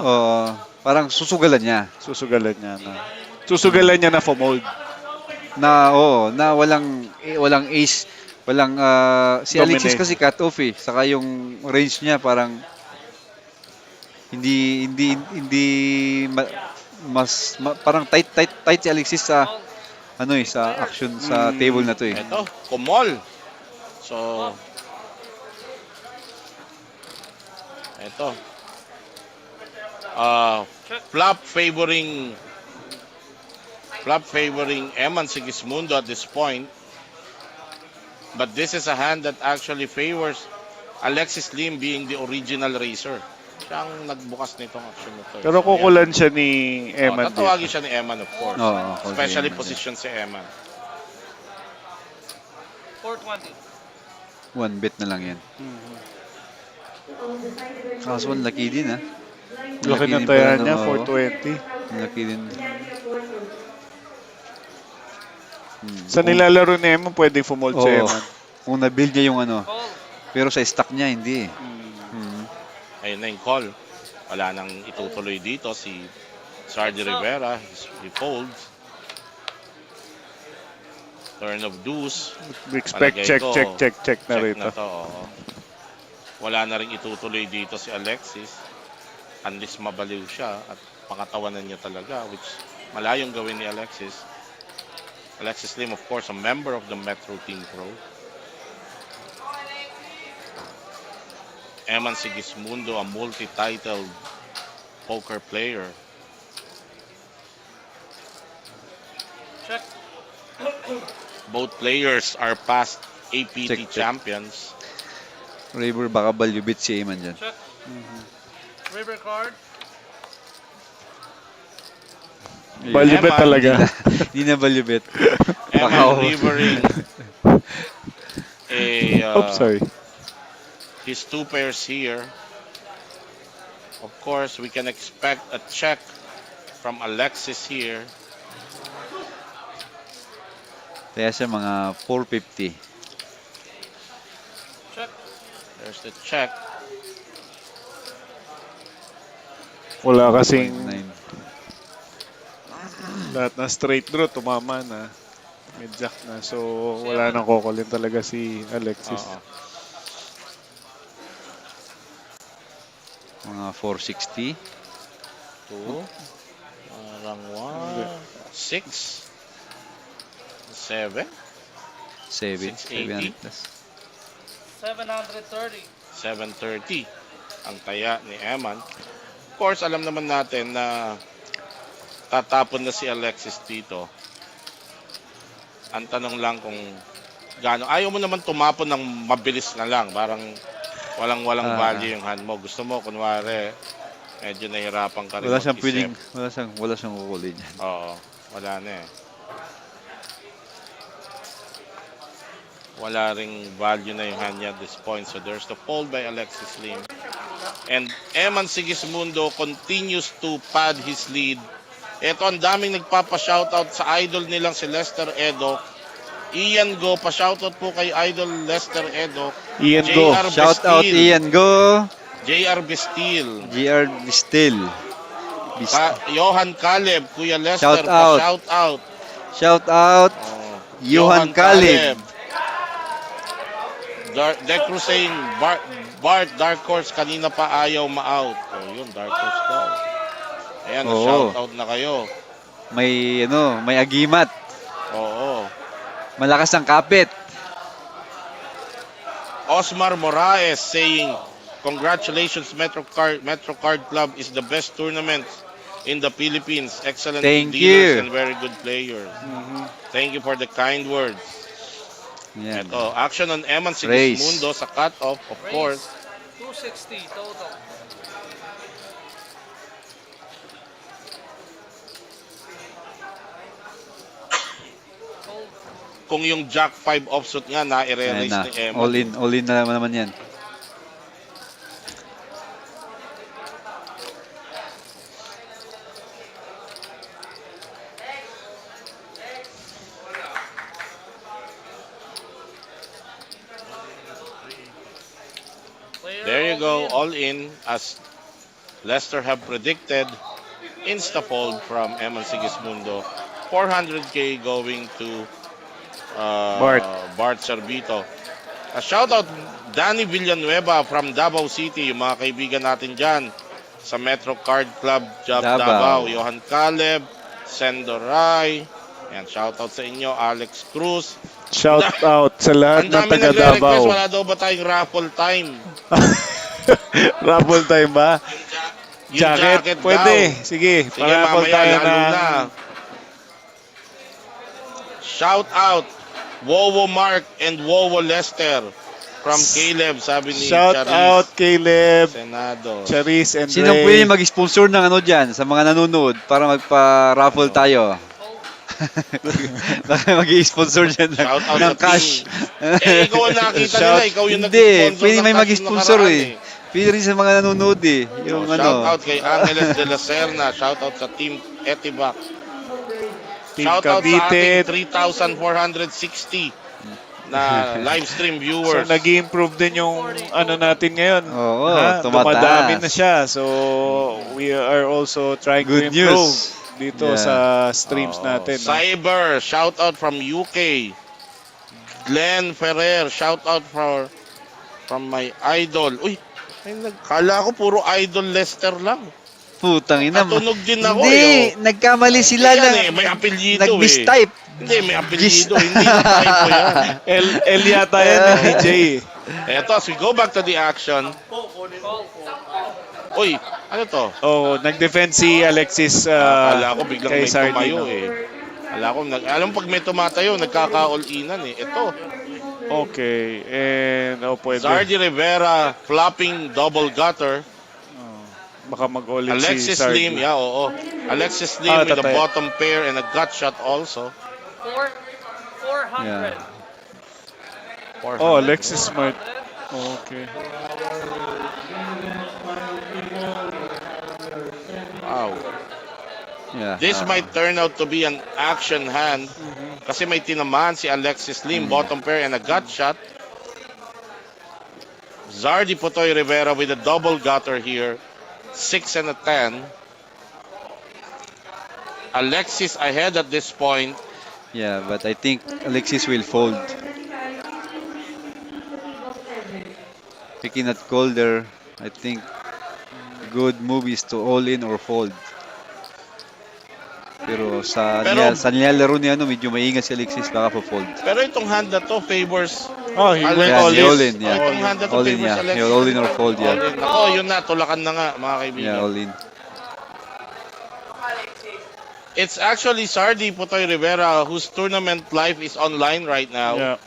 parang susugalan niya. Susugalan niya na. Susugalan niya na fo-mold. Na walang ace, walang si Alexis Dominate. kasi cut off eh. Saka yung range niya parang hindi parang tight si Alexis sa sa action sa table na to eh. Ito, kumol. So, ito. Flop favoring Eman Sigismundo at this point. But this is a hand that actually favors Alexis Lim being the original racer. Siya ang nagbukas nitong action na to. Pero kukulan siya ni Eman tatawagin dito. siya ni Eman, of course. Oo, Especially Eman. position si Eman. 420. One bet na lang yan. Kaso ang laki din ah. Laki din ng taya pala niya, ng- 420. Ang laki din. Sa nilalaro ni Eman, pwedeng fo-mold si Oo. Eman. Kung na-build niya yung ano. Call. Pero sa stock niya, hindi eh. Ayun na yung call. Wala nang itutuloy dito si Sardi Rivera. He folds. Turn of deuce. We expect Palagay check ko, na check rito. na to, oo. Wala na rin itutuloy dito si Alexis. Unless mabaliw siya at pangatawanan niya talaga, which malayong gawin ni Alexis. Alexis Lim, of course, a member of the Metro Team Pro. Eman Sigismundo, a multi-titled poker player. Check. Both players are past APT Check. champions. River, baka value bet si Eman dyan. Check. River card. Value bet Eman, talaga. Hindi na value bet. Eman delivering Oops, sorry. his two pairs here. Of course, we can expect a check from Alexis here. Kaya siya mga 450. Check. There's the check. Wala kasing 9. lahat na straight draw, tumama na. May jack na. So, wala nang kukulin talaga si Alexis. Oo. Mga 460. Two. Parang one. 6. 7. 7. 680. 700 plus. 730. 730 ang taya ni Eman. Of course, alam naman natin na tatapon na si Alexis dito. Ang tanong lang kung gaano. Ayaw mo naman tumapon ng mabilis na lang. Parang walang value yung hand mo. Gusto mo, kunwari, Medyo nahirapan ka rin Wala siyang mag-isip. pwedeng, wala siyang kukulin yan. Oo, wala na eh. Wala ring value na yung hand niya at this point. So there's the fold by Alexis Lim. And Eman Sigismundo continues to pad his lead. Ito, ang daming nagpapa-shoutout sa idol nilang si Lester Edo. Ian Go, pa-shoutout po kay idol Lester Edo. Ian Go. JR Shout out Bestil. Ian, go! JR Bestil. GR Bistil. Johan Caleb, Kuya Lester, Shout out. pa-shoutout. Shout out Oh, Johan Caleb. Decru saying, Bart, Dark Horse, kanina pa ayaw ma-out. Oh, yun, Dark Horse daw. Ayan, Oo. shoutout na kayo. May agimat. Oo. Malakas ang kapit. Osmar Moraes saying, congratulations, Metro Card Club is the best tournament in the Philippines. Excellent Thank dealers you. and very good players. Thank you for the kind words. Yan. Ito, action on Eman Race. Sigismundo sa cut-off, of course. 260 total. Kung yung Jack 5 offsuit nga na Ayan i-release na. ni Eman. All in na naman yan. There you go, all in as Leicester have predicted. Insta-fold from Eman Sigismundo. 400k going to Bart Servito. A shoutout Danny Villanueva from Davao City, yung mga kaibigan natin dyan sa Metro Card Club Davao. Johan Caleb, Sendoray. Yan, shoutout sa inyo, Alex Cruz. Shout out sa lahat Ang ng dami taga nagre-request, Davao. wala daw ba tayong raffle time? Raffle time ba? Yung jacket Pwede. daw. Sige, Sige, raffle mamaya, tayo lalo ng... na. Shout out, Wowo Mark and Wowo Lester from Caleb, sabi ni Shout Charis out Caleb, Senado. Charis, and Sino Ray. pwede mag-sponsor ng ano dyan sa mga nanonood para magpa-raffle tayo? Baka mag-sponsor dyan Shout out ng sa cash. Eh, ikaw ang nakita nila, ikaw yung Hindi, nag-sponsor pwede ng may cash mag-sponsor nakaraan eh. Pwede rin sa mga nanonood eh. Yung Shout ano. out kay Angeles de la Serna, shout out sa Team Etibac. Team Shout out sa Cavite. ating 3,460 na live stream So, viewers. nag-improve din yung ano natin ngayon. Oo, Ha? tumataas. Dumadami na siya. So, we are also trying Good to improve news. dito Yeah. sa streams natin. No? Cyber, shout out from UK. Glenn Ferrer, shout out from my idol. Uy, kala ko puro idol Lester lang. Putang ina. Natunog din ako Hindi, nagkamali sila Yan lang. eh, may apelyido Nag-mistype. Hindi, may apelyido. Hindi na typo yan. L yata yan ni Jay. Eto, as we go back to the action. Uy, ano to? Oh, nag-defend si Alexis Akala ko biglang kay may Sardi, tumayo no? eh. Alam pag may tumatayo, nagkaka-all-inan eh. Ito, Okay, and pwede. Zardi Rivera flopping double gutter. Baka mag-ulit si Alexis Sardi. Lim, yeah, oo. Alexis Lim with a tatay. bottom pair and a gut shot also. 400. Yeah. 400. Oh, Alexis Smart. Okay. Wow. Yeah. This might turn out to be an action hand kasi may tinamaan si Alexis Lim, bottom pair and a gut shot. Zardi Putoy Rivera with a double gutter here. 6 and a 10. Alexis ahead at this point. Yeah, but I think Alexis will fold. Picking at Calder, I think good move is to all in or fold. Pero sa nilalaro niya medyo maingat si Alexis, baka po fold. Pero itong hand na to favors Oh, he went Yeah, all he all in. in, yeah. Itong hand na to All in, favors yeah. Alexis. He all in or fold, yeah. All in. Ako, yun na, tulakan na nga mga kaibigan. Yeah, all in. It's actually Sardi Putoy Rivera whose tournament life is online right now. Yeah.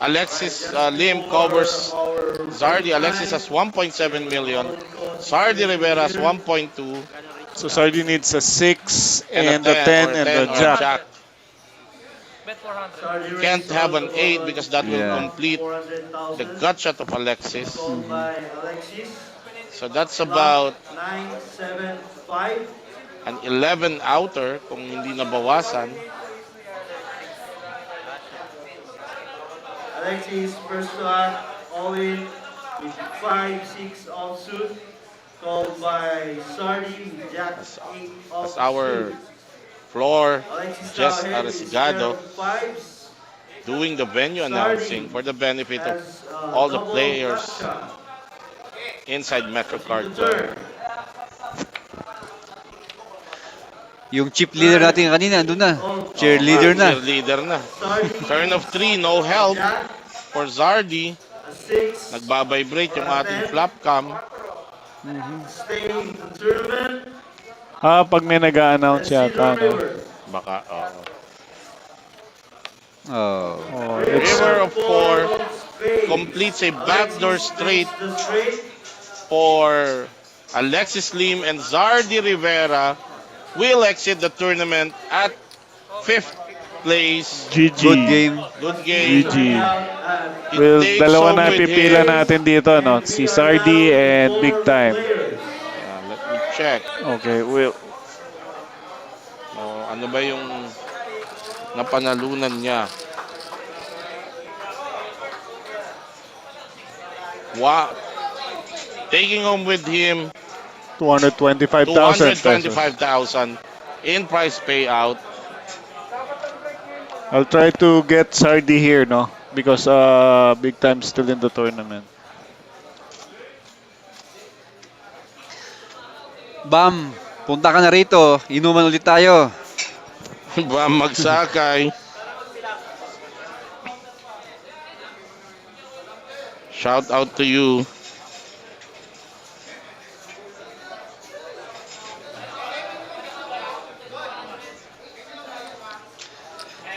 Alexis Just two Lim more of covers our Zardi. break Alexis time. has 1.7 million. Opponent coach Sardi Kevin Rivera has here. 1.2 So Sardi needs a 6 and a and a 10 or 10 a and a 10 or a jack. jack. 400. Bet 400. Sardi Can't raised have on an the 8 bottom because that will Yeah. from complete the 400,000. gut shot of Alexis. Called by Alexis. So that's Flop about 975. an 11 outer kung hindi nabawasan. Alexis first shot all in with 5-6 offsuit. Called by Sardi with Jack As, 8 as offsuit. our floor, Alexis now Jess ahead with pair Arcegado, of fives. doing the venue announcing Sardi for the benefit of has all the double players gotcha inside into MetroCard Club. turn. Yung chip leader Turn natin kanina, andun na. of Oo nga, Cheerleader na. cheerleader na. Sardi Turn of 3, no with help Jack for Zardi. a 6 Nagbabibrate or yung a ating 10. flop cam. Staying in the tournament. Pag may nag-a-announce Let's see the yata, no? river. Baka, oo. Oh. Oh, it's River of 4 of spades. completes a backdoor Alexis straight takes the straight. for Alexis Lim, and Zardi Rivera will exit the tournament at 5th place. GG. Good game. Good He's game. GG. hanging out at It Well, takes dalawa home na with pipila him. natin dito, no? and Si we are Sardi down to and Big 4 Time. players. Let me check. Okay, well, Oh, ano ba yung napanalunan niya? Wow. Taking home with him 225,000 pesos. 225,000 in prize payout. I'll try to get Sardi here, no? Because Big Time's still in the tournament. Bam, punta ka na rito. Inuman ulit tayo. Bam Magsakay. Shout out to you.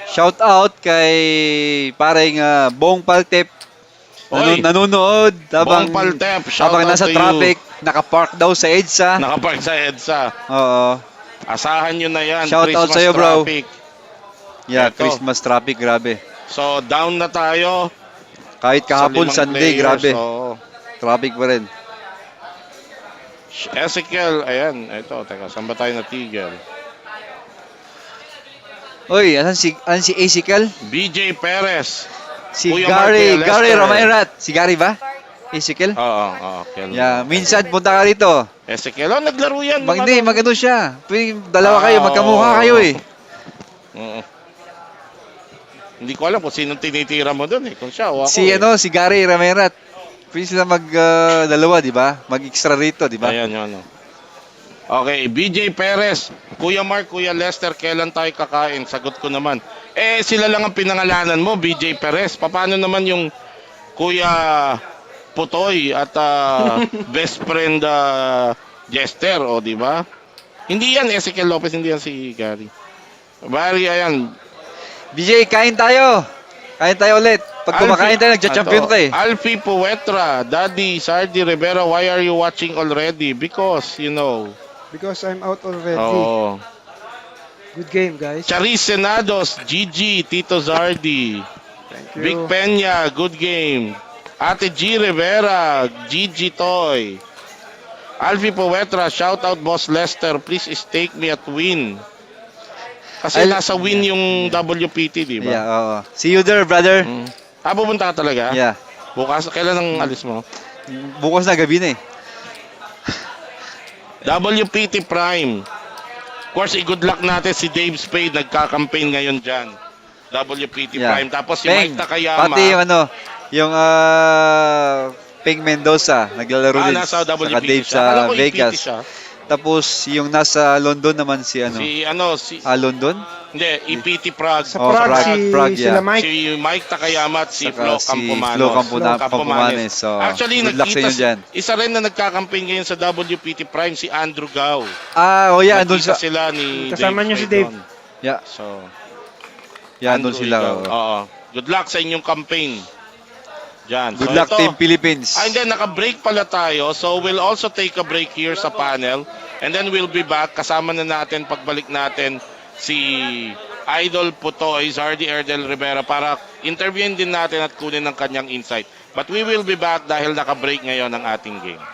Shout out kay pareng Bong Paltep. Oy, Nanonood habang, Bong Paltep, shout habang out nasa to you. traffic. Nakapark daw sa EDSA. Nakapark sa EDSA. Oo. Asahan nyo na yan. Shout out Christmas sa'yo, bro. traffic. Yeah, Eto. Christmas traffic, grabe. So, down na tayo. Kahit kahapon, sa 5 Sunday, players. grabe. Oo. Traffic pa rin. Ezekiel, ayan. Ito, teka, saan ba tayo natigil? Oy, asan si Ezekiel? BJ Perez. Si Kuya Mark, Gary, Kuya Gary Lester. Ramairat. Si Gary ba? Ezekiel? Oo, oo. Yeah, minsan punta ka rito. Ezekiel, oh, naglaro yan. Hindi, magano siya. Pwedeng dalawa kayo, Ah, magkamukha oo. kayo eh. Oo. Hindi ko alam kung sinong tinitira mo doon eh. Kung siya o ako Si eh. si Gary Ramairat. Pwede sila dalawa, di ba? Mag-extra rito, di ba? Ayan yun. Oh. Okay, BJ Perez. Kuya Mark, Kuya Lester, kailan tayo kakain? Sagot ko naman. Sila lang ang pinangalanan mo, BJ Perez. Paano naman yung Kuya Putoy at best friend Jester, o di ba? Hindi yan Ezekiel Lopez, hindi yan si Gary. Bari, ayan. BJ, kain tayo. Kain tayo ulit. Pag kumakain tayo, nagja-champion ka eh. Alfie Puetra, Daddy, Sardi Rivera, why are you watching already? Because, you know. Because I'm out already. Oo. Good game, guys. Charis Senados, GG, Tito Zardi. Thank you. Vic Peña, good game. Ate G Rivera, GG Toy. Alfie Puetra, shout out Boss Lester, please stake me at win. Kasi nasa win yung WPT, di ba? Yeah, oo. See you there, brother. Pupunta ka talaga? Yeah. Bukas, kailan ang alis mo? Bukas na gabi na eh. WPT Prime. Of course, good luck natin si Dave Spade, nagka-campaign ngayon dyan. WPT Yeah. Prime. Tapos si Peng, Mike Takayama. pati yung Peng Mendoza, naglalaro din. Nasa Saka WPT Dave siya. Akala sa ko EPT Vegas. siya. Tapos yung nasa London naman si London? Hindi, EPT Prague. Sa Oh, Prague, Prague, sila yeah. Mike. Si Mike Takayama at si Saka Flo si Campomanes. Flo Campomanes. So, Actually, good luck sa inyo dyan. isa rin na nagkakamping ngayon sa WPT Prime, si Andrew Gao. Oh yeah, andun Nakita siya. sila ni Kasama Dave niyo si Spade Dave. doon. Yeah, So, yeah, andun Andrew, sila. ikaw. Oo. Oo. Good luck sa inyong campaign. Dyan. Good So luck, ito, Team Philippines. and then naka-break pala tayo. So we'll also take a break here sa panel. And then we'll be back. Kasama na natin pagbalik natin si Idol Putoy, Zardy Erdel Rivera para interviewin din natin at kunin ng kanyang insight. But we will be back dahil naka-break ngayon ang ating game.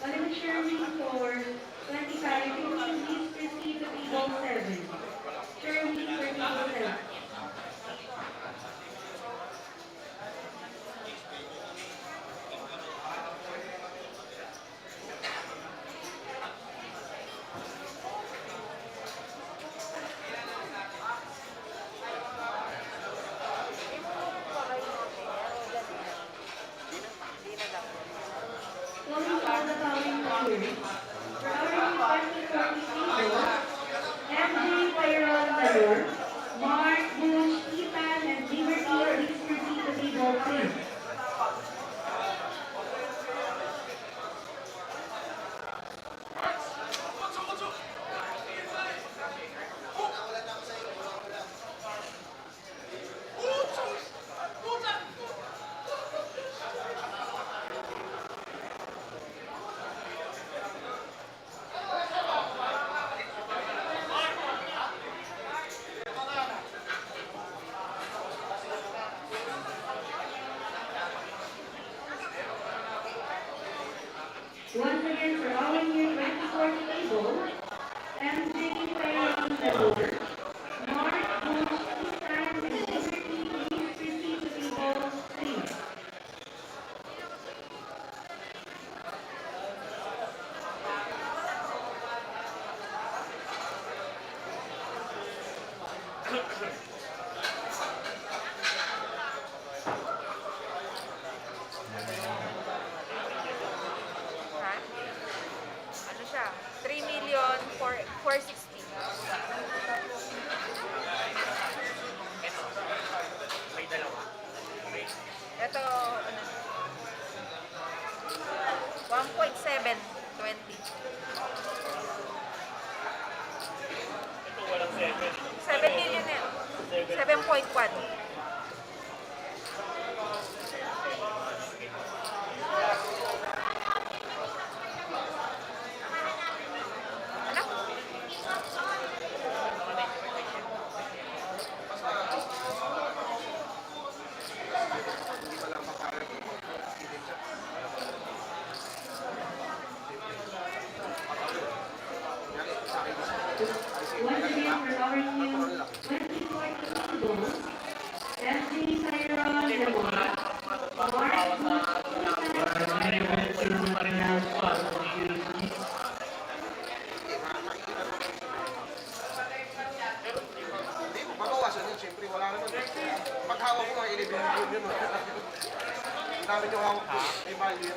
Oliver Sherwin for 25. If you can please proceed to table 7. Sherwin for table 7. Calling all the following players. For our 2040 table, MJ Pyron Valor, Mark, Bush, Ethan, and Liberty, please proceed to table 3. Once again, for our year 2040 table, MJ Pyron Valor, Mark, Bush, Ethan, and Liberty, please proceed to table 3. Ano siya? 3,460,000. Ito, ano? 1.720. 7 million na yun. 7.1. Once again, for our new 2040 table, MJ Pyron Valor, Mark, Bush, Mabawasan yun, siyempre wala naman. Pag hawak ko mga 11 million yun. Dami yung hawak ko, may value yun.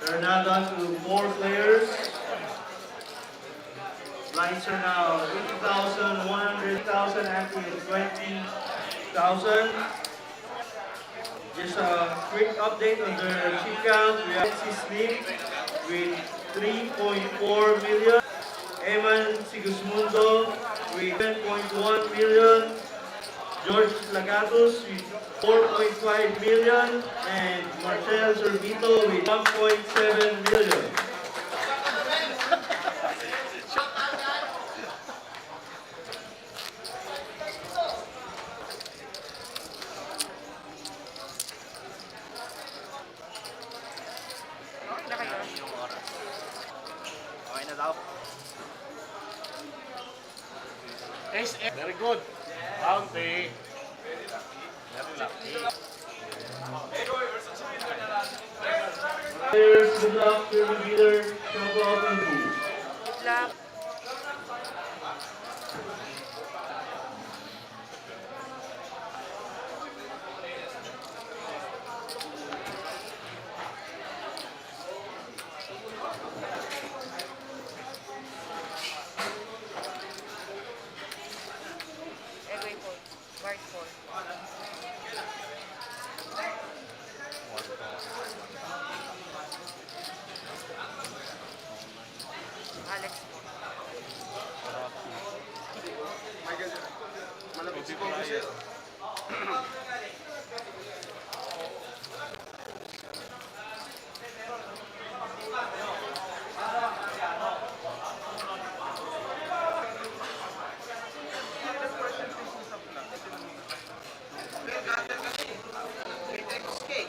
They're now down to 4 players. Blinds are now 80,000, 100,000, active 20,000. Just a quick update on their chip count. We have Slim with 3.4 million. Eman Sigismundo with 10.1 million. George Lagatos with 4.5 million. And Marcel Sorbito with 1.7 million. Okay na daw. Very good. Bounty. Very lucky. Players, good luck to the leader. Shuffle out and move. Malapit si Coco sir.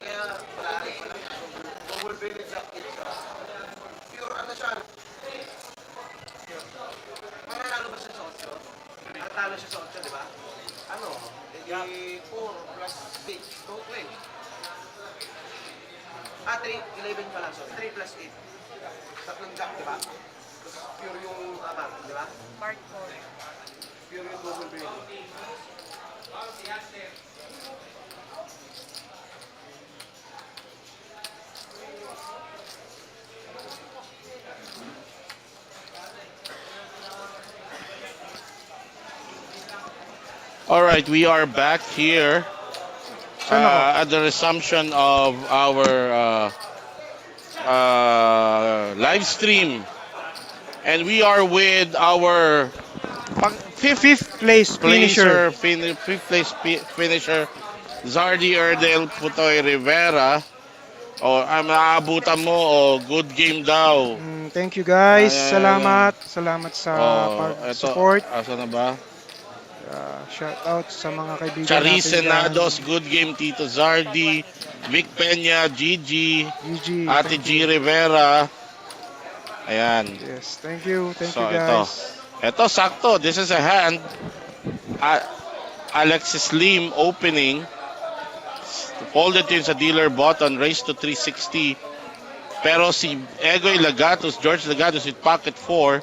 Kaya wala. Overbedded sa pure ano siya. Mananalo ba siya sa 8? Natalo siya sa 8, di ba? Ano? Eh, 4 plus 8. So, 12. 11 pa lang. So, 3 plus 8. Tatlong jack, di ba? Tapos pure yung abang, di ba? Part 4. Pure yung double bedded. All right, we are back here at the resumption of our live stream, and we are with our Fifth place finisher. fifth place finisher, Zardy Erdel Putoy Rivera. O, maabutan mo, good game daw. Thank you guys. Ayan. Salamat sa Eto, support. asa na ba? Shout out sa mga kaibigan Charis natin Senados, good game Tito Zardy, Vic Peña, Gigi, GG. Ate G Rivera. Ayan. Yes, thank you So, guys. ito sakto. This is a hand. Alexis Lim opening. Folded yun sa dealer button, raised to 360. Pero si Egoy Lagatos, George Lagatos with pocket 4.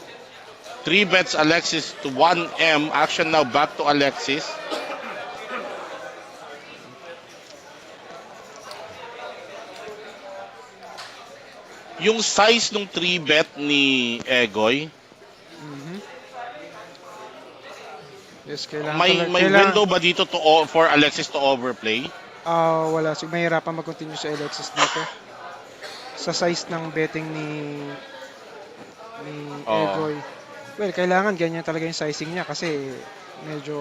3 bets Alexis to 1M. Action now back to Alexis. Yung size ng 3 bet ni Egoy, Yes, kailangan may window ba dito for Alexis to overplay? Wala. Mahirapan mag-continue sa Alexis dito. Sa size ng betting ni Egoy. Well, kailangan ganyan talaga yung sizing niya kasi medyo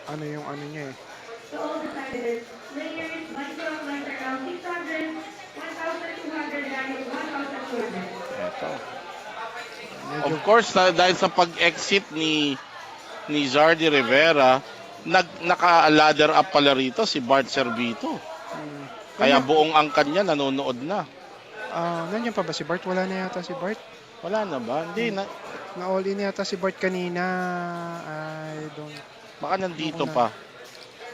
ano niya eh. So all decided, players, myself, like around 600, 1,200, and 1,200. Ito. Of course, dahil sa pag-exit ni Zardy Rivera, naka-ladder up pala rito si Bart Servito. Kaya buong angkan niya nanonood na. Nandiyan pa ba si Bart? Wala na yata si Bart. Wala na ba? Hindi na. Na-all in yata si Bart kanina. I don't... Baka nandito pa.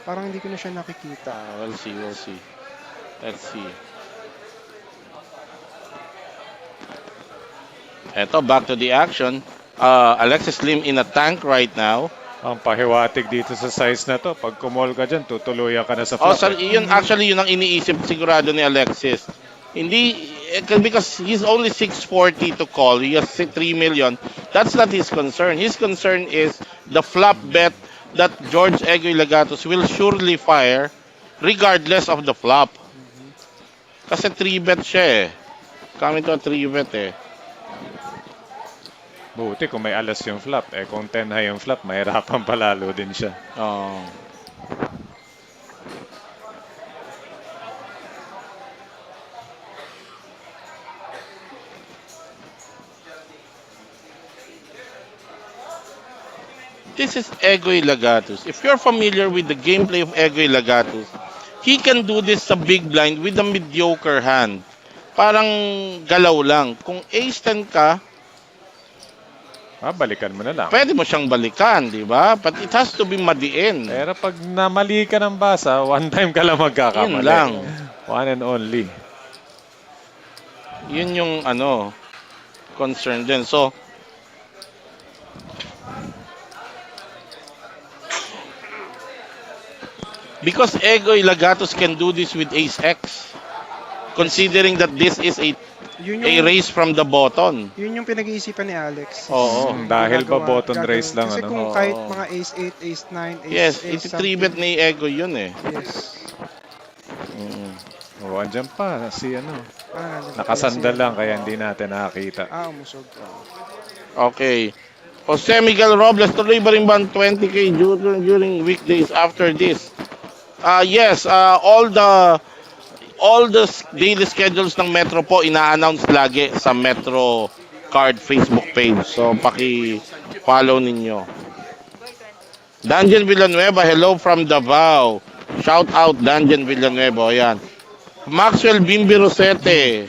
Parang hindi ko na siya nakikita. We'll see. Let's see. Eto, back to the action. Alexis Lim in a tank right now. Ang pahiwatig dito sa size na to, pag kumol ka dyan, tutuluyan ka na sa flop. Yun ang iniisip sigurado ni Alexis. Hindi, because he's only 640 to call. He has 3 million. That's not his concern. His concern is the flop bet that George Egoy Lagatos will surely fire regardless of the flop. Kasi 3 bet siya eh. Coming to a 3 bet eh. Buti kung may alas yung flop. Kung 10 high yung flop, mahirapan palalo din siya. This is Egoy Lagatos. If you're familiar with the gameplay of Egoy Lagatos, he can do this sa big blind with a mediocre hand. Parang galaw lang. Kung ace 10 ka, Balikan mo na lang. Pwede mo siyang balikan, di ba? But it has to be madiin. Pero pag namali ka ng basa, one time ka lang magkakamali. Yun lang. One and only. Yun yung concern din. So, because Egoy Lagatos can do this with Ace X, considering that this is a race from the button. Yun yung pinag-iisipan ni Alex. Oo. Dahil ba button race lang, Kasi ano? kung kahit mga ace 8, ace 9, ace Yes, ace iti 3-bet ni Egoy yun eh. Yes. Andyan pa, si Nandun nakasandal pala lang, kaya hindi natin nakakita. umusog. Okay. Jose Miguel Robles, tuloy ba rin ba ang 20K during weekdays after this? Yes, all the daily schedules ng Metro po ina-announce lagi sa Metro Card Facebook page. So paki-follow ninyo. Dungeon Villanueva, hello from Davao. Shout out Dungeon Villanueva, ayan. Maxwell Bimbi Rosete.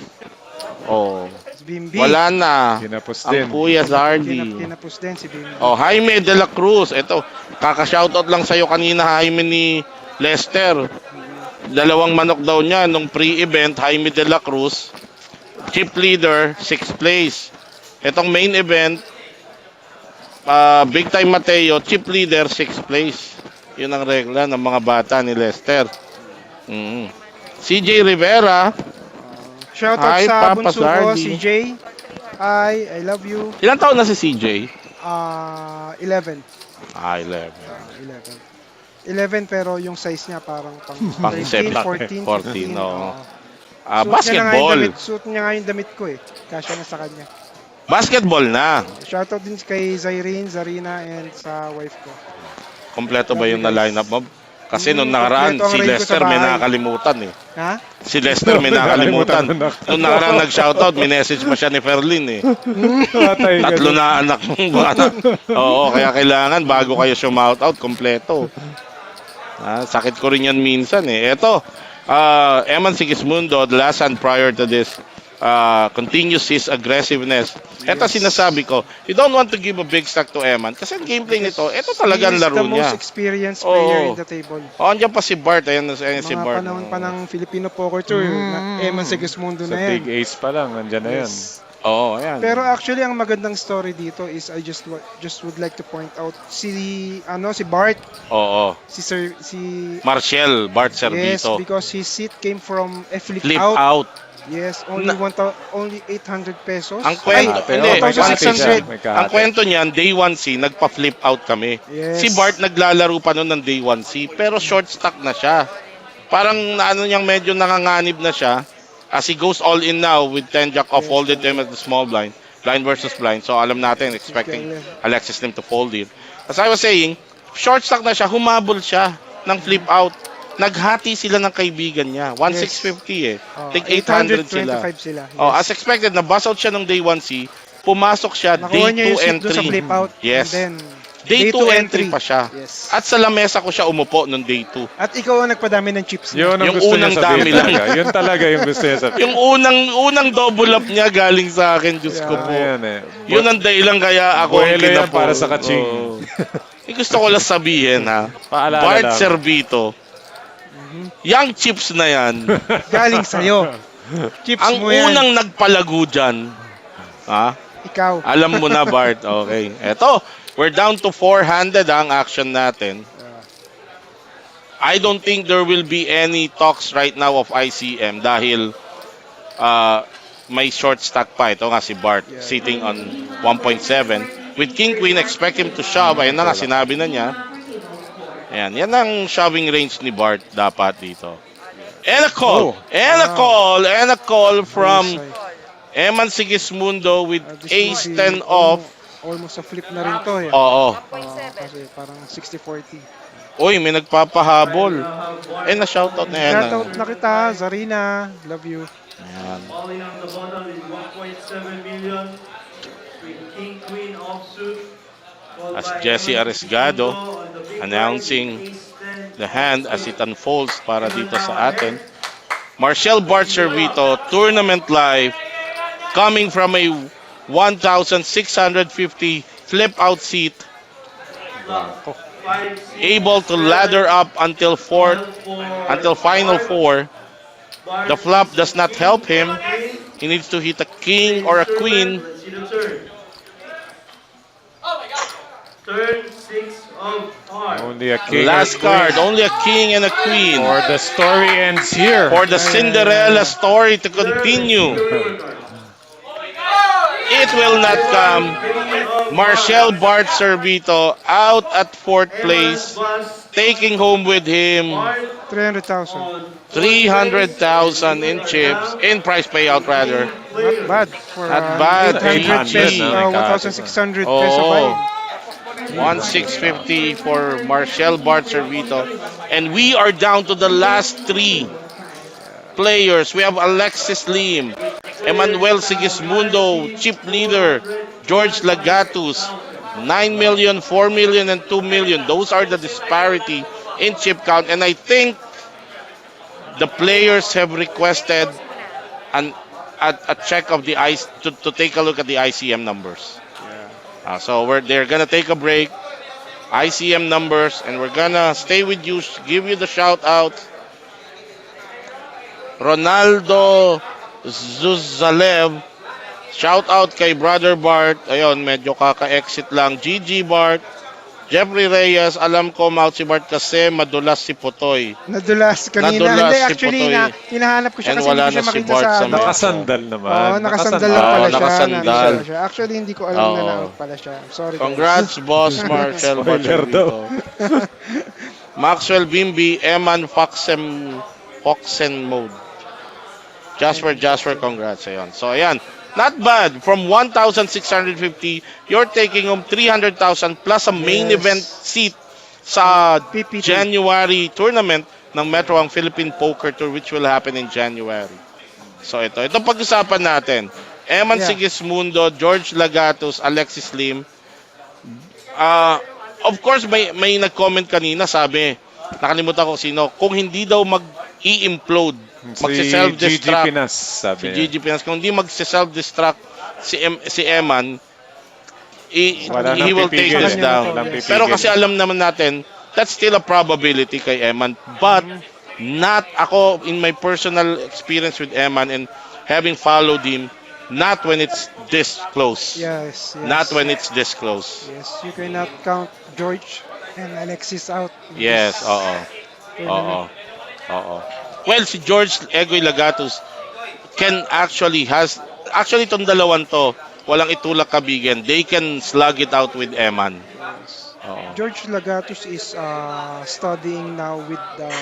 Oh, Bimbi. wala na. Kinapos Ang din. Kuya Zardy. Kinapos din si Bimbi. Oh, Jaime de la Cruz. Ito, kaka-shoutout lang sa'yo kanina, Jaime ni Lester. Dalawang manok daw niya nung pre-event, Jaime de la Cruz. Chip leader, 6th place. Itong main event, Big Time Mateo, chip leader, 6th place. Yun ang regla ng mga bata ni Lester. CJ Rivera. Shoutout Hi, sa Papa bunso ko, Zardy. si Jay. Hi, I love you. Ilang taon na si CJ? 11. 11. 11 pero yung size niya parang Pang 13, 14, 14, 15. no. Basketball. Basketball. Suit niya nga yung damit ko eh. Kasya na sa kanya. Basketball na. Shoutout din kay Zyrene, Zarina, and sa wife ko. Kompleto ba yung na-lineup mo? Kasi nung nakaraan, kompleto ang si raid ko sa Lester may bahay. nakakalimutan eh. Ha? Si Lester may nakalimutan. Nung nakaraan nag-shoutout, minessage pa siya ni Ferlin eh. Tatlo na anak mong bata. Oo, kaya kailangan bago kayo shoutout, kompleto. Sakit ko rin yan minsan eh. Ito, Eman Sigismundo, the last and prior to this, continues his aggressiveness. Ito sinasabi ko, you don't want to give a big stack to Eman kasi ang gameplay nito, ito talaga ang laro He is the niya. most experienced player in the table. Andiyan pa si Bart, ayan si Mga Bart. panahon pa ng Filipino Poker Tour, na Eman Sigismundo Sa na yan. big ace pa lang, nandyan na yan. Oo, ayan. Pero actually ang magandang story dito is I just would like to point out si Bart, Oo. si Marshall, Bart yes, Servito. because his seat came from a flip Flip out. out. Yes, only 800 pesos. Ang kwento, Ay, hindi, 1,600. ang kwento niyan, day 1C, nagpa-flip out kami. Yes. Si Bart naglalaro pa noon ng day 1C, pero short stack na siya. Parang niyang medyo nanganganib na siya. As he goes all in now with 10 jack off folded him at the small blind versus blind. So alam natin, expecting Alexis Lim to fold it. As I was saying, short stack na siya, humabol siya ng flip out. Naghati sila ng kaibigan niya. 1,650 eh. Take 800 sila. 825 sila. Yes. Oh, as expected, na-bust out siya ng day 1C. Pumasok siya Nakuha day niya 2 yung seat entry. doon sa flip out. Yes. And then, Day 2 entry pa siya. Yes. At sa lamesa ko siya umupo nung day 2. At ikaw ang nagpadami ng chips niya. Yun ang Yung gusto niya unang sabihin dami lang. talaga. Yun talaga yung gusto niya sabihin. Yung unang double up niya galing sa akin, Diyos ko po. Ayan eh. Yun ang dahilan kaya ako ang Buwelo yan kinapo. para sa kaching. Oo. Gusto ko lang sabihin ha. Paalala Bart lang. Servito. Yang chips na yan. Galing sa'yo. Chips Ang mo yan. unang nagpalago dyan. Ha? Ikaw. Alam mo na, Bart. Okay. Eto, we're down to 400 ang action natin. I don't think there will be any talks right now of ICM dahil may short stack pa. Ito nga si Bart sitting on 1.7. With King Queen, expect him to shove. Ayun na nga, sinabi na niya. Ayan, yan ang shoving range ni Bart dapat dito. And a call. And a call from Eman Sigismundo with ace 10 off. Almost a flip na rin to eh. Oo. Kasi parang 60-40. Uy, may nagpapahabol. Na-shoutout na yan. Shoutout na kita, Zarina. Love you. Ayan. Falling on the bottom is 1.7 million with King Queen offsuit. As Jesse Aresgado announcing the hand as it unfolds para dito sa atin. Marcel Bart Servito, tournament live, coming from a 1,650 flip out seat, Blanco. 5, 6, able to 7, ladder up until fourth, 12 for until final Bart. four. The Bart flop needs a does not king help or him. queen. He needs to hit a king Play or a instrument. queen. Let's see the turn. Turn 6 of hearts. Only a king or Last queen. card, only a king and a queen. Or the story ends here. For the Yeah, yeah, yeah, Cinderella yeah. story to Dealer, let's see continue. the river card. It will not Eman, come. King of Marcel Hearts. Bart Servito out at fourth Eman's place, boss, taking home with him Bart 300,000. on fourth place. And 300,000 we in are chips, down in price to payout rather. 8 Not bad players. for Not bad, 800 800 peso, na 8G. nagkati pa. 1,600 peso Oh, buy-in. 1,650 for Marcel Bart Servito. And we are down to the last three players. We have Alexis Lim, 8 players Emmanuel have Sigismundo, chip received leader, George Lagatus, 425,000. 9 million, 4 million, and 2 million. Those are the disparity in chip count. And I think the players have requested an, a check of the ice to take a look at the ICM numbers. So they're gonna take a break, ICM numbers, and we're gonna stay with you, give you the shout out. Ronaldo Zuzalev, shout out kay Brother Bart. Ayun, medyo kaka-exit lang. GG Bart. Jeffrey Reyes, alam ko mouth si Bart kasi madulas si Putoy. Nadulas kanina. Nadulas Hindi, si actually, Putoy. hinahanap ko siya And kasi hindi wala ko siya na si makita Bart sa sa ano. metro. Nakasandal naman. Oo, nakasandal lang pala siya. nakasandal. Nandun pala siya. Actually, hindi ko alam na Oo. na-out pala siya. Sorry guys. Congrats, boss Marcel Spoiler daw. Bacharito. Maxwell Bimbi, Eman Foxen Mode. Jasper, congrats. Ayan. So, ayan. Not bad. From 1,650, you're taking home 300,000 plus a main Yes. event seat sa PPT. January tournament ng Metro ang Philippine Poker Tour which will happen in January. So, ito pag-usapan natin. Eman Yeah. Sigismundo, George Lagatos, Alexis Lim. Of course, may nag-comment kanina, sabi, nakalimutan ko sino, kung hindi daw mag-i-implode, Si Gigi magsi-self-destruct, Pinas, si sabi niya. Gigi Pinas, kung hindi magsi-self-destruct si Eman, Wala he nang will take pipigil. this down. Walang pipigil. Pero kasi alam naman natin, that's still a probability kay Eman. But, not ako, in my personal experience with Eman and having followed him, not when it's this close. Yes, yes. Not when it's this close. Yes, you cannot count George and Alexis out. in Yes, this oo. tournament. Oo. Well, si George Egoy Lagatos actually itong dalawang to, walang itulak kabigan. They can slug it out with Eman. Oo. George Lagatos is studying now with the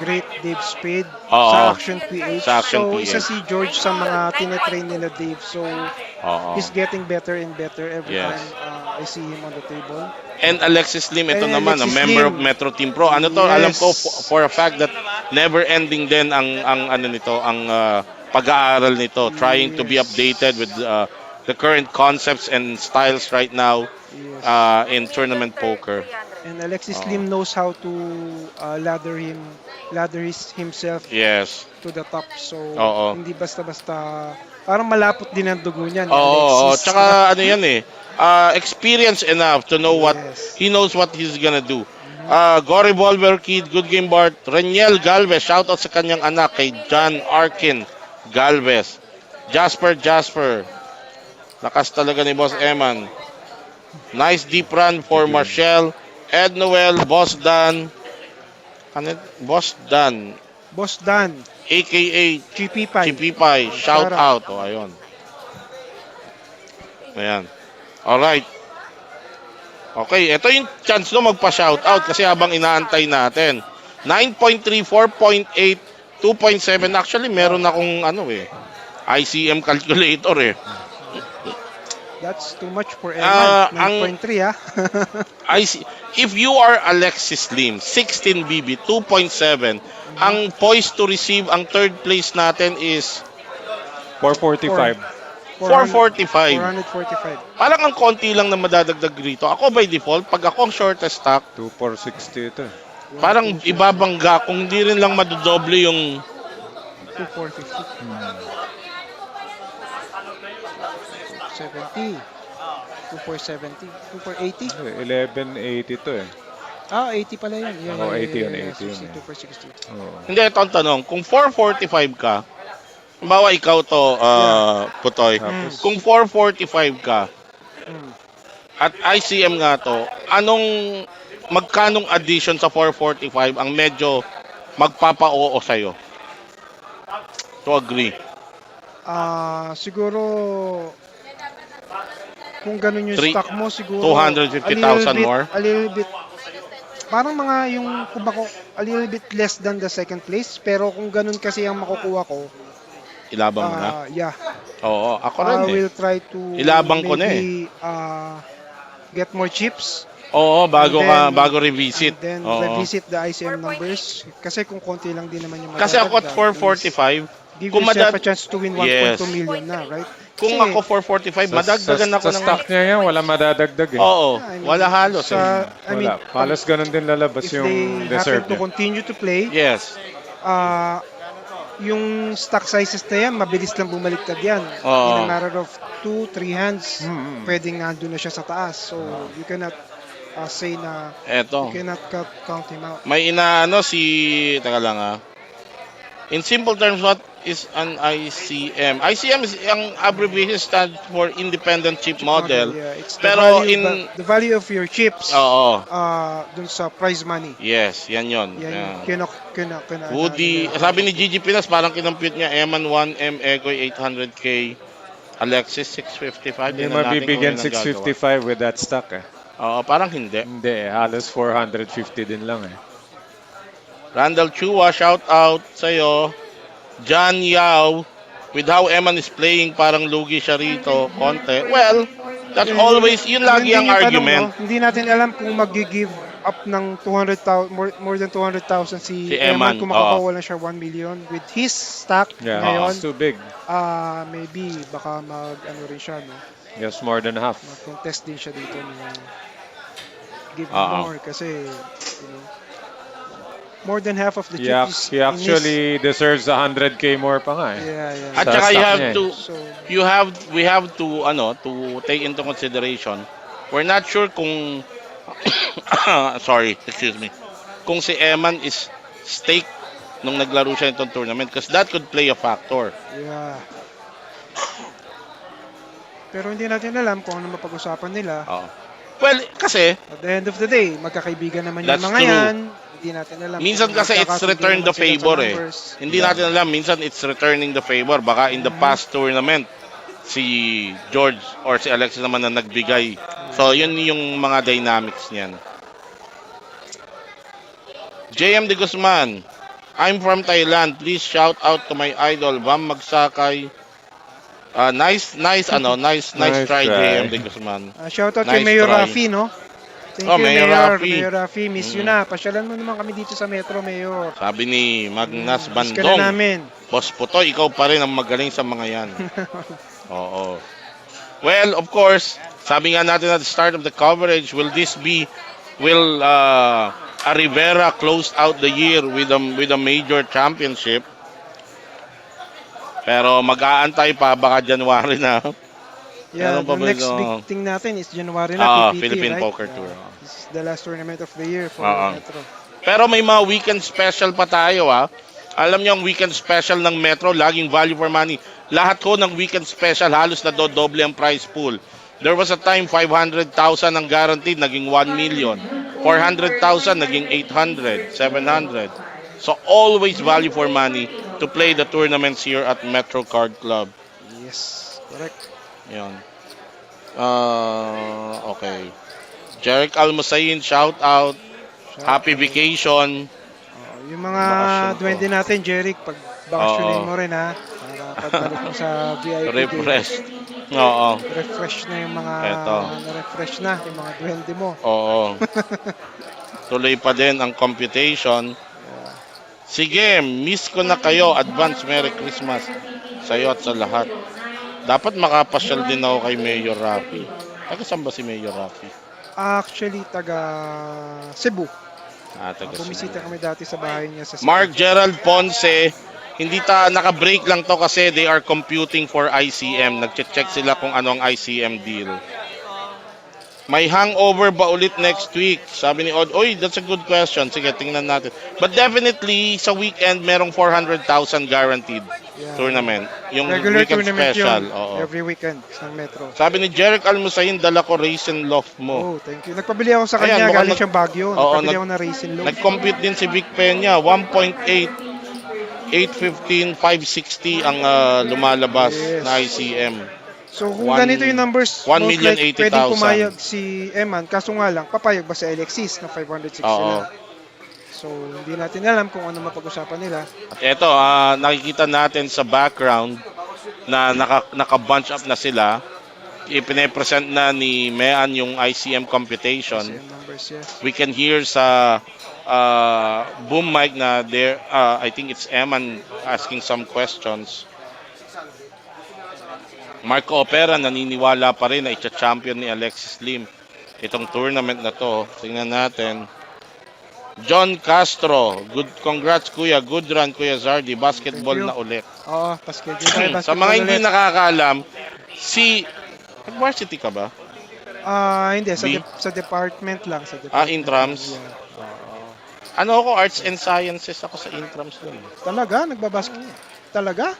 great Dave Spade Oo. sa Action PH. Sa Action So, PH. isa si George sa mga tinetrain nila Dave. So, Oo. he's getting better and better every Yes. time I see him on the table. And Alexis Lim, ito And naman, a Alexis member Lim. of Metro Team Pro. Ano to? Yes. Alam ko for a fact that never ending din ang ano nito, ang pag-aaral nito, trying to be Yes. updated with the current concepts and styles right now Yes. in tournament poker. And Alexis Oo. Lim knows how to ladder himself Yes. to the top. So, Oo. hindi basta-basta, parang malapot din ang dugo niyan. Oo, Alexis. tsaka ano yan experience enough to know what Yes. he knows what he's gonna do. Gory Volver Kid, Good Game Bart, Reniel Galvez, shoutout sa kanyang anak kay John Arkin Galvez. Jasper, lakas talaga ni Boss Eman. Nice deep run for Marshall. Ed Noel, Boss Dan. Boss Dan, Boss Dan, aka GP Pai. Chipipay, shout out. O, ayun. Ayan. Alright. Okay, ito yung chance no magpa-shout out kasi habang inaantay natin. 9.3, 4.8, 2.7. Actually, meron akong ICM calculator eh. That's too much for Eman. ang- 9.3 ha. If you are Alexis Lim, 16 BB, 2.7, ang poised to receive ang third place natin is 445. 445. 445. Parang ang konti lang na madadagdag rito. Ako by default, pag ako ang shortest stack, 2460 ito. parang ibabangga kung hindi rin lang madodoble yung 450. 70. 2470, 2480. 1180 to eh. Ah, 80 pala yun. Yeah, Oh, yeah, 80 yeah, yun, yeah, yeah. 80 yun eh. 62 per 60. Oh. Hindi, ito ang tanong. Kung 445 ka, halimbawa ikaw to, Yeah. Putoy. Mm. Tapos, Kung 445 ka, Mm. at ICM nga to, magkanong addition sa 445 ang medyo magpapa-oo sa'yo? To agree. Siguro kung ganun yung Three- stock mo, siguro 250,000 more? a little bit, parang mga yung, kumako, a little bit less than the second place. Pero kung ganun kasi ang makukuha ko, Ilabang mo na? yeah, Oo, ako rin I eh. will try to Ilabang ko na maybe get more chips. Oo, bago And then, bago revisit. And then Oo. revisit the ICM numbers. Kasi kung konti lang din naman yung Kasi ako at madadagdag, 445, give kung yourself madad- a chance to win 1.2 Yes. million na, right? Kung Kasi, ako 445, madagdagan ako sa ng... stock niya yan, wala madadagdag eh. Oo, I mean, wala halos eh. I mean, Wala. Halos ganun din lalabas if yung they deserve happen to niya. continue to play, Yes. yung stock sizes na yan, mabilis lang bumaliktad yan. Oo. In a matter of 2-3 hands, Mm-hmm. pwedeng nandun na siya sa taas. So, you cannot say na Eto. you cannot count him out. May inaano si... Teka lang ah. In simple terms, what is an ICM? ICM is ang abbreviation stands for Independent Chip Model. Yeah, it's Pero the value of your chips Oo. dun sa prize money. Yes, yan yun. Yan, Yeah. Woody, ano, sabi ni Gigi Pinas, parang kinompute niya Eman 1M, Egoy 800K, Alexis 655. Hindi Tingnan natin kung mabibigyan yun ang 655 with that stock eh. gagawa. Oo, parang hindi. Hindi eh, halos 450 din lang eh. Randall Chua, shout out sa'yo. John Yao, with how Eman is playing, parang lugi siya rito, konti. Well, that's always, yun lagi ang argument. Hindi natin alam kung mag-give up ng 200,000, more than 200,000 si Eman, Eman kung makakuha lang siya 1 million. With his stock Yeah, ngayon, it's too big. maybe baka ano rin siya, no? Yes, more than half. Mag-contest din siya dito na give Oo. more kasi, you know, more than half of the He, chips he actually deserves 100K more pa nga eh. yeah, yeah. At Sa saka you stock have niya eh. to, So, we have to take into consideration. We're not sure kung sorry, excuse me. Kung si Eman is stake nung naglaro siya itong tournament because that could play a factor. yeah. Pero hindi natin alam kung ano mapag-usapan nila. Oo. Well, kasi At the end of the day, magkakaibigan naman yung That's mga true. yan. Hindi natin alam. minsan kung kasi it's magkakasundo return the naman sila sa favor eh. numbers. Hindi natin alam, minsan it's returning the favor. Baka in the past tournament, si George or si Alexis naman na nagbigay. So, yun yung mga dynamics niyan. JM De Guzman, I'm from Thailand. Please shout out to my idol, Bam Magsakay. Nice Nice try, try. JM De Guzman. Shout out Nice kay Mayor try. Rafi, no? Thank Oh, you, Mayor Rafi. Mayor Rafi, miss you na. Pasyalan mo naman kami dito sa Metro, Mayor. Sabi ni Magnas Miss ka na Bandong, namin. Boss Putoy, ikaw pa rin ang magaling sa mga yan. Oo. Well, of course, sabi nga natin at the start of the coverage, will a Rivera close out the year with a major championship? Pero mag-aantay pa baka January na. Yeah, Meron pa the ba next ito? big thing natin is January na, PPT, Philippine right? Poker Tour. This is the last tournament of the year for Metro. Pero may mga weekend special pa tayo Alam niyo ang weekend special ng Metro, laging value for money. Lahat ko ng weekend special, halos na doble ang prize pool. There was a time 500,000 ang guaranteed, naging 1 million. 400,000, naging 800, 700. So always value for money to play the tournaments here at Metro Card Club. Yes, correct. Yan. Okay. Jeric Almosayin, shout out. Happy vacation. Yung mga Bakasyon ko. duwende natin, Jeric, pag bakasyonin Oo. mo rin ha. Para pagbalik mo sa VIP Refresh. game, Oo. refresh na yung mga, Eto. na-refresh na yung mga duwende mo. Oo. Tuloy pa din ang computation. Sige, miss ko na kayo. Advance Merry Christmas sa iyo at sa lahat. Dapat makapasyal din ako kay Mayor Rafi. Taga saan ba si Mayor Rafi? Actually, taga Cebu. Taga Bumisita kami dati sa bahay niya sa Cebu. Mark Gerald Ponce, hindi naka-break lang to kasi they are computing for ICM. Nagche-check sila kung ano ang ICM deal. May hangover ba ulit next week? Sabi ni Od. Oy, that's a good question. Sige, tingnan natin. But definitely, sa weekend, merong 400,000 guaranteed Yeah. tournament. Yung Regular weekend tournament special. yun. Oo. Every weekend ng Metro. Sabi ni Jeric Almusain, dala ko raisin loaf mo. Oh, thank you. Nagpabili ako sa Ayan, kanya, mukhang galing siyang Baguio. Oo, Nagpabili ako na raisin loaf. nag-compute din si Vic Peña. 1.8, 815, 560 ang lumalabas Yes. na ICM. So kung ganito yung numbers, 1,080,000. pwedeng pumayag si Eman. Kaso nga lang, papayag ba sa Alexis na 560 Oo. lang? So hindi natin alam kung ano mapag-usapan nila. At eto, nakikita natin sa background na naka-bunch up na sila. Ipine-present na ni Mean yung ICM computation. Same numbers, yes. We can hear sa boom mic na there, I think it's Eman asking some questions. Marco Opera naniniwala pa rin na i-champion ni Alexis Lim itong tournament na to. Tingnan natin. John Castro, congrats kuya, good run kuya Zardy, basketball na ulit. Oo, pa-schedule tayo basketball Sa mga hindi ulit. nakakaalam, si varsity ka ba? Hindi, B? sa department lang. Sa department Intrams? lang, yeah. Ano ako, arts and sciences ako sa intrams dun. Talaga? Nagbabasket? Talaga?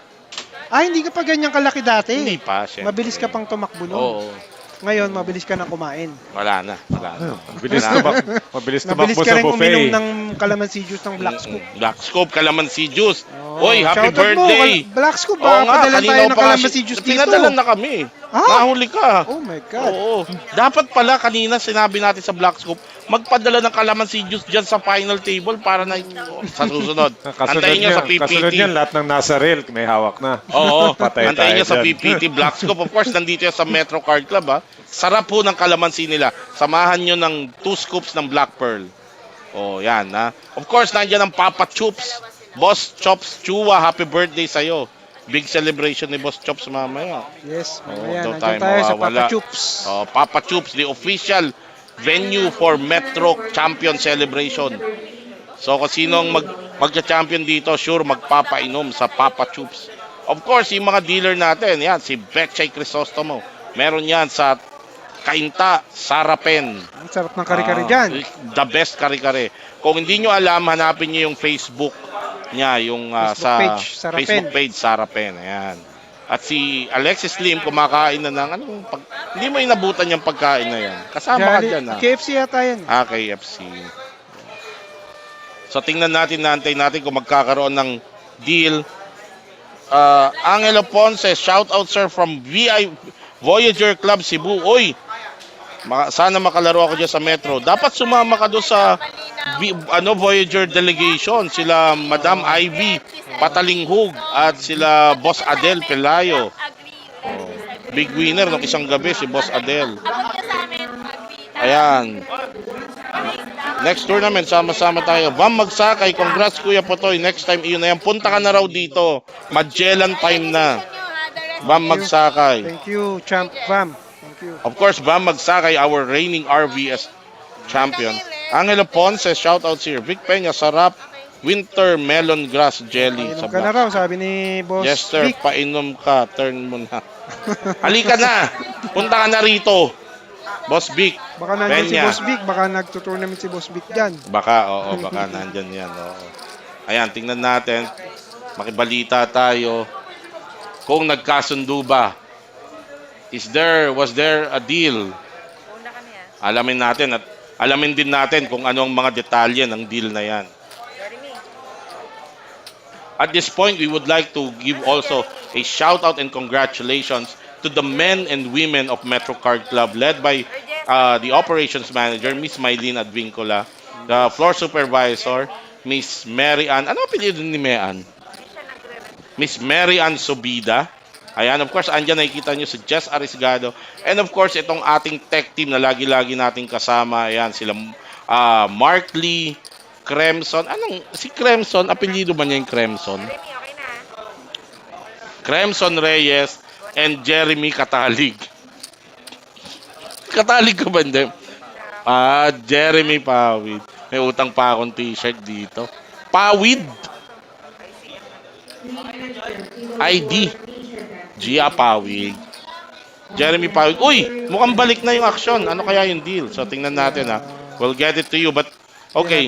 Hindi ka pa ganyan kalaki dati. Hindi pa, syempre. Mabilis ka pang tumakbo nun. Oo. Ngayon, mabilis ka na kumain. Wala na. Mabilis Mabilis tumakbo ka sa rin uminom buffet. ng calamansi juice ng Black Scoop. Black Scoop, calamansi juice. Oh, Oy, happy shoutout mo, birthday. Black Scoop, Oo nga, padalan kanina tayo ng pa nga calamansi juice dito. Pinadalan na kami. Nahuli ka. Oh my God. Oo. Dapat pala kanina sinabi natin sa Black Scoop, magpadala ng calamansi juice dyan sa final table para na sa susunod. Antayin nyo sa Kasunod PPT. niyan, lahat ng nasa rail, may hawak na. Oo. Patay Antayin nyo tayo sa dyan. PPT Black Scoop. Of course, nandito yan sa Metro Card Club. Sarap po ng kalamansi nila. Samahan nyo ng 2 scoops ng Black Pearl. Oh, yan ha. Of course, nandiyan ang Papa Chups. Boss Chops Chua, happy birthday sa'yo. Big celebration ni Boss Chops mamaya. Yes, Oo, mamaya. daw Nandiyan tayo tayo sa mawawala. Papa Chups. Oh, Papa Chups, the official venue for Metro Champion Celebration. So kung sinong magcha-champion dito, sure magpapainom sa Papa Chups. Of course, yung mga dealer natin, yan, si Betchay Crisostomo. Meron yan sa Kainta, Sarapen. Ang sarap ng kare-kare dyan. The best kare-kare. Kung hindi nyo alam, hanapin nyo yung Facebook niya, yung sa page, Sarapen. Facebook page, Sarapen. Ayan. At si Alexis Lim, kumakain na ng hindi mo inabutan yung pagkain na yan. Kasama ka dyan. KFC yata yan. KFC. So tingnan natin, naantay natin kung magkakaroon ng deal. Angelo Ponce, shout out sir from Voyager Club Cebu. Oy, sana makalaro ako dyan sa Metro. Dapat sumama ka doon sa Voyager delegation. Sila Madam Ivy Patalinghug at sila Boss Adel Pelayo. Big winner ng isang gabi si Boss Adel. Ayan. Next tournament, sama-sama tayo. Bam Magsakay, congrats Kuya Potoy. Next time, iyon na yan. Punta ka na raw dito. Magellan time na. Bam Magsakay. Thank you, Champ Bam. Thank you. Of course, Bam Magsakay, our reigning RVS champion. Angelo Ponce, shoutouts here. Vic Peña, sarap. Winter melon grass jelly. Painom ka na raw, sabi ni Boss Yes sir, Vic. painom ka. Turn mo na. Halika na. Punta ka na rito. Boss Vic. Baka nandyan si Peña. Boss Vic, baka nagtutournament si Boss Vic dyan. Baka nandyan yan. Oo. Ayan, tingnan natin. Makibalita tayo. Kung nagkasundo ba, was there a deal? Alamin natin at alamin din natin kung ano ang mga detalye ng deal na yan. At this point, we would like to give also a shout out and congratulations to the men and women of Metro Card Club led by the operations manager, Miss Mylene Advincula, the floor supervisor, Miss Mary Ann. Ano apelyido ni Mean? Miss Mary Ann Subida. Ayan, of course, andyan nakikita nyo si Jess Arisgado. And of course, itong ating tech team na lagi-lagi nating kasama. Ayan, sila Mark Lee, Cremson. Si Cremson, apelyido ba niya yung Cremson? Cremson Reyes and Jeremy Katalig. Katalig ka ba hindi? Jeremy Pawid. May utang pa akong t-shirt dito. Pawid. ID. Gia Pawid. Jeremy And Pawig. Uy, entering mukhang the balik na yung fourth action. Ano kaya yung deal? So, game, tingnan natin ha. Yeah. We'll get it to you. But, They have, okay.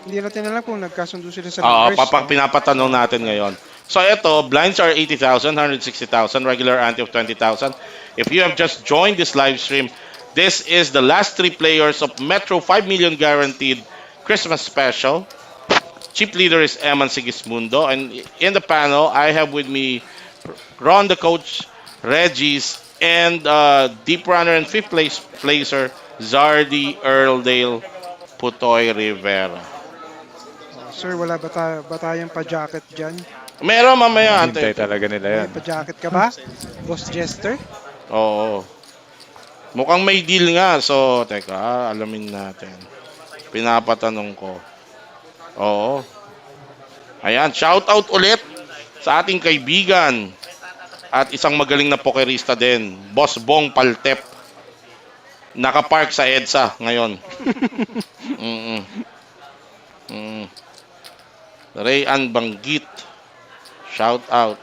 hindi natin alam kung nagkasundo sila sa Oo, numbers, no? pinapatanong natin ngayon. So, ito, blinds are 80,000, 160,000, regular ante of 20,000. If you have just joined this live stream, this is the last three players of Metro 5 million guaranteed Christmas special. Chief leader is Eman Sigismundo. And in the panel, I have with me Ron the coach, Regis, and deep runner and fifth placer, Zardy Earldale Putoy Rivera. Sir, wala ba tayong pa-jacket dyan? Meron mamaya, Hintay ante. talaga nila May yan. pa-jacket ka ba? Boss Jester? Oo. Mukhang may deal nga. So, teka, alamin natin. Pinapatanong ko. Oo. Ayan, shout out ulit sa ating kaibigan at isang magaling na pokerista din, Boss Bong Paltep. Nakapark sa EDSA ngayon. Mm-mm. Mm. Rayan Banggit. Shout out.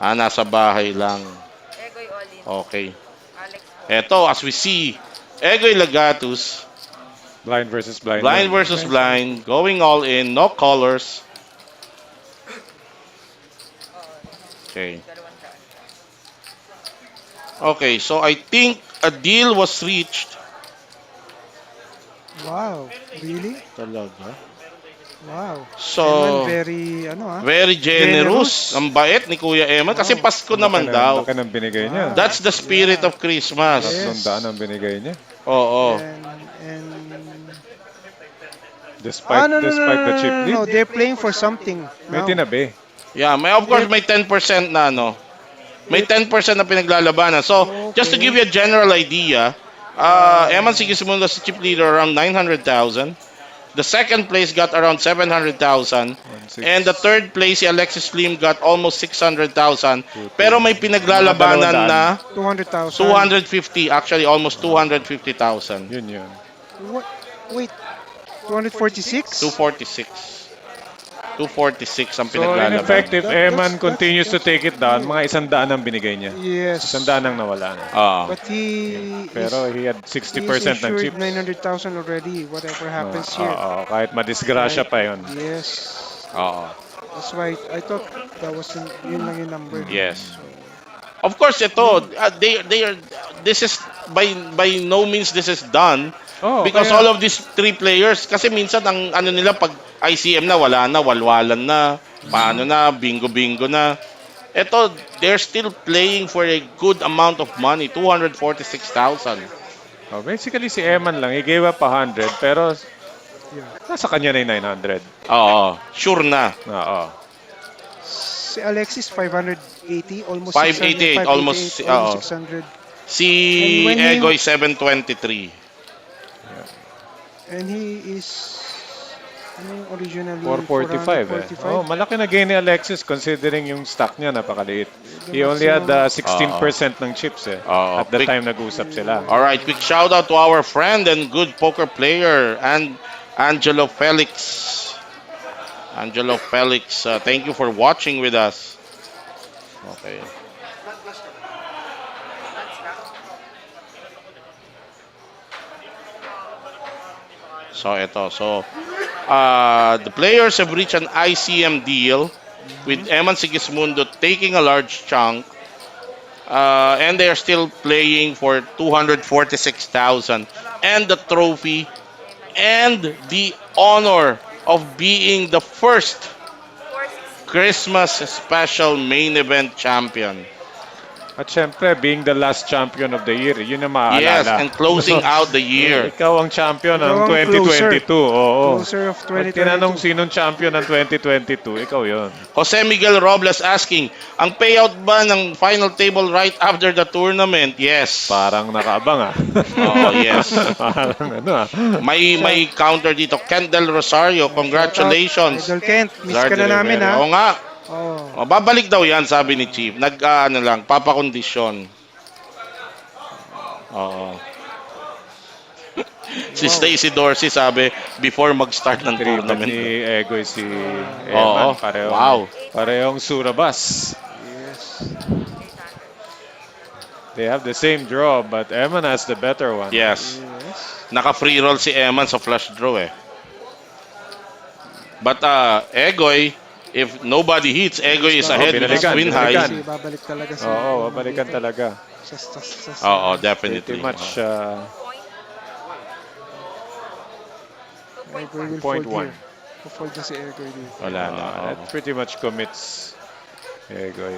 Nasa bahay lang. Okay. Eto, as we see, Egoy Lagatus, Blind versus blind. blind versus blind, going all in, no colors. Okay. Okay, so I think a deal was reached. Wow, really? Talaga. Wow. So, Eman, very, very generous. Ang bait ni Kuya Eman. Kasi Pasko naman daw. Laki ng binigay niya. That's the spirit of Christmas. Yes. 300 ang binigay niya. Oo. And Despite, no, despite the chip lead. no, they're playing for something. May now. tinabi. Yeah, of course may 10% na ano. May 10% na pinaglalabanan. So, just to give you a general idea, Eman Sigismundo is chip leader around 900,000. The second place got around 700,000. And the third place, si Alexis Lim, got almost 600,000. Pero may pinaglalabanan na 200,000. 250, actually almost 250,000. Yun. What? Wait, 246? 246. 246 ang So, in pinaglalabanan. effect, if That- Eman that's- continues to take it down, mga 100 ang binigay niya. Yes. 100 ang nawala na. But he Pero he had 60% ng insured chips. 900,000 already, whatever happens here. Oo, kahit madisgrasya pa yun. Yes. Oo. That's why I thought that was yun lang yung number. Yes. Of course, ito, they are, this is, by no means this is done. Oh, Because kaya- all of these three players, kasi minsan ang ano nila, pag ICM na, wala na, walwalan na, paano na, bingo-bingo na. Ito, they're still playing for a good amount of money, 246,000. Oh, basically, si Eman lang, he gave up 100, pero nasa kanya na yung 900. Oo, sure na. Oo. Si Alexis 580, almost 588, 600, almost, 600. Si And when he- Egoy, 723. And he is originally 445 eh. 445. Oh, malaki na gain ni Alexis considering yung stock niya napakaliit. He only had 16% ng chips eh. Oo. At the Big- time nag-usap sila. Alright, quick shout out to our friend and good poker player, and Angelo Felix. Angelo Felix, thank you for watching with us. Okay. So, ito. So, the players have reached an ICM deal with Eman Sigismundo taking a large chunk. And they are still playing for 246,000 and the trophy and the honor of being the first Christmas special main event champion. At syempre, being the last champion of the year, yun ang maalala. Yes, and closing out the year. Ikaw ang champion ng Ikaw ang 2022. Oo. Closer of Pag 2022. tinanong sinong champion ng 2022, ikaw yun. Jose Miguel Robles asking, ang payout ba ng final table right after the tournament? Yes. Parang nakaabang ah. Oh, yes. Parang ano ah. May counter dito. Kent Del Rosario, congratulations. Idol Kent, miss ka Zardy na namin Rivera. ha. Oo nga. Oh. Babalik daw yan, sabi ni Chief. Ano lang, papakondisyon. Oo. Si Stacy Dorsey sabi, before mag-start ng Tripat tournament. ni Egoy si Oo. Eman. Parehong, Wow. parehong surabas. Yes. They have the same draw, but Eman has the better one. Yes. Yes. Naka-free roll si Eman sa flush draw eh. But Egoy, if nobody hits, Egoy is Oh, ahead with his binalikan, win binalikan. high. Babalik talaga si Oo, Eman babalikan dito. talaga. Oo, Pretty definitely. much Egoy will point fold one. here. Fold na si Egoy dito. Wala na. That Oo. pretty much commits Egoy.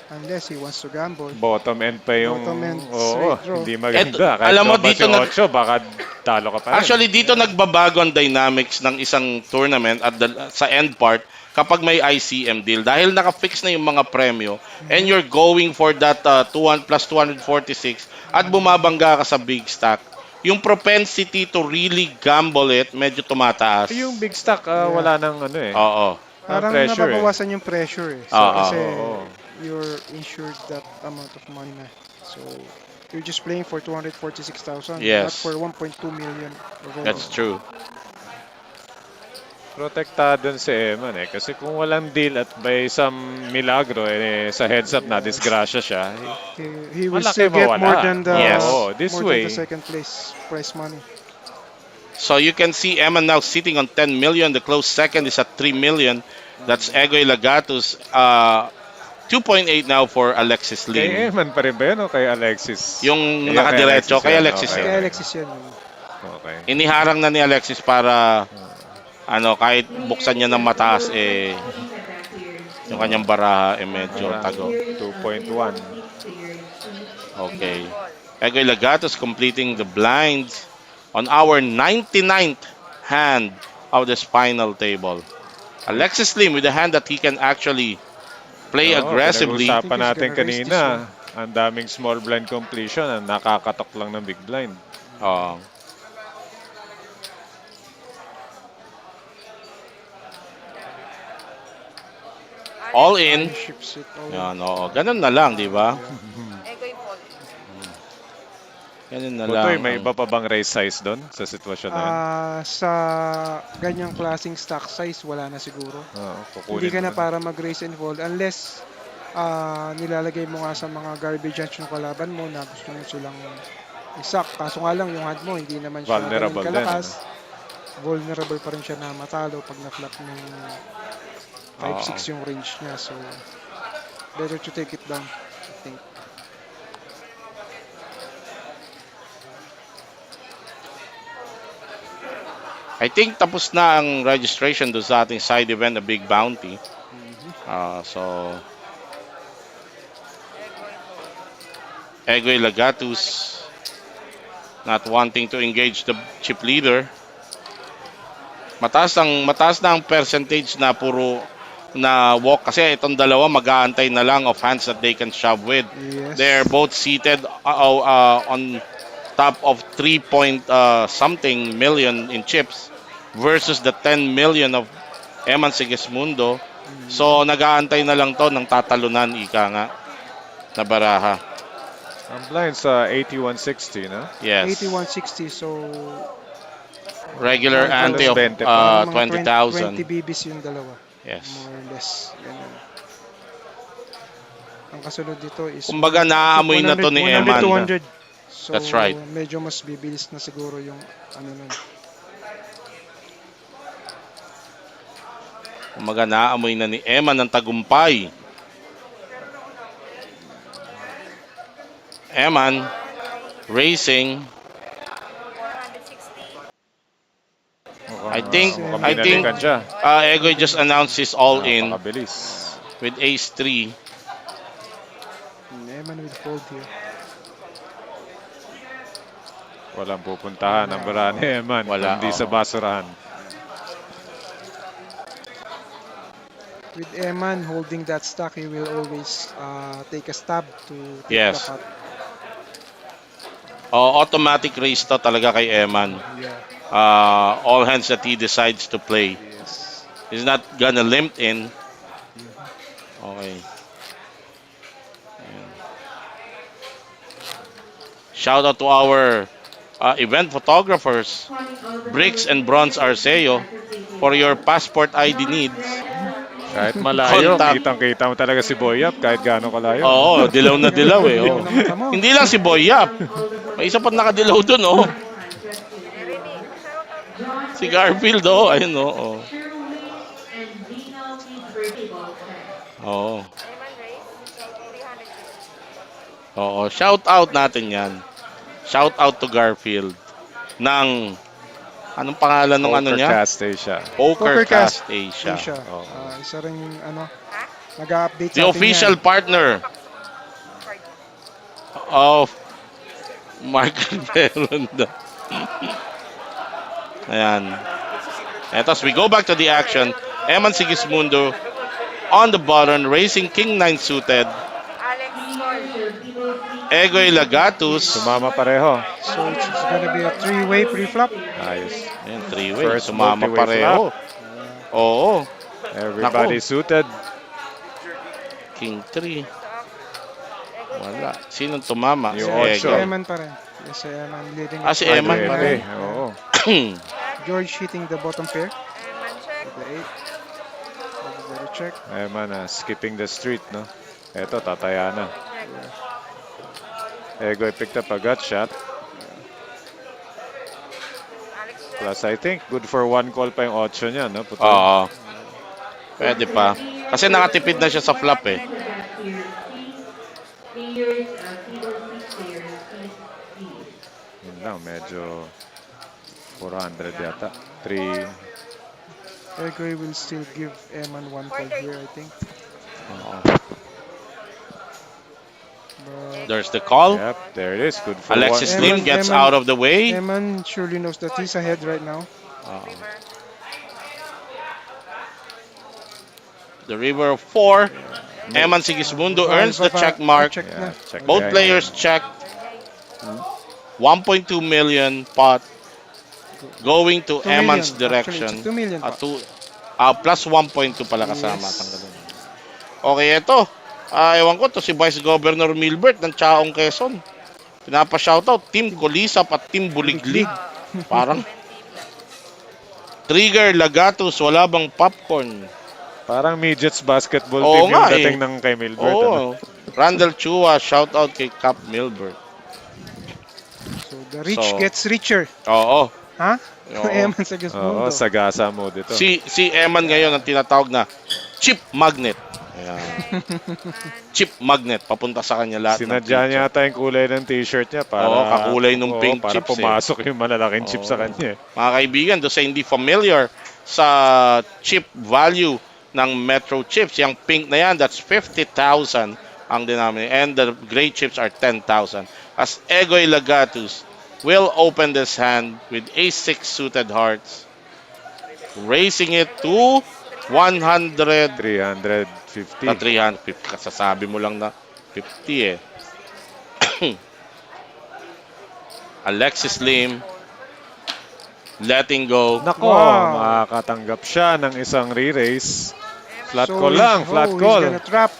Unless he wants to gamble. Bottom end pa yung... Bottom end, Oo, straight draw. hindi maganda. Kahit alam mo, lumabas dito yung nag- 8, baka talo ka pa rin. Actually, dito nagbabago ang dynamics ng isang tournament at sa end part kapag may ICM deal. Dahil naka-fix na yung mga premyo and you're going for that 200 plus 246 at bumabangga ka sa big stack, yung propensity to really gamble it, medyo tumataas. Yung big stack, wala nang ano eh. Oo. Parang pressure nababawasan yung pressure eh. So, Oo. kasi Oo. you're insured that amount of money na. So, you're just playing for 246,000, Yes. not for 1.2 million. That's true. Protektado si Eman eh. Kasi kung walang deal at by some milagro, sa heads up na disgrasya siya, He will malaki still get mawala. more than the Yes. This more way. than the second place prize money. So you can see Eman now sitting on 10 million. The close second is at 3 million. That's Egoy Lagatos. 2.8 now for Alexis Kay Lim. Eman pa rin ba yun o kay Alexis? Yung Kay nakadiretso, kay Alexis Okay. yun. Kay Alexis yan. Okay. Iniharang na ni Alexis para kahit buksan niya ng mataas yung kanyang baraha medyo tago. 2.1. Okay. Egoy Lagatos completing the blinds on our 99th hand of this final table. Alexis Lim with a hand that he can actually play aggressively. Pinag-usapan I think natin he's gonna raise this kanina, ang daming small blind completion na nakakatok lang ng big blind. All in. Ships it all. Yan, oo. Ganun na lang, di ba? Egoy Paul. Ganun na Butoy, lang. may iba pa bang raise size doon sa sitwasyon na yun? Sa ganyang klaseng stock size, wala na siguro. Kukunin Hindi ka na mo para mag-raise and fold unless nilalagay mo nga sa mga garbage hands yung kalaban mo na gusto mo silang isak. Kaso nga lang, yung hand mo, hindi naman siya Vulnerable ganun din, kalakas. Vulnerable pa rin siya na matalo pag na-flop ng 5-6 yung range niya. So, better to take it down, I think. I think tapos na ang registration doon sa ating side event, a big bounty. So, Egoy Lagatus not wanting to engage the chip leader. Mataas na ang percentage na puro na walk kasi itong dalawa mag-aantay na lang of hands that they can shove with. Yes. They're both seated on top of 3 point something million in chips versus the 10 million of Eman Sigismundo. So nag-aantay na lang to ng tatalunan ika nga na baraha. Ang blind sa 8160, no? Yes. 8160, so Regular ante of mga 20,000. 20 BBs yung dalawa. Yes. More or less. Ganun. Ang kasunod dito is Kumbaga naaamoy na to ni 100, Eman. 200. So, That's right. medyo mas bibilis na siguro yung ano nun. Kumbaga naaamoy na ni Eman ng tagumpay. Eman racing. I think binalikan siya. Egoy just announced his all-in Napakabilis. with ace 3. Eman will fold here. Walang pupuntahan ang barahan ni Eman. Wala, Hindi sa basurahan. With Eman holding that stack, he will always take a stab to take Yes. the cut. Automatic race to talaga kay Eman. Yeah. All hands that he decides to play. Yes. He's not gonna limp in. Okay. Ayan. Shout out to our event photographers, Bricks and Bronze Arceo, for your passport ID needs. Kahit malayo, Contact. kitang-kita mo talaga si Boyap kahit gaano kalayo. Oo, dilaw na dilaw eh. Dilaw Oh. ng mata mo. Hindi lang si Boyap. Calling all the May isa pa collegians nakadilaw dun, one oh. more time, just to see. John Si Garfield, oh. Restream, Ayun, oh. Oh. Sherwin, and Zeno needs for table check. Oo. Oo, shout out natin yan. Shout out to Garfield ng anong pangalan ng ano niya? Overcast Asia. Pokercast Asia. Asia. Oo. Isa rin ano, nag-update The sa atin official yan. partner of Mark Veronda. Ayan. Eto, as we go back to the action, Eman Sigismundo on the button, racing King 9 suited. Egoy Lagatus. Sumama pareho. So it's gonna be a three-way pre-flop. Ayos. Ayan, three-way. First Sumama multi-way pareho. Oo. Everybody suited. King 3. Wala. Sinong tumama? Si Yung Si ocho. Egoy. Eman pa rin. Yes, si Eman leading. Ah, si Eman pa Pwede. rin. Oo. George hitting the bottom pair. With the 8. Everybody check. Eman skipping the street, no? Eto, tataya na. Egoy picked up a gut shot. Plus, I think, good for one call pa yung 8 niya, no? Putol. Oo. Pwede pa. Kasi nakatipid na siya sa flop eh. Players, table 6 players, please. Yun lang, medyo 400 yata. 3. Egoy will still give Eman one call here, I think. But There's the call. Yep, there it is. Good for Alexis one. Lim gets Eman- out of the way. Eman surely knows that he's ahead right now. The river of 4. Eman Sigismundo earns the check mark. Check Yeah, na. check Both behind players him. checked. 1.2 million pot going to 2 Eman's million. direction. Actually, it's 2 million pot. Plus 1.2 pala kasama. Yes. Tanggalin. Okay, ito. Ewan ko to si Vice Governor Milbert ng Chaong Quezon. Pinapa-shoutout Team Colisap at Team Buliglig. Parang Trigger Lagatus, wala bang popcorn? Parang midgets basketball Oo team nga yung dating eh. ng kay Milbert. Ano? Oo. Randall Chua, shoutout kay Cap Milbert. So the rich So- gets richer. Oo. Ha? Oo. Eman sa Oo, Gasmundo. sagasa mo dito. Si Eman ngayon ang tinatawag na chip magnet. Ayan. Chip magnet. Papunta sa kanya lahat ng Sinadya picture. niya ata yung kulay ng t-shirt niya para Oo, kakulay nung pink para chips eh. pumasok yung malalaking chip sa Oo. kanya. Mga kaibigan, doon sa hindi familiar sa chip value ng Metro chips, yung pink na yan, that's 50,000 ang denominator. And the gray chips are 10,000. As Egoy Lagatus will open this hand with ace-6 suited hearts, raising it to 100 350. na 350. Kasasabi mo lang na 50 eh. Alexis Lim letting go. Nako, Wow. makakatanggap siya ng isang re-raise. Flat So call lang, flat he's call. gonna trap.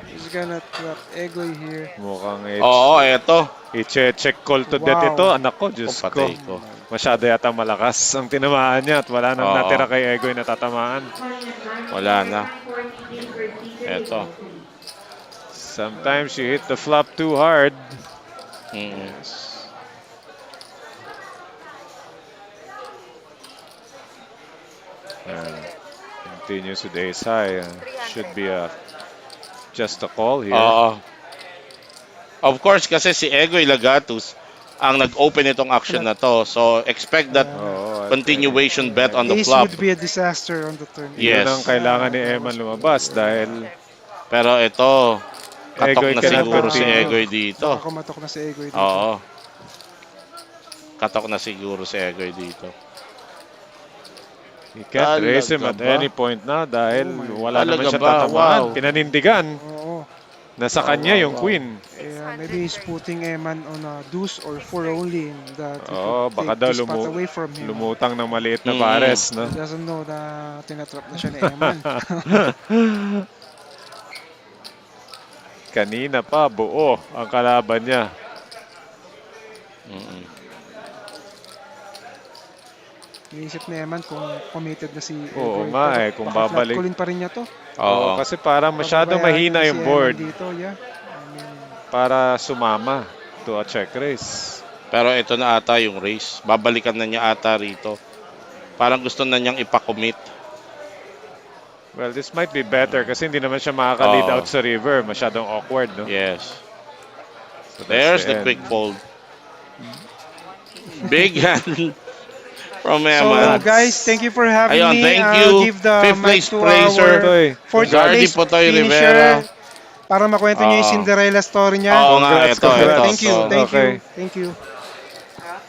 He's gonna trap Egoy here. Mukhang Oo, eto. i-check call to Wow. death ito. Anak ko, Diyos ko. Patay ko. Masyado yata malakas ang tinamaan niya at wala nang Oo. natira kay Egoy na tatamaan. Wala na. Eto. Sometimes you hit the flop too hard. Mm. Continues with ace high. Should be just a call here. Oo. Of course, kasi si Egoy Lagatus ang nag-open itong action na to. So, expect that Oo, at, continuation bet on the Ace flop. would be a disaster on the turn. Yes. Yun ang kailangan ni Eman lumabas dahil Pero ito, katok Egoy na cannot siguro si continue. Egoy dito. Baka kumatok na si Egoy dito. Oo. Katok na siguro si Egoy dito. he can't raise him at Talaga ba? any point na dahil Oh wala naman Talaga siya ba? tatamaan. Wow. Pinanindigan. Oo. Nasa kanya yung queen. Maybe he's putting Eman on a deuce or 4 only that he Oo, could baka take daw this pot away from him. lumutang ng maliit na Mm. pares, no? He doesn't know na tinatrap na siya ni Eman. Kanina pa, buo ang kalaban niya. Mm-mm. Iniisip ni Eman kung committed na si Oo Egoy. nga Pero eh, kung baka flat babalik. callin pa rin niya to. Oo, Oo. kasi parang masyado Pababayaan mahina niya yung si Eman board dito, yeah. I mean, para sumama to a check raise. Pero ito na ata yung race. Babalikan na niya ata rito. Parang gusto na niyang ipakommit. Well, this might be better kasi hindi naman siya makaka-lead Oo. out sa river. Masyadong awkward, no? Yes. So that's There's the end. quick fold. Big hand from so Eman. guys, thank you for having Ayun, me. thank I'll you. give the Fifth mic place to placer, our Toy. fourth Zardy place Potoy finisher Rivera. para makwento niyo yung Oo. Cinderella story niya. Oo nga, Congrats, ito, ito. congrats. Thank you, So, thank Okay. you, thank you.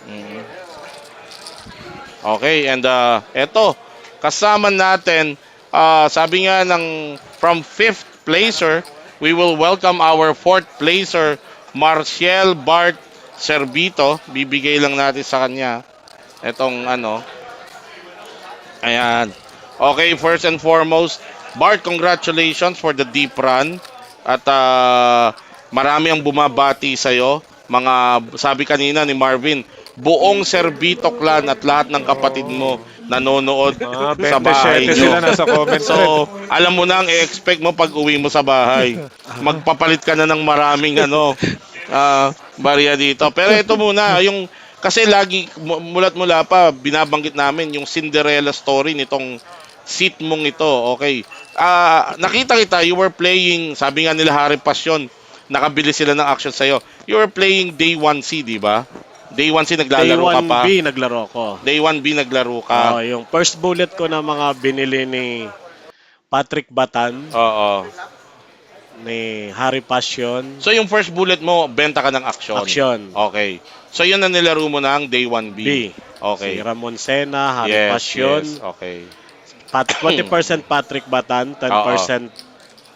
mm. Okay, and ito, kasama natin, sabi nga ng from fifth placer, we will welcome our fourth placer, Marciel Bart Servito. Bibigay lang natin sa kanya itong ano. Ayan. Okay, first and foremost, Bart, congratulations for the deep run. At marami ang bumabati sa'yo. Mga, sabi kanina ni Marvin, buong Servito clan at lahat ng kapatid mo nanonood sa Mga bahay 27 nyo. sila nasa comment So, thread. alam mo na ang i-expect mo pag uwi mo sa bahay. Magpapalit ka na ng maraming barya dito. Pero ito muna, yung kasi lagi mulat mula pa binabanggit namin yung Cinderella story nitong seat mong ito. Okay. Nakita kita, you were playing, sabi nga nila Harry Passion, nakabili sila ng action sa'yo. You were playing Day 1C, di ba? Day 1C Day naglalaro ka pa. 1B naglaro ko. Day 1B naglaro ka. Yung first bullet ko na mga binili ni Patrick Batan, Oo. ni Harry Passion, So yung first bullet mo, benta ka ng action. Action. Okay. So yun na nilaro mo na ang Day 1B. B. Okay. Si Ramon Sena, Harry Yes, Passion, yes. Okay. 20% Patrick Batan, 10%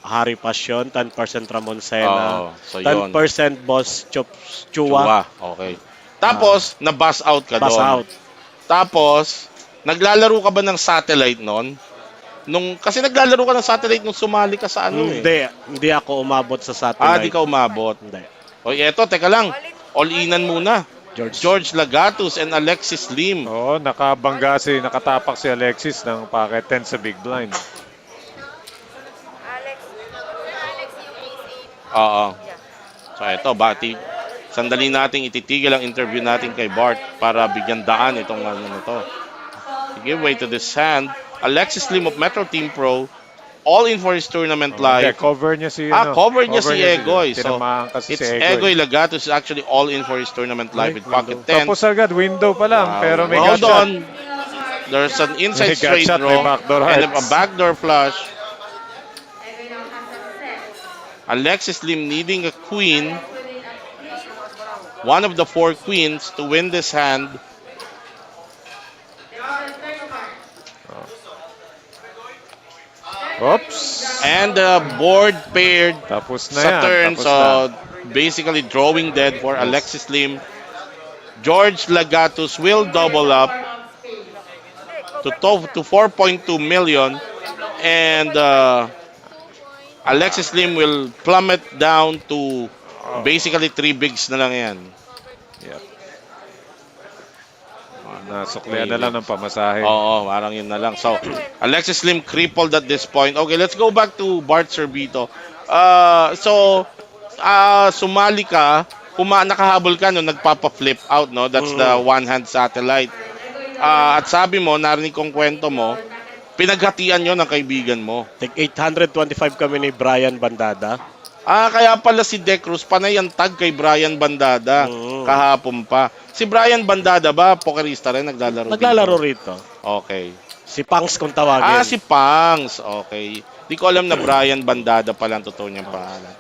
Harry Passion, 10% Ramon Sena, Oo. So yun. 10% Boss Chua, Chua. Okay. Tapos, na-bust out ka pass doon. out. Tapos, naglalaro ka ba ng satellite noon? Kasi naglalaro ka ng satellite nung sumali ka sa ano Hindi ako umabot sa satellite. Di ka umabot. Hindi. Oy, eto, teka lang. All-inan muna. George Lagatus and Alexis Lim. Oo, nakatapak si Alexis ng packet 10 sa big blind. Oo. So, eto, sandali nating ititigil ang interview natin kay Bart para bigyan daan itong ano na to. Give way to this hand. Alexis Lim of Metro Team Pro, all in for his tournament live. Cover niya si Cover niya si Egoy. So, Tinamaan kasi it's si Egoy Lagatus is actually all in for his tournament live with pocket 10. Tapos agad, window pa lang, pero may Hold gotcha. on. There's an inside May straight gotcha, draw may backdoor and a hearts. backdoor flush. Alexis Lim needing a queen. One of the 4 queens to win this hand. Oops. And the board paired Tapos na sa yan. turn. Tapos So, na. basically drawing dead for Alexis Lim. George Lagatus will double up to 4.2 million. And Alexis Lim will plummet down to basically 3 bigs na lang yan. Yep. Nasuklian na lang ng pamasahe. Oo, parang yun na lang. So, Alexis Lim crippled at this point. Okay, let's go back to Bart Servito. Sumali ka, nakahabol ka no, nagpapa-flip out, no? That's the one-hand satellite. At sabi mo, narinig kong kwento mo, pinaghatian yun ng kaibigan mo. 825 kami ni Brian Bandada. Kaya pala si De Cruz, panay ang tag kay Brian Bandada kahapon pa. Si Brian Bandada ba, pokerista rin, Naglalaro rito. Okay. Si Pangs kung tawagin. Si Pangs. Okay. Di ko alam na Brian Bandada pala ang totoo niyang pangalan.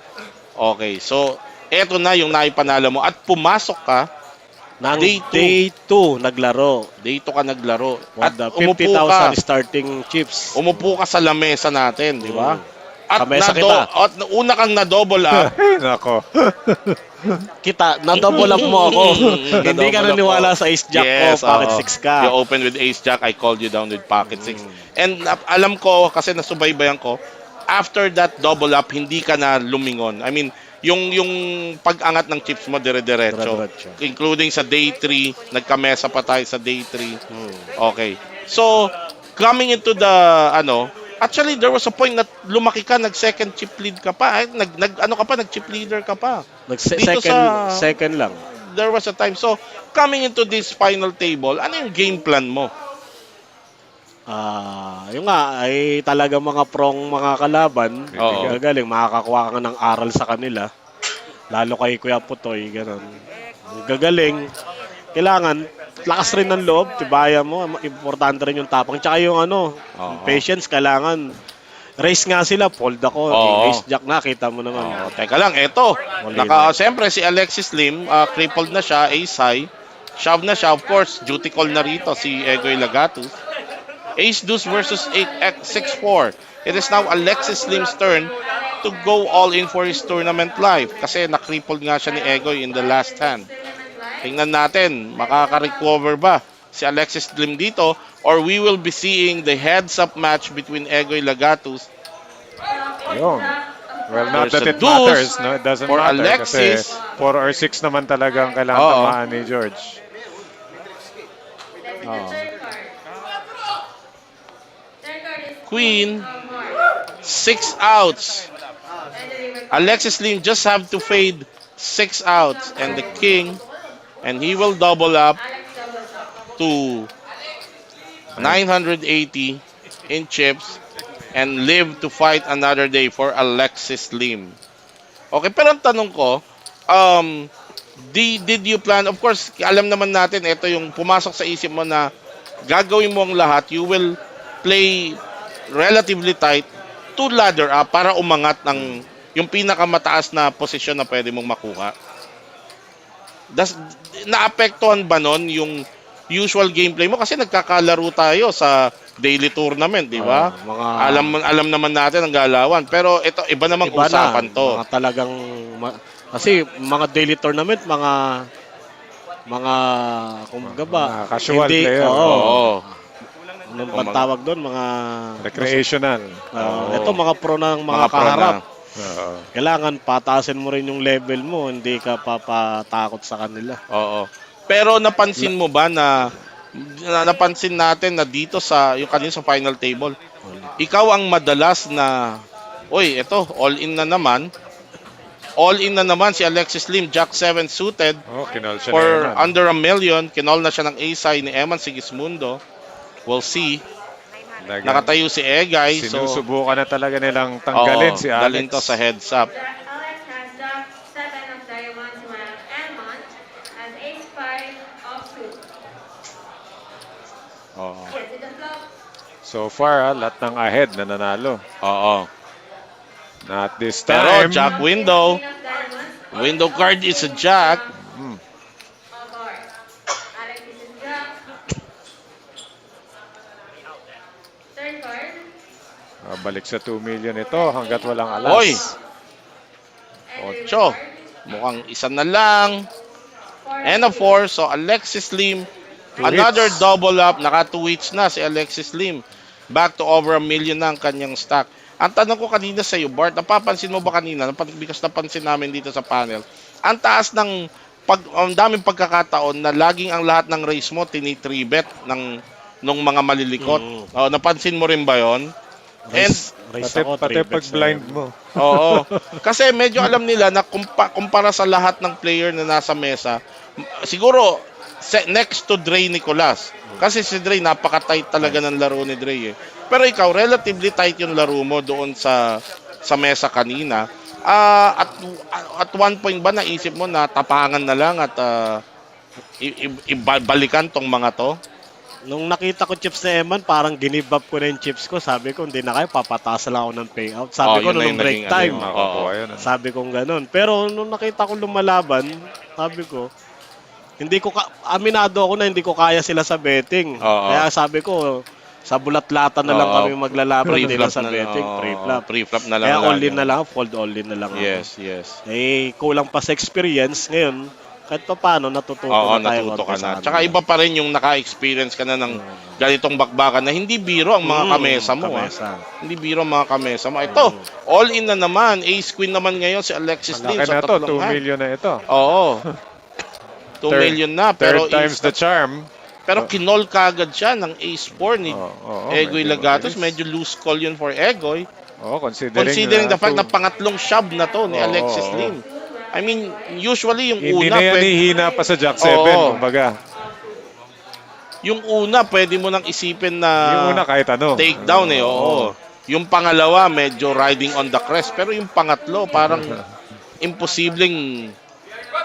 Okay. So, eto na yung naipanalo mo. At pumasok ka Nang Day day 2 naglaro. Day 2 ka naglaro. At At umupo 50,000 ka. starting chips. Umupo ka sa lamesa natin, di ba? At, Kamesa kita. at una kang na-double up. Nako. Na-double up mo ako. Hindi ka Na-double up naniwala mo. sa ace jack ko, pocket 6 ka. You open with ace jack, I called you down with pocket 6. And alam ko, kasi nasubaybayan ko, after that double up, hindi ka na lumingon. I mean, yung pag-angat ng chips mo dire-diretso. Dire-diretso. Including sa day 3, nagkamesa pa tayo sa day 3. Okay. So, coming into the actually there was a point na lumaki ka, nag-second chip lead ka pa, nag-chip leader ka pa. Dito Second lang. there was a time. So, coming into this final table, ano yung game plan mo? Yung nga, ay talaga mga mga kalaban. Oo. Gagaling, makakakuha ka ng aral sa kanila. Lalo kay Kuya Putoy, gano'n. Gagaling. Kailangan, lakas rin ng loob, tibayan mo. Importante rin yung tapang. Tsaka yung patience, kailangan. Race nga sila, fold ako. Oo. Race jack na, kita mo naman. Teka lang, eto. Malinaw. Siyempre, si Alexis Lim, crippled na siya, ace high. Shove na siya, of course, duty call na rito si Egoy Lagatus. Ace deuce versus 6-4. It is now Alexis Lim's turn to go all in for his tournament life. Kasi na-crippled nga siya ni Egoy in the last hand. Tingnan natin, makaka-recover ba si Alexis Lim dito? Or we will be seeing the heads-up match between Egoy Lagatus. Yun. Well, not There's that a it deuce matters, no? It doesn't for matter Alexis. kasi 4 or 6 naman talaga ang kailangan Oo. tamaan ni George. Queen, 6 outs. Alexis Lim just have to fade 6 outs and the king, and he will double up to 980 in chips and live to fight another day for Alexis Lim. Okay, pero ang tanong ko, did you plan, of course, alam naman natin, ito yung pumasok sa isip mo na gagawin mo ang lahat, you will play relatively tight to ladder up para umangat ng yung pinakamataas na posisyon na pwede mong makuha. Naapektuhan ba nun yung usual gameplay mo? Kasi nagkakalaro tayo sa daily tournament, di ba? Alam naman natin ang galawan. Pero ito, iba namang usapan to. Mga talagang, kasi mga daily tournament, mga kumbaga ba, Mga casual player. Oo. Anong pantawag doon? Mga Recreational. ito mga pro ng mga Mga pro kaharap. Oo. Kailangan patasin mo rin yung level mo, hindi ka papatakot sa kanila. Oo. Pero napansin mo ba na napansin natin na dito sa yung kanina sa final table, ikaw ang madalas na ito, all in na naman. All in na naman si Alexis Lim, Jack 7 suited Kinol siya for ni Eman. under $1 million. Kinol na siya ng ace-high ni Eman Sigismundo. We'll see. Nakatayo si Egay. Sinusubukan na talaga nilang tanggalin si Alex. Dalhin to sa heads up. Alex has Jack 7 of diamonds while Edmond has ace 5 of suits. Yes, in the flop. So far, lahat ng ahead na nanalo. Oo. Not this Pero time. Jack window. Queen of diamonds. Window card is a Jack. Of hearts. Alex is Jack. Third card. Balik sa 2 million ito hanggat walang alas. Hoy! And the 8. reward. Mukhang isa na lang. And a 4. So Alexis Lim, Two another hits. double up. Naka 2 hits na si Alexis Lim. Back to over $1 million na ang kanyang stock. Ang tanong ko kanina sa iyo, Bart, napapansin mo ba kanina? Because napansin namin dito sa panel. Ang taas ng ang daming pagkakataon na laging ang lahat ng race mo tini-3-bet nung mga malilikot. Napansin mo rin ba 'yon? And Pati pag blind mo. oo. Kasi medyo alam nila na kumpara sa lahat ng player na nasa mesa, siguro next to Dre Nicolas. Kasi si Dre, napaka-tight talaga ng laro ni Dre. Pero ikaw, relatively tight yung laro mo doon sa mesa kanina. At one point ba naisip mo na tapangan na lang at ibalikan tong mga to? Nung nakita ko chips ni Eman, parang give up ko na yung chips ko. Sabi ko, hindi na kayo, papataas lang ako ng payout. Sabi ko, yun na nung yung break naging time. Makakuha yun. Sabi ko ganun. Pero nung nakita ko lumalaban, sabi ko, aminado ako na hindi ko kaya sila sa betting. Oo. Kaya sabi ko, sa bulat-latan na lang Oo. kami maglalaban, hindi na sa na lang. betting, pre-flop. Pre-flop na lang. Kaya all lagi. in na lang, fold all in na lang. ako. Yes. Eh, kulang pa sa experience. Ngayon, kahit pa paano, natututo Oo, na tayo natuto konti ka sa na. Tsaka kanila. iba pa rin yung naka-experience ka na ng ganitong bakbakan na hindi biro ang mga kamesa mo. Kamesa. Hindi biro ang mga kamesa mo. Ito, all in na naman. Ace Queen naman ngayon si Alexis Lim Malaki sa na to, tatlong 2 hand. million na ito. Oo. 2 million na. Pero Third time's the charm. pero kinol kagad siya ng Ace 4 ni Egoy medyo Lagatos. mabilis. Medyo loose call yun for Egoy. Considering The fact na pangatlong shove na to ni Alexis Lim. I mean, usually yung Hindi una na yan hihina pa sa Jack 7, Oo. kumbaga. yung una pwede mo nang isipin na Yung una kahit ano. takedown oo. Yung pangalawa medyo riding on the crest, pero yung pangatlo parang imposibleng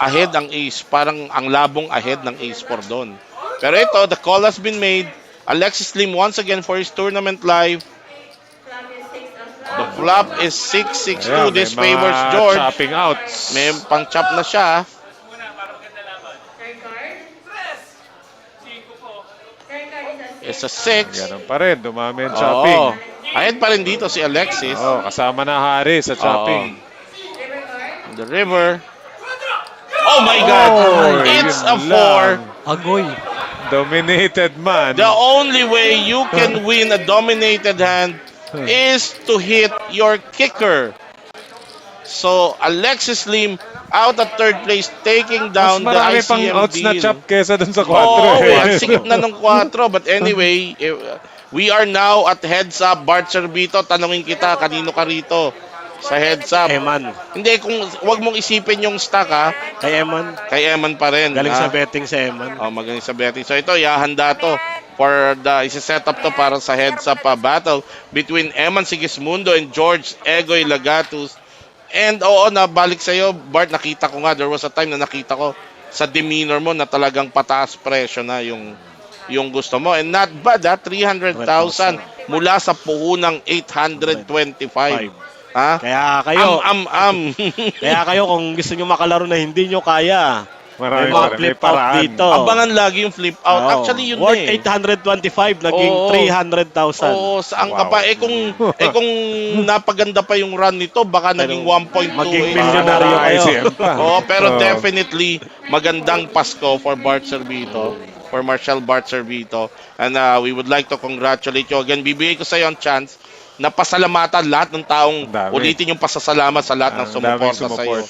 ahead ang Ace, parang ang labong ahead ng Ace 4 doon. Pero ito, the call has been made. Alexis Lim once again for his tournament live. The flop is 6-6-2. Ayan, This may mga favors George. chopping outs. May pang-chop na siya. It's a 6. Ganun pa rin, dumami ang chopping. Oo. Ahead pa rin dito si Alexis. Kasama na Hari sa chopping. The river. Oh my God! It's a 4. Agoy. Dominated man. The only way you can win a dominated hand is to hit your kicker. So, Alexis Lim out at third place, taking down the Mas marami pang ICM outs na deal. chop kesa dun sa 4. Oo, ang sikip na ng 4. But anyway, we are now at heads up. Bart Servito, tanungin kita, kanino ka rito? Sa heads up. Eman. Hindi, wag mong isipin yung stock ha. Kay Eman. Kay Eman pa rin. Galing ha? sa betting sa Eman. Oh, magaling sa betting. So ito, ihahanda to for isa-set up to para sa heads-up battle between Eman Sigismundo and George Egoy Lagatus. And oo, nabalik sa'yo, Bart, nakita ko nga, there was a time na nakita ko sa demeanor mo na talagang pataas presyo na yung gusto mo. And not bad, 300,000 mula sa puhunang 825. Ha? Kaya kayo, Kaya kayo kung gusto nyo makalaro na hindi nyo kaya, Marami may mga pa rin, flip may out paraan. dito. abangan lagi yung flip out. Oo. Actually, yun Worth na 825, 825, naging 300,000. Oo, saan ka pa? Kung napaganda pa yung run nito, baka naging 1.2. Maging milyonaryo kayo. Oo, pero definitely, magandang Pasko for Bart Servito, for Marshall Bart Servito. And we would like to congratulate you again. Bibigay ko sa iyo ang chance na pasalamatan lahat ng taong ulitin yung pasasalamat sa lahat ng sumuporta sa iyo.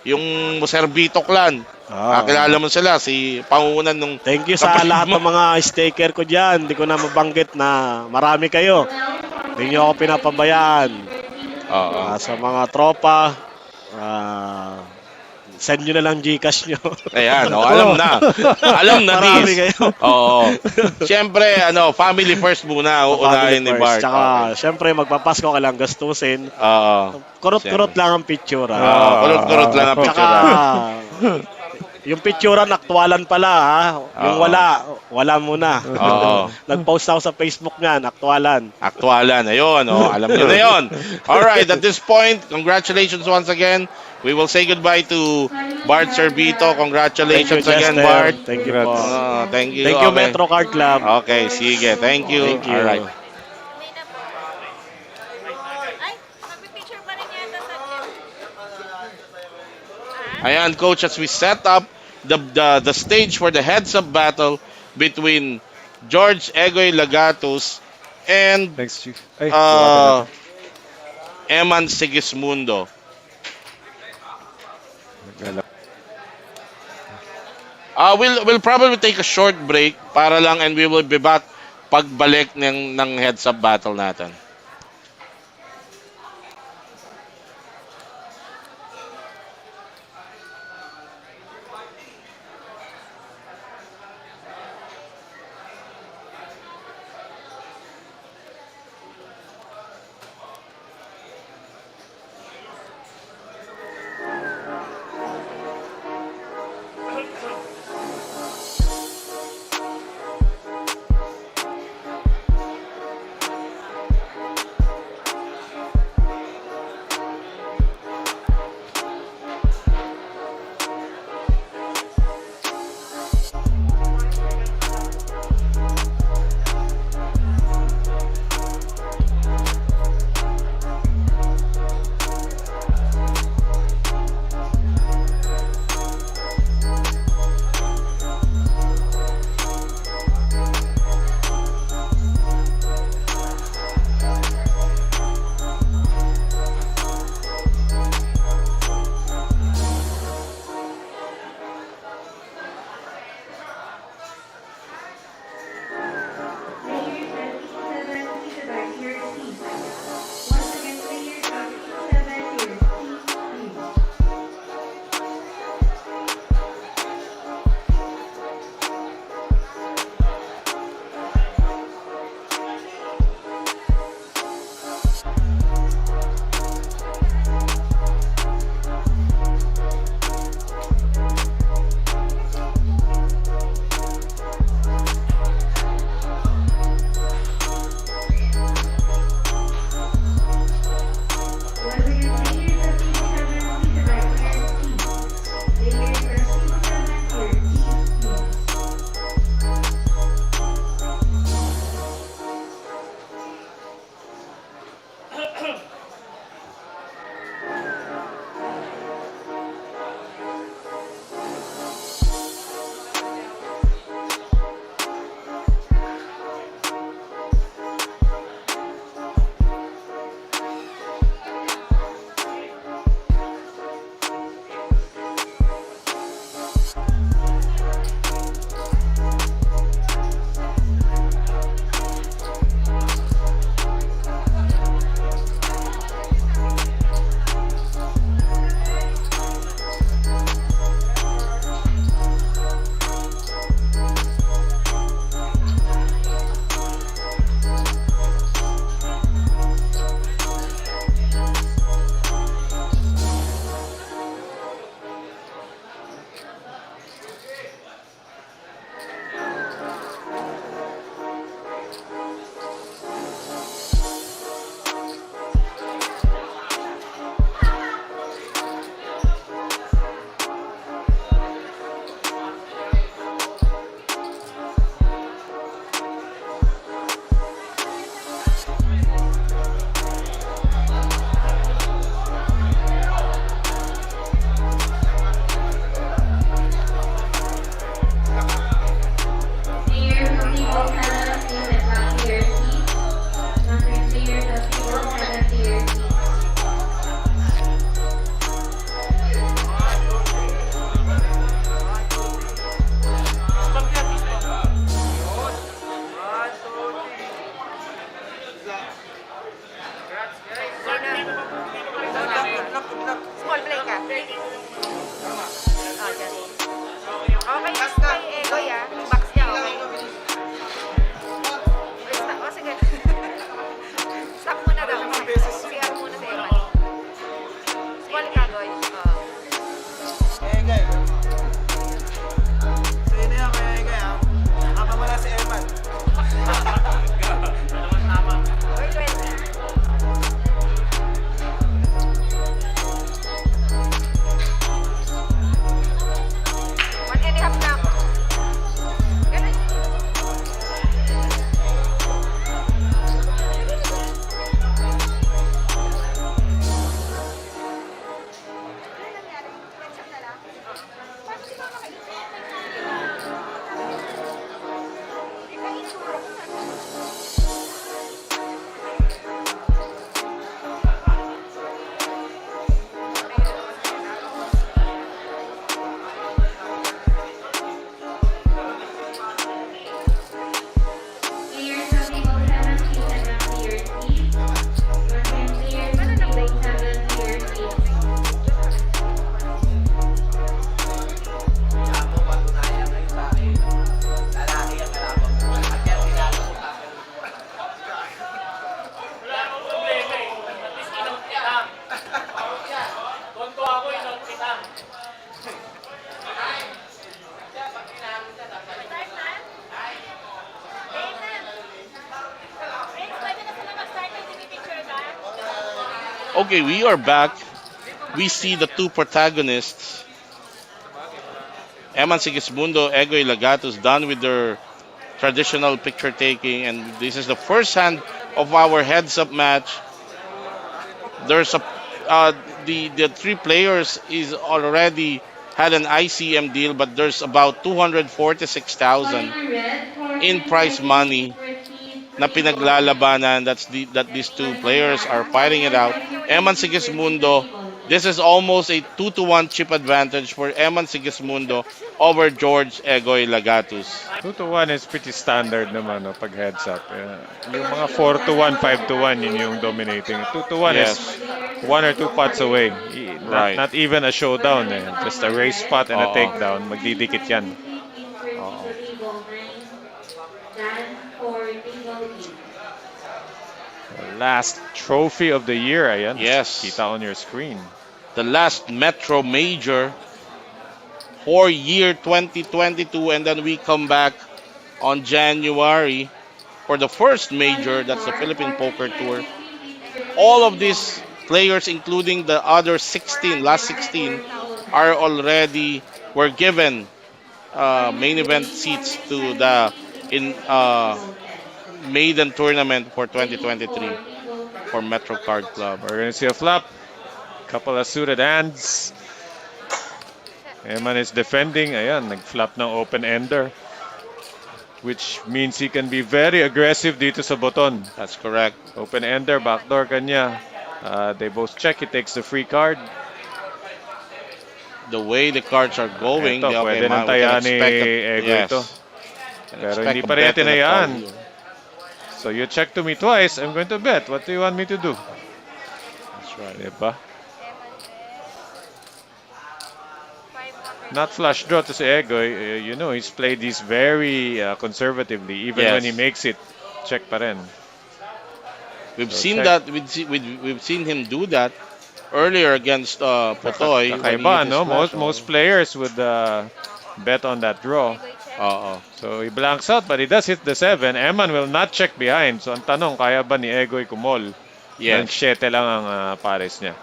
Yung Servito clan. Kilala mo sila, si pangunan nung... Thank you sa lahat ng mga staker ko dyan. Hindi ko na mabanggit na marami kayo. Hindi nyo ako pinapabayaan. Sa mga tropa, send nyo na lang Gcash nyo. Ayan, alam na. Alam na, Marami Diz. kayo. Oo. Siyempre, family first muna, uunahin ni Bart. Tsaka, siyempre, magpapasko ka lang gastusin. Kurot-kurot lang ang picture. Kurot-kurot lang ang picture. Tsaka, yung picturean, aktualan pala, ha? Yung wala muna. Nag-post ako sa Facebook niyan, aktualan. Aktualan, ayun, alam nyo na yun. Alright, at this point, congratulations once again. We will say goodbye to Bart Servito. Congratulations again, Bart. Thank you po. Thank you. Thank you, Okay. Metro Card Club. Okay, sige. Thank you. Thank you. Alright. Ay, magpipicture pa rin yata sa Ayan, coach, as we set up the stage for the heads-up battle between George Egoy Lagatus and Thanks, Chief. Eman Sigismundo. We'll probably take a short break para lang, and we will be back pagbalik ng heads-up battle natin. Okay, kay Egoy yung box niya, okay. O sige. Stop muna daw. CR muna sa Eman. Squall ka, Goy. Egay. So yun na yan, may egay ha. Habang wala si Eman. Goy, 20. 1.5 lang. Ganun. Players of table 7, please advance to your seats. Once again, players of table 7 to your seats. Kaya mo patunayan ngayon sa akin. Lalaki ang kalaban mo. At yan, kilala mo ka. Wala akong problema eh. At least inong kitang. Tonto ako, inong kitang. Okay, we are back. We see the two protagonists, Eman Sigismundo, Egoy Lagatos, done with their traditional picture taking, and this is the first hand of our heads-up match. There's a the three players is already had an ICM deal, but there's about 246,000 in prize money na pinaglalabanan. That these two players are fighting it out. Eman Sigismundo, this is almost a 2-1 chip advantage for Eman Sigismundo over George Egoy Lagatos. 2-1 is pretty standard naman no, pag heads up. Yung mga 4-1, 5-1, yun yung dominating. 2-1 Yes. is 1 or 2 pots away. Right. Not even a showdown. Just a race spot and a Oo. takedown. Magdidikit yan. Table 9, Dan for table 8. Last trophy of the year. Ayan. Yes. Kita on your screen. The last Metro Major for year 2022, and then we come back on January for the first major, that's the Philippine Poker Tour. All of these players, including the other 16, last 16, were given main event seats to the maiden tournament for 2023 for Metro Card Club. We're going to see a flop. Couple of suited hands. Eman is defending. Ayan, nag-flop ng open-ender. Which means he can be very aggressive dito sa boton. That's correct. Open-ender, backdoor kanya. They both check. He takes the free card. The way the cards are going, Ito, pwede nang taya ni Ego ito. Pero hindi pa rin tinayaan. So you check to me twice, I'm going to bet. What do you want me to do? That's right. Diba? Not flush draw to si Egoy. You know, he's played these very conservatively. Even when he makes it, check pa rin. We've So seen check. that. We've seen him do that earlier against Potoy. when he Kakaiba, hit his no? flash. Most players would bet on that draw. So he blanks out, but he does hit the 7. Eman will not check behind. So ang tanong, kaya ba ni Egoy kumol? Ng 7 lang ang pares niya.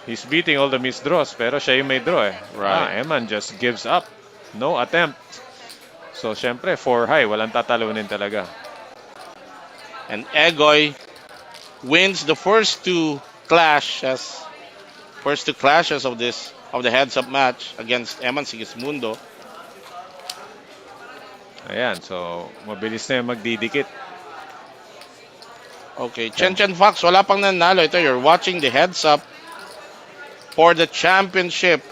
He's beating all the missed draws, pero siya yung may draw eh. Right. Eman just gives up. No attempt. So syempre, 4 high. Walang tatalunin talaga. And Egoy wins the first two clashes of the heads-up match against Eman Sigismundo. Ayan, so mabilis na yung magdidikit. Okay, Chen Fox, wala pang nanalo. Ito, you're watching the heads-up for the championship,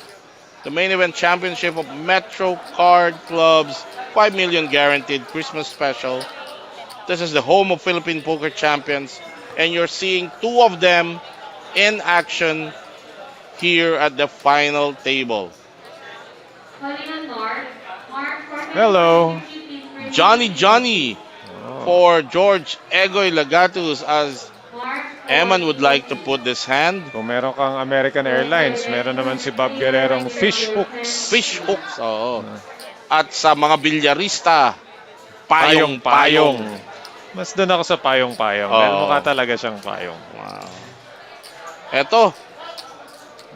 the main event championship of Metro Card Club's 5 million guaranteed Christmas special. This is the home of Philippine Poker Champions, and you're seeing two of them in action here at the final table. Calling on Mark. Mark, 425 Hello. entry, please proceed Johnny with your Johnny game. Oh. for George Egoy Lagatus as Mark, Eman 40, would like to put proceed. this hand. Kung meron kang American Yes, Airlines, sir. meron naman Next si Bob player Guerrerong ready when fish you're set, hooks. Fish please. hooks, oo. Ah, At sa mga bilyarista, payong-payong. payong-payong. Mas doon ako sa payong-payong dahil mukha Oo. talaga siyang payong. Wow. Eto,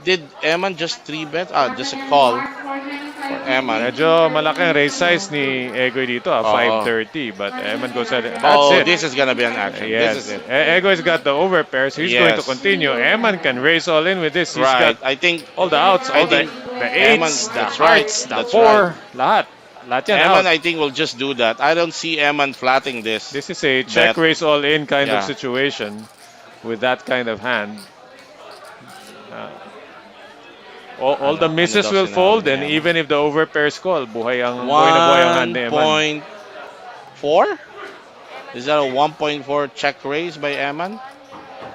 did Eman just 3 bet? Ah, just a Calling on call Mark, for 425, Eman. proceed. Please Medyo malaki proceed ang with race your size ni game. Egoy dito, Oo. 530. But Calling Eman on goes ahead. Eman, That's Oh, it. 425, this is gonna be an proceed. action. This is Yes. it. Egoy's got the overpair, so he's going to Yes. continue. Single Eman can hand. race all in with this. He's got Right. I think all the outs, I all General the think the Eman, eights, Sequence. the that's right. hearts, the That's right. four, lahat. Lahat yan out. Eman, I think will just do that. I don't see Eman flatting this This is a check bet. race all in kind of Yeah. situation with that kind of hand. Uh, all the Ano misses daw will sinabi fold, ni and Eman? even if the overpairs call, buhay na buhay ang hand ni Eman. 1.4? Is that a 1.4 check raise by Eman?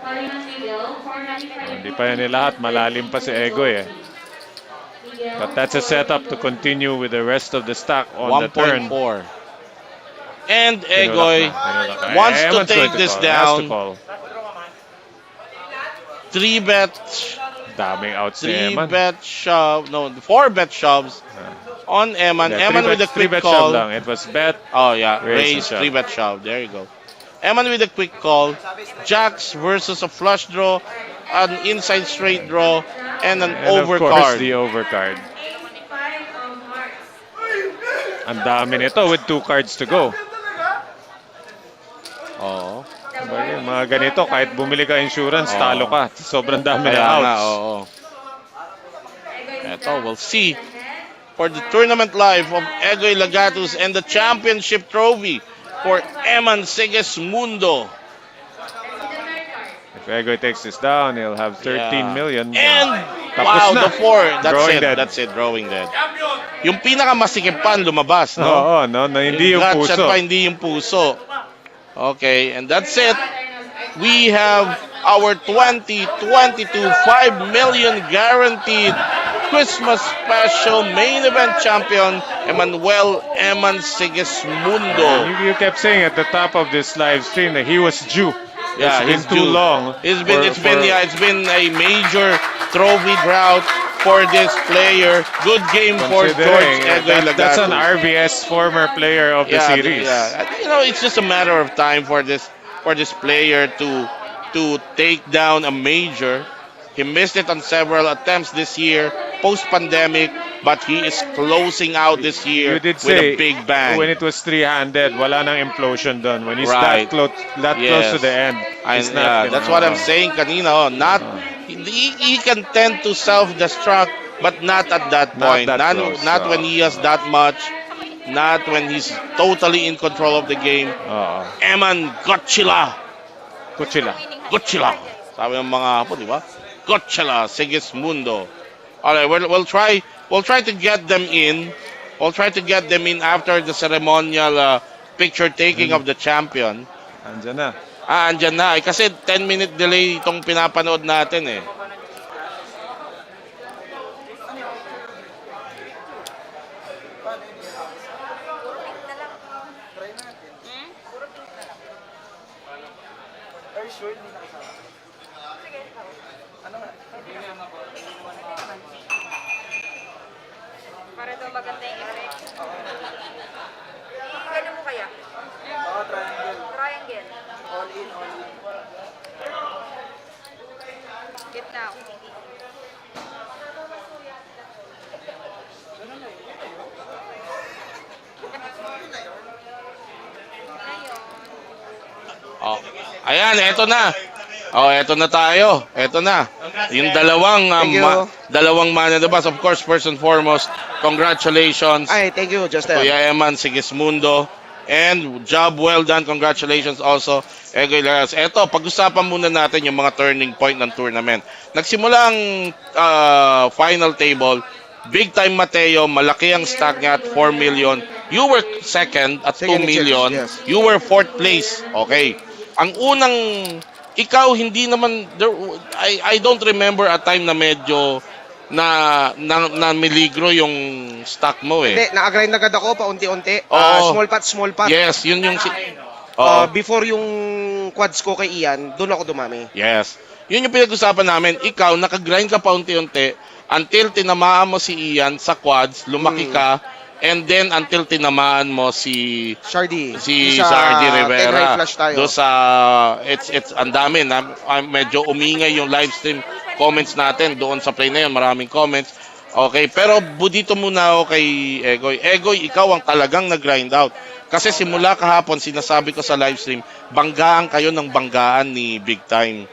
Calling on Miguel, 495 Hindi entry, pa yan please lahat, proceed malalim pa si with your Egoy eh. game. Miguel, But that's a setup to 495. continue with the rest of the stack on the turn. 1.4. And Tinulak Egoy na, tinulak na. wants to Eman's going take to this call. He has to down. call. 3 bet, Daming outs ni 3 Eman. bet shove, no, 4 bet shoves on Eman. Yeah, Eman with a three quick bet shove call. lang. It was bet, Oh yeah, raise, and raise, shove. 3 bet shove. There you go. Eman with a quick call. Jacks versus a flush draw, an inside straight draw, and an And of course, overcard. the overcard. Ace 5 of hearts. Ang dami nito with 2 cards to go. Oo. The Bagay, board mga is ganito, set kahit by bumili ka insurance, Oo. talo ka. Sobrang dami na Kaya nga, outs. oo. Egoy Eto, Stocks we'll see is ahead. for the tournament life of Egoy Lagatus and the championship trophy for Eman Sigismundo. Let's see the third card. If Egoy takes this down, he'll have 13 Yeah. million. And Tapos wow, na. the 4. That's Drawing it. dead. That's it. Drawing dead. Yung pinakamasikip pa lumabas, no? Oo, no, na hindi yung gutshot puso. pa, hindi yung puso. Okay, and that's it. We have our 2022 5 million guaranteed Christmas special main event champion, Emmanuel Eman Sigismundo. You kept saying at the top of this live stream that he was due. Yeah, It's been too long. It's been for- it's been a major trophy drought for this player. Good game for George Considering Egoy that's an Lagatus. RBS former player of the series. Yeah. You know, it's just a matter of time for this player to take down a major. He missed it on several attempts this year, post-pandemic, but he is closing out this year You did with say a big bang. when it was three-handed, wala nang implosion done. When he's Right. that close to the end, it's not. Yeah, that's what I'm saying kanina. Not he can tend to self-destruct, but not at that Not point. that close, Not when he has that much. Not when he's totally in control of the game. Eman Godzilla. Kuchila. Godzilla. Sabi ng mga Hapon, di ba? Godzilla Sigismundo. Alright, we'll try to get them in. We'll try to get them in after the ceremonial picture taking of the champion. Andyan na. Andyan na. Kasi 10-minute delay itong pinapanood natin eh. Are you sure hindi nakasama? Ano nga? Para daw maganda yung effect. Ano mo kaya? Oo, triangle. Triangle. All in, all in. Gitna. Oh. Ayan, eto na. Oh, eto na tayo. Eto na. Yung dalawang man in the bus. Of course, first and foremost, congratulations. Ay, thank you, Justin. Kuya Eman Sigismundo. And job well done. Congratulations also, Egoy Lagas. Eto, pag-usapan muna natin yung mga turning point ng tournament. Nagsimula ang final table. Big time Mateo, malaki ang stack niya at 4 million. You were second at 2 Second in million. yes. You were fourth place. Okay. Ang unang, ikaw hindi naman, I don't remember a time na medyo na miligro yung stock mo eh. Hindi, na-grind agad ako paunti-unti. Oo. Small pot. Yes, yun yung Oo. Before yung quads ko kay Ian, doon ako dumami. Yes. Yun yung pinag-usapan namin. Ikaw, nakagrind ka pa unti-unti until tinamaan mo si Ian sa quads, lumaki ka, and then until tinamaan mo si Shardy. si Sa Sardi 10 high Rivera. flash tayo. Do sa it's ang dami na medyo umingay yung live stream comments natin doon sa play na yun, maraming comments. Okay, pero budito muna ako kay Egoy. Egoy, ikaw ang talagang nag-grind out. Kasi simula kahapon, sinasabi ko sa live stream, banggaan kayo ng banggaan ni Big Time.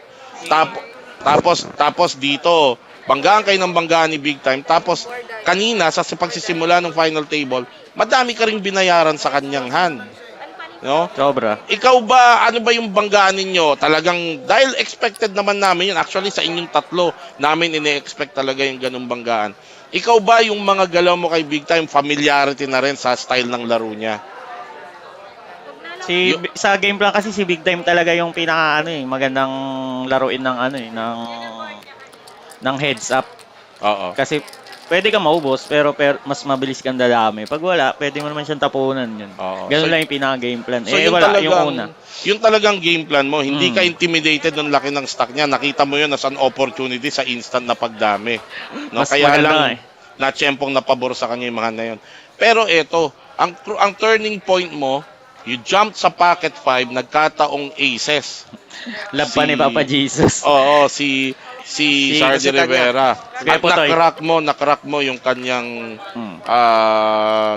Tapos dito, banggaan kayo ng banggaan ni Big Time. Tapos kanina, sa pagsisimula ng final table, madami ka ring binayaran sa kanyang hand. No? Sobra. Ikaw ba, ano ba yung banggaan ninyo? Talagang, dahil expected naman namin yun. Actually, sa inyong tatlo, namin ine-expect talaga yung ganung banggaan. Ikaw ba yung mga galaw mo kay Big Time, familiarity na rin sa style ng laro niya? Sa game plan kasi si Big Time talaga yung pinaka magandang laruin ng ng heads up. Oo. Kasi pwede kang maubos pero mas mabilis kang dadami. Pag wala, pwede mo naman siyang tapunan yun. Oo. Ganun lang yung pinaka game plan. So Wala yung una. Yung talagang game plan mo, hindi ka intimidated ng laki ng stock niya. Nakita mo yun as an opportunity sa instant na pagdami. No? Mas Kaya maganda lang, na tiyempong napabor sa kanya yung mga na yun. Pero eto, ang turning point mo, you jumped sa pocket 5, nagkataong aces. Love pa ni Papa Jesus. Oo, si Sardi Rivera. Kaya At po, Toy. nakrak mo yung kanyang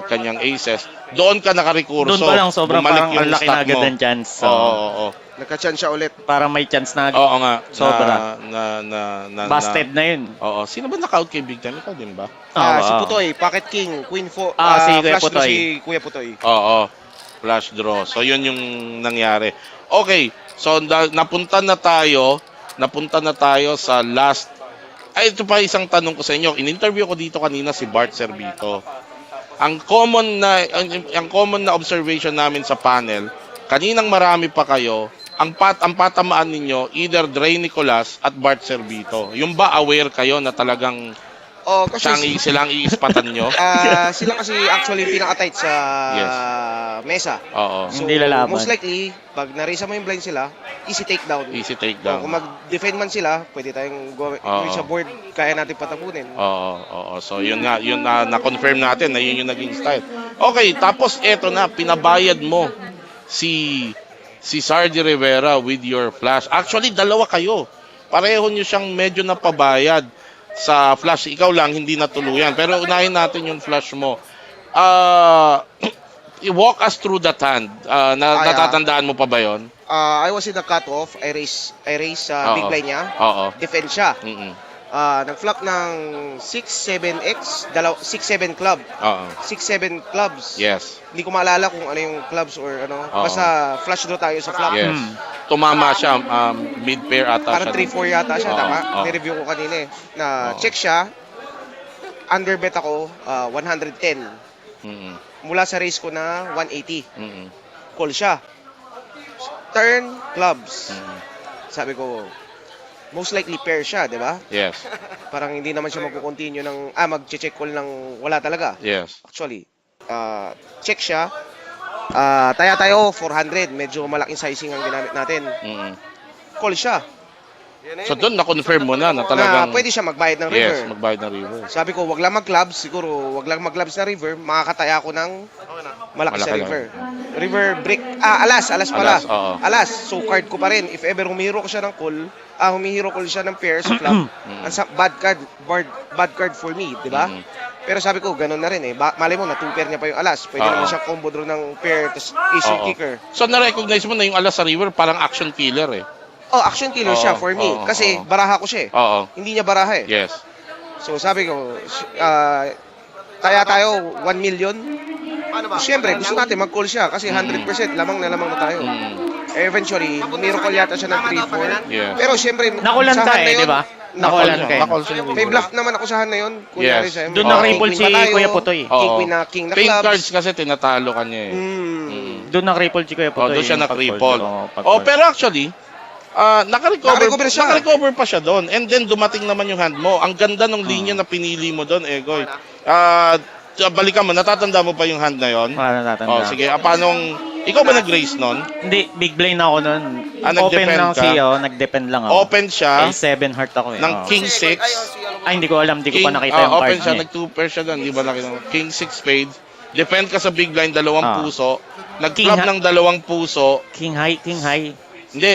kanyang aces. Doon ka nakarekurso. Doon pa lang sobrang Bumalik parang yung ang laki stock na agad mo. ng chance. Oo. Nagka-chance siya ulit. Para may chance na agad. Oo nga. Sobra. Busted na yun. Oo. Sino ba naka-out kay Big Time? Ikaw din ba? Si Putoy, Pocket King, Queen 4. Si Kuya flash Putoy. si Kuya Putoy. Oo. Flash draw. So, yun yung nangyari. Okay. So, napunta na tayo sa last. Ay, ito pa isang tanong ko sa inyo. In-interview ko dito kanina si Bart Servito. Ang common na observation namin sa panel, kaninang marami pa kayo, ang patamaan ninyo, either Dre Nicolas at Bart Servito. Yung ba aware kayo na talagang silang iispatan nyo? Sila kasi actually pinaka-tight sa mesa. Oo. So, Hindi lalaban. most likely, pag narisa mo yung blind sila, easy takedown. Easy takedown. Kung mag-defend man sila, pwede tayong gawin sa board, kaya natin patapunin. Oo. So, yun na-confirm natin na yun yung naging style. Okay, tapos eto na, pinabayad mo si Sardi Rivera with your flash. Actually, dalawa kayo. Pareho nyo siyang medyo napabayad sa flash. Ikaw lang, hindi natuluyan. Pero unahin natin yung flash mo. I-walk us through that hand. Natatandaan mo pa ba yon? I was in the cutoff. I raise big blind niya. Oo. Defend siya. Nag-flop ng 6-7x, 6-7 club. Oo. 6-7 clubs. Yes. Hindi ko maalala kung ano yung clubs or ano. Oo. Basta flash draw tayo sa flop. Yes. Tumama siya. Mid-pair ata Parang siya. 3-4 yata siya, Oo, tama? oo. Ni-review ko kanina eh. Na Oo. check siya, underbet ako, 110. Mm-mm. Mula sa race ko na 180. Mm-mm. Call siya. Turn, clubs. Mm-mm. Sabi ko, most likely pair siya, di ba? Yes. Parang hindi naman siya mag-continue ng, mag-check call ng wala talaga. Yes. Actually, check siya. Taya tayo, 400. Medyo malaking sizing ang ginamit natin. Mm-mm. Call siya. So doon na-confirm mo na Na talagang pwede siya magbayad ng river. Yes, magbayad ng river. Sabi ko, wag lang mag-clubs. Siguro, wag lang mag-clubs na river. Makakataya ako ng malaki sa Malaki river. River break. Alas pala. Alas, oo. Alas. So, card ko pa rin. If ever humihiro ko siya ng call, humihiro ko siya ng pair sa flop, bad card for me, di ba? Pero sabi ko, ganun na rin eh. Malay mo, na-2 pair niya pa yung alas. Pwede naman siya combo draw ng pair, tapos ace Oo. kicker. So na-recognize mo na yung alas sa river parang action killer eh. Action killer siya for me. Oo, Kasi oo. baraha ko siya eh. Oo. Hindi niya baraha eh. Yes. So sabi ko, taya tayo 1 million. Siyempre, gusto natin mag-call siya kasi 100% lamang na tayo. Eventually, miracle yata siya ng 3-4. Yes. Pero siyempre, Nakulanta sa hand na eh, yun, di ba? Nakulanta eh. Nakol siya ng May river. bluff naman ako sa hand na yun. Kunyari Yes. siya. Doon King na-cripple queen si pa tayo, Kuya Putoy. King na Fake clubs. cards kasi tinatalo ka niya eh. Doon na-cripple si Kuya Putoy. Doon siya yung na-cripple. pag-call. Pero actually, Nakarecover siya. nakarecover pa siya doon. And then dumating naman yung hand mo. Ang ganda ng linya na pinili mo doon, Egoy. balikan mo, natatanda mo pa yung hand na yon? Wala natatanda. Sige, paano, ikaw ba nag-raise nun? Hindi, big blind ako nun. Open nag-depend lang ka? nag-depend lang ako. Open siya Eh, 7 heart ako eh. ng Oo. King 6. Ay, hindi ko alam, hindi ko pa nakita yung Open card siya, niya. nag-2 pair siya doon, di ba nakita mo? King 6 spade. Depend ka sa big blind, 2 puso. Nag-flop King ng 2 puso. King high. Hindi.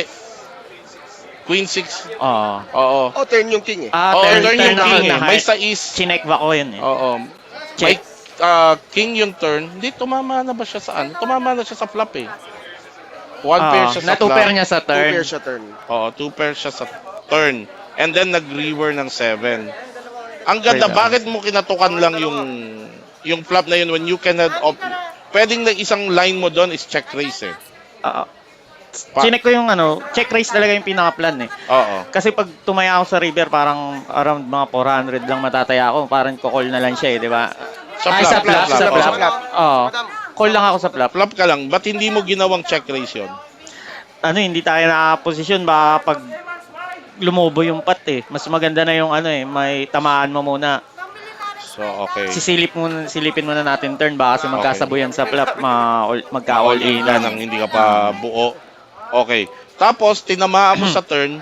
Queen 6. Oo. Oo. Oh, turn yung king eh. Turn yung ako king eh. na May high. sais. Chinek ba ko yun eh. Oo. May Check. king yung turn. Hindi, tumama na ba siya sa ano? Tumama na siya sa flop eh. 1 pair siya sa na 2 flop. pair niya sa 2 turn. pair siya turn. Oo, 2 pair siya sa turn. And then nag-river ng 7. Ang ganda, bakit mo kinatukan lang yung flop na yun when you cannot pwedeng na isang line mo doon is check raise eh. Chinek ko yung check raise talaga yung pinaka-plan eh. Oo. Kasi pag tumaya ako sa river, parang around mga 400 lang matataya ako. Parang ko-call na lang siya eh, di ba? Sa Sa flop. flop. Oo. Call lang ako sa flop. Flop ka lang, ba't hindi mo ginawang check raise yun? Hindi tayo nakaposisyon. Baka pag lumobo yung pat eh. Mas maganda na yung may tamaan mo muna. So, okay. Silipin muna natin turn. Baka kasi magkasabuyan sa flop, magka-all in na nang hindi ka pa buo. Okay. Tapos, tinamaan mo sa turn,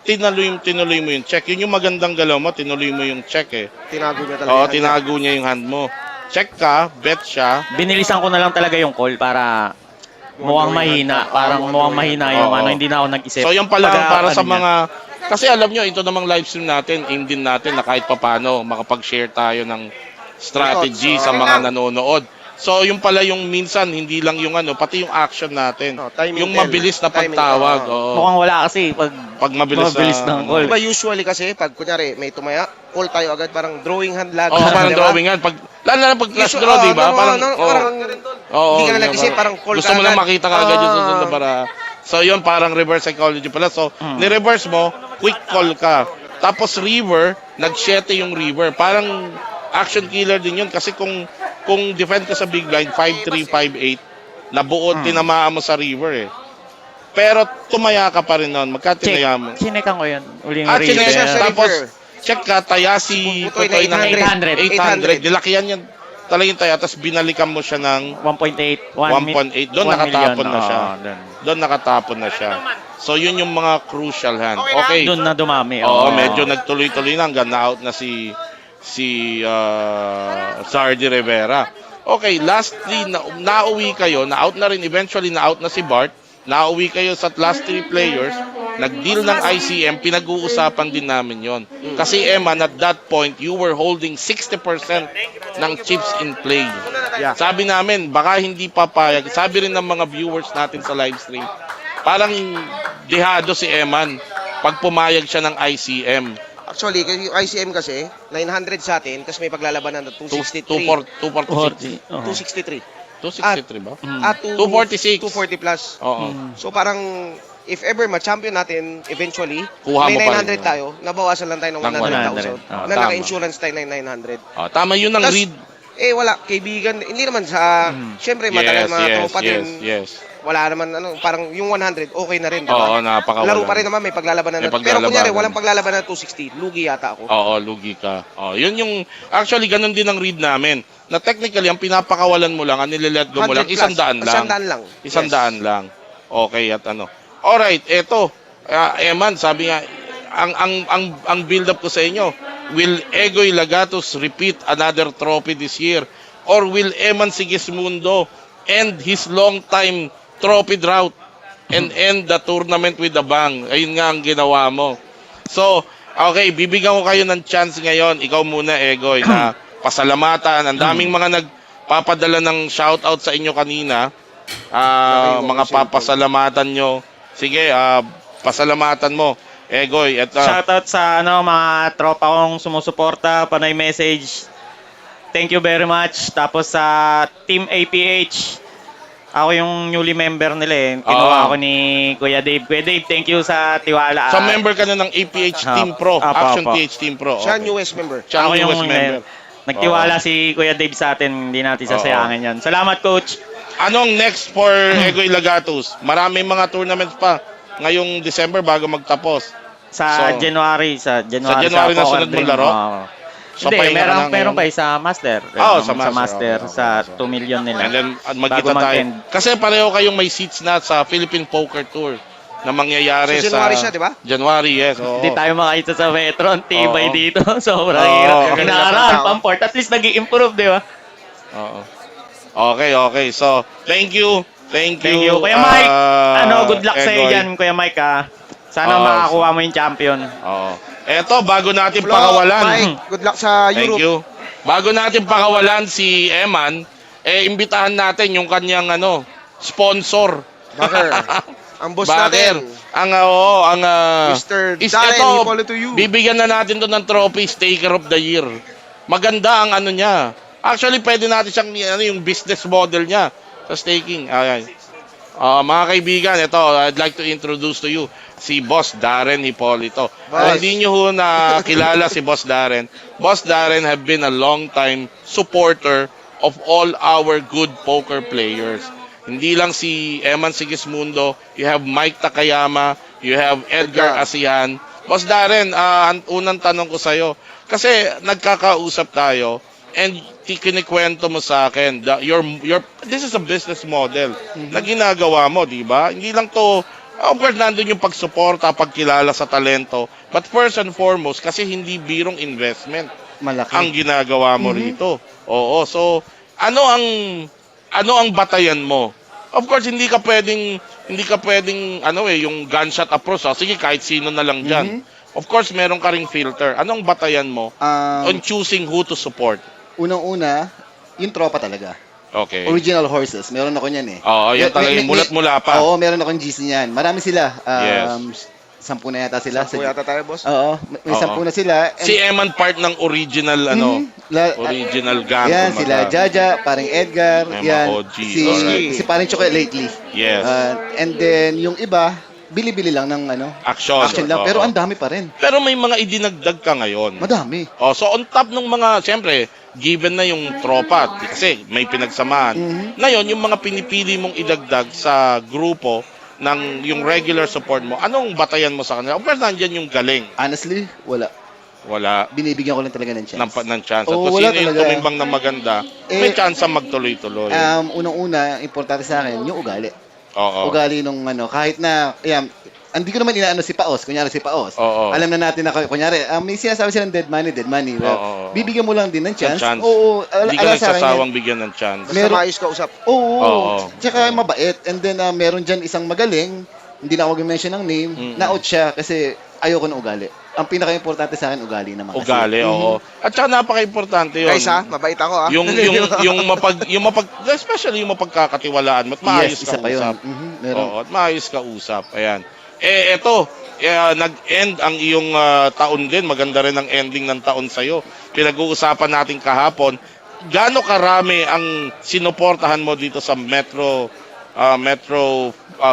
tinuloy mo yung check. Yun yung magandang galaw mo, tinuloy mo yung check eh. Tinago niya talaga. Oo, tinago niya yung hand mo. Check ka, bet siya. Binilisan ko na lang talaga yung call para mukhang mahina. Parang mukhang mahina yung hindi na ako nag-isip. So, yung pala para sa niya. mga... Kasi alam nyo, ito namang live stream natin, aim din natin na kahit papano makapag-share tayo ng strategy sa mga nanonood. So, yung pala yung minsan, hindi lang yung pati yung action natin. Yung mabilis na pagtawag. Mukhang wala kasi pag mabilis ng call. Diba usually kasi, pag kunyari may tumaya, call tayo agad, parang drawing hand lagi. Parang drawing hand. Lalo na pag flash draw, di ba? Parang hindi ka na nag-isip, parang call gusto ka mo lang agad. makita ka agad yung susunod na para... So, yun, parang reverse psychology pala. So, ni-reverse mo, quick call ka. Tapos, river, nag-7 yung river. Parang action killer din yun. Kasi kung defend ka sa big blind, 5-3, 5-8, nabuo, tinamaan mo sa river eh. Pero, tumaya ka pa rin nun. Magkatinaya mo. Chinekan ko yun. Uling Chinek river. siya sa tapos, check ka, taya si Putoy ng 800. Dilakihan yan talagang taya, tapos binalikan mo siya ng 1.8. 1.8. Doon nakatapon na siya. Doon nakatapon na siya. So, yun yung mga crucial hand. Okay. Doon na dumami. Oo, medyo nagtuloy-tuloy na hanggang na-out na si Sardi Rivera. Okay, lastly, nauwi kayo. Na-out na rin. Eventually, na-out na si Bart. Nauwi kayo sa last 3 players. Nag-deal ng ICM. Pinag-uusapan din namin yon. Kasi, Eman, at that point, you were holding 60% ng chips in play. Sabi namin, baka hindi papayag. Sabi rin ng mga viewers natin sa live stream, parang dehado si Eman pag pumayag siya ng ICM. Actually, yung ICM kasi, 900 sa atin, tapos may paglalabanan na 263. 246. 263. 263 ba? 246. 240 246. plus. Oo. So parang, if ever ma-champion natin, eventually, Kuha may mo pa 900 rin. tayo, nabawasan lang tayo ng Ng 100,000. 100. Na naka-insurance tayo ng 900. Tama yun ang Tas, read. wala, kaibigan, hindi naman sa, syempre, matagal mga tropa din. Yes. Wala naman, parang yung 100, okay na rin, diba? Oo, napakawala. Laro pa rin naman, may paglalabanan May na. Pero kunyari, paglalabanan. walang paglalabanan na 260, lugi yata ako. Oo, lugi ka. Yun yung, actually, ganun din ang read namin. Na technically, ang pinapakawalan mo lang, ang nililet go mo lang, 100 plus. 100 lang. 100 lang. 100 lang. Okay, at Alright, eto. Eman, sabi nga, ang build up ko sa inyo, will Egoy Lagatos repeat another trophy this year? Or will Eman Sigismundo end his long time trophy drought and end the tournament with a bang? Ayun nga ang ginawa mo. So, okay, bibigyan ko kayo ng chance ngayon. Ikaw muna, Egoy, na pasalamatan. Ang daming mga nagpapadala ng shoutout sa inyo kanina. Mga papasalamatan nyo. Sige, pasalamatan mo. Egoy, shoutout sa mga tropa kong sumusuporta, panay message. Thank you very much. Tapos sa Team APH, ako yung newly member nila eh. Kinuha ako ni Kuya Dave. Kuya Dave, thank you sa tiwala. So member ka na ng APH Team Pro, Action PH Team Pro. Siya newest member. Siya Ako ang yung newest member. Nagtiwala si Kuya Dave sa atin, hindi natin sasayangin yan. Salamat, Coach. Anong next for Egoy Lagatos? Maraming mga tournaments pa ngayong December bago magtapos. Sa January na sunod mong laro? So, Hindi, pahinga ka na meron ngayon. pa sa Master. Sa Sa Master. Master, Okay, sa okay. 2 million nila. And then, Bago magkita tayo. mag-end. Kasi pareho kayong may seats na sa Philippine Poker Tour na mangyayari Sa January siya, di ba? January, yes. Hindi Oo. tayo makita sa Metro. Ang tibay Oo. dito. Sobrang Oo. hirap. Gagaling lang ng Inaarahan tao. pang port. At least nag improve di ba? Oo. Okay. So, thank you. Thank Thank you. you. Kuya Mike, good luck sa iyo Egoy. dyan, Kuya Mike, ha. Sana makakuha mo yung champion. Oo. Eto, bago natin Flo, pakawalan. Mike, good luck sa Thank Europe. you. Bago natin pakawalan si Eman, imbitahan natin yung kanyang sponsor. Bagger. Ang boss Bagger. natin. Ang Mr. is Darren, ito, Hippolyte to you. bibigyan na natin to ng trophy, Staker of the Year. Maganda ang niya. Actually, pwede natin siyang yung business model niya sa staking. Ayan. Mga kaibigan, ito, I'd like to introduce to you si Boss Darren Hippolito. Kung hindi nyo ho nakilala si Boss Darren have been a long time supporter of all our good poker players. Hindi lang si Eman Sigismundo, you have Mike Takayama, you have Edgar Asian. Boss Darren, ang unang tanong ko sa'yo, kasi nagkakausap tayo, and kinikwento mo sa akin, this is a business model na ginagawa mo, di ba? Hindi lang to, of course, nandun yung pagsuporta, pagkilala sa talento, but first and foremost, kasi hindi birong investment ang ginagawa mo rito. Oo, so, ano ang batayan mo? Of course, hindi ka pwedeng yung gunshot approach. Sige, kahit sino na lang dyan. Of course, meron ka ring filter. Anong batayan mo on choosing who to support? Unang-una, yung tropa talaga. Okay. Original horses. Meron ako niyan eh. Oo, yan talaga yung mulat-mula pa. Oo, meron akong GC niyan. Marami sila. Yes. 10 na yata sila. 10 yata tayo, boss. Oo, may 10 na sila. Si Eman part ng original, original gang. Yan, sila Jaja, parang Edgar, May mga yan. OG, alright. Si parang Chocolate lately. Yes. And then, yung iba, bili-bili lang ng Action lang. Oo. Pero ang dami pa rin. Pero may mga idinagdag ka ngayon. Madami. So on top ng mga, siyempre, given na yung tropa, kasi may pinagsamahan. Ngayon, yung mga pinipili mong idagdag sa grupo ng yung regular support mo, anong batayan mo sa kanila? Of course, nandyan yung galing. Honestly, wala. Wala. Binibigyan ko lang talaga ng chance. Ng chance. At Oo, kung wala sino yung talaga. tumimbang na maganda, may chance ang magtuloy-tuloy. Unang-una, importante sa akin, yung ugali. Oo. Ugali nung kahit na, hindi ko naman inaano si Paos, kunyari si Paos. Oo. Alam na natin na, kunyari, may sinasabi silang dead money. Oo. Bibigyan mo lang din ng chance. Chance. Oo, Hindi ka ala sa akin nagsasawang yan. bigyan ng chance. Basta maayos ka usap. Oo. Tsaka mabait. And then, meron dyan isang magaling, hindi na ako mag-mention ng name, na-out siya kasi ayoko ng ugali. Ang pinaka-importante sa akin, ugali naman. Ugali, oo. At saka napaka-importante yun. Guys, mabait ako, Yung especially yung mapagkakatiwalaan mo at maayos Yes, ka isa pa yun. usap. Meron. Oo, at maayos ka usap. Ayan. Eto, nag-end ang iyong taon din. Maganda rin ang ending ng taon sa'yo. Pinag-uusapan natin kahapon. Gaano karami ang sinuportahan mo dito sa Metro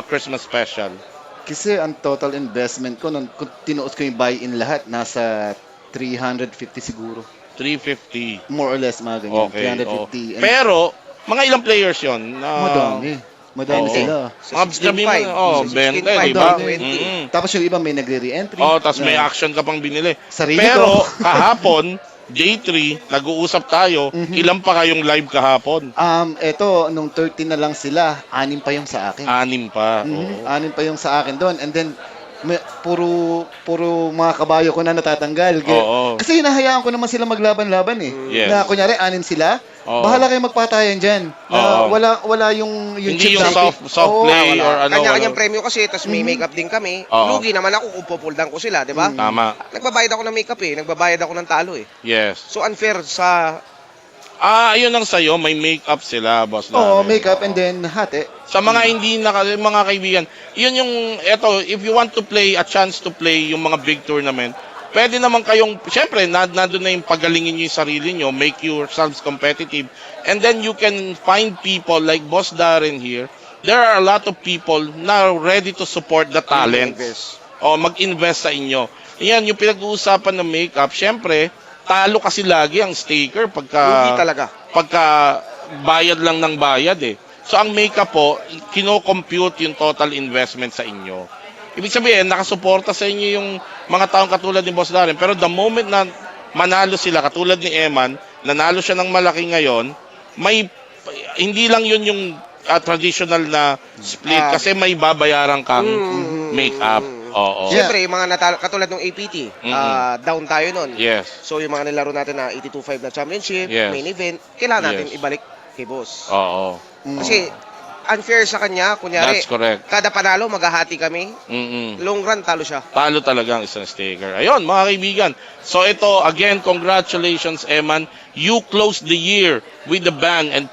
Christmas Special? Kasi ang total investment ko, nung tinuos ko yung buy-in lahat, nasa 350 siguro. 350. More or less, mga ganyan. Okay. 350. And Pero, mga ilang players yon? Madami sila. Mga sabi mo, 20, di ba? Tapos yung iba may nagre-re-entry. Tapos may action ka pang binili. Sarili Pero, ko. kahapon, J3, nag-uusap tayo, ilan pa kayong live kahapon? Eto, nung 13 na lang sila, 6 pa yung sa akin. 6 pa. Oo. 6 pa yung sa akin doon. And then, puro mga kabayo ko na natatanggal. Oo. Kasi hinahayaan ko naman sila maglaban-laban eh. Yes. Na kunyari, 6 sila, Oo. bahala kayo magpatayan dyan. Oo. Wala yung Hindi chip yung dumping. soft play or ano. Kanya-kanyang premyo kasi, tapos may makeup din kami. Oo. Lugi naman ako kung pupuldan ko sila, di ba? Tama. Nagbabayad ako ng makeup nagbabayad ako ng talo Yes. So unfair sa... Ayun ang sa'yo, may make-up sila, boss. Oo, Larry. makeup and then hati. Sa mga hindi mga kaibigan, yun yung, if you want to play, a chance to play yung mga big tournament, pwede naman kayong, syempre, nandun na yung pagalingin nyo yung sarili nyo, make yourselves competitive, and then you can find people like Boss Darren here. There are a lot of people na ready to support the talents. Mag-invest sa inyo. Yan, yung pinag-uusapan ng makeup, syempre, talo kasi lagi ang staker Lugi talaga. pagka bayad lang ng bayad So ang makeup po, kino-compute yung total investment sa inyo. Ibig sabihin, nakasuporta sa inyo yung mga taong katulad ni Boss Darren. Pero the moment na manalo sila. Katulad ni Eman, nanalo siya ng malaki ngayon, may hindi lang yun yung traditional na split kasi may babayaran kang make-up. Oo. Siyempre, yung mga natalo, katulad ng APT, down tayo nun. Yes. So, yung mga nilaro natin na 82.5 na championship, Yes. main event, kailangan natin Yes. ibalik kay boss. Oo. Kasi, unfair sa kanya, kunyari, That's correct. kada panalo, maghahati kami, long run, talo siya. Talo talaga ang isang staker. Ayun, mga kaibigan. So ito, again, congratulations, Eman. You closed the year with the band and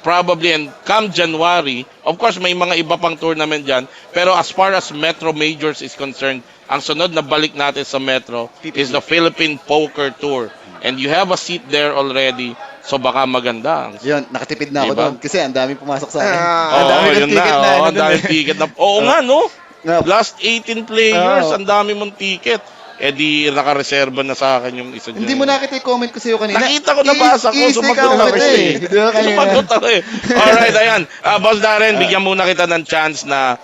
come January, of course, may mga iba pang tournament dyan. Pero as far as Metro Majors is concerned, ang sunod na balik natin sa Metro is the Philippine Poker Tour. And you have a seat there already. So baka maganda. Yun, nakatipid na ako Diba? doon. Kasi ang daming pumasok sa akin. Oo, Ang dami ng yun ticket na. na. Oo, ano ang dun daming eh. ticket na. Oo nga, no? Nga. Last 18 players, Oo. ang dami mong ticket. Eh di nakareserba na sa akin yung isa dyan. Hindi mo nakita yung comment ko sa'yo kanina. Nakita ko, nabasa ko, I-stick sumagot ako ako eh. Di ba kanina? Sumagot ako eh. Alright, ayan. Boss Darren, bigyan muna kita ng chance na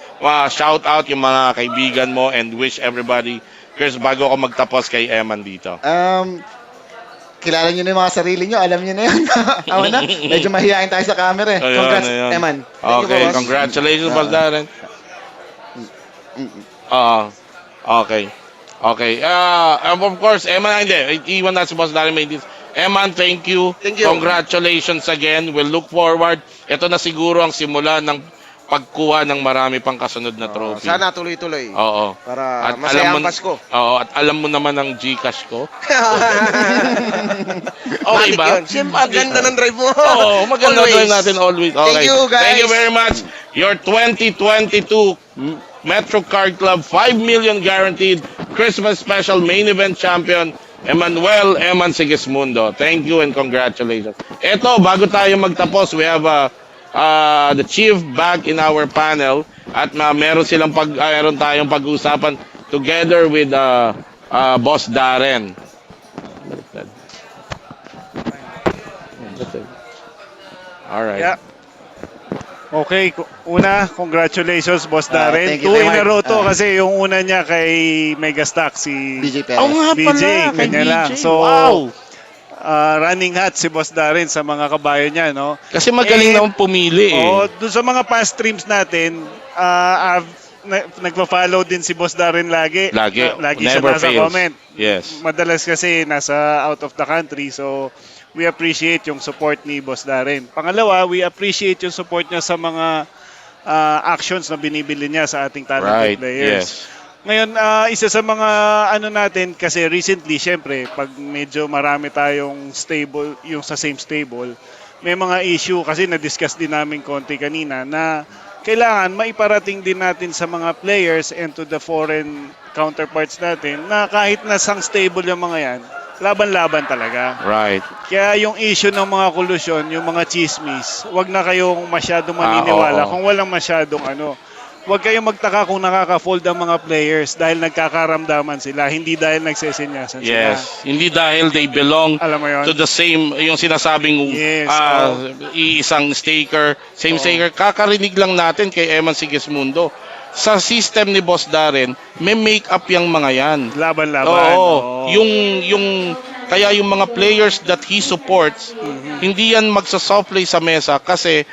shout out yung mga kaibigan mo and wish everybody. Chris, bago ako magtapos kay Eman dito. Kilala nyo na yung mga sarili nyo. Alam nyo na yun. Awa na. Medyo mahihain tayo sa camera eh. Ayun, Congrats, ayun. Eman. Okay, congratulations, Boss Darren. Okay. Okay. Of course, Eman, hindi. Iwan na si Boss Darren may this. Eman, thank you. Thank you. Congratulations again. We'll look forward. Ito na siguro ang simula ng pagkuha ng marami pang kasunod na trophy. Sana tuloy-tuloy. Oo. Para At masaya alam ang mo, Pasko. oo, at alam mo naman ang Gcash ko. Okay Matik ba? yun. Siyempre, maganda ng drive mo. Oo, maganda Always. drive natin always. Okay. Thank you, guys. Thank you very much. Your 2022 Metro Card Club 5 million guaranteed Christmas special main event champion, Emmanuel Eman Sigismundo. Thank you and congratulations. Ito, bago tayo magtapos, we have the chief back in our panel at meron tayong pag-uusapan together with Boss Darren. All right. Yeah. Okay, una, congratulations, Boss Darren. thank you, 2 in a Mark. row to kasi yung una niya kay Megastack, si BJ Perez. Oo nga BJ, pala, kay kanya BJ. lang. So, Wow. Running hat si Boss Darren sa mga kabayo niya, no? Kasi magaling naman pumili eh. Oh, dun sa mga past streams natin, nagpa-follow din si Boss Darren lagi. Lagi. Lagi siya Never nasa fails. comment. Yes. Madalas kasi nasa out of the country, so we appreciate yung support ni Boss Darren. Pangalawa, we appreciate yung support niya sa mga actions na binibili niya sa ating talented Right. players. Yes. Ngayon, isa sa mga ano natin, kasi recently, syempre, pag medyo marami tayong stable, yung sa same stable, may mga issue kasi na-discuss din namin konti kanina na kailangan maiparating din natin sa mga players and to the foreign counterparts natin na kahit nasang stable yung mga yan, laban-laban talaga. Right. Kaya yung issue ng mga kolusyon, yung mga chismis, wag na kayong masyadong maniniwala oo. kung walang masyadong ano. Huwag kayong magtaka kung nakaka-fold ang mga players dahil nagkakaramdaman sila, hindi dahil nagsesenyasan sila. Yes. Hindi dahil they belong Alam mo yun? to the same, yung sinasabing Yes, isang staker, same staker. Kakarinig lang natin kay Eman Sigismundo. Sa system ni Boss Darren, may make-up yung mga yan. Laban-laban. Oo. Kaya yung mga players that he supports, hindi yan magsa-soft play sa mesa kasi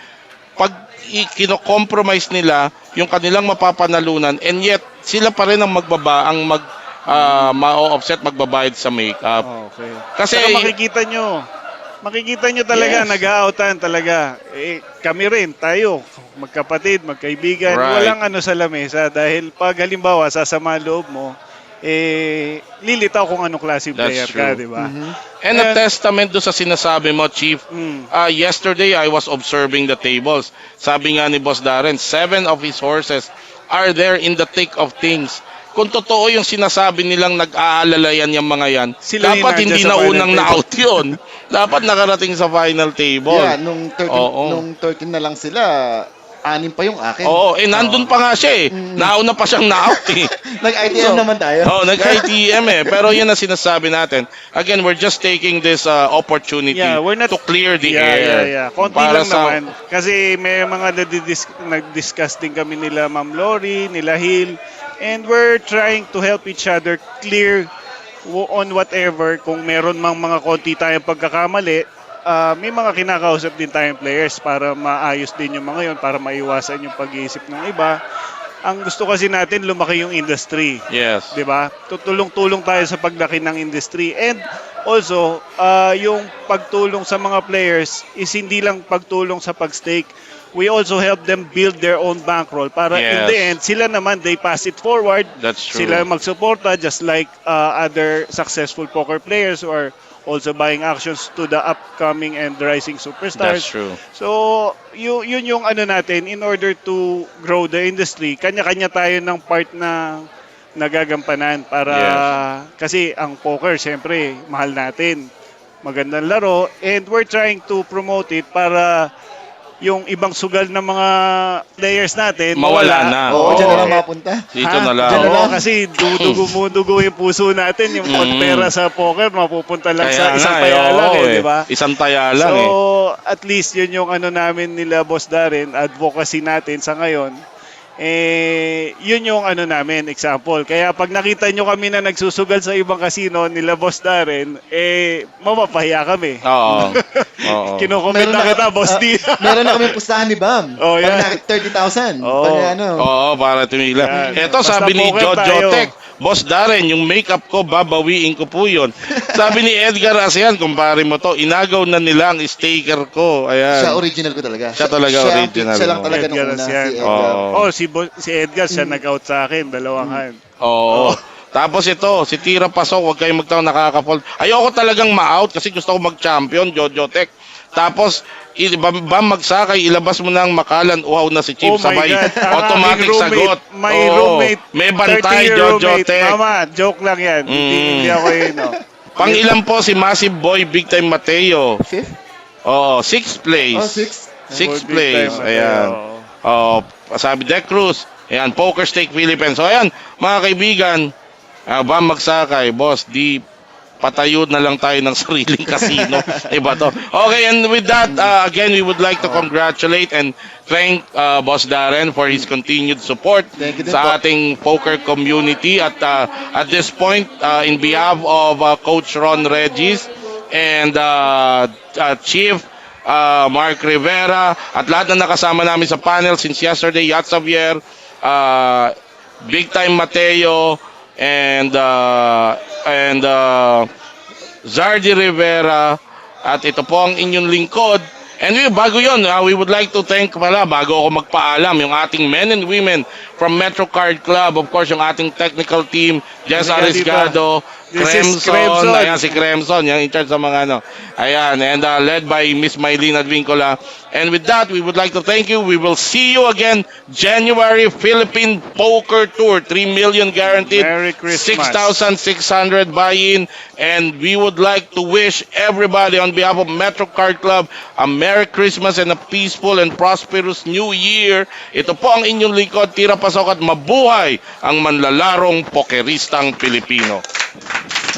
pag kino-compromise nila yung kanilang mapapanalunan and yet sila pa rin ang ma-offset magbabayad sa make-up. Okay. Kasi Saka makikita nyo talaga, Yes. nag-aoutan talaga. Kami rin, tayo, magkapatid, magkaibigan, Right. walang ano sa lamesa dahil pag halimbawa sasama loob mo, lilitaw kung anong klase That's player ka, true. di ba? And a testament do sa sinasabi mo, Chief. Yesterday, I was observing the tables. Sabi nga ni Boss Darren, 7 of his horses are there in the thick of things. Kung totoo yung sinasabi nilang nag-aalalayan yung mga yan, Sila yung dapat nandiyan hindi sa na final unang table. na-out yun. Dapat nakarating sa final table. Yeah, nung 13, Oo. nung 13 na lang sila, 6 pa yung akin. Oo, nandun pa nga siya eh. Nauna pa siyang na-out eh. Nag-ITM naman tayo. Oo, nag-ITM eh. Pero yun ang sinasabi natin. Again, we're just taking this opportunity to clear the air. Yeah. Konti Para lang sa- naman. Kasi may mga nag-discuss din kami nila Ma'am Lori, nila Hill, and we're trying to help each other clear on whatever, kung meron mang mga konti tayong pagkakamali, may mga kinakausap din tayong players para maayos din yung mga yon, para maiwasan yung pag-iisip ng iba. Ang gusto kasi natin, lumaki yung industry. Yes. 'Di ba? Tutulong-tulong tayo sa paglaki ng industry. And also, yung pagtulong sa mga players is hindi lang pagtulong sa pag-stake. We also help them build their own bankroll para in the Yes. end, sila naman, they pass it forward. That's true. Sila magsuporta just like other successful poker players who are also buying actions to the upcoming and rising superstars. That's true. So, yun yung ano natin, in order to grow the industry, kanya-kanya tayo ng part na nagagampanan para kasi ang poker, syempre, mahal natin. Magandang laro and we're trying to promote it para yung ibang sugal ng mga players natin Mawala na. Oo, Oo. dyan na lang mapunta. Dito na lang. Dyan na Oo, lang. kasi dudugo yung puso natin. Yung pagpera sa poker, mapupunta lang sa Kaya isang nga, taya lang oo, di ba? Isang taya lang So, eh. at least yun yung ano namin nila Boss Darren, advocacy natin sa ngayon. Yun yung ano namin, example. Kaya pag nakita nyo kami na nagsusugal sa ibang casino nila Boss Darren, mapapahiya kami. Oo. Oo. Kinukomment na kita, Boss D. Meron na kami pustahan ni Bam. Oh, Pag yan. nakit 30,000. Oo. Pag ano. Oo, para tumigla. Yan. Ito, Basta sabi ni poker Jojo tayo. Tech, Boss Darren, yung makeup ko, babawiin ko po yun. Sabi ni Edgar Asian, kumpare mo to, inagaw na nila ang sticker ko. Ayan. Siya original ko talaga. Siya talaga original Siya lang mo. talaga nung Edgar una, Asian. si Edgar. Oo. Si Edgar, siya nag-out sa akin, dalawang hand. Oo. Tapos ito, si Tira Pasok, huwag kayong magtawag nakaka-fold. Ayoko talagang ma-out kasi gusto ko mag-champion, Jojo Tech. Tapos, Bam magsakay, ilabas mo na ang makalan, uhaw na si Chief Oh my sabay. God. Ang Automatic aking roommate, sagot. My Oo. roommate, May bantay, 30-year Jojo roommate. Tech. Mama, joke lang yan. Hindi ako yun, no. Pang ilan po si Massive Boy Big Time Mateo? Fifth? Oo, 6th place. Oh, sixth. 6th Big place. time, Ayan. Oh, sabi Deck Cruz. Ayan, Poker Stake Philippines. So ayan, mga kaibigan, Bam magsakay, Boss D, patayo na lang tayo ng sariling casino. Iba to. Okay, and with that, again, we would like to congratulate and thank Boss Darren for his continued support Thank you din sa po. ating poker community. At this point, in behalf of Coach Ron Regis and Chief Mark Rivera at lahat na nakasama namin sa panel since yesterday, Yat Xavier, Big Time Mateo, and Zardi Rivera, at ito po ang inyong lingkod. And bago yun, we would like to thank bago ako magpaalam, yung ating men and women from Metro Card Club, of course, yung ating technical team, Jess Arisgado, This is Cremson, Cremson. ayan si Cremson, yung in charge sa mga ano. Ayan, and led by Miss Mylene Advincola. And with that, we would like to thank you. We will see you again January Philippine Poker Tour. 3 million guaranteed. Merry Christmas. 6,600 buy-in. And we would like to wish everybody on behalf of Metro Card Club a Merry Christmas and a peaceful and prosperous New Year. Ito po ang inyong lingkod, Tira Pasok, at mabuhay ang manlalarong pokeristang Pilipino.